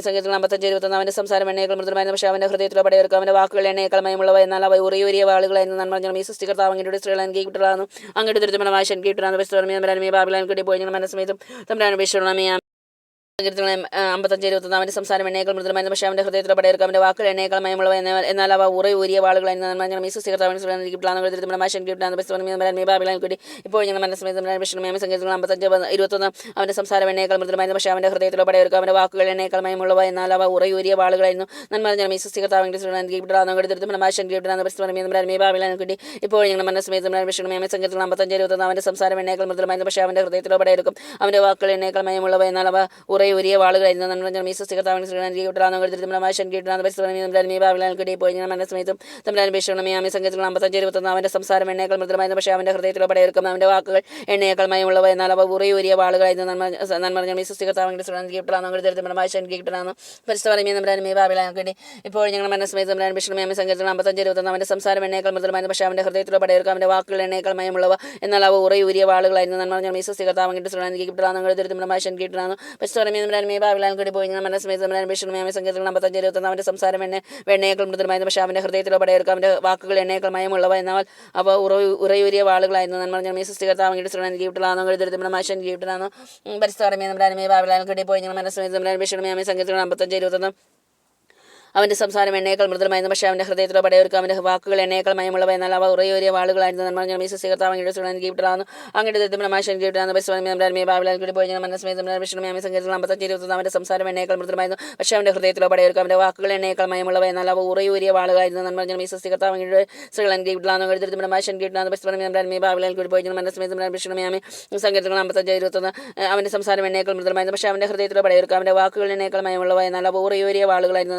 സങ്കീർത്തനങ്ങൾ 55:21 അവന്റെ സംസാരം എണ്ണയേക്കാൾ മൃദുലമായിരുന്നു, പക്ഷേ അവന്റെ ഹൃദയത്തിലോ പടയൊരുക്കം. അവന്റെ വാക്കുകൾ എണ്ണയേക്കാൾ മയമുള്ളവ, എന്നാൽ അവ ഉറയൂരിയ വാളുകളായിരുന്നു. നന്മ ഞാൻ സൃഷ്ടികർത്താവ് അങ്ങയുടെ സ്ത്രീകളാൻ കേട്ടിട്ടാണ് അങ്ങയുടെ ദരിദ്രഫലമായ ബാബിലാൻ കൂടി പോയി ഞാൻ മനസ്സിലായി സങ്കീർത്തനങ്ങൾ 55:21 അവന്റെ സംസാരം എണ്ണയേക്കാൾ മൃദുലമായിരുന്നു, പക്ഷേ അവന്റെ ഹൃദയത്തിലോ പടയൊരുക്കം. അവന്റെ വാക്കുകൾ എണ്ണയേക്കാൾ മയമുള്ളവ, എന്നാൽ അവ ഉറയൂരിയ വാളുകളായിരുന്നു. ബാബിലാൻ കൂടി ഇപ്പോൾ ഞങ്ങൾ മനസ്സിലായി സങ്കീർത്തനങ്ങൾ 55:21 അവന്റെ സംസാരം എണ്ണയേക്കാൾ മൃദുലമായിരുന്നു, പക്ഷേ അവന്റെ ഹൃദയത്തിലോ പടയൊരുക്കം. അവന്റെ വാക്കുകൾ എണ്ണയേക്കാൾ മയമുള്ളവ, എന്നാൽ അവ ഉറയൂരിയ വാളുകളായിരുന്നു. നന്മ ഞാൻ ബാബിലാൻ കൂടി ഇപ്പോൾ ഞങ്ങൾ മനസ്സിലായി സങ്കീർത്തനങ്ങൾ 55:21 അവന്റെ സംസാരം എണ്ണയേക്കാൾ മൃദുലമായിരുന്നു, പക്ഷേ അവന്റെ ഹൃദയത്തിലോ പടയൊരുക്കം. അവന്റെ വാക്കുകൾ എണ്ണയേക്കാൾ മയമുള്ളവ, എന്നാൽ അവ ഉറയൂരിയ വാളുകളായിരുന്നു. നമ്മൾ പോയി ഞാൻ മനസ്സിലായിട്ടും സങ്കീർത്തനങ്ങൾ 55:21 അവന്റെ സംസാരം എണ്ണയേക്കാൾ മൃദുലമായിരുന്നു, പക്ഷേ അവന്റെ ഹൃദയത്തിലോ പടയൊരുക്കം. അവന്റെ വാക്കുകൾ എണ്ണയേക്കാൾ മയമുള്ളവ, എന്നാൽ അവ ഉറയൂരിയ വാളുകളായിരുന്നു. ഇപ്പോൾ ഞങ്ങൾ മനസ്സിലായി സങ്കീർത്തനങ്ങൾ 55:21 അവന്റെ സംസാരം എണ്ണയേക്കാൾ മൃദുലമായിരുന്നു, പക്ഷേ അവന്റെ ഹൃദയത്തിലോ പടയൊരുക്കം. അവന്റെ വാക്കുകൾ എണ്ണയേക്കാൾ മയമുള്ളവ, എന്നാൽ അവ ഉറയൂരിയ വാളുകളായിരുന്നു. ബാബിലാൻ കൂടി പോയി ഞാൻ മനസ്സിലായി സങ്കീർത്തനങ്ങൾ 55:21 അവന്റെ സംസാരം എണ്ണയേക്കാൾ മൃദുലമായിരുന്നു, പക്ഷേ അവന്റെ ഹൃദയത്തിലോ പടയൊരുക്കം. അവന്റെ വാക്കുകൾ എണ്ണയേക്കാൾ മയമുള്ളവ, എന്നാൽ അവ ഉറയൂരിയ വാളുകളായിരുന്നു. ബാബിലാൻ കൂടി പോയി ഞാൻ മനസ്സിലായി സങ്കീർത്തനങ്ങൾ 55:21 അവന്റെ സംസാരം എണ്ണയേക്കാൾ മൃദുലമായിരുന്നു, പക്ഷേ അവന്റെ ഹൃദയത്തിലോ പടയൊരുക്കം. അവന്റെ വാക്കുകൾ എണ്ണയേക്കാൾ മയമുള്ളവ, എന്നാൽ അവ ഉറയൂരിയ വാളുകളായിരുന്നു. ബാബിലാൻ കൂടി പോയി ഞാൻ മനസ്സിലായി സങ്കീർത്തനങ്ങൾ 55:21 അവന്റെ സംസാരം എണ്ണയേക്കാൾ മൃദുലമായിരുന്നു, പക്ഷേ അവന്റെ ഹൃദയത്തിലോ പടയൊരുക്കം. അവന്റെ വാക്കുകൾ എണ്ണയേക്കാൾ മയമുള്ളവ, എന്നാൽ അവ ഉറയൂരിയ വാളുകളായിരുന്നു. ബാബിലാൻ കൂടി പോയി ഞാൻ മനസ്സിലായി സങ്കീർത്തനങ്ങൾ 55:21 അവന്റെ സംസാരം എണ്ണയേക്കാൾ മൃദുലമായിരുന്നു, പക്ഷേ അവന്റെ ഹൃദയത്തിലോ പടയൊരുക്കം. അവന്റെ വാക്കുകൾ എണ്ണയേക്കാൾ മയമുള്ളവ, എന്നാൽ അവ ഉറയൂരിയ വാളുകളായിരുന്നു. ബാബിലാൻ കൂടി പോയി ഞാൻ മനസ്സിലായി സങ്കീർത്തനങ്ങൾ 55:21 അവന്റെ സംസാരം എണ്ണയേക്കാൾ മൃദുലമായിരുന്നു, പക്ഷേ അവന്റെ ഹൃദയത്തിലോ പടയൊരുക്കം. അവന്റെ വാക്കുകൾ എണ്ണയേക്കാൾ മയമുള്ളവ, എന്നാൽ അവ ഉറയൂരിയ വാളുകളായിരുന്നു.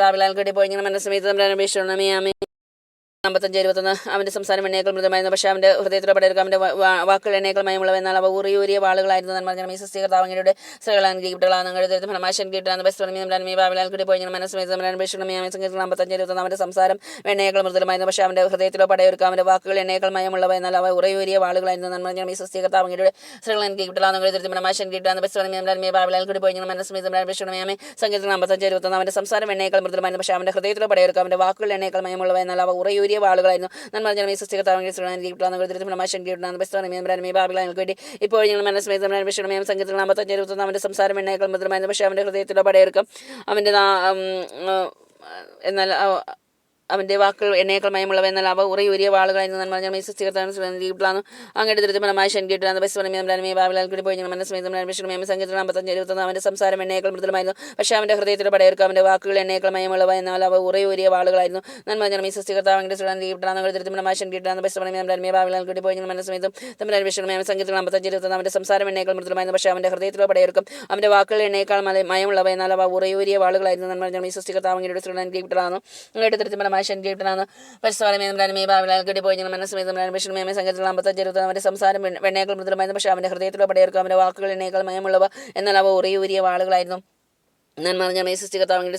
ബാബിലാൻ കൂടി പോയി ഞാൻ മനസ്സിലായി 55:21 അവന്റെ സംസാരം എണ്ണയേക്കാൾ മൃദുലമായിരുന്നു, പക്ഷേ അവന്റെ ഹൃദയത്തിലോ പടയൊരുക്കം. അവന്റെ വാക്കുകൾ എണ്ണയേക്കാൾ മയമുള്ളവ, എന്നാൽ അവ ഉറയൂരിയ വാളുകളായിരുന്നു. ബാബിലാൻ കൂടി പോയി ഞാൻ മനസ്സിലായി സങ്കീർത്തനങ്ങൾ 55:21 അവന്റെ സംസാരം എണ്ണയേക്കാൾ മൃദുലമായിരുന്നു, പക്ഷേ അവന്റെ ഹൃദയത്തിലോ പടയൊരുക്കം. അവന്റെ വാക്കുകൾ എണ്ണയേക്കാൾ മയമുള്ളവ, എന്നാൽ അവ ഉറയൂരിയ വാളുകളായിരുന്നു. ബാബിലാൻ കൂടി പോയി ഞാൻ മനസ്സിലായി സങ്കീർത്തനങ്ങൾ 55:21 അവന്റെ സംസാരം എണ്ണയേക്കാൾ മൃദുലമായിരുന്നു, പക്ഷേ അവന്റെ ഹൃദയത്തിലോ പടയൊരുക്കം. അവന്റെ വാക്കുകൾ എണ്ണയേക്കാൾ മയമുള്ളവ, എന്നാൽ അവ ഉറയൂരിയ ഉറയൂരിയ വാളുകളായിരുന്നു. നന്മ ജനമേ സൃഷ്ടികർത്താവിന്റെ ശ്രീകർത്താവ് പ്രമാശം കേട്ടാണ് ബസ്താനമേ ബാബിലാങ്ങൾക്ക് വേണ്ടി ഇപ്പോൾ ഞങ്ങൾ മനസ്സമേതം വിഷമയം സംഗീതങ്ങൾ 55 അവന്റെ സംസാരം എണ്ണയേക്കാൾ മുദ്രമായിരുന്നു. പക്ഷേ അവന്റെ ഹൃദയത്തിലോ പടയെടുക്കും അവന്റെ എന്നാൽ അവന്റെ വാക്കുകൾ എണ്ണയേക്കാൾ മയമുള്ളവ എന്നാൽ അവ ഉറയൂരിയ വാളുകളായിരുന്നു. നന്മ ജനമേ സൃഷ്ടികർത്താവിന് അങ്ങയുടെ ദൃഢമായ ശങ്കിട്ടാണ് ബസ്താനമേ ബാബിലാൽക്കൂടി പോയി ഞങ്ങൾ മനസ്സമേതം വിഷമയം സംഗീതങ്ങൾ 55 അവന്റെ സംസാരം എണ്ണയേക്കാൾ മൃദുലമായിരുന്നു. പക്ഷേ അവന്റെ ഹൃദയത്തിലോ പടയെടുക്കും അവന്റെ വാക്കുകൾ എണ്ണയേക്കാൾ മയമുള്ളവ എന്നാൽ അവ ഉറയൂരിയ വാളുകളായിരുന്നു. നന്മ ജനമേ സൃഷ്ടികർത്താവിന്റെ ദൃഢമായ ശങ്കിട്ടാണ് ബസ്താനമേ ബാബിലാൽക്കൂടി പോയി ഞങ്ങൾ മനസ്സമേതം വിഷമയം സംഗീതങ്ങൾ 55 അവന്റെ സംസാരം എണ്ണയേക്കാൾ മൃദുലമായിരുന്നു. പക്ഷേ അവന്റെ ഹൃദയത്തിലോ പടയെടുക്കും അവന്റെ വാക്കുകൾ എണ്ണയേക്കാൾ മയമുള്ളവ എന്നാൽ അവ ഉറയൂരിയ വാളുകളായിരുന്നു. നന്മ ജനമേ സൃഷ്ടികർത്താവിന്റെ ദൃഢമാണ് അങ്ങയുടെ ദൃഢമായ ശങ്കിട്ടാണ് പരിസ്ഥാനമേ ബാബിലാൽക്കൂടി പോയി ഞങ്ങൾ മനസ്സമേതം വിഷമയം സംഗീതങ്ങൾ 55 അവന്റെ സംസാരം എണ്ണയേക്കാൾ മൃദുലമായിരുന്നു. പക്ഷേ അവന്റെ ഹൃദയത്തിലോ പടയെടുക്കും അവന്റെ വാക്കുകൾ എണ്ണയേക്കാൾ മയമുള്ളവ എന്നാൽ അവ ഉറയൂരിയ വാളുകളായിരുന്നു. നന്മ ജനമേ സൃഷ്ടികർത്താവിന്റെ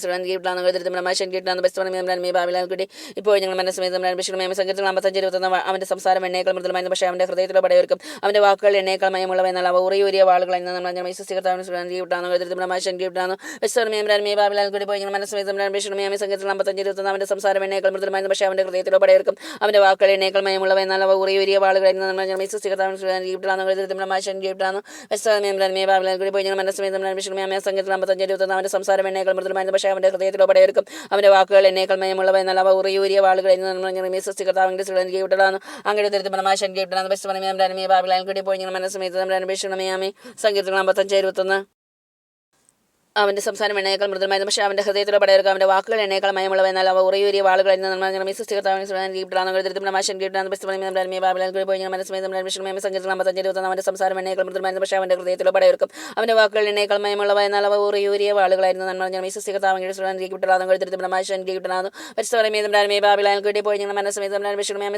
ശങ്കിട്ടാണ് ബസ്താനമേ ബാബിലാൽക്കൂടി ഇപ്പോൾ ഞങ്ങൾ മനസ്സമേതം വിഷമയം സംഗീതങ്ങൾ 55 അവന്റെ സംസാരം എണ്ണയേക്കാൾ മൃദുലമായിരുന്നു. പക്ഷേ അവന്റെ ഹൃദയത്തിലോ പടയെടുക്കും അവന്റെ വാക്കുകൾ എണ്ണയേക്കാൾ മയമുള്ളവ എന്നാൽ അവ ഉറയൂരിയ വാളുകളായിരുന്നു. നന്മ ജനമേ സൃഷ്ടികർത്താവിന്റെ ശങ്കിട്ടാണ് ബസ്താനമേ ബാബിലാൽക്കൂടി പോയി ഞങ്ങൾ മനസ്സമേതം വിഷമയം സംഗീതങ്ങൾ 55 അവന്റെ സംസാരം എണ്ണയേക്കാൾ മൃദുലമായിരുന്നു. പക്ഷേ അവന്റെ ഹൃദയത്തിലോ പടയെടുക്കും അവന്റെ വാക്കുകൾ എണ്ണയേക്കാൾ മയമുള്ളവ എന്നാൽ അവ ഉറയൂരിയ വാളുകളായിരുന്നു. നന്മ ജനമേ സൃഷ്ടികർത്താവിന്റെ ശങ്കിട്ടാണ് ബസ്താനമേ ബാബിലാൽക്കൂടി പോയി ഞങ്ങൾ മനസ്സമേതം വിഷമയം സംഗീതങ്ങൾ 55 സംസാരം എണ്ണയേക്കാൾ മൃദുലമായിരുന്നു. പക്ഷേ അവന്റെ ഹൃദയത്തിലോ പടയെടുക്കും അവന്റെ വാക്കുകൾ എണ്ണയേക്കാൾ മയമുള്ളവ എന്നാൽ അവ ഉറയൂരിയ വാളുകളായിരുന്നു. സൃഷ്ടികർത്താവിന്റെ ശങ്കിട്ടാണ് അങ്ങയുടെ ദൃഢമായ ശങ്കിട്ടാണ് ബസ്താനമേ ബാബിലാൽക്കൂടി പോയി ഞങ്ങൾ മനസ്സമേതം വിഷമയമേ സംഗീതങ്ങൾ 55 അവന്റെ സംസാരം എണ്ണയേക്കാൾ മൃദുലമായിരുന്നു. പക്ഷേ അവന്റെ ഹൃദയത്തിലോ പടയെടുക്കും അവന്റെ വാക്കുകൾ എണ്ണയേക്കാൾ മയമുള്ളവ എന്നാൽ അവ ഉറയൂരിയ വാളുകളായിരുന്നു. നന്മ സൃഷ്ടികർത്താവിന്റെ ദൃഢമായ ബാബിലാൽക്കൂടി പോയി ഞങ്ങൾ മനസ്സമേതം വിഷമയം സംഗീതങ്ങൾ 55 അവന്റെ സംസാരം എണ്ണയേക്കാൾ മൃദുലമായിരുന്നു. പക്ഷേ അവന്റെ ഹൃദയത്തിലോ പടയെടുക്കും അവന്റെ വാക്കുകൾ എണ്ണയേക്കാൾ മയമുള്ളവ എന്നാൽ അവ ഉറയൂരിയ വാളുകളായിരുന്നു. നന്മ സൃഷ്ടികർത്താവിന്റെ ദൃഢമായ ശങ്കിട്ടാണ് പരിസ്ഥാനമേ ബാബിലാൽക്കൂടി പോയി ഞങ്ങൾ മനസ്സമേതം വിഷമയം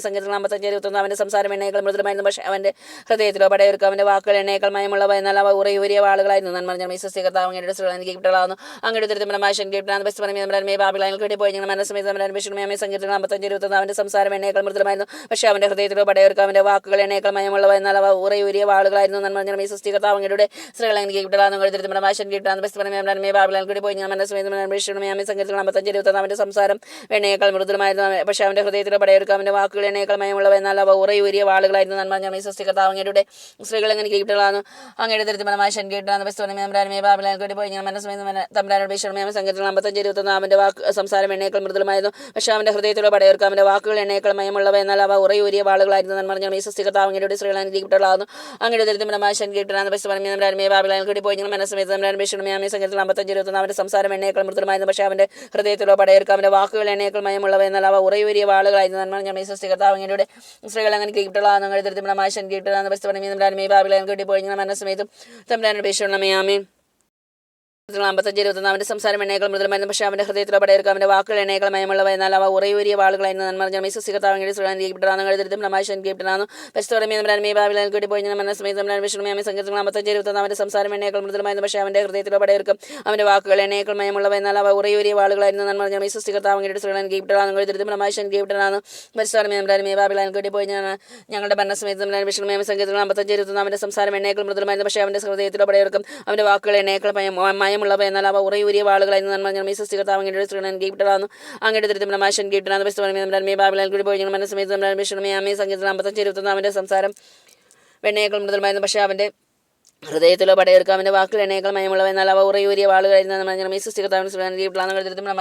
സംഗീതങ്ങൾ 55 അവന്റെ സംസാരം എണ്ണയേക്കാൾ മൃദുലമായിരുന്നു. പക്ഷേ അവന്റെ ഹൃദയത്തിലോ പടയെടുക്കും അവന്റെ വാക്കുകൾ എണ്ണയേക്കാൾ മയമുള്ളവ എന്നാൽ അവ ഉറയൂരിയ വാളുകളായിരുന്നു. നന്മ സൃഷ്ടികർത്താവിന്റെ കിട്ടളാവുന്നു അങ്ങയുടെ ദൃഢമായ ശങ്കിട്ടാണ് ബസ്താനമേ ബാബിലാൽക്കൂടി പോയി ഞങ്ങൾ മനസ്സമേതം വിഷമയമേ സംഗീതങ്ങൾ 55 അവന്റെ സംസാരം എണ്ണയേക്കാൾ മൃദുലമായിരുന്നു. പക്ഷേ അവന്റെ ഹൃദയത്തിലോ പടയെടുക്കും അവന്റെ വാക്കുകൾ എണ്ണയേക്കാൾ മയമുള്ളവ എന്നാൽ അവ ഉറയൂരിയ വാളുകളായിരുന്നു. നന്മ സൃഷ്ടികർത്താവിന്റെ സ്ത്രീകളെ ദൃഢമായ ശങ്കിട്ടാണ് ബസ്താനമേ ബാബിലാൽക്കൂടി പോയി ഞങ്ങൾ മനസ്സമേതം വിഷമയമേ സംഗീതങ്ങൾ 55 അവന്റെ സംസാരം എണ്ണയേക്കാൾ മൃദുലമായിരുന്നു. പക്ഷേ അവന്റെ ഹൃദയത്തിലോ പടയെടുക്കും അവന്റെ വാക്കുകൾ എണ്ണയേക്കാൾ മയമുള്ളവ എന്നാൽ അവ ഉറയൂരിയ വാളുകളായിരുന്നു. നന്മ സൃഷ്ടികർത്താവിന്റെ സ്ത്രീകളെ കിട്ടളാണ് അങ്ങയുടെ ദൃഢമായ ശങ്കിട്ടാണ് ബസ്താനമേ ബാബിലാൽക്കൂടി പോയി ഞങ്ങൾ തമ്പുരാനോട് വിഷമയം സംഗീതങ്ങൾ 55 അവന്റെ സംസാരം എണ്ണയേക്കാൾ മൃദുലമായിരുന്നു. പക്ഷേ അവന്റെ ഹൃദയത്തിലോ പടയെടുക്കും അവന്റെ വാക്കുകൾ എണ്ണയേക്കാൾ മയമുള്ളവ എന്നാൽ അവ ഉറയൂരിയ വാളുകളായിരുന്നു. നന്മ സൃഷ്ടികർത്താവിന്റെ സ്ത്രീകളെ കിട്ടളാവുന്നു അങ്ങയുടെ ദൃഢമായ ശങ്കിട്ടാണ് ബസ്താനമേ ബാബിലാൽക്കൂടി പോയി ഞങ്ങൾ മനസ്സമേതം വിഷമയമേ സംഗീതങ്ങൾ 55 അവന്റെ സംസാരം എണ്ണയേക്കാൾ മൃദുലമായിരുന്നു. പക്ഷേ അവന്റെ ഹൃദയത്തിലോ പടയെടുക്കും അവന്റെ വാക്കുകൾ എണ്ണയേക്കാൾ മയമുള്ളവ എന്നാൽ അവ ഉറയൂരിയ വാളുകളായിരുന്നു. നന്മ സൃഷ്ടികർത്താവിന്റെ സ്ത്രീകളെ കിട്ടളാവുന്നു അങ്ങയുടെ ദൃഢമായ ശങ്കിട്ടാണ് ബസ്താനമേ ബാബിലാൽക്കൂടി പോയി ഞങ്ങൾ മനസ്സമേതം തമ്പുരാനോട് വിഷമയമേ 55 അവന്റെ സംസാരം എണ്ണയേക്കാൾ മൃദുലമായിരുന്നു. പക്ഷേ അവന്റെ ഹൃദയത്തിലോ പടയെടുക്കും അവന്റെ വാക്കുകൾ എണ്ണയേക്കാൾ മയമുള്ളവ എന്നാൽ അവ ഉറയൂരിയ വാളുകളായിരുന്നു. നന്മ സൃഷ്ടികർത്താവിന്റെ ദൃഢമായ ശങ്കിട്ടാണ് ബസ്താനമേ ബാബിലാൽക്കൂടി പോയി ഞങ്ങൾ മനസ്സമേതം വിഷമയമേ സംഗീതങ്ങൾ 55 അവന്റെ സംസാരം എണ്ണയേക്കാൾ മൃദുലമായിരുന്നു. പക്ഷേ അവന്റെ ഹൃദയത്തിലോ പടയെടുക്കും അവന്റെ വാക്കുകൾ എണ്ണയേക്കാൾ മയമുള്ളവ എന്നാൽ അവ ഉറയൂരിയ വാളുകളായിരുന്നു. നന്മ സൃഷ്ടികർത്താവിന്റെ ദൃഢമായ ശങ്കിട്ടാണ് ബസ്താനമേ ബാബിലാൽക്കൂടി പോയി ഞങ്ങളുടെ മനസ്സമേതം വിഷമയമേ സംഗീതങ്ങൾ 55 അവന്റെ സംസാരം എണ്ണയേക്കാൾ മൃദുലമായിരുന്നു. പക്ഷേ അവന്റെ ഹൃദയത്തിലോ പടയെടുക്കും അവന്റെ വാക്കുകൾ എണ്ണയേക്കാൾ മയമുള്ളവ എന്നാൽ അവ ഉറയൂരിയ വാളുകളായിരുന്നു. നന്മ സൃഷ്ടികർത്താവിന്റെ കിട്ടളാന്നു അങ്ങയുടെ ദൃഢമായ ശങ്കിട്ടാണ് ബസ്താനമേ ബാബിലാൽക്കൂടി പോയി ഞങ്ങൾ മനസ്സമേതം വിഷമയമേ സംഗീതങ്ങൾ 55 അവന്റെ സംസാരം എണ്ണയേക്കാൾ മൃദുലമായിരുന്നു. പക്ഷേ അവന്റെ ഹൃദയത്തിലോ പടയെടുക്കും അവന്റെ വാക്കുകൾ എണ്ണയേക്കാൾ മയമുള്ളവ എന്നാൽ അവ ഉറയൂരിയ വാളുകളായിരുന്നു. സൃഷ്ടികർത്താവിന്റെ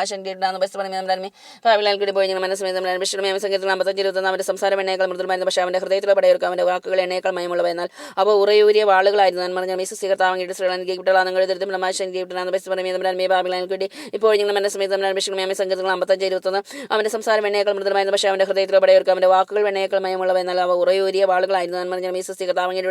ശങ്കിട്ടാണ് ബസ്താനമേ ബാബിലാൽക്കൂടി പോയി ഞങ്ങൾ മനസ്സമേതം വിഷമയമേ സംഗീതങ്ങൾ 55 അവന്റെ സംസാരം എണ്ണയേക്കാൾ മൃദുലമായിരുന്നു. പക്ഷേ അവന്റെ ഹൃദയത്തിലോ പടയെടുക്കും അവന്റെ വാക്കുകൾ എണ്ണയേക്കാൾ മയമുള്ളവ എന്നാൽ അവ ഉറയൂരിയ വാളുകളായിരുന്നു. നന്മ സൃഷ്ടികർത്താവിന്റെ ദൃഢമായ ശങ്കിട്ടാണ് ബസ്താനമേ ബാബിലാൽക്കൂടി ഇപ്പോൾ ഞങ്ങൾ മനസ്സമേതം വിഷമയമേ സംഗീതങ്ങൾ 55 അവന്റെ സംസാരം എണ്ണയേക്കാൾ മൃദുലമായിരുന്നു. പക്ഷേ അവന്റെ ഹൃദയത്തിലോ പടയെടുക്കും അവന്റെ വാക്കുകൾ എണ്ണയേക്കാൾ മയമുള്ളവ എന്നാൽ അവ ഉറയൂരിയ വാളുകളായിരുന്നു. നന്മ സൃഷ്ടികർത്താവിന്റെ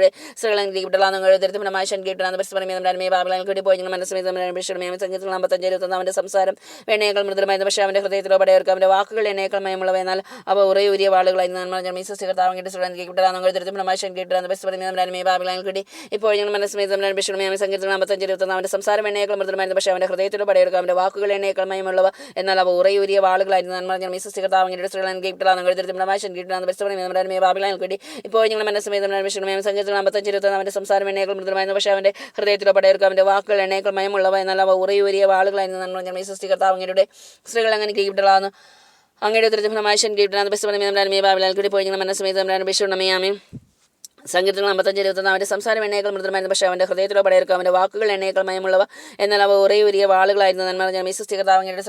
ദൃഢമായ ശങ്കിട്ടാണ് ബസ്താനമേ ബാബിലാൽക്കൂടി പോയി ഞങ്ങൾ മനസ്സമേതം വിഷമയമേ സംഗീതങ്ങൾ 55 അവന്റെ സംസാരം എണ്ണയേക്കാൾ മൃദുലമായിരുന്നു. പക്ഷേ അവന്റെ ഹൃദയത്തിലോ പടയെടുക്കും അവന്റെ വാക്കുകൾ എണ്ണയേക്കാൾ മയമുള്ളവ എന്നാൽ അവ ഉറയൂരിയ വാളുകളായിരുന്നു. നന്മ സൃഷ്ടികർത്താവിന്റെ ദൃഢമായ ശങ്കിട്ടാണ് ബസ്താനമേ ബാബിലാൽക്കൂടി ഇപ്പോൾ ഞങ്ങൾ മനസ്സമേതം വിഷമയമേ സംഗീതങ്ങൾ 55 അവന്റെ സംസാരം എണ്ണയേക്കാൾ മൃദുലമായിരുന്നു. പക്ഷേ അവന്റെ ഹൃദയത്തിലോ പടയെടുക്കും അവന്റെ വാക്കുകൾ എണ്ണയേക്കാൾ മയമുള്ളവ എന്നാൽ അവ ഉറയൂരിയ വാളുകളായിരുന്നു. നന്മ സൃഷ്ടികർത്താവിന്റെ ദൃഢമായ ശങ്കിട്ടാണ് ബസ്താനമേ ബാബിലാൽക്കൂടി ഇപ്പോൾ ഞങ്ങൾ മനസ്സമേതം വിഷമയമേ സംഗീതങ്ങൾ 55 അവന്റെ സംസാരം എണ്ണയേക്കാൾ മൃദുലമായിരുന്നു. പക്ഷേ അവന്റെ ഹൃദയത്തിലോ പടയെടുക്കും അവന്റെ വാക്കുകൾ എണ്ണയേക്കാൾ മയമുള്ളവ എന്നാൽ അവ ഉറയൂരിയ വാളുകളായിരുന്നു. നന്മ സൃഷ്ടികർത്താവിന്റെ സ്ത്രീകൾ കിട്ടളാവുന്നു അങ്ങയുടെ ഉത്തരത്തിഫലമായ ശൻകീട്ടനാഥ ബസ്മനമേ ബാബിലാൽ കൂടി പോയി ഞങ്ങൾ മനസ്സമേതം വിഷുണമയാമേ സംഗീതങ്ങൾ 55-21 അവൻ്റെ സംസാരം എണ്ണയേക്കാൾ മൃദുലമായിരുന്നു, പക്ഷേ അവൻ്റെ ഹൃദയത്തിലോ പടയെടുക്കും. അവൻ്റെ വാക്കുകൾ എണ്ണയേക്കാൾ മയമുള്ളവ, എന്നാൽ അവ ഒരേ ഉരിയ വാളുകളായിരുന്നു. നന്മ ഞാൻ മിസ്റ്റികർത്താവങ്ങളുടെ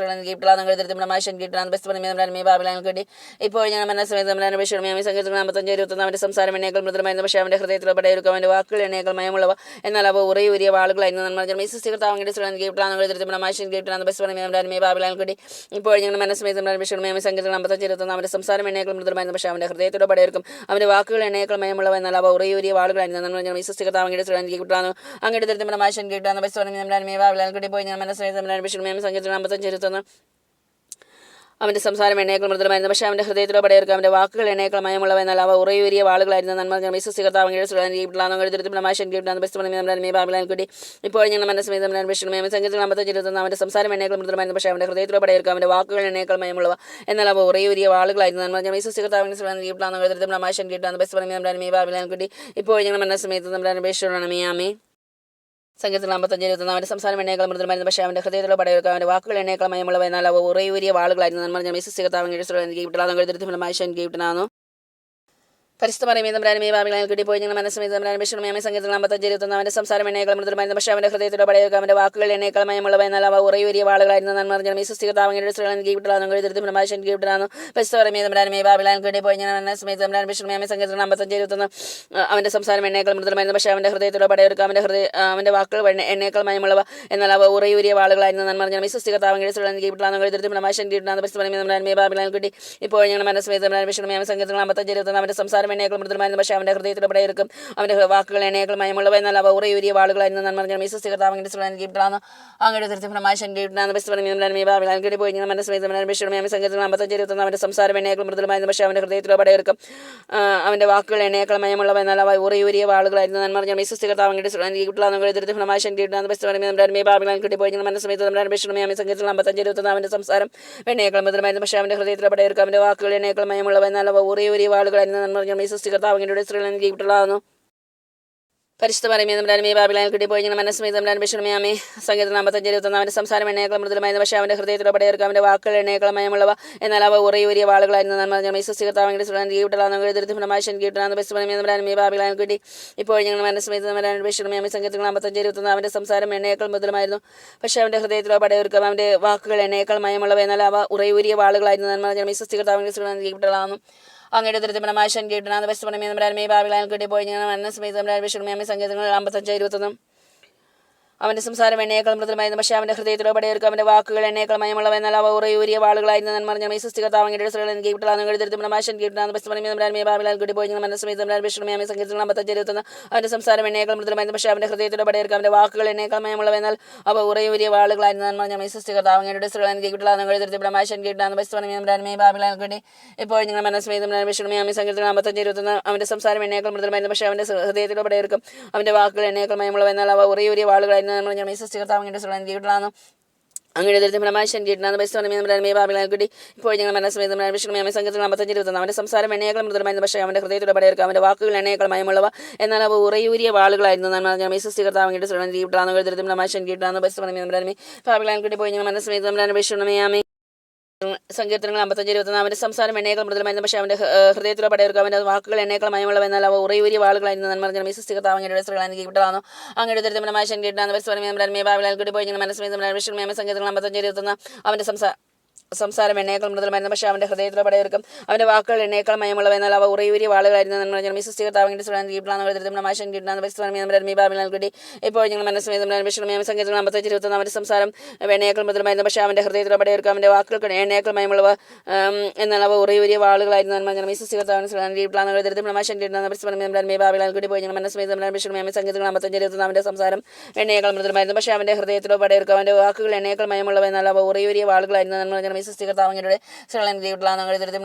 ബാബിലാൻ കേട്ടി ഇപ്പോൾ ഞങ്ങൾ മനസ്സമേതം സംഗീതങ്ങൾ 55-21 അവൻ്റെ സംസാരം എണ്ണയേക്കാൾ മൃദുലമായിരുന്നു, പക്ഷേ അവൻ്റെ ഹൃദയത്തിലോ പടയെടുക്കും. അവൻ്റെ വാക്കുകൾ എണ്ണയേക്കാൾ മയമുള്ളവ, എന്നാൽ അവ ഒരേ ഉരിയ വാളുകളായിരുന്നു. നന്മ ഞാൻ മിസ്റ്റികർത്താവങ്ങളുടെ ബാബിലാൻ കേട്ടി ഇപ്പോൾ ഞങ്ങൾ മനസ്സമേതം സംഗീതങ്ങൾ 55-21 അവൻ്റെ സംസാരം എണ്ണയേക്കാൾ മൃദുലമായിരുന്നു, പക്ഷേ അവൻ്റെ ഹൃദയത്തിലോ പടയെടുക്കും. അവൻ്റെ വാക്കുകൾ എണ്ണയേക്കാൾ മയമുള്ളവ, എന്നാൽ ഒരേ ഒരു വാളുകളായിരുന്നു. നമ്മൾ വിശ്വസികർത്താവങ്ങളുടെ കിട്ടാണ് അങ്ങയുടെ തരത്തിലുള്ള മാഷൻ കിട്ടാന്ന് ബസ് പോയി ഞാൻ മനസ്സിലായി സംഗീതം 55-21 അവൻ്റെ സംസാരം എണ്ണയേക്കാൾ മൃദുലമായിരുന്നു, പക്ഷേ അവൻ്റെ ഹൃദയത്തിലോ പടയെടുക്കും. അവൻ്റെ വാക്കുകൾ എണ്ണയേക്കാൾ മയമുള്ളവ, എന്നാൽ അവ ഉറയൂരിയ വാളുകളായിരുന്നു. നന്മ വിശ്വസികർത്താവങ്ങളുടെ മാഷൻ കിട്ടാന്ന് ബസ് ബാബിലാൻ കിട്ടി ഇപ്പോൾ ഞങ്ങൾ മനസ്സിലായി സംഗീതം 55-21 അവൻ്റെ സംസാരം എണ്ണയേക്കാൾ മൃദുലമായിരുന്നു, പക്ഷേ അവൻ്റെ ഹൃദയത്തിലോ പടയെടുക്കും. അവൻ്റെ വാക്കുകൾ എണ്ണയേക്കാൾ മയമുള്ളവ, എന്നാൽ അവ ഉറയൂരിയ വാളുകളായിരുന്നു. നന്മ വിശ്വസികർത്താവങ്ങളുടെ മാഷൻ കിട്ടാന്ന് ബസ് ബാബിലാൻ കിട്ടി ഇപ്പോൾ ഞങ്ങൾ മനസ്സിലായി സംഗീതത്തിൽ 55-21 അവൻ്റെ സംസാരം എണ്ണയേക്കാൾ മൃദുലമായിരുന്നു, പക്ഷേ അവൻ്റെ ഹൃദയത്തിലോ പടയെടുക്കും. അവൻ്റെ വാക്കുകൾ എണ്ണയേക്കാൾ മയമുള്ളവ, എന്നാൽ അവ ഉറയൂരിയ വാളുകളായിരുന്നു. നന്മ വിശ്വസികർത്താവങ്ങളുടെ പരിശുദ്ധ പറയുമേ ബാബിലാൻ കിട്ടി പോയി ഞങ്ങൾ മനസ്സമേതം സംഗീതത്തിൽ 55-21 അവൻ്റെ സംസാരം എണ്ണയേക്കാൾ മൃദുലമായിരുന്നു, പക്ഷേ അവൻ്റെ ഹൃദയത്തിലോ പടയെടുക്കും. അവൻ്റെ വാക്കുകൾ എണ്ണയേക്കാൾ മയമുള്ളവ, എന്നാൽ അവ ഉറയൂരിയ വാളുകളായിരുന്നു. നന്മ വിശ്വസികർത്താവങ്ങളുടെ പരിശുദ്ധ പറയുമേ ബാബിലാൻ കിട്ടി പോയി ഞങ്ങൾ മനസ്സമേതം സംഗീതത്തിൽ 55-21 അവൻ്റെ സംസാരം എണ്ണയേക്കാൾ മൃദുലമായിരുന്നു, പക്ഷേ അവൻ്റെ ഹൃദയത്തിലോ പടയെടുക്കും. അവൻ്റെ വാക്കുകൾ എണ്ണയേക്കാൾ മയമുള്ളവ, എന്നാൽ അവ ഉറയൂരിയ വാളുകളായിരുന്നു. നന്മ വിശ്വസികർത്താവങ്ങളുടെ ബാബിലാൻ കിട്ടി ഇപ്പോൾ ഞങ്ങൾ മനസ്സമേതം സംഗീതത്തിൽ 55-21 അവൻ്റെ സംസാരം എണ്ണയേക്കാൾ മൃദുലമായിരുന്നു, പക്ഷേ അവൻ്റെ ഹൃദയത്തിലോ പടയെടുക്കും. അവൻ്റെ വാക്കുകൾ എണ്ണയേക്കാൾ മയമുള്ളവ, എന്നാൽ അവ ഉറയൂരിയ വാളുകളായിരുന്നു. നന്മ വിശ്വസികർത്താവങ്ങളുടെ അങ്ങയുടെ ബാബിലാൻ കിട്ടി പോയി ഞങ്ങൾ മനസ്സമേതം സംഗീതത്തിൽ 55-21 അവൻ്റെ സംസാരം എണ്ണയേക്കാൾ മൃദുലമായിരുന്നു, പക്ഷേ അവൻ്റെ ഹൃദയത്തിലോ പടയെടുക്കും. അവൻ്റെ വാക്കുകൾ എണ്ണയേക്കാൾ മയമുള്ളവ, എന്നാൽ അവ ഉറയൂരിയ വാളുകളായിരുന്നു. നന്മ വിശ്വസികർത്താവങ്ങളുടെ ബാബിലാൻ കിട്ടി പോയി ഞങ്ങൾ മനസ്സമേതം സംഗീതത്തിൽ 55-21 അവൻ്റെ സംസാരം എണ്ണയേക്കാൾ മൃദുലമായിരുന്നു, പക്ഷേ അവൻ്റെ ഹൃദയത്തിലോ പടയെടുക്കും. അവൻ്റെ വാക്കുകൾ എണ്ണയേക്കാൾ മയമുള്ളവ, എന്നാൽ അവ ഉറയൂരിയ വാളുകളായിരുന്നു. നന്മ വിശ്വസികർത്താവങ്ങളുടെ സ്ത്രീകളാണ് പരിശുദ്ധ പറയുമേ ബാബിലാൻ കിട്ടി പോയി ഞങ്ങൾ മനസ്സമേതം സംഗീതം 55-21 അവൻ്റെ സംസാരം എണ്ണയേക്കാൾ മൃദുലമായിരുന്നു, പക്ഷേ അവൻ്റെ ഹൃദയത്തിലോ പടയെടുക്കും. അവൻ്റെ വാക്കുകൾ എണ്ണയേക്കാൾ മയമുള്ളവ, എന്നാൽ അവ ഉറയൂരിയ വാളുകളായിരുന്നു. നന്മ വിശ്വസികർത്താവങ്ങളുടെ ബാബിലാൻ കിട്ടി ഇപ്പോൾ ഞങ്ങൾ മനസ്സമേതം സംഗീതം 55-21 അവൻ്റെ സംസാരം എണ്ണയേക്കാൾ മൃദുലമായിരുന്നു, പക്ഷേ അവൻ്റെ ഹൃദയത്തിലോ പടയെടുക്കും. അവൻ്റെ വാക്കുകൾ എണ്ണയേക്കാൾ മയമുള്ളവ, എന്നാൽ അവ ഉറയൂരിയ വാളുകളായിരുന്നു. നന്മ വിശ്വസികർത്താവങ്ങളുടെ അങ്ങയുടെ ദരിദ്രമായ ശൻകീട്ടനാഥ ബസ്മനമേ ബാബിലാൻ കിട്ടി പോയി ഞങ്ങൾ മനസ്സമേതം സംഗീതങ്ങൾ 55-21 അവൻ്റെ സംസാരം എണ്ണയേക്കാൾ മൃദുലമായിരുന്നു, പക്ഷേ അവൻ്റെ ഹൃദയത്തിലോ പടയെടുക്കും. അവൻ്റെ വാക്കുകൾ എണ്ണയേക്കാൾ മയമുള്ളവ, എന്നാൽ അവ ഉറയൂരിയ വാളുകളായിരുന്നു. നന്മ വിശ്വസികർത്താവങ്ങളുടെ ബാബിലാൻ കിട്ടി പോയി ഞങ്ങൾ മനസ്സമേതം സംഗീതങ്ങൾ 55-21 അവൻ്റെ സംസാരം എണ്ണയേക്കാൾ മൃദുലമായിരുന്നു, പക്ഷേ അവൻ്റെ ഹൃദയത്തിലോ പടയെടുക്കും. അവൻ്റെ വാക്കുകൾ എണ്ണയേക്കാൾ മയമുള്ളവ, എന്നാൽ അവ ഉറയൂരിയ വാളുകളായിരുന്നു. നന്മ വിശ്വസികർത്താവങ്ങളുടെ ബാബിലാൻ കിട്ടി ഇപ്പോൾ ഞങ്ങൾ മനസ്സമേതം സംഗീതങ്ങൾ 55-21 അവൻ്റെ സംസാരം എണ്ണയേക്കാൾ മൃദുലമായിരുന്നു, പക്ഷേ അവൻ്റെ ഹൃദയത്തിലോ പടയെടുക്കും. അവൻ്റെ വാക്കുകൾ എണ്ണയേക്കാൾ മയമുള്ളവ, എന്നാൽ അവ ഉറയൂരിയ വാളുകളായിരുന്നു. നമ്മൾ വിശ്വസികർത്താവങ്ങളുടെ അങ്ങയുടെ ബാബിലാൻ കിട്ടി ഇപ്പോൾ ഞങ്ങൾ മനസ്സമേതം സംഗീതത്തിൽ 55-21 അവൻ്റെ സംസാരം എണ്ണയേക്കാൾ മൃദുലമായിരുന്നു, പക്ഷേ അവൻ്റെ ഹൃദയത്തിലോ പടയെടുക്കും. അവൻ്റെ വാക്കുകൾ എണ്ണയേക്കാൾ മയമുള്ളവ, എന്നാൽ അവ ഉറയൂരിയ വാളുകളായിരുന്നു. നന്മ വിശ്വസികർത്താവങ്ങളുടെ ബാബിലാൻ കിട്ടി പോയി ഞങ്ങൾ മനസ്സമേതം സങ്കീർത്തനങ്ങൾ 55-21 അവൻ്റെ സംസാരം എണ്ണയേക്കാൾ മൃദുലമായിരുന്നു, പക്ഷേ അവൻ്റെ ഹൃദയത്തിലോ പടയെടുക്കും. അവൻ്റെ വാക്കുകൾ എണ്ണയേക്കാൾ മയമുള്ളവ, എന്നാൽ അവ ഉറയൂരിയ വാളുകളായിരുന്നു. നന്മ വിശ്വസികർത്താവങ്ങളുടെ സ്ത്രീകളാണ് അങ്ങയുടെ ദരിദ്രമായ ശൻകീട്ടനാഥ ബാബിലാൻ കിട്ടി പോയി ഞങ്ങൾ മനസ്സമേതം സങ്കീർത്തനങ്ങൾ 55-21 അവൻ്റെ സംസാരം എണ്ണയേക്കാൾ മൃദുലമായിരുന്നു, പക്ഷേ അവൻ്റെ ഹൃദയത്തിലോ പടയെടുക്കും. അവൻ്റെ വാക്കുകൾ എണ്ണയേക്കാൾ മയമുള്ളവ, എന്നാൽ അവ ഉറയൂരിയ വാളുകളായിരുന്നു. നന്മ വിശ്വസികർത്താവങ്ങളുടെ ബാബിലാൻ കിട്ടി ഇപ്പോൾ ഞങ്ങൾ മനസ്സമേതം സങ്കീർത്തനങ്ങൾ 55-21 അവൻ്റെ സംസാരം എണ്ണയേക്കാൾ മൃദുലമായിരുന്നു, പക്ഷേ അവൻ്റെ ഹൃദയത്തിലോ പടയെടുക്കും. അവൻ്റെ വാക്കുകൾ എണ്ണയേക്കാൾ മയമുള്ളവ, എന്നാൽ അവ ഉറയൂരിയ വാളുകളായിരുന്നു. നന്മ വിശ്വസികർത്താവങ്ങളുടെ ബാബിലാൻ കിട്ടി പോയി ഞങ്ങൾ മനസ്സമേതം സങ്കീർത്തനങ്ങൾ 55-21 അവൻ്റെ സംസാരം എണ്ണയേക്കാൾ മൃദുലമായിരുന്നു, പക്ഷേ അവൻ്റെ ഹൃദയത്തിലോ പടയെടുക്കും. അവൻ്റെ വാക്കുകൾ എണ്ണയേക്കാൾ മയമുള്ളവ, എന്നാൽ അവ ഉറയൂരിയ വാളുകളായിരുന്നു. നന്മ വിശ്വസികർത്താവങ്ങളുടെ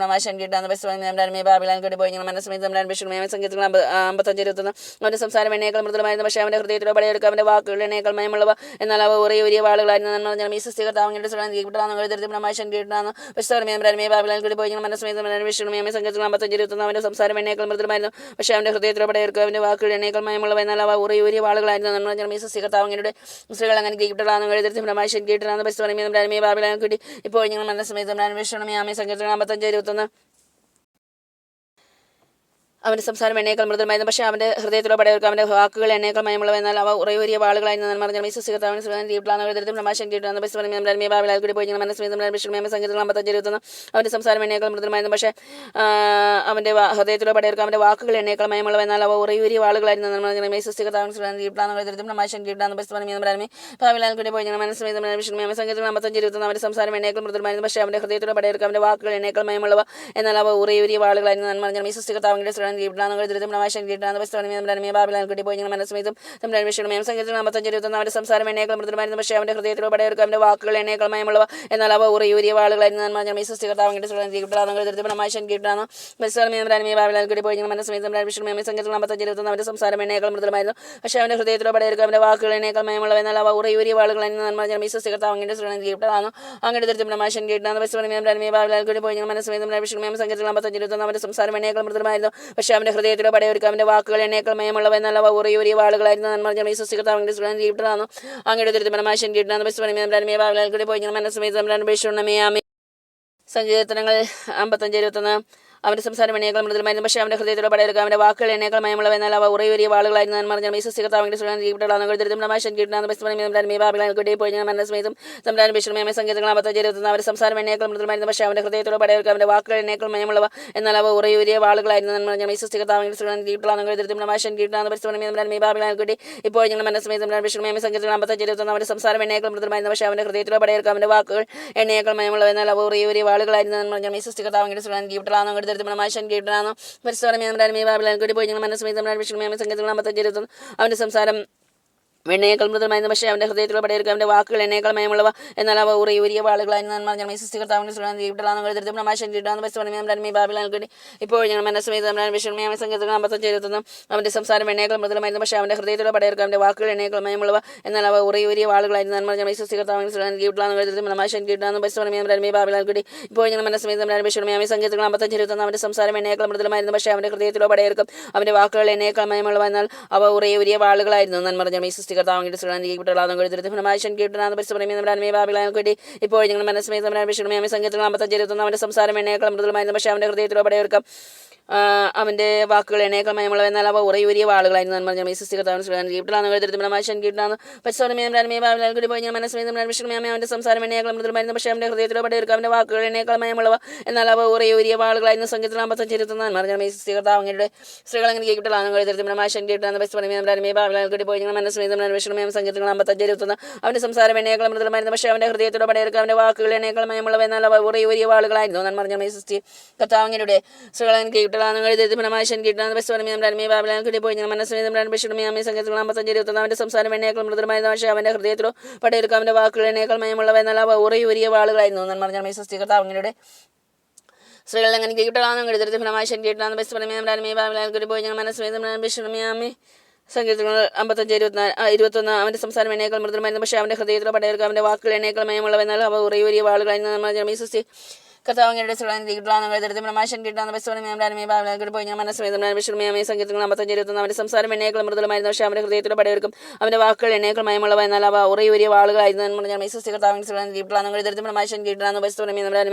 ബാബിലാൻ കിട്ടി പോയി ഞങ്ങൾ മനസ്സമേതം സംഗീതങ്ങൾ 55-21 അവൻ്റെ സംസാരം എണ്ണയേക്കാൾ മൃദുലമായിരുന്നു, പക്ഷേ അവൻ്റെ ഹൃദയത്തിലോ പടയെടുക്കും. അവൻ്റെ വാക്കുകൾ എണ്ണയേക്കാൾ മയമുള്ളവ, എന്നാൽ അവ ഉറയൂരിയ വാളുകളായിരുന്നു. നന്മ വിശ്വസികർത്താവങ്ങളുടെ ബാബിലാൻ കിട്ടി പോയി ഞങ്ങൾ മനസ്സമേതം സംഗീതങ്ങൾ 55-21 അവൻ്റെ സംസാരം എണ്ണയേക്കാൾ മൃദുലമായിരുന്നു, പക്ഷേ അവൻ്റെ ഹൃദയത്തിലോ പടയെടുക്കും. അവൻ്റെ വാക്കുകൾ എണ്ണയേക്കാൾ മയമുള്ളവ, എന്നാൽ അവ ഉറയൂരിയ വാളുകളായിരുന്നു. നന്മ വിശ്വസികർത്താവങ്ങളുടെ സ്ത്രീകൾ അങ്ങനെ ബാബിലാൻ കിട്ടി ഇപ്പോൾ ഞങ്ങൾ ഞങ്ങൾ മനസ്സമേതം അന്വേഷണമേ ആമേ സങ്കീർത്തനം 55:21 അവൻ്റെ സംസാരം എന്നേക്കാൾ മൃദുലമായിരുന്നു, പക്ഷേ അവൻ്റെ ഹൃദയത്തിലോ പടയവർക്ക് അവൻ്റെ വാക്കുകൾ എന്നേക്കാൾ മയമുള്ളവ. എന്നാൽ അവ ഉറയൂരിയ വാളുകളായിരുന്നു. ഞാൻ പറഞ്ഞ വിശ്വസികർത്താവിന് പ്രമാശം കേട്ടാണ് കൂടി പോയി സങ്കീർത്തനം 55:21 അവൻ്റെ സംസാരം എന്നേക്കാൾ മൃദുലമായിരുന്നു, പക്ഷേ അവൻ്റെ ഹൃദയത്തിലോ പടയവർക്ക് അവൻ്റെ വാക്കുകൾ എന്നേക്കാൾ മയമുള്ളവ. എന്നാൽ അവ ഉറയൂരിയ വാളുകളായിരുന്നു. ഞാൻ പറഞ്ഞ വിശ്വസികർത്താവിന് പ്രമാശം കേട്ടാണ് കൂടി പോയി സങ്കീർത്തനം 55:21 അവൻ്റെ സംസാരം എന്നേക്കാൾ മൃദുലമായിരുന്നു, പക്ഷേ അവൻ്റെ ഹൃദയത്തിലോ പടയവർക്ക് അവൻ്റെ വാക്കുകൾ എന്നേക്കാൾ മയമുള്ളവ. എന്നാൽ അവ ഉറയൂരിയ വാളുകളായിരുന്നു. ഞാൻ പറഞ്ഞ വിശ്വസികർത്താവിൻ്റെ അവന്റെ സംസാരം എന്നേക്കാൾ മൃദുലമായിരുന്നു, പക്ഷേ അവന്റെ ഹൃദയത്തിലോ പടയവർക്ക് അവന്റെ വാക്കുകൾ എന്നേക്കാൾ മയമുള്ളവ. എന്നാൽ അവ ഉറയൂരിയ വാളുകളായിരുന്നു. അവന്റെ സംസാരം എന്നേക്കാൾ മൃദുലമായിരുന്നു, പക്ഷേ അവന്റെ ഹൃദയത്തിലോ പടയവർക്ക് അവന്റെ വാക്കുകൾ എന്നേക്കാൾ മയമുള്ളവ. എന്നാൽ അവ ഉറയൂരിയ വാളുകളായിരുന്നു. അവന്റെ സംസാരം എന്നേക്കാൾ മൃദുലമായിരുന്നു, പക്ഷേ അവന്റെ ഹൃദയത്തിലോ പടയവർക്ക് അവന്റെ വാക്കുകൾ എന്നേക്കാൾ മയമുള്ളവ. എന്നാൽ അവ ഉറയൂരിയ വാളുകളായിരുന്നു. സങ്കീർത്തനങ്ങൾ 55:21 അവന്റെ സംസാരം എന്നേക്കാൾ മൃദുലമായിരുന്നു, പക്ഷേ അവന്റെ ഹൃദയത്തിലോ പടയവർക്ക് അവന്റെ വാക്കുകൾ എന്നേക്കാൾ മയമുള്ളവ. എന്നാൽ അവ ഉറയൂരിയ വാളുകളായിരുന്നു. ഞാൻ പറഞ്ഞ സങ്കീർത്തനങ്ങൾ 55:21 അവന്റെ സംസാരം എന്നേക്കാൾ മൃദുലമായിരുന്നു, പക്ഷേ അവന്റെ ഹൃദയത്തിലോ പടയവർക്ക് അവന്റെ വാക്കുകൾ എന്നേക്കാൾ മയമുള്ളവ. എന്നാൽ അവ ഉറയൂരിയ വാളുകളായിരുന്നു. ഞാൻ പറഞ്ഞ ഇപ്പോൾ ഞങ്ങൾ സങ്കീർത്തനങ്ങൾ 55:21 അവന്റെ സംസാരം എന്നേക്കാൾ മൃദുലമായിരുന്നു, പക്ഷേ അവന്റെ ഹൃദയത്തിലോ പടയവർക്ക് അവന്റെ വാക്കുകൾ എന്നേക്കാൾ മയമുള്ളവ. എന്നാൽ അവ ഉറയൂരിയ വാളുകളായിരുന്നു. ഞാൻ പറഞ്ഞ അവന്റെ സംസാരം എന്നേക്കാൾ മൃദുലമായിരുന്നു, പക്ഷേ അവന്റെ ഹൃദയത്തിലോ പടയവർക്ക് അവന്റെ വാക്കുകൾ എന്നേക്കാൾ മയമുള്ളവ. എന്നാൽ അവ ഉറയൂരിയ വാളുകളായിരുന്നു. ഇപ്പോൾ ഞങ്ങൾ അവന്റെ സംസാരം എന്നേക്കാൾ മൃദുലമായിരുന്നു, പക്ഷേ അവന്റെ ഹൃദയത്തിലോ പടയവർക്ക് അവന്റെ വാക്കുകൾ എന്നേക്കാൾ മയമുള്ളവ. എന്നാൽ അവ ഉറയൂരിയ വാളുകളായിരുന്നു. ഇപ്പോൾ ഞങ്ങൾ സങ്കീർത്തനങ്ങൾ 55:21 അവന്റെ സംസാരം എന്നേക്കാൾ മൃദുലമായിരുന്നു, പക്ഷേ അവന്റെ ഹൃദയത്തിലോ പടയവർക്ക് അവന്റെ വാക്കുകൾ എന്നേക്കാൾ മയമുള്ളവ. എന്നാൽ അവ ഉറയൂരിയ വാളുകളായിരുന്നു. ഇപ്പോൾ ഞങ്ങൾ സങ്കീർത്തനങ്ങൾ 55:21 അവന്റെ സംസാരം എന്നേക്കാൾ മൃദുലമായിരുന്നു, പക്ഷേ അവന്റെ ഹൃദയത്തിലോ പടയവർക്ക് അവന്റെ വാക്കുകൾ എന്നേക്കാൾ മയമുള്ളവ. എന്നാൽ അവ ഉറയൂരിയ വാളുകളായിരുന്നു. അവന്റെ സംസാരം എന്നേക്കാൾ മൃദുലമായിരുന്നു, പക്ഷേ അവന്റെ ഹൃദയത്തിലോ പടയവർക്ക് അവന്റെ വാക്കുകൾ എന്നേക്കാൾ മയമുള്ളവ. എന്നാൽ അവ ഉറയൂരിയ വാളുകളായിരുന്നു. സങ്കീർത്തനം 55:21 സ്ത്രീകൾ അങ്ങനെ സങ്കീർത്തനങ്ങൾ 55:21 അവന്റെ സംസാരം എന്നേക്കാൾ മൃദുലമായിരുന്നു, പക്ഷേ അവന്റെ ഹൃദയത്തിലോ പടയവർക്ക് അവന്റെ വാക്കുകൾ എന്നേക്കാൾ മയമുള്ളവ. എന്നാൽ അവ ഉറയൂരിയ വാളുകളായിരുന്നു. കർത്താവിന്റെ സ്ത്രീകൾ അവന്റെ സംസാരം എന്നേക്കാൾ മൃദുലമായിരുന്നു, പക്ഷേ അവന്റെ ഹൃദയത്തിലോ പടയവർക്ക് അവന്റെ വാക്കുകൾ എന്നേക്കാൾ മയമുള്ളവ. എന്നാൽ അവ ഉറയൂരിയ വാളുകളായിരുന്നു. കർത്താവിന്റെ സ്ത്രീകൾ അങ്ങനെ സങ്കീർത്തനങ്ങൾ 55:21 അവന്റെ സംസാരം എന്നേക്കാൾ മൃദുലമായിരുന്നു, പക്ഷേ അവന്റെ ഹൃദയത്തിലോ പടയവർക്ക് അവന്റെ വാക്കുകൾ എന്നേക്കാൾ മയമുള്ളവ. എന്നാൽ അവ ഉറയൂരിയ വാളുകളായിരുന്നു. കർത്താവിന്റെ സങ്കീർത്തനങ്ങൾ 55:21 അവന്റെ സംസാരം എന്നേക്കാൾ മൃദുലമായിരുന്നു, പക്ഷേ അവന്റെ ഹൃദയത്തിലോ പടയവർക്കും അവന്റെ വാക്കുകൾ എന്നേക്കാൾ മയമുള്ളവ. എന്നാൽ അവ ഉറയൂരിയ വാളുകളായിരുന്നു. അവന്റെ സംസാരം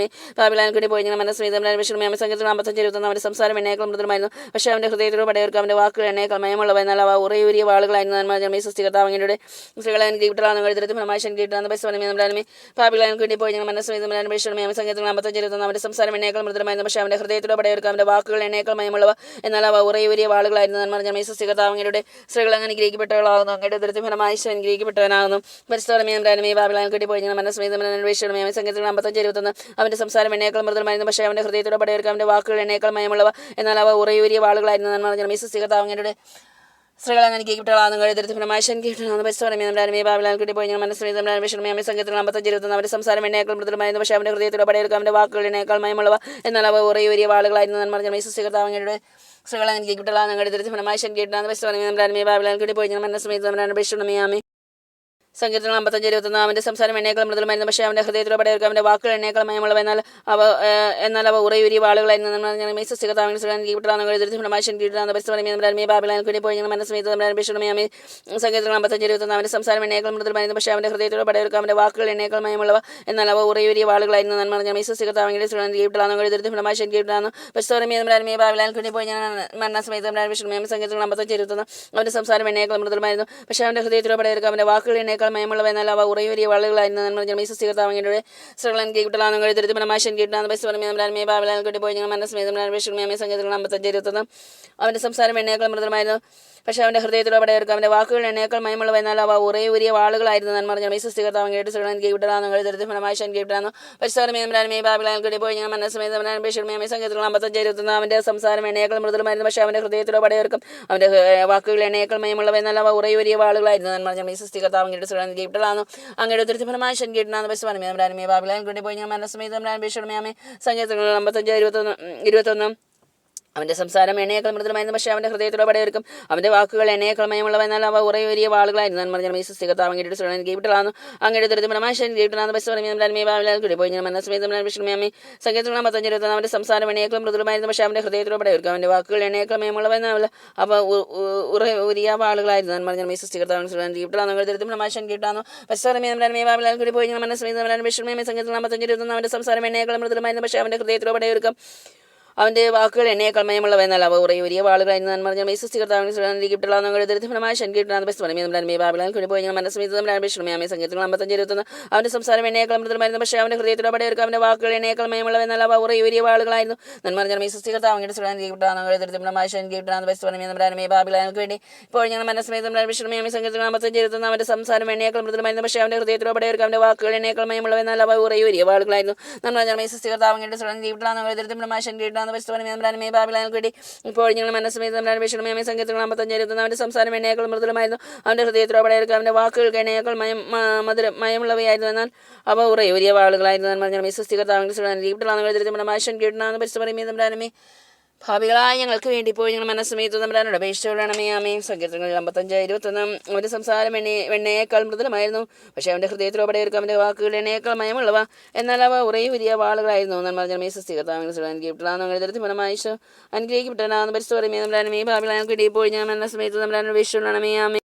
എന്നേക്കാൾ മൃദുലമായിരുന്നു, പക്ഷേ അവന്റെ ഹൃദയത്തിലോ പടയവർക്ക് അവന്റെ വാക്കുകൾ എന്നേക്കാൾ മയമുള്ളവ. എന്നാൽ അവ ഉറയൂരിയ വാളുകളായിരുന്നു. കർത്താവിന്റെ സ്ത്രീകളെ അവന്റെ സംസാരം എന്നേക്കാൾ മൃദുലമായിരുന്നു, പക്ഷേ അവന്റെ ഹൃദയത്തിലോ പടയവർക്ക് അവന്റെ വാക്കുകൾ എന്നേക്കാൾ മയമുള്ളവ. എന്നാൽ അവ ഉറയൂരിയ വാളുകളായിരുന്നു. കർത്താവിന്റെ സ്ത്രീകൾ അങ്ങനെ ഗ്രഹിക്കപ്പെട്ടവളാകുന്നു. അങ്ങയുടെ ദുരിതം ഫലമായി ഗ്രഹിക്കപ്പെട്ടവനാകുന്നു. അവന്റെ സംസാരം എന്നേക്കാൾ മൃദുലമായിരുന്നു, പക്ഷേ അവന്റെ ഹൃദയത്തിലോ പടയവർക്ക് അവന്റെ വാക്കുകൾ എന്നേക്കാൾ മയമുള്ളവ. എന്നാൽ അവ ഉറയൂരിയ വാളുകളായിരുന്നു. കർത്താവിന്റെ സ്ത്രീകൾ അങ്ങനെ കേൾക്കപ്പെട്ടവളാകുന്നു. അവന്റെ സംസാരം എന്നേക്കാൾ മൃദുലമായിരുന്നു, പക്ഷേ അവന്റെ ഹൃദയത്തിലോ പടയവർക്ക് അവന്റെ വാക്കുകൾ എന്നേക്കാൾ മയമുള്ളവ. എന്നാൽ അവ ഉറയൂരിയ വാളുകളായിരുന്നു. കർത്താവിന്റെ സ്ത്രീകൾ അങ്ങനെ കേൾക്കപ്പെട്ടവളാകുന്നു. സങ്കീർത്തനം 55:21 അവൻ്റെ സംസാരം എണ്ണേക്കാൾ മൃദുലമായിരുന്നു, പക്ഷേ അവൻ്റെ ഹൃദയത്തിലോ പടയൊരുക്കും. അവൻ്റെ വാക്കുകൾ എണ്ണേക്കാൾ മയമുള്ളവ, എന്നാൽ അവ ഉറയൂരിയ വാളുകളായിരുന്നു. സങ്കീർത്തനം 55:21 അവൻ്റെ സംസാരം എണ്ണേക്കാൾ മൃദുലമായിരുന്നു, പക്ഷേ അവൻ്റെ ഹൃദയത്തിലോ പടയൊരുക്കും. അവൻ്റെ വാക്കുകൾ എണ്ണേക്കാൾ മയമുള്ളവ, എന്നാൽ അവ ഉറയൂരിയ വാളുകളായിരുന്നു. അവൻ്റെ സംസാരം എണ്ണേക്കാൾ മൃദുലമായിരുന്നു, പക്ഷേ അവൻ്റെ ഹൃദയത്തിലോ പടയൊരുക്കും. അവൻ്റെ വാക്കുകൾ എണ്ണേക്കാൾ മയമുള്ളവ, എന്നാൽ അവ ഉറയൂരിയ വാളുകളായിരുന്നു. അവൻ്റെ സംസാരം എണ്ണേക്കാൾ മൃദുലമായിരുന്നു, പക്ഷേ അവൻ്റെ ഹൃദയത്തിലോ പടയൊരുക്കും. അവൻ്റെ വാക്കുകൾ എണ്ണേക്കാൾ മയമുള്ളവ, എന്നാൽ അവ ഉറയൂരിയ വാളുകളായിരുന്നു. ഞാൻ പറഞ്ഞു വിശ്വസികർത്താവ് കേട്ട് കീഴ്പ്പെടാന്ന് കഴുതെടുത്ത് ഫലമാശൻ കീഴ്പ്പെടാന്നു പരിസരമേ ബാബിലാൽ കിട്ടിപ്പോയി ഞാൻ മനസ്സമേതം അവൻ്റെ സംസാരം എണ്ണേക്കാൾ മൃദുലമായിരുന്നു, പക്ഷേ അവൻ്റെ ഹൃദയത്തിലോ പടയൊരുക്കും. അവൻ്റെ വാക്കുകൾ എണ്ണേക്കാൾ മയമുള്ളവ, എന്നാൽ അവ ഉറയൂരിയ വാളുകളായിരുന്നു. ഞാൻ പറഞ്ഞു വിശ്വസികർത്താവ് കേട്ട് കീഴ്പ്പെടാന്നു അങ്ങയുടെ ഉത്തരത്തിൽ ഫലമാശൻ കീട്ടാന്ന് പരിസരമേ ബാബിലാൽ കിട്ടിപ്പോയി ഞാൻ മനസ്സമേതം സങ്കീർത്തനങ്ങൾ 55:21 അവൻ്റെ സംസാരം എണ്ണയേക്കാൾ മൃദുലമായിരുന്നു, പക്ഷേ അവൻ്റെ ഹൃദയത്തിലോ പടയൊരുക്കും. അവൻ്റെ വാക്കുകൾ എണ്ണയേക്കാൾ മയമുള്ളവ, എന്നാൽ അവ ഉറയൂരിയ വാളുകളായിരുന്നു. ഞാൻ പറഞ്ഞു വിശ്വസികർത്താവ് അങ്ങയുടെ കീഴ്പ്പെടാന്നു അങ്ങയുടെ ഉത്തരത്തിൽ ഫലമാശൻ കീട്ടാന്ന് പരിസരമേ ബാബിലാൽ കിട്ടിപ്പോയി ഞാൻ മനസ്സമേതം സങ്കീർത്തനം 55:21 അവൻ്റെ സംസാരം എണ്ണയേക്കാൾ മൃദുലമായിരുന്നു, പക്ഷേ അവൻ്റെ ഹൃദയത്തിലോ പടയൊരുക്കും. അവൻ്റെ വാക്കുകൾ എണ്ണയേക്കാൾ മയമുള്ളവ, എന്നാൽ അവ ഉറയൂരിയ വാളുകളായിരുന്നു. ഞാൻ പറഞ്ഞു വിശ്വസികർത്താവ് കീഴ്പ്പെടാന്നു അങ്ങയുടെ ഉത്തരത്തിൽ ഫലമാശൻ കീട്ടാന്നു പരിസരമേ ബാബിലാൽ കിട്ടിപ്പോയി ഞാൻ മനസ്സമേതം സങ്കീർത്തനം 55:21 അവൻ്റെ സംസാരം എണ്ണയേക്കാൾ മൃദുലമായിരുന്നു, പക്ഷേ അവൻ്റെ ഹൃദയത്തിലോ പടയൊരുക്കും. അവൻ്റെ വാക്കുകൾ എണ്ണയേക്കാൾ മയമുള്ളവ, എന്നാൽ അവ ഉറയൂരിയ വാളുകളായിരുന്നു. ഞാൻ പറഞ്ഞു വിശ്വസികർത്താവിനെ സങ്കീർത്തനം 55:21 അവൻ്റെ സംസാരം എണ്ണയേക്കാൾ മൃദുലമായിരുന്നു, പക്ഷേ അവൻ്റെ ഹൃദയത്തിലോ പടയൊരുക്കും. അവൻ്റെ വാക്കുകൾ എണ്ണയേക്കാൾ മയമുള്ളവ, എന്നാൽ അവ ഉറയൂരിയ വാളുകളായിരുന്നു. ഞാൻ പറഞ്ഞു വിശ്വസികർത്താവിനെ ബാബിലാൽക്ക് വേണ്ടി ഇപ്പോൾ ഞങ്ങൾ മനസ്സമേതം സങ്കീർത്തനം 55:21 അവൻ്റെ സംസാരം എണ്ണയേക്കാൾ മൃദുലമായിരുന്നു, പക്ഷേ അവൻ്റെ ഹൃദയത്തിലോ പടയൊരുക്കും. അവൻ്റെ വാക്കുകൾ എണ്ണയേക്കാൾ മയമുള്ളവ, എന്നാൽ അവ ഉറയൂരിയ വാളുകളായിരുന്നു. ഞാൻ പറഞ്ഞു വിശ്വസികർത്താവിനെ ബാബിലാൽക്ക് ഇപ്പോൾ ഞങ്ങൾ മനസ്സമേതം സങ്കീർത്തനം 55:21 അവൻ്റെ സംസാരം എണ്ണയേക്കാൾ മൃദുലമായിരുന്നു, അവൻ്റെ ഹൃദയത്തിലോ പടയൊരുക്കും. അവൻ്റെ വാക്കുകൾ എണ്ണയേക്കാൾ മയമുള്ളവയായിരുന്നു, എന്നാൽ അവ ഉറയൂരിയ വാളുകളായിരുന്നു. ഞാൻ പറഞ്ഞു വിശ്വസികർത്താവിനെ ഭാവികളായ ഞങ്ങൾക്ക് വേണ്ടി പോയി ഞങ്ങൾ മനസ്സമേത്ത് തമ്പുരാനോട് അപേക്ഷിച്ചോളണമേ. ആമേൻ. സങ്കീർത്തനങ്ങൾ 55:21 അവൻ്റെ സംസാരം എണ്ണയേക്കാൾ മൃദുലമായിരുന്നു, പക്ഷേ അവൻ്റെ ഹൃദയത്തിലോ പടയൊരുക്കും. അവൻ്റെ വാക്കുകൾ എണ്ണയേക്കാൾ മയമുള്ളവ, എന്നാൽ അവ ഉറയൂരിയ വാളുകളായിരുന്നു. അനുഗ്രഹിക്കപ്പെട്ടവനാണെന്ന് പരിസ്ഥിതി ഭാവികളായ ഞങ്ങൾക്ക് വേണ്ടി പോയി ഞങ്ങൾ മനസ്സമേത്ത് തമ്പുരാനോട് അപേക്ഷിച്ചോളണമേ. ആമേൻ.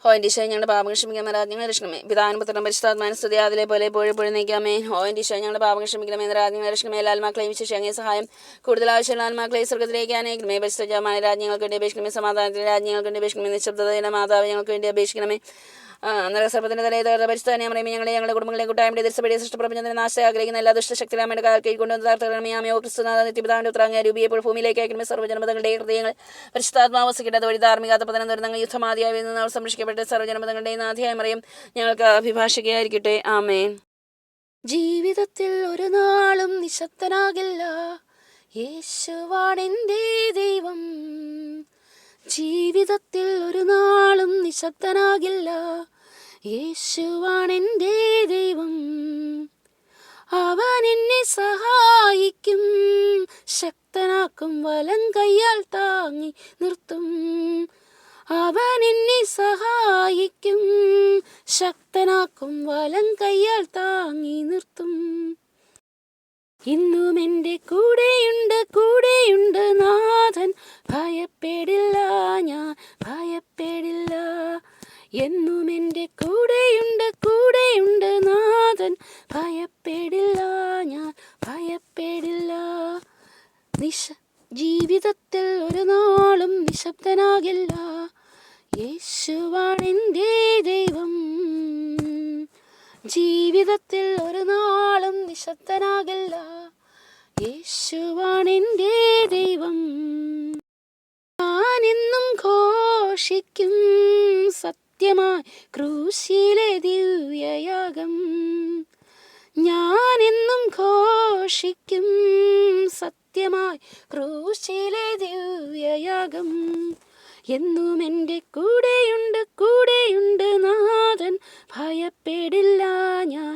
ഹോയൻഡിഷ ഞങ്ങളുടെ പാപങ്ങൾ ക്ഷമിക്കാൻ രാജ്ഞങ്ങൾ രക്ഷിക്കണമേ. പിതാവിനും പുത്രനും പരിശുദ്ധാത്മാവിനും സ്തുതി അതിലെ പോലെ എപ്പോഴും നീക്കാമേ. ഹോയൻഡിഷ ഞങ്ങളുടെ പാപങ്ങൾ ക്ഷമിക്കണമേ. രാജ്ഞങ്ങൾ രക്ഷിക്കണമേ. എല്ലാ ആത്മാക്കളെയും വിശേഷം അങ്ങേ സഹായം കൂടുതൽ ആവശ്യമുള്ള ആത്മാക്കളെ സ്വർഗ്ഗത്തിലേക്ക് അനേകണമേ. പരിശുദ്ധമായ രാജ്ഞങ്ങൾക്ക് വേണ്ടി അപേക്ഷിക്കണമേ. സമാധാനത്തിലെ രാജ്ഞങ്ങൾക്ക് വേണ്ടി അപേക്ഷിക്കണമേ. നിശബ്ദതയുടെ മാതാവ് ഞങ്ങൾക്ക് വേണ്ടി അപേക്ഷിക്കണമേ. നരകസർപ്പത്തിന്റെ തലയെ പരിസ്ഥാനം ഞങ്ങളുടെ കുടുംബങ്ങളെ കൂട്ടായ്മയുടെ ദൃശ്യപ്പെടുത്തിയ സൃഷ്ടപ്രപഞ്ചത്തിന്റെ നാശത്തെ ആഗ്രഹിക്കുന്ന എല്ലാ ദുഷ്ടശക്തിരാമയുടെ കാൽ കൈക്കൊണ്ടുവന്ന് താർത്തരണമേ. ആമയോ ക്രിസ്തുനാഥ നിത്യപിതാവിന്റെ ഉത്തരാങ്ങ രൂപിയപ്പോൾ ഭൂമിയിലേക്ക് അയക്കണമേ. സർവ്വജനപദങ്ങളുടെ ഹൃദയങ്ങൾ പരിശുദ്ധാത്മാവസിക്കട്ടെ. വഴി ധാർമ്മികാത്ത പതനം ദുരന്തങ്ങൾ യുദ്ധമാതിയായി നിന്ന് സംരക്ഷിക്കപ്പെട്ട സർവ്വജനപദങ്ങളുടെ നാഥിയായി മറിയും ഞങ്ങൾക്ക് അഭിഭാഷകയായിരിക്കട്ടെ. ആമേൻ. ജീവിതത്തിൽ ഒരു നാളും നിശബ്ദനാകില്ല, യേശുവാണെന്റെ ദൈവം. ജീവിതത്തിൽ ഒരു നാളും നിശബ്ദനാകില്ല, യേശുവാണെന്റെ ദൈവം. അവൻ എന്നെ സഹായിക്കും, ശക്തനാക്കും, വലം കയ്യാൽ താങ്ങി നിർത്തും. അവൻ എന്നെ സഹായിക്കും, ശക്തനാക്കും, വലം കയ്യാൽ താങ്ങി നിർത്തും. ഇന്നും എൻ്റെ കൂടെയുണ്ട് നാഥൻ, ഭയപ്പെടില്ല, ഞാൻ ഭയപ്പെടില്ല. എന്നും എൻ്റെ കൂടെയുണ്ട് നാഥൻ, ഭയപ്പെടില്ല, ഞാൻ ഭയപ്പെടില്ല. ജീവിതത്തിൽ ഒരു നാളും നിശബ്ദനാകില്ല, യേശുവാണെൻ്റെ ദൈവം. ജീവിതത്തിൽ ഒരു നാളും നിശബ്ദനാകില്ല, യേശുവാണെൻ്റെ ദൈവം. ഞാനെന്നും ഘോഷിക്കും സത്യമായി ക്രൂശിലെ ദിവ്യയാഗം. ഞാനെന്നും ഘോഷിക്കും സത്യമായി ക്രൂശിലെ ദിവ്യയാഗം. എന്നും എൻ്റെ കൂടെയുണ്ട് നാഥൻ, ഭയപ്പെടില്ല, ഞാൻ